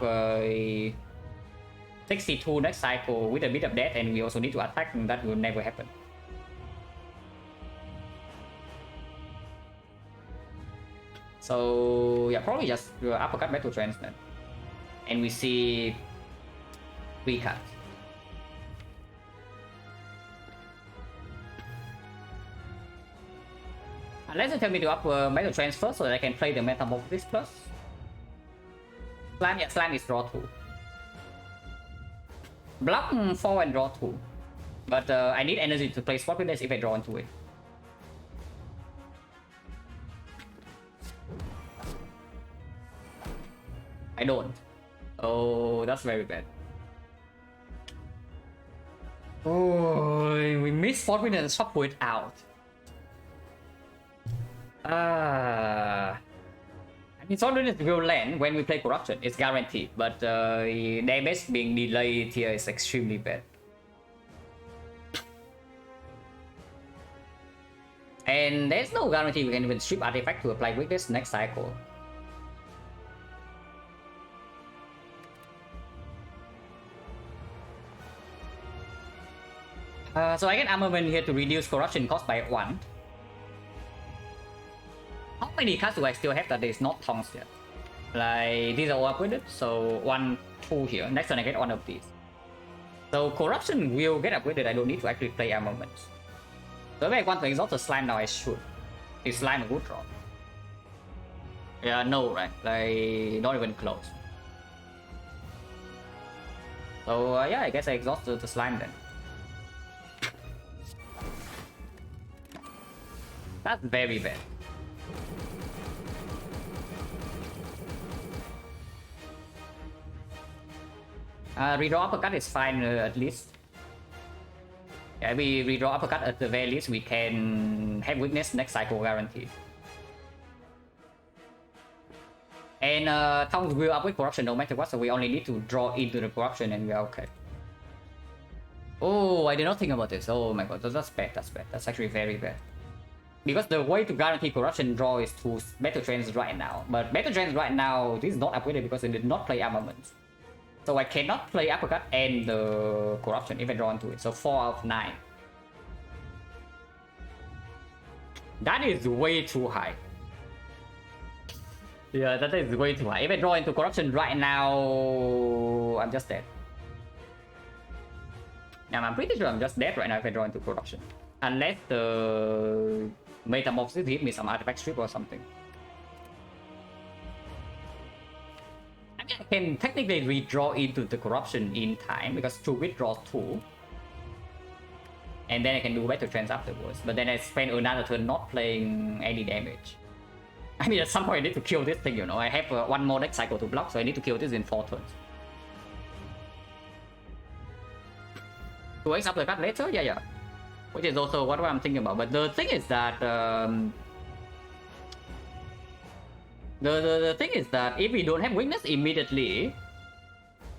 62 next cycle with a bit of death, and we also need to attack, and that will never happen. So yeah, probably just uppercut battle trends then, and we see 3 cards. Unless you tell me to up battle trends first, so that I can play the Metamorphosis plus. Slam, yeah, slam is draw 2. Block 4 and draw 2, but I need energy to play spot witness if I draw into it. I don't. Oh, that's very bad. Oh, we missed spot witness and shockwave out. I mean, spot witness will land when we play corruption. It's guaranteed, but damage being delayed here is extremely bad. And there's no guarantee we can even strip artifact to apply weakness next cycle. So I get armament here to reduce corruption cost by 1. How many cards do I still have that is not tongs yet? Like, these are all upgraded, so 1, 2 here. Next turn I get one of these. So corruption will get upgraded, I don't need to actually play armaments. So if I want to exhaust the slime now, I should. Is slime a good draw? Yeah, no, right? Like, not even close. So yeah, I guess I exhausted the slime then. That's very bad. Redraw uppercut is fine at least. Yeah, we redraw uppercut at the very least, we can have weakness next cycle guaranteed. And tongues will up with corruption no matter what, so we only need to draw into the corruption and we're okay. Oh, I did not think about this. Oh my god, that's bad, that's bad. That's actually very bad. Because the way to guarantee corruption draw is to battle trends right now. But battle trends right now, this is not upgraded because it did not play armaments. So I cannot play uppercut and the corruption if I draw into it. So 4 out of 9. That is way too high. Yeah, that is way too high. If I draw into corruption right now, I'm just dead. Now I'm pretty sure I'm just dead right now if I draw into corruption. Unless the metamorphosis hit me some artifact strip or something. I mean, I can technically redraw into the corruption in time because to withdraw 2. And then I can do battle trends afterwards. But then I spend another turn not playing any damage. I mean, at some point I need to kill this thing, you know. I have one more deck cycle to block, so I need to kill this in 4 turns. 2x uppercut later? Yeah. Which is also what I'm thinking about. But the thing is that the thing is that if we don't have weakness immediately,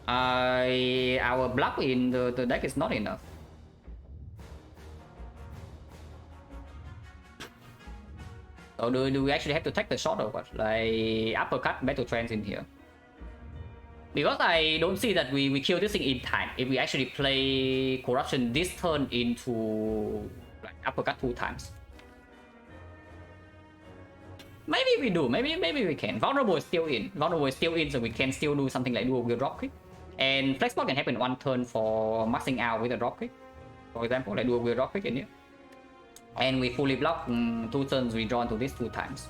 our block in the deck is not enough. So do we actually have to take the shot or what? Like uppercut battle trends in here? Because I don't see that we kill this thing in time. If we actually play corruption this turn into like uppercut 2 times. Maybe we do. Maybe we can. Vulnerable is still in. Vulnerable is still in, so we can still do something like dual wheel drop kick. And flex block can happen 1 turn for maxing out with a drop kick. For example, like dual wheel drop kick in here. And we fully block 2 turns, we draw into this 2 times.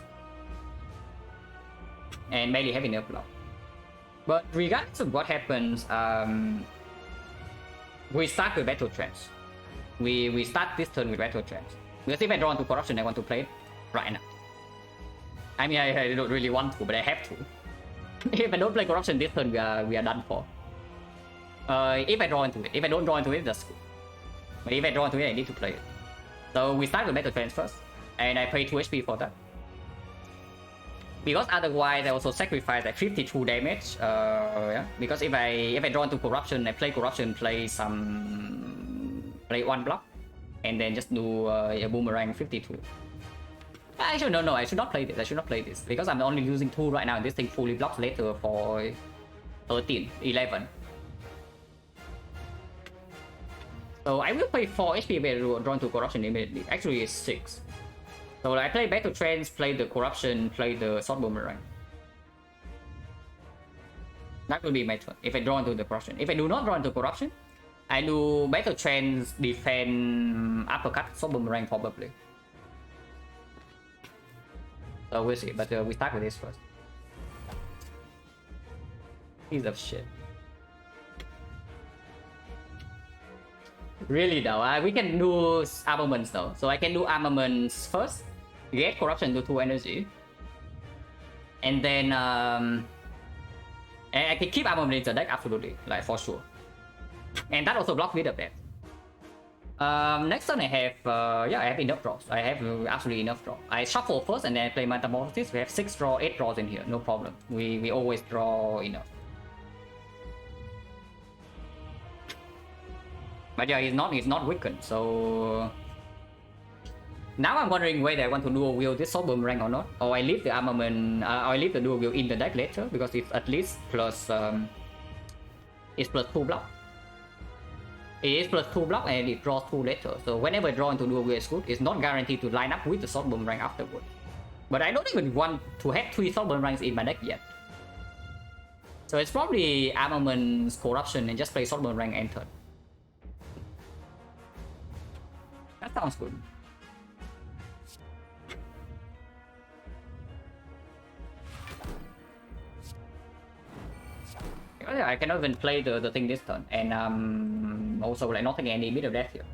And barely have enough block. But regardless of what happens, we start with battle trends. We start this turn with battle trends. Because if I draw into corruption, I want to play it right now. I mean, I don't really want to, but I have to. If I don't play corruption this turn, we are done for. If I draw into it. If I don't draw into it, that's good. But if I draw into it, I need to play it. So we start with battle trends first, and I pay 2 HP for that. Because otherwise I also sacrifice like 52 damage. Yeah. Because if I draw into corruption, I play corruption, play 1 block, and then just do a boomerang 52. Actually, no, I should not play this. I should not play this because I'm only using 2 right now, and this thing fully blocks later for 13, 11. So I will play 4 HP if I draw into corruption immediately. Actually, it's 6. So I play battle trends, play the corruption, play the sword boomerang. That will be my turn if I draw into the corruption. If I do not draw into corruption, I do battle trends, defend, uppercut, sword boomerang probably. So we'll see, but we start with this first. Piece of shit. Really though, we can do armaments though. So I can do armaments first, get corruption to 2 energy, and then and I can keep armament in the deck absolutely, like for sure. And that also blocks with of that. Next turn I have I have enough draws. I have absolutely enough draw. I shuffle first and then I play metamorphosis. We have 6 draw, 8 draws in here, no problem. We always draw enough. But yeah, he's not weakened, so now I'm wondering whether I want to dual wield this sword boomerang or not, or I leave the armament, or I leave the dual wield in the deck later because it's at least plus it's plus 2 block. It is plus 2 block and it draws 2 later. So whenever I draw into dual wield is good. It's not guaranteed to line up with the sword boomerang afterward. But I don't even want to have 3 sword boomerangs in my deck yet. So it's probably armaments, corruption, and just play sword boomerang and turn. That sounds good. Yeah, I cannot even play the thing this turn, and also like not taking any bit of death here.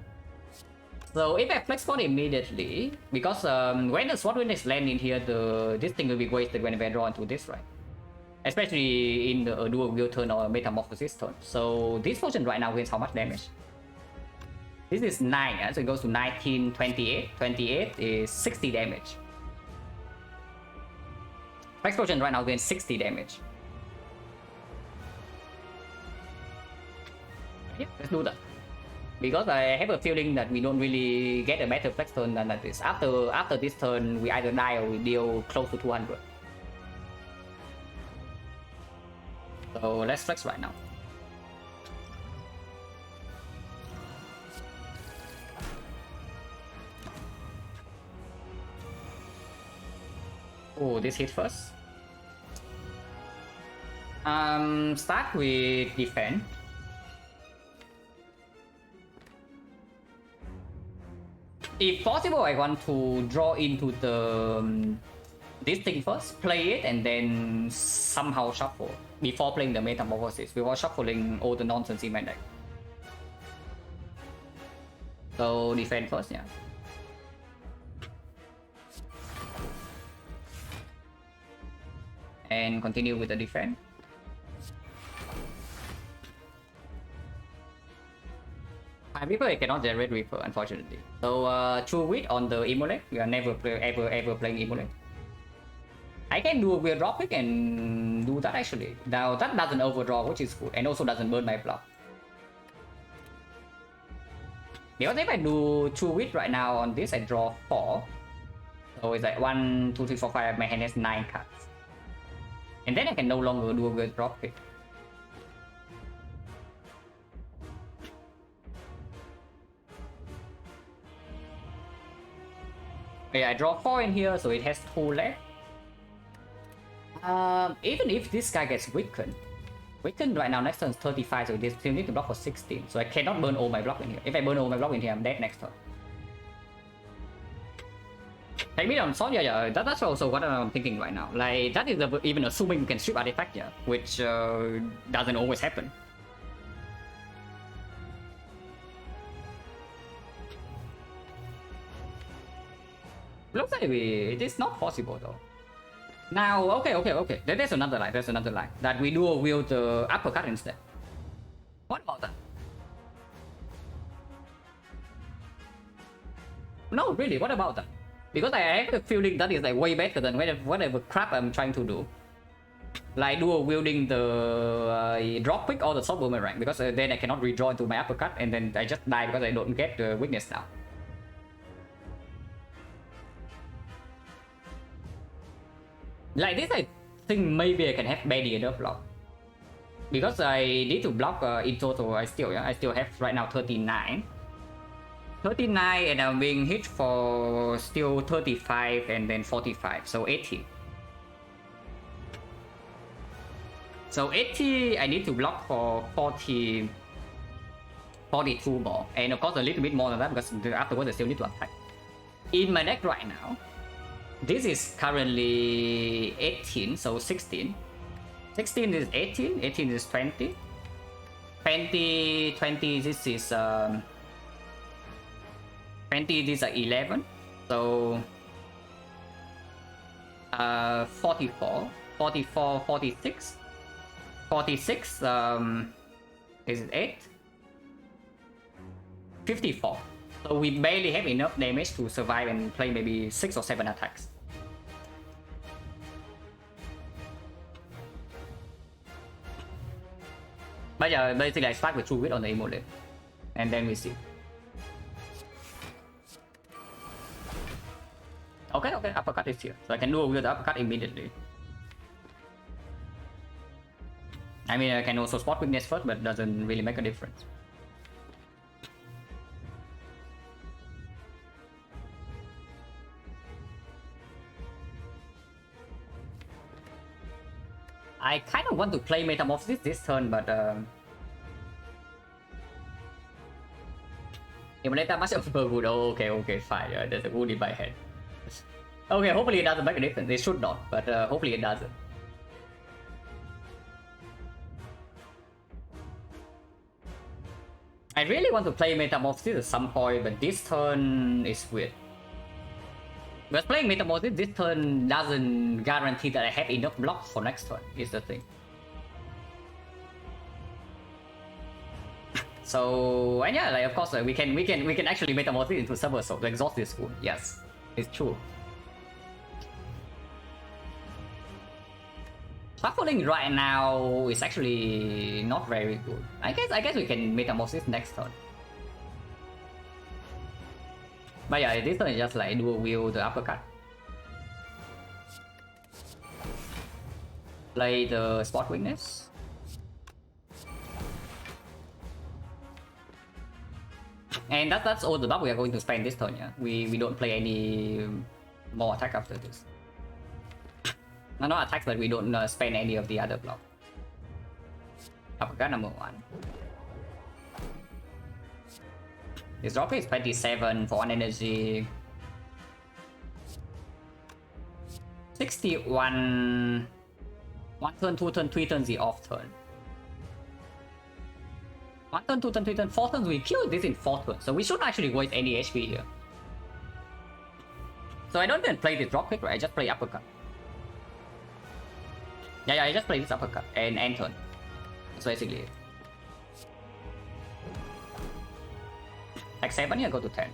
So if I flex spot immediately, because when the sword is land in here, this thing will be wasted whenever I draw into this, right? Especially in the dual wield turn or metamorphosis turn. So this potion right now wins how much damage? This is 9, yeah? So it goes to 19, 28. 28 is 60 damage. Flex potion right now wins 60 damage. Yeah, let's do that. Because I have a feeling that we don't really get a better flex turn than this. After this turn, we either die or we deal close to 200. So let's flex right now. Oh, this hit first. Start with defense. If possible, I want to draw into the this thing first, play it, and then somehow shuffle before playing the Metamorphosis, before shuffling all the nonsense in my deck. So defend first, yeah. And continue with the defense. Reaper, I cannot generate Reaper, unfortunately. So True Wit on the Immolate, we are never ever playing Immolate. I can do a weird drop pick and do that actually. Now that doesn't overdraw, which is good, and also doesn't burn my block. Because if I do True Wit right now on this, I draw 4. So it's like 1, 2, 3, 4, 5, my hand has 9 cards. And then I can no longer do a weird drop pick. Okay, I draw 4 in here, so it has 2 left. Even if this guy gets weakened right now next turn is 35, so they still need to block for 16. So I cannot burn all my block in here. If I burn all my block in here, I'm dead next turn. Take me on sword, yeah, that's also what I'm thinking right now. Like, that is even assuming we can strip artifact, yeah, which doesn't always happen. Looks like it is not possible though. Now, okay. There's another line. That we do wield the uppercut instead. What about that? No, really, what about that? Because I have a feeling that is like way better than whatever crap I'm trying to do. Like dual wielding the drop pick or the sword boomerang, because then I cannot redraw into my uppercut and then I just die because I don't get the weakness now. Like this, I think maybe I can have barely enough block. Because I need to block in total, I still have right now 39. 39 and I'm being hit for still 35 and then 45, so 80. So 80, I need to block for 40, 42 more. And of course a little bit more than that because afterwards I still need to attack. In my deck right now, this is currently 18, so 16. 16 is 18, 18 is 20. 20, this is 20, these are 11. So 44, 44, 46. 46 is it 8? 54. So we barely have enough damage to survive and play maybe 6 or 7 attacks. But yeah, basically I start with True Wit on the Immolate. And then we see. Okay, uppercut is here. So I can do a weird uppercut immediately. I mean, I can also spot weakness first, but it doesn't really make a difference. I kind of want to play Metamorphosis this turn, but Immolate much of a good. Oh, okay, fine. Yeah, there's a wound in my head. Okay, hopefully it doesn't make a difference. It should not, but hopefully it doesn't. I really want to play Metamorphosis at some point, but this turn is weird. But playing Metamorphosis this turn doesn't guarantee that I have enough blocks for next turn, is the thing. So, and yeah, like of course we can actually Metamorphosis into Subversal to exhaust this wound. Yes, it's true. Shuffling right now is actually not very good. I guess we can Metamorphosis next turn. But yeah, this turn is just like dual wield the uppercut. Play the spot weakness. And that's all the buff we are going to spend this turn, yeah? We don't play any more attack after this. No, not attacks, but we don't spend any of the other block. Uppercut number 1. His drop is 27 for 1 energy. 61. 1 turn, 2 turn, 3 turns the off turn. 1 turn, 2 turn, 3 turn, 4 turns. We kill this in 4 turns, so we shouldn't actually waste any HP here. So I don't even play this drop kick, right? I just play uppercut. Yeah, I just play this uppercut and end turn. That's basically it. Like 7 here, go to 10.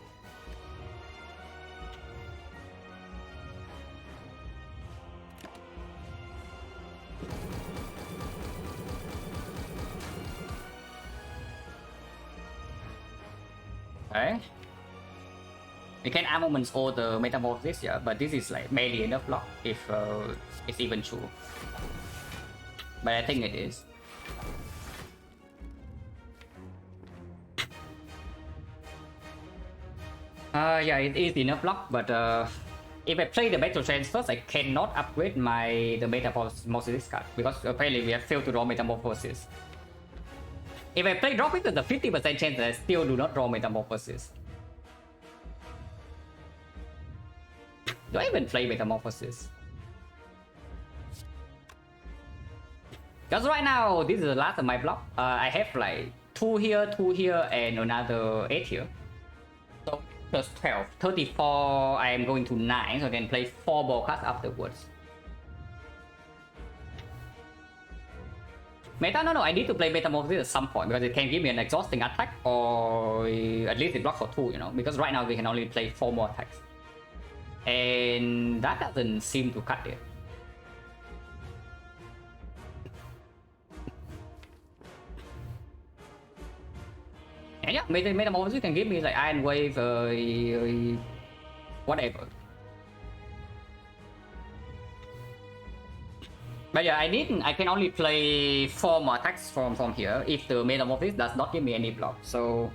Okay. We can armaments all the metamorphosis, yeah, but this is like barely enough block if it's even true. But I think it is. Yeah, it is enough block, but if I play the Battle Trance first, I cannot upgrade the Metamorphosis card because apparently we have failed to draw Metamorphosis. If I play drop it, there's a 50% chance that I still do not draw Metamorphosis. Do I even play Metamorphosis? Because right now, this is the last of my block. I have like 2 here, and another 8 here. So plus 12. 34, I am going to 9, so I can play 4 ball cards afterwards. No, I need to play Metamorphosis at some point because it can give me an exhausting attack or at least it blocks for 2, you know, because right now we can only play 4 more attacks. And that doesn't seem to cut it. And yeah, Metamorphosis can give me like Iron Wave, whatever. But yeah, I can only play 4 more attacks from here if the Metamorphosis does not give me any block. So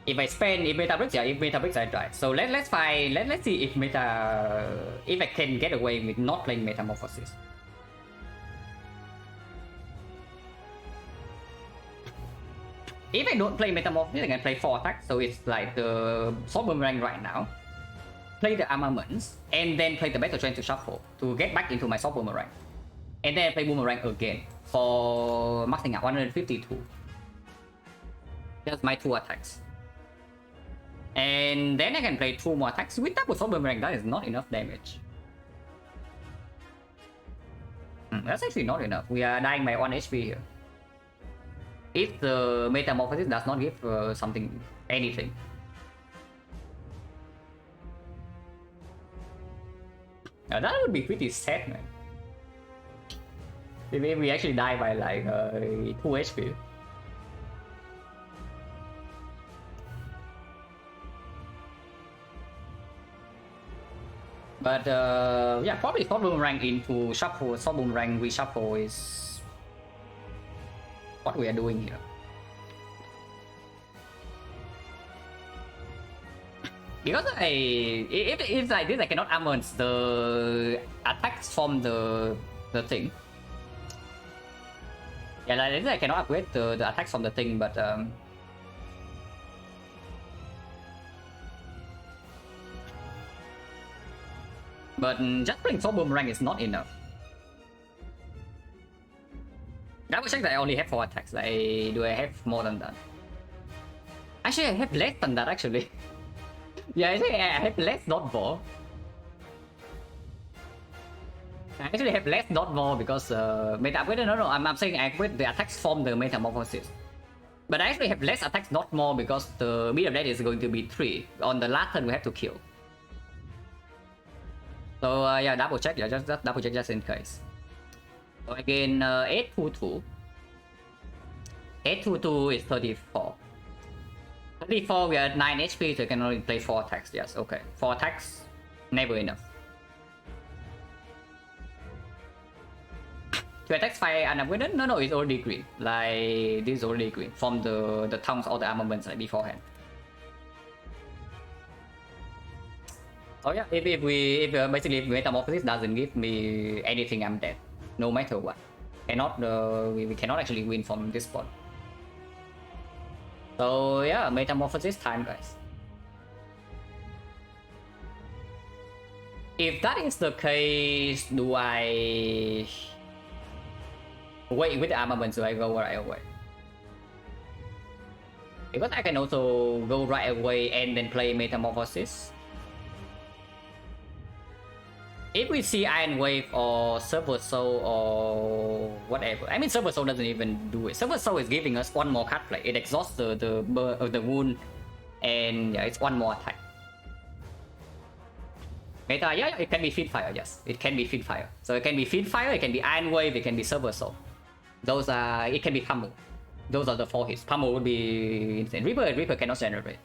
if Meta breaks, yeah, if Meta breaks, I die. So let's see if I can get away with not playing Metamorphosis. If I don't play Metamorphosis, I can play 4 attacks, so it's like the Sword Boomerang right now. Play the armaments, and then play the Battle Trance to shuffle to get back into my Sword Boomerang. And then I play Boomerang again for maxing out 152. That's my 2 attacks. And then I can play 2 more attacks with double Sword Boomerang. That is not enough damage. That's actually not enough. We are dying by 1 HP here. If the Metamorphosis does not give anything. Now that would be pretty sad, man. If we actually die by like 2 HP. But yeah, probably Sword Boomerang into shuffle, Sword Boomerang reshuffle is what we are doing here. Because if it's like this, I cannot armament the attacks from the thing. Yeah, like this I cannot upgrade the attacks from the thing, but just playing Sword Boomerang is not enough. Double check that I only have 4 attacks. Like, do I have more than that? Actually, I have less than that actually. Yeah, actually I have less, not more. I actually have less, not more, because meta upgrade. No, I'm saying I upgrade the attacks from the Metamorphosis. But I actually have less attacks, not more, because the meter death is going to be 3. On the last turn we have to kill. So yeah, double check. Yeah, just double check just in case. So again, 822. 822 is 34. Before we are at 9 HP, so you can only play 4 attacks. Yes, okay. 4 attacks, never enough. 2 attacks, fire unavoided? No, it's already green. Like, this is already green from the tongues or the armaments like beforehand. Oh yeah, if basically if Metamorphosis doesn't give me anything, I'm dead. No matter what. We cannot actually win from this spot. So yeah, Metamorphosis time, guys. If that is the case, do I wait with the armaments? Do I go right away? Because I can also go right away and then play Metamorphosis. If we see Iron Wave or Silver Soul or whatever, I mean Silver Soul doesn't even do it. Silver Soul is giving us one more card play. It exhausts the wound, and yeah, it's one more attack. Meta, yeah, it can be Feed Fire, yes. It can be Feed Fire. So it can be Feed Fire, it can be Iron Wave, it can be Silver Soul. Those are, it can be Pummel. Those are the 4 hits. Pummel would be insane. Reaper cannot generate.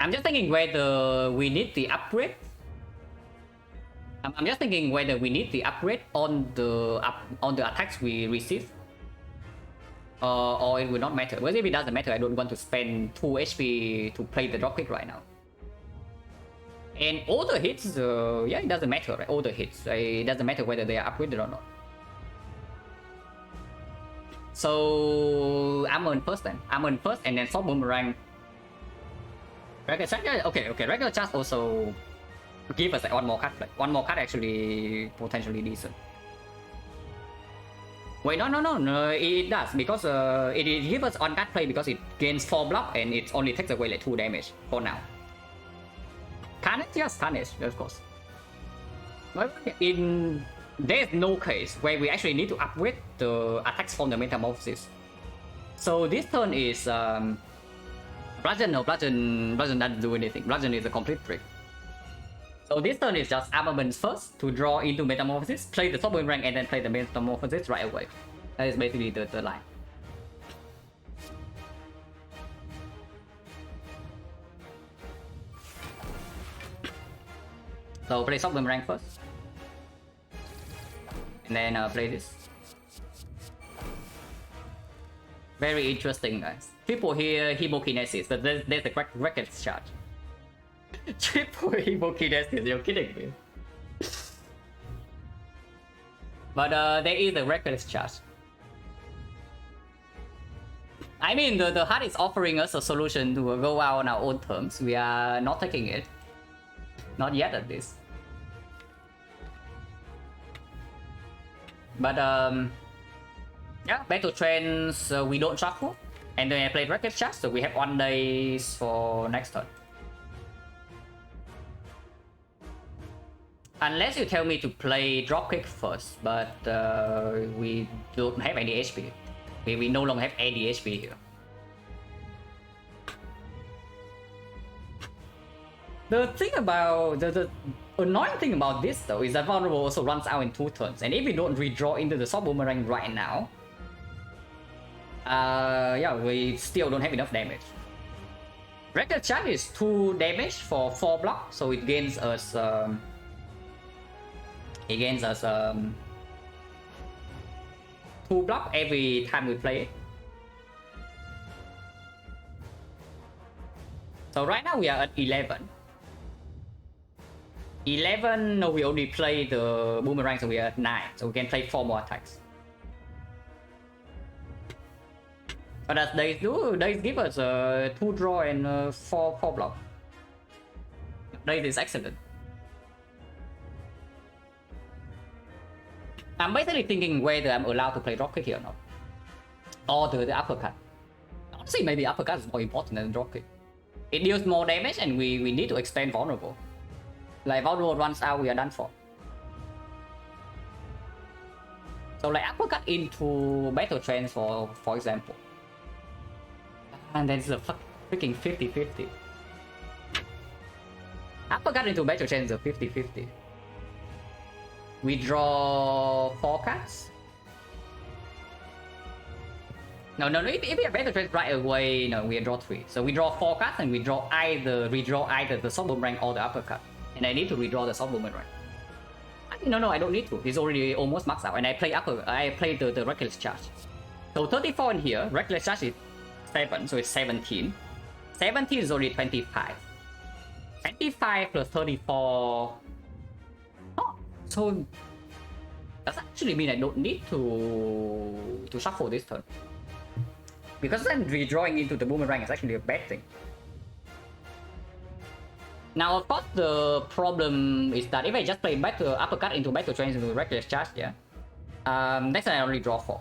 I'm just thinking whether we need the upgrade. I'm just thinking whether we need the upgrade on the attacks we receive, or it will not matter. Well, if it doesn't matter, I don't want to spend 2 HP to play the dropkick right now. And all the hits, yeah, it doesn't matter, right? All the hits, it doesn't matter whether they are upgraded or not. So I'm on first then. I'm on first, and then Sword Boomerang. Regular charge, okay. Regular charge also give us like one more card play. One more card actually potentially decent. Wait, no, it does because it gives us on card play because it gains 4 block and it only takes away like 2 damage for now. Carnage, yes, Carnage, of course. But there's no case where we actually need to upgrade the attacks from the Metamorphosis. So this turn is Bludgeon doesn't do anything. Bludgeon is a complete trick. So this turn is just armaments first to draw into Metamorphosis, play the Sword Boomerang, and then play the Metamorphosis right away. That is basically the line. So play Sword Boomerang first, and then play this. Very interesting, guys. Triple here, Hemokinesis, but there's the record charge. Triple Hemokinesis, you're kidding me. But there is a reckless charge. I mean, the HUD is offering us a solution to go out on our own terms. We are not taking it. Not yet at least. But yeah, battle trends we don't shuffle. And then I played Record Charge, so we have 1 day for next turn. Unless you tell me to play Dropkick first, but we don't have any HP. We no longer have any HP here. The thing about the annoying thing about this though is that Vulnerable also runs out in 2 turns, and if we don't redraw into the Sword Boomerang right now, yeah, we still don't have enough damage. Record Charge is 2 damage for 4 block, so it gains us 2 block every time we play it. So right now we are at 11. 11, no, we only play the Boomerang, so we are at 9, so we can play 4 more attacks. But as they do, they give us 2 draw and 4 block. That is excellent. I'm basically thinking whether I'm allowed to play dropkick here or not. Or the uppercut. Honestly, maybe uppercut is more important than dropkick. It deals more damage and we need to extend Vulnerable. Like Vulnerable runs out, we are done for. So like uppercut into battle trance for example. And then it's a freaking 50-50. Uppercut into battle trance is a 50-50. We draw 4 cards. No. If we have Battle Trance right away, no, we draw 3. So we draw 4 cards and we redraw either the Soft Boomerang or the uppercut. And I need to redraw the Soft Boomerang. No, I don't need to. It's already almost maxed out. And I play the Reckless Charge. So 34 in here. Reckless Charge is 7, so it's 17. 17 is already 25. 25 plus 34. Oh, so does actually mean I don't need to shuffle this turn. Because then redrawing into the boomerang is actually a bad thing. Now, of course, the problem is that if I just play uppercut into Battle Trance into Reckless Charge, yeah, next time I only draw 4.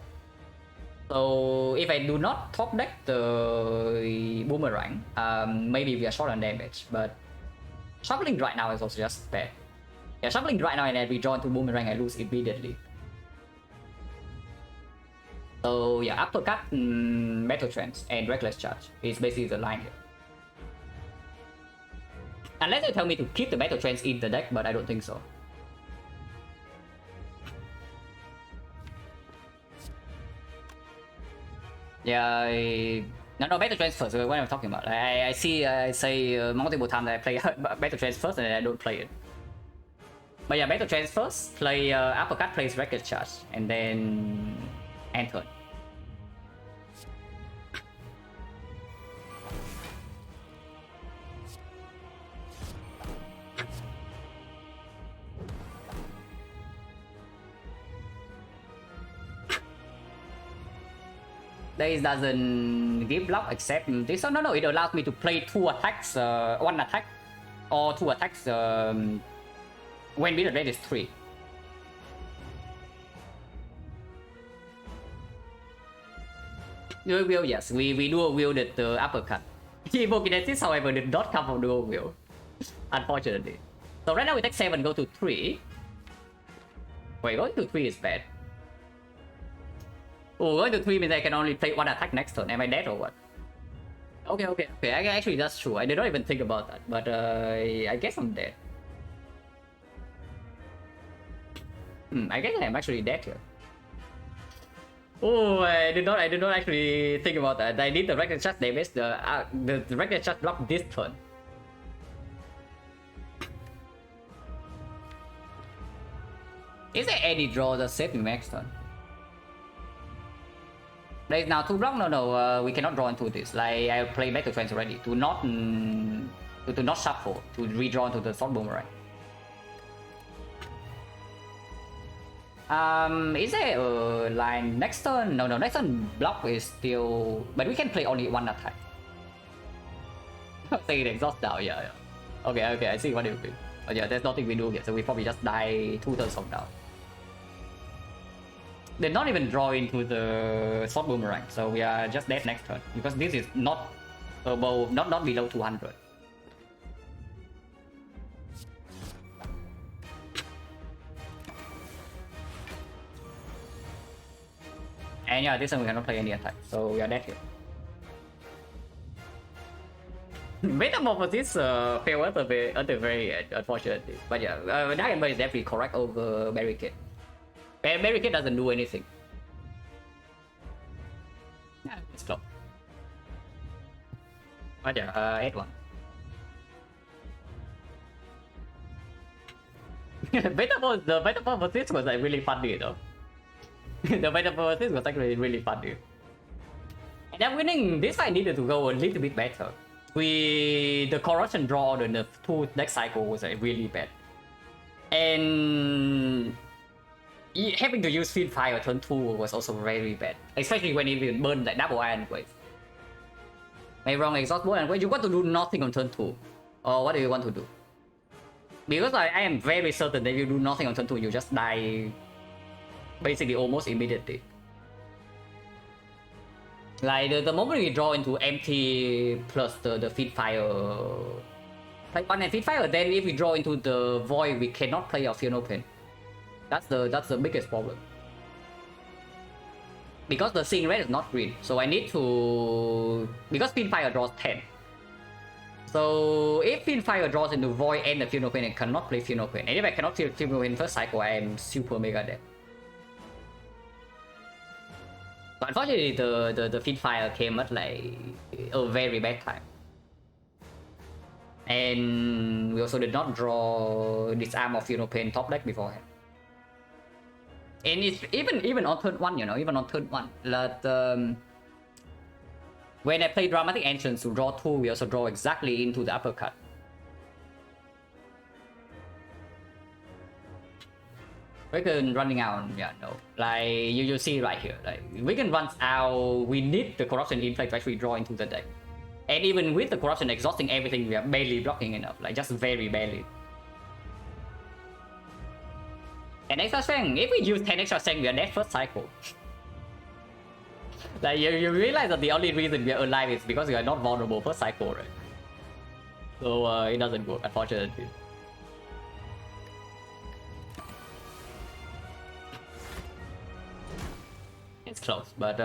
So if I do not top deck the boomerang, maybe we are short on damage. But shuffling right now is also just bad. Yeah, shuffling right now and then redraw into boomerang, I lose immediately. So yeah, uppercut, Battle Trance, and Reckless Charge is basically the line here. Unless they tell me to keep the Battle Trance in the deck, but I don't think so. Yeah, no, Battle Trance first. What am I talking about? I say multiple times that I play Battle Trance first and then I don't play it. But yeah, Battle Trance first, play uppercut, plays Reckless Charge, and then end turn. This doesn't give block except this. Oh, no, it allows me to play 2 attacks, 1 attack, or 2 attacks when bidder rate is 3. Dual wield, yes, we dual wielded the uppercut. Evokinesis, however, did not come from dual wield, unfortunately. So right now we take 7, go to 3. Wait, going to 3 is bad. Oh, going to 3 means I can only play 1 attack next turn. Am I dead or what? Okay. Actually, that's true. I did not even think about that, but I guess I'm dead. I guess I'm actually dead here. Oh, I did not actually think about that. I need the Reckless Charge damage. The Reckless Charge block this turn. Is there any draw that save me next turn? There is now 2 block. No, we cannot draw into this. Like I play Battle Trance already to not shuffle, to redraw into the Soft Boomerang. Is there a line next turn? No, next turn block is still, but we can play only 1 attack. Say it exhaust now, yeah. Okay, I see what you mean. But yeah, there's nothing we do here, so we probably just die 2 turns from now. They're not even draw into the Soft Boomerang, so we are just dead next turn because this is not above, not below 200. And yeah, this one we cannot play any attack, so we are dead here. Metamorphosis failed at the very end, unfortunately. But yeah, Dark Ember is definitely correct over Barricade. Barricade doesn't do anything. Yeah, it's close. But yeah, 8-1. The Metamorphosis was like really funny though. The Metamorphosis was actually really funny. And then winning this fight needed to go a little bit better. The corruption draw on the 2 next cycle was like really bad. And having to use Fiend Fire turn 2 was also very bad. Especially when it will burn like double Ironclad. My wrong exhaust bolt and you want to do nothing on turn 2. Or what do you want to do? Because I am very certain that if you do nothing on turn 2, you just die basically almost immediately. Like the moment we draw into empty plus the Feed Fire, like 1 and Feed Fire, then if we draw into the Void, we cannot play our Fear No Pain. That's the biggest problem. Because the Seeing Red is not green, so I need to, because Feed Fire draws 10. So if Feed Fire draws into Void and the Fear No Pain, I cannot play Fear No Pain. And if I cannot Fear No Pain first cycle, I am super mega dead. But unfortunately, the feed fire came at like a very bad time. And we also did not draw this Arm of Pain top deck beforehand. And it's even on turn 1, even on turn 1. That when I play Dramatic Entrance to draw 2, we also draw exactly into the uppercut. Wigan running out, yeah, no. Like, you see right here, like, Wigan runs out, we need the Corruption in play to actually draw into the deck. And even with the Corruption exhausting everything, we are barely blocking enough, like, just very barely. And extra strength, if we use 10 extra strength, we are dead first cycle. Like, you realize that the only reason we are alive is because we are not vulnerable first cycle, right? So, it doesn't work, unfortunately. It's close, but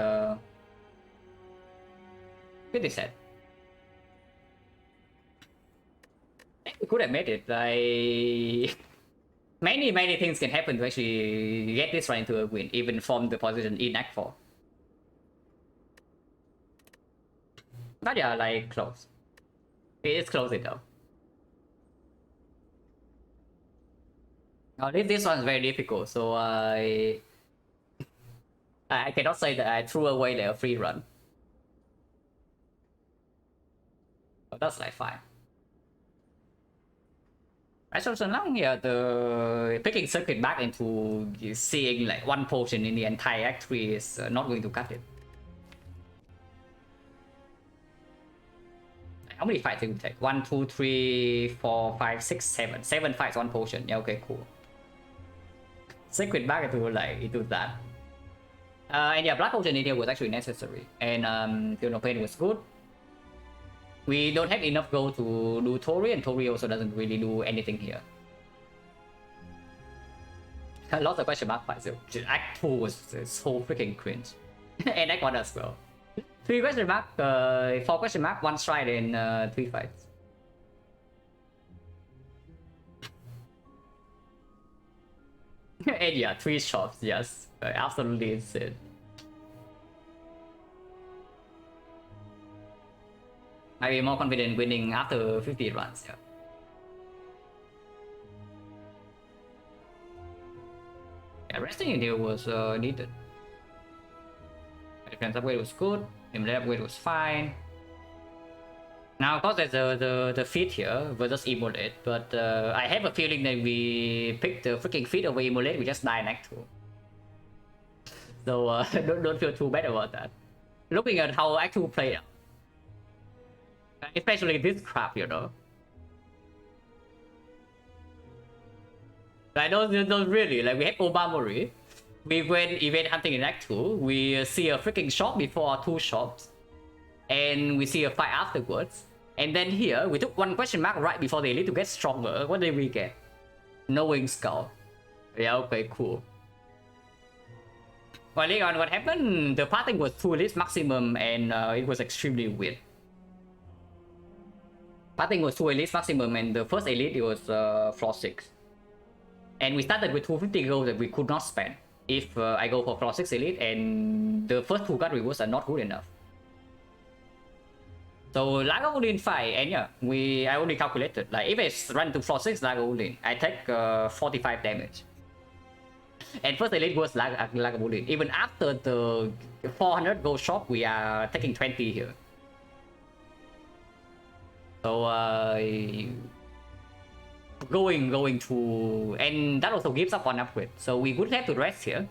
pretty sad. I think we could have made it. Like many things can happen to actually get this run into a win, even from the position in Act 4. But yeah, like close. It's close enough. Now this one's very difficult, so I cannot say that I threw away their free run. But that's like fine. So now here, the picking circuit back into seeing like one potion in the entire Act 3 is not going to cut it. How many fights did we take? 1, 2, 3, 4, 5, 6, 7. 7 fights, 1 potion. Yeah, okay, cool. Circuit back into that. And yeah, Black Potion in here was actually necessary. And Pain was good. We don't have enough gold to do Tori, and Tori also doesn't really do anything here. I lost the question mark fight, so Act 2 was so freaking cringe. And Act 1 as well. 3 question mark, 4 question mark, 1 stride, and 3 fights. And yeah, 3 shots, yes. Absolutely insane. I'd be more confident winning after 50 runs, yeah. Yeah, resting in here was needed. Defense upgrade was good, immediate upgrade was fine. Now, of course, there's the feat here versus Immolate, but I have a feeling that we picked the freaking feat over Immolate, we just die in Act 2. So don't feel too bad about that. Looking at how Act 2 played out. Especially this crap, Like, those really, like, we have Obamori. We went event hunting in Act 2. We see a freaking shop before our 2 shops. And we see a fight afterwards. And then here, we took 1 question mark right before the elite to get stronger. What did we get? Knowing Skull. Yeah, okay, cool. Well, later on, what happened? The parting was 2 elites maximum, and it was extremely weird. Parting was 2 elites maximum, and the first elite it was floor 6. And we started with 250 gold that we could not spend if I go for floor 6 elite, and the first 2 card rewards are not good enough. So Lagavulin 5, and yeah, I only calculated, like if I run to floor 6 Lagavulin, I take 45 damage. And first elite was Lagavulin. Even after the 400 gold shop, we are taking 20 here. So going to, and that also gives up 1 upgrade. So we would have to rest here,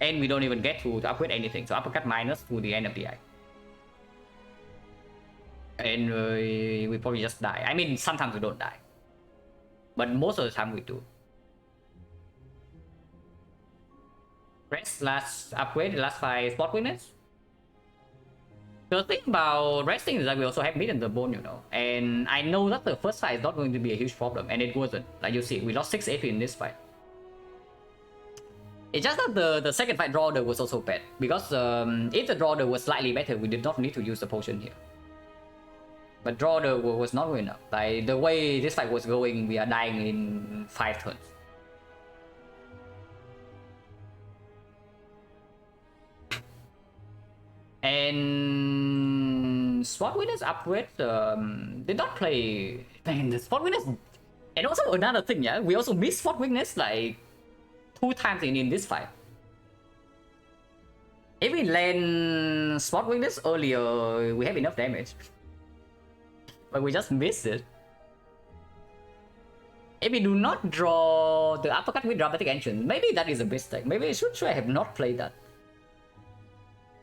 and we don't even get to upgrade anything. So uppercut minus to the end of the eye. And we probably just die. I mean, sometimes we don't die, but most of the time we do. Rest, last upgrade, last 5 spot winners. The thing about resting is that we also have meat in the bone, And I know that the first fight is not going to be a huge problem, and it wasn't. Like you see, we lost 6 AP in this fight. It's just that the second fight draw order was also bad. Because if the draw order was slightly better, we did not need to use the potion here. But draw order was not good enough. Like the way this fight was going, we are dying in 5 turns. And Spot Winners upgrade did not play. Man, the Spot Winners. And also another thing, yeah, we also missed Spot Winners like 2 times in this fight. If we land Spot Winners earlier, we have enough damage. But we just missed it. If we do not draw the uppercut with dramatic entrance, maybe that is a mistake. Maybe should I have not played that?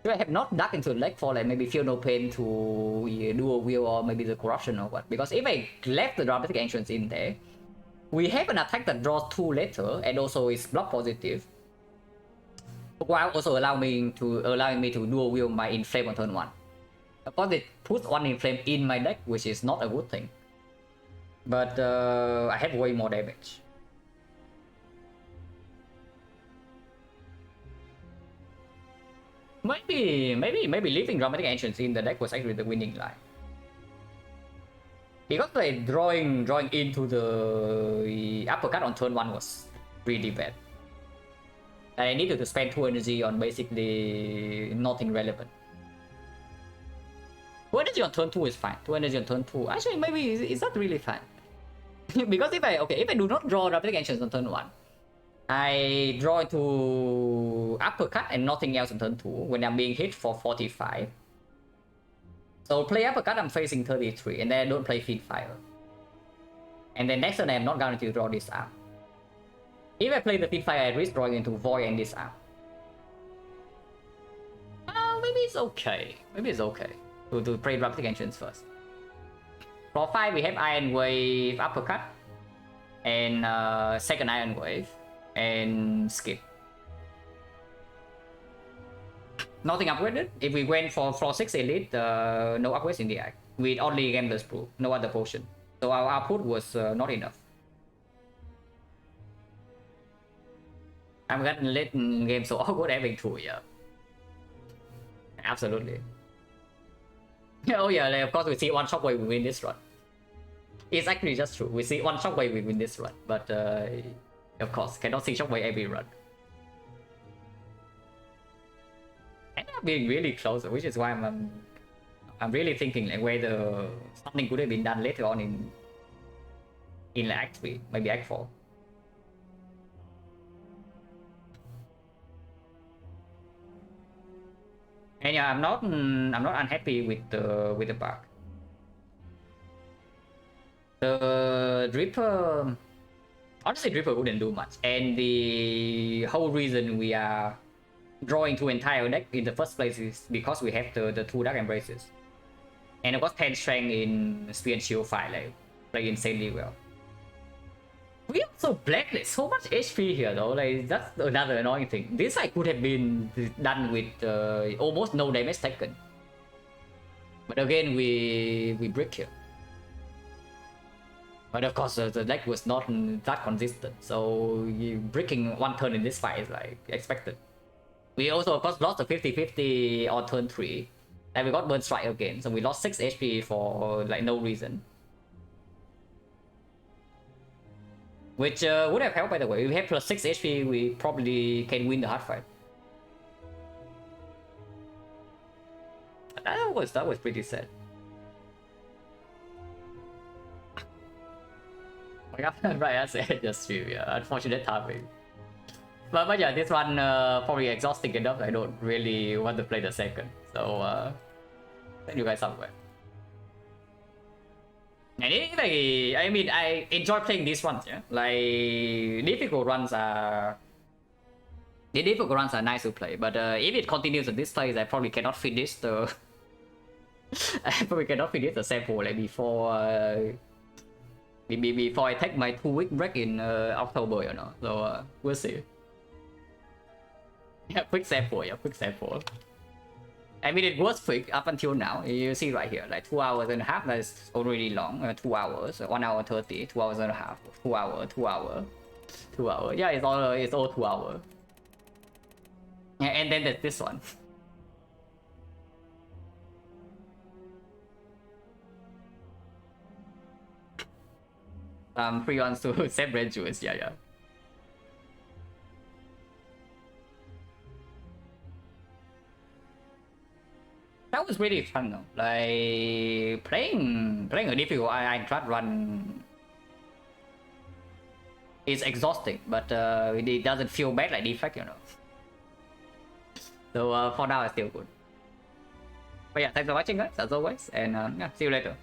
Should I have not dug into the leg for like maybe Feel No Pain to Dual Wheel or maybe the Corruption or what? Because if I left the dramatic entrance in there, we have an attack that draws 2 later and also is block positive, while also allowing me to Dual Wheel my Inflame on turn 1. Of course, it puts 1 Inflame in my deck, which is not a good thing. But I have way more damage. Maybe leaving dramatic entrance in the deck was actually the winning line. Because like drawing into the uppercut on turn 1 was really bad. I needed to spend 2 energy on basically nothing relevant. 2 energy on turn 2 is fine. 2 energy on turn 2. Actually, maybe it's not really fine. Because if I do not draw dramatic entrance on turn 1, I draw into uppercut and nothing else on turn 2 when I'm being hit for 45. So play uppercut, I'm facing 33, and then I don't play feed fire. And then next turn I'm not guaranteed to draw this arm. If I play the feed fire, I risk drawing into void and this arm. Maybe it's okay. Maybe it's okay to play dramatic entrance first. For 5, we have Iron Wave uppercut and second Iron Wave and skip. Nothing upgraded. If we went for floor 6 elite, no upgrades in the act. With only Gambler's Brew, no other potion. So our output was not enough. I'm getting late in game, so awkward having 2, yeah. Absolutely. Oh yeah, like, of course we see 1 shockwave we win this run. It's actually just true. We see 1 shockwave we win this run, but of course cannot see shockwave every run. And I'm being really close, which is why I'm really thinking like whether something could have been done later on in like Act 3, maybe Act 4. And yeah, I'm not unhappy with the bug. The Dripper, honestly, Dripper wouldn't do much, and the whole reason we are drawing 2 entire deck in the first place is because we have the 2 Dark Embraces, and of course 10 strength in Spear and Shield 5 like play insanely well. We also blacked so much HP here though, like that's another annoying thing. This fight could have been done with almost no damage taken. But again, we brick here. But of course the deck was not that consistent, so bricking 1 turn in this fight is like expected. We also of course lost the 50-50 on turn 3. And we got Burn Strike again, so we lost 6 HP for like no reason. Which would have helped, by the way. If we have plus 6 HP, we probably can win the hard fight. That was pretty sad. Right, I said just stream, yeah. Unfortunate timing. But yeah, this one probably exhausting enough. I don't really want to play the second. So send you guys somewhere. And I mean, I enjoy playing these ones, yeah. Like difficult runs are nice to play, but if it continues at this phase, I probably cannot finish the sample like before I take my 2-week break in October, you know. So we'll see. Yeah, quick sample. I mean, it was quick up until now. You see right here, like 2 hours and a half. That's already long. 2 hours, 1 hour 30, 2 hours and a half, 2 hour. Yeah, it's all 2 hours. Yeah, and then there's this one. Free ones to save red juice. Yeah. was really fun though. Like playing a difficult Ironclad run is exhausting, but it doesn't feel bad like defect, you know. So for now, it's still good. But yeah, thanks for watching, guys, as always, and yeah, see you later.